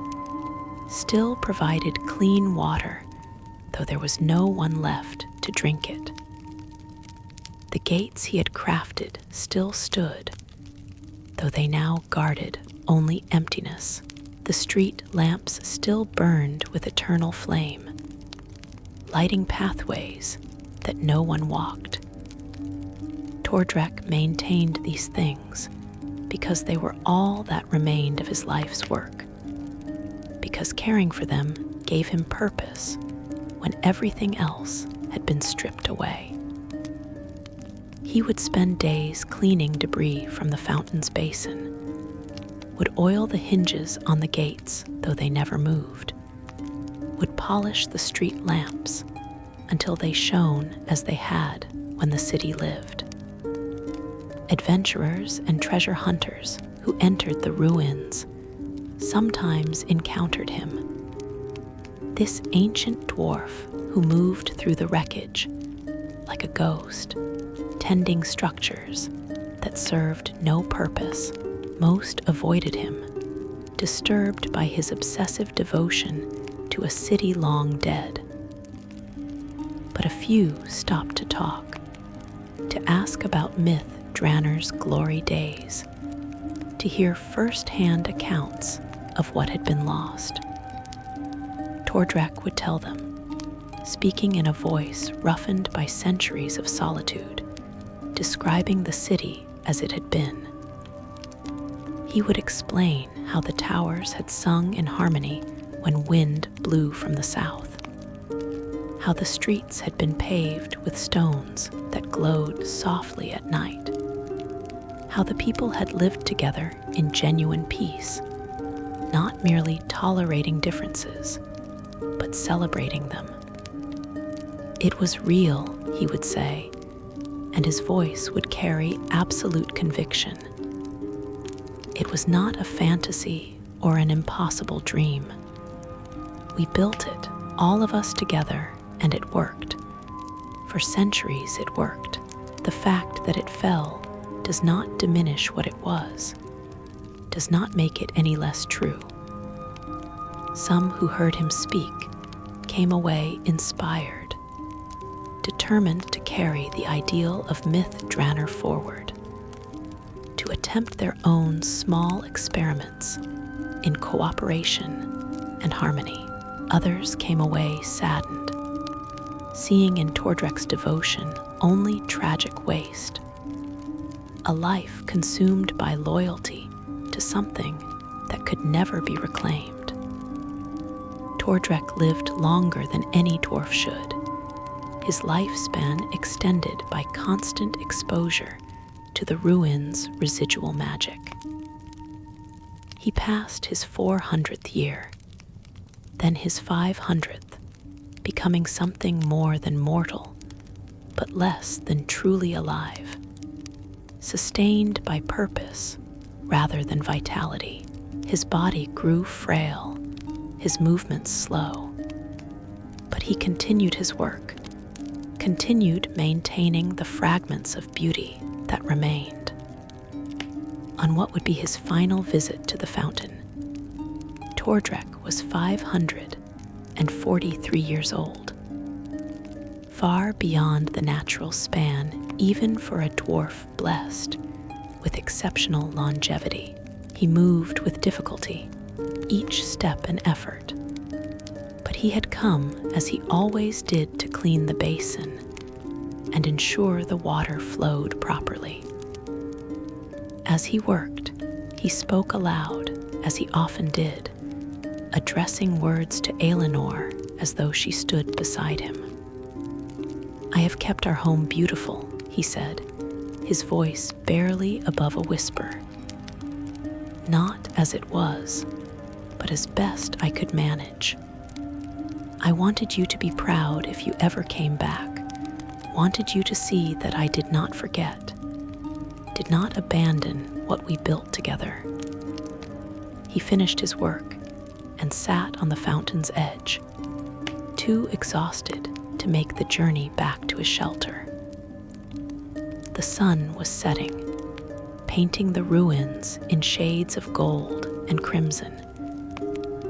still provided clean water, though there was no one left to drink it. The gates he had crafted still stood, though they now guarded only emptiness. The street lamps still burned with eternal flame, lighting pathways that no one walked. Tordrek maintained these things because they were all that remained of his life's work, because caring for them gave him purpose when everything else had been stripped away. He would spend days cleaning debris from the fountain's basin, would oil the hinges on the gates though they never moved, would polish the street lamps until they shone as they had when the city lived. Adventurers and treasure hunters who entered the ruins sometimes encountered him. This ancient dwarf who moved through the wreckage like a ghost, tending structures that served no purpose. Most avoided him, disturbed by his obsessive devotion to a city long dead. But a few stopped to talk, to ask about myth Drannor's glory days, to hear first-hand accounts of what had been lost. Tordrek would tell them, speaking in a voice roughened by centuries of solitude, describing the city as it had been. He would explain how the towers had sung in harmony when wind blew from the south, how the streets had been paved with stones that glowed softly at night, how the people had lived together in genuine peace, not merely tolerating differences, but celebrating them. It was real, he would say, and his voice would carry absolute conviction. It was not a fantasy or an impossible dream. We built it, all of us together, and it worked. For centuries it worked. The fact that it fell does not diminish what it was, does not make it any less true. Some who heard him speak came away inspired, determined to carry the ideal of myth Drannor forward, to attempt their own small experiments in cooperation and harmony. Others came away saddened, seeing in Tordrek's devotion only tragic waste, a life consumed by loyalty to something that could never be reclaimed. Tordrek lived longer than any dwarf should, his lifespan extended by constant exposure to the ruins' residual magic. He passed his 400th year, then his 500th, becoming something more than mortal, but less than truly alive, sustained by purpose rather than vitality. His body grew frail, his movements slow, but he continued his work, continued maintaining the fragments of beauty that remained. On what would be his final visit to the fountain, Tordrek was 543 years old, far beyond the natural span even for a dwarf blessed with exceptional longevity. He moved with difficulty, each step an effort, but he had come as he always did to clean the basin and ensure the water flowed properly. As he worked, he spoke aloud, as he often did, addressing words to Elenor as though she stood beside him. "I have kept our home beautiful," he said, his voice barely above a whisper. "Not as it was, but as best I could manage. I wanted you to be proud if you ever came back, wanted you to see that I did not forget, did not abandon what we built together." He finished his work and sat on the fountain's edge, too exhausted to make the journey back to his shelter. The sun was setting, painting the ruins in shades of gold and crimson,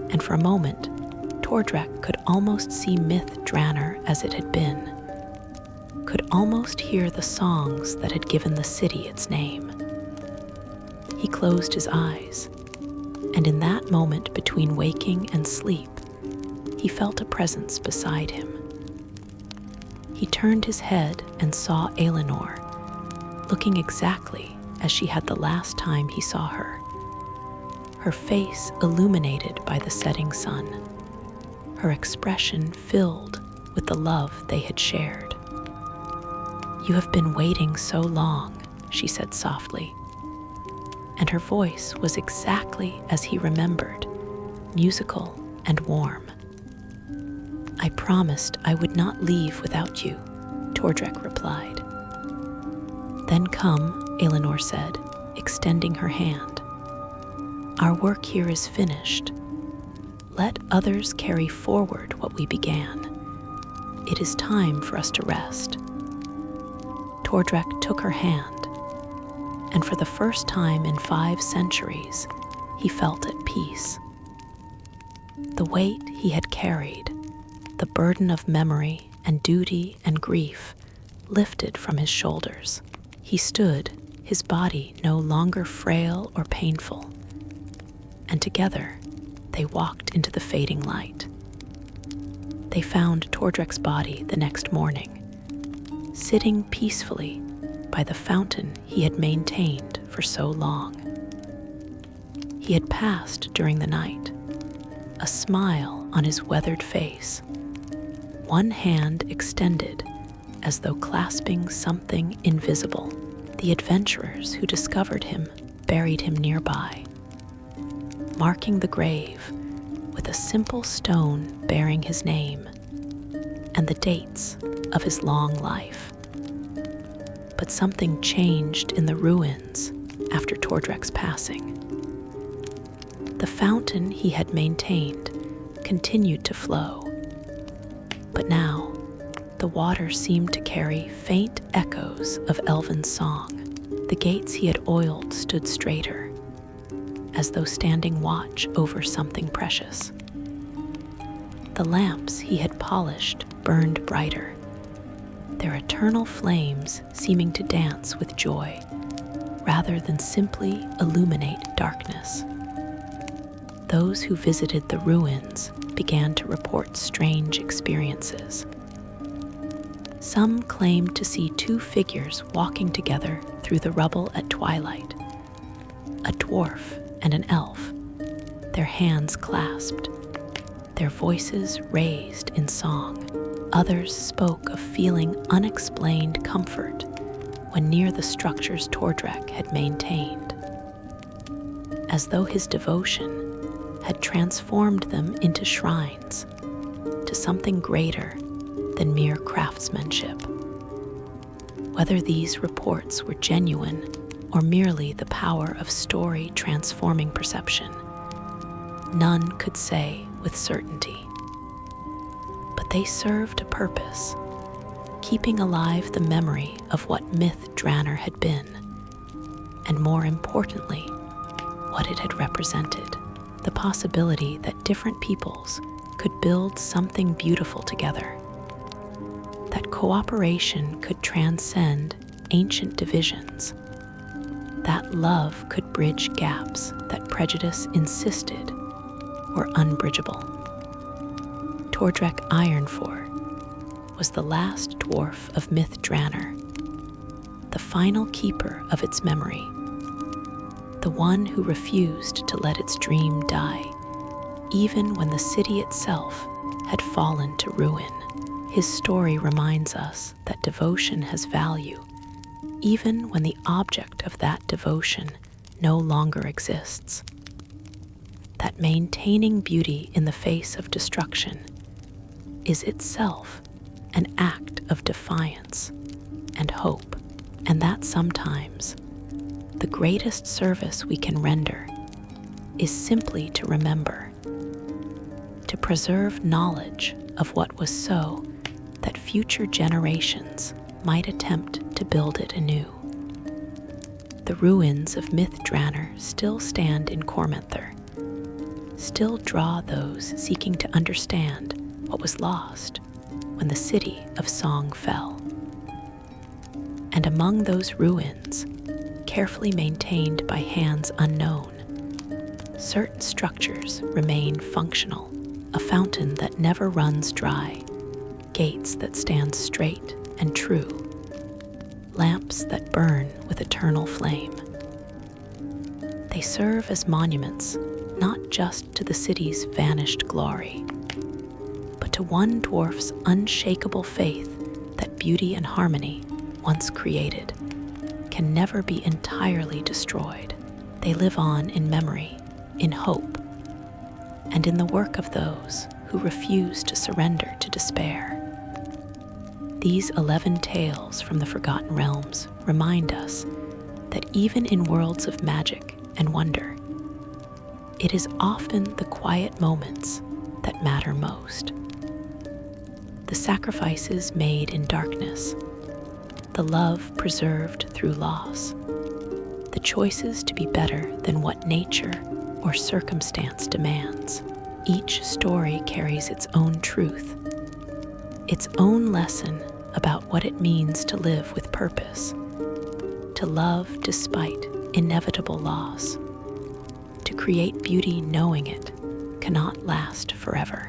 and for a moment, Tordrek could almost see myth Drannor as it had been, could almost hear the songs that had given the city its name. he closed his eyes, and in that moment between waking and sleep, he felt a presence beside him. He turned his head and saw Aelinor, looking exactly as she had the last time he saw her, her face illuminated by the setting sun, her expression filled with the love they had shared. "You have been waiting so long," she said softly, and her voice was exactly as he remembered, musical and warm. "I promised I would not leave without you," Tordrek replied. "Then come," Aelinor said, extending her hand. "Our work here is finished. Let others carry forward what we began. It is time for us to rest." Tordrek took her hand, and for the first time in 5 centuries, he felt at peace. The weight he had carried, the burden of memory and duty and grief, lifted from his shoulders. He stood, his body no longer frail or painful, and together they walked into the fading light. They found Tordrek's body the next morning, sitting peacefully by the fountain he had maintained for so long. He had passed during the night, a smile on his weathered face, one hand extended as though clasping something invisible. The adventurers who discovered him buried him nearby, marking the grave with a simple stone bearing his name and the dates of his long life. But something changed in the ruins after Tordrek's passing. The fountain he had maintained continued to flow, but now the water seemed to carry faint echoes of elven song. The gates he had oiled stood straighter, as though standing watch over something precious. The lamps he had polished burned brighter, their eternal flames seeming to dance with joy rather than simply illuminate darkness. Those who visited the ruins began to report strange experiences. Some claimed to see 2 figures walking together through the rubble at twilight, a dwarf and an elf, their hands clasped, their voices raised in song. Others spoke of feeling unexplained comfort when near the structures Tordrek had maintained, as though his devotion had transformed them into shrines, to something greater than mere craftsmanship. Whether these reports were genuine or merely the power of story transforming perception, none could say with certainty. But they served a purpose, keeping alive the memory of what myth Drannor had been, and more importantly, what it had represented. The possibility that different peoples could build something beautiful together, that cooperation could transcend ancient divisions, that love could bridge gaps that prejudice insisted were unbridgeable. Tordrek Ironfor was the last dwarf of myth Drannor, the final keeper of its memory, the one who refused to let its dream die, even when the city itself had fallen to ruin. His story reminds us that devotion has value, even when the object of that devotion no longer exists. That maintaining beauty in the face of destruction is itself an act of defiance and hope, and that sometimes the greatest service we can render is simply to remember, to preserve knowledge of what was so that future generations might attempt to build it anew. The ruins of myth Drannor still stand in Cormenther, still draw those seeking to understand what was lost when the city of Song fell. And among those ruins, carefully maintained by hands unknown. Certain structures remain functional, a fountain that never runs dry, gates that stand straight and true, lamps that burn with eternal flame. They serve as monuments not just to the city's vanished glory, but to one dwarf's unshakable faith that beauty and harmony, once created, can never be entirely destroyed. They live on in memory, in hope, and in the work of those who refuse to surrender to despair. These 11 tales from the Forgotten Realms remind us that even in worlds of magic and wonder, it is often the quiet moments that matter most. The sacrifices made in darkness, the love preserved through loss, the choices to be better than what nature or circumstance demands. Each story carries its own truth, its own lesson about what it means to live with purpose, to love despite inevitable loss, to create beauty knowing it cannot last forever.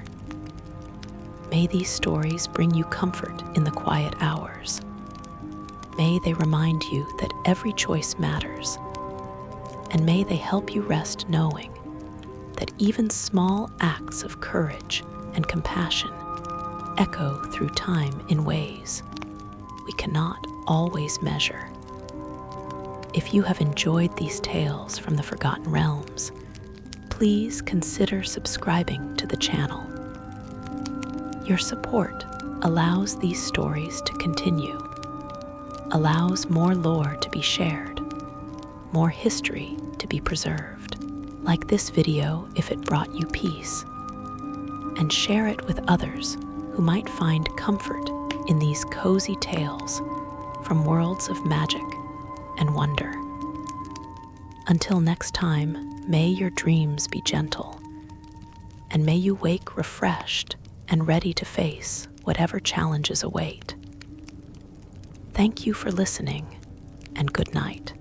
May these stories bring you comfort in the quiet hours. May they remind you that every choice matters, and may they help you rest knowing that even small acts of courage and compassion echo through time in ways we cannot always measure. If you have enjoyed these tales from the Forgotten Realms, please consider subscribing to the channel. Your support allows these stories to continue, allows more lore to be shared, more history to be preserved. Like this video if it brought you peace, and share it with others who might find comfort in these cozy tales from worlds of magic and wonder. Until next time, may your dreams be gentle, and may you wake refreshed and ready to face whatever challenges await. Thank you for listening, and good night.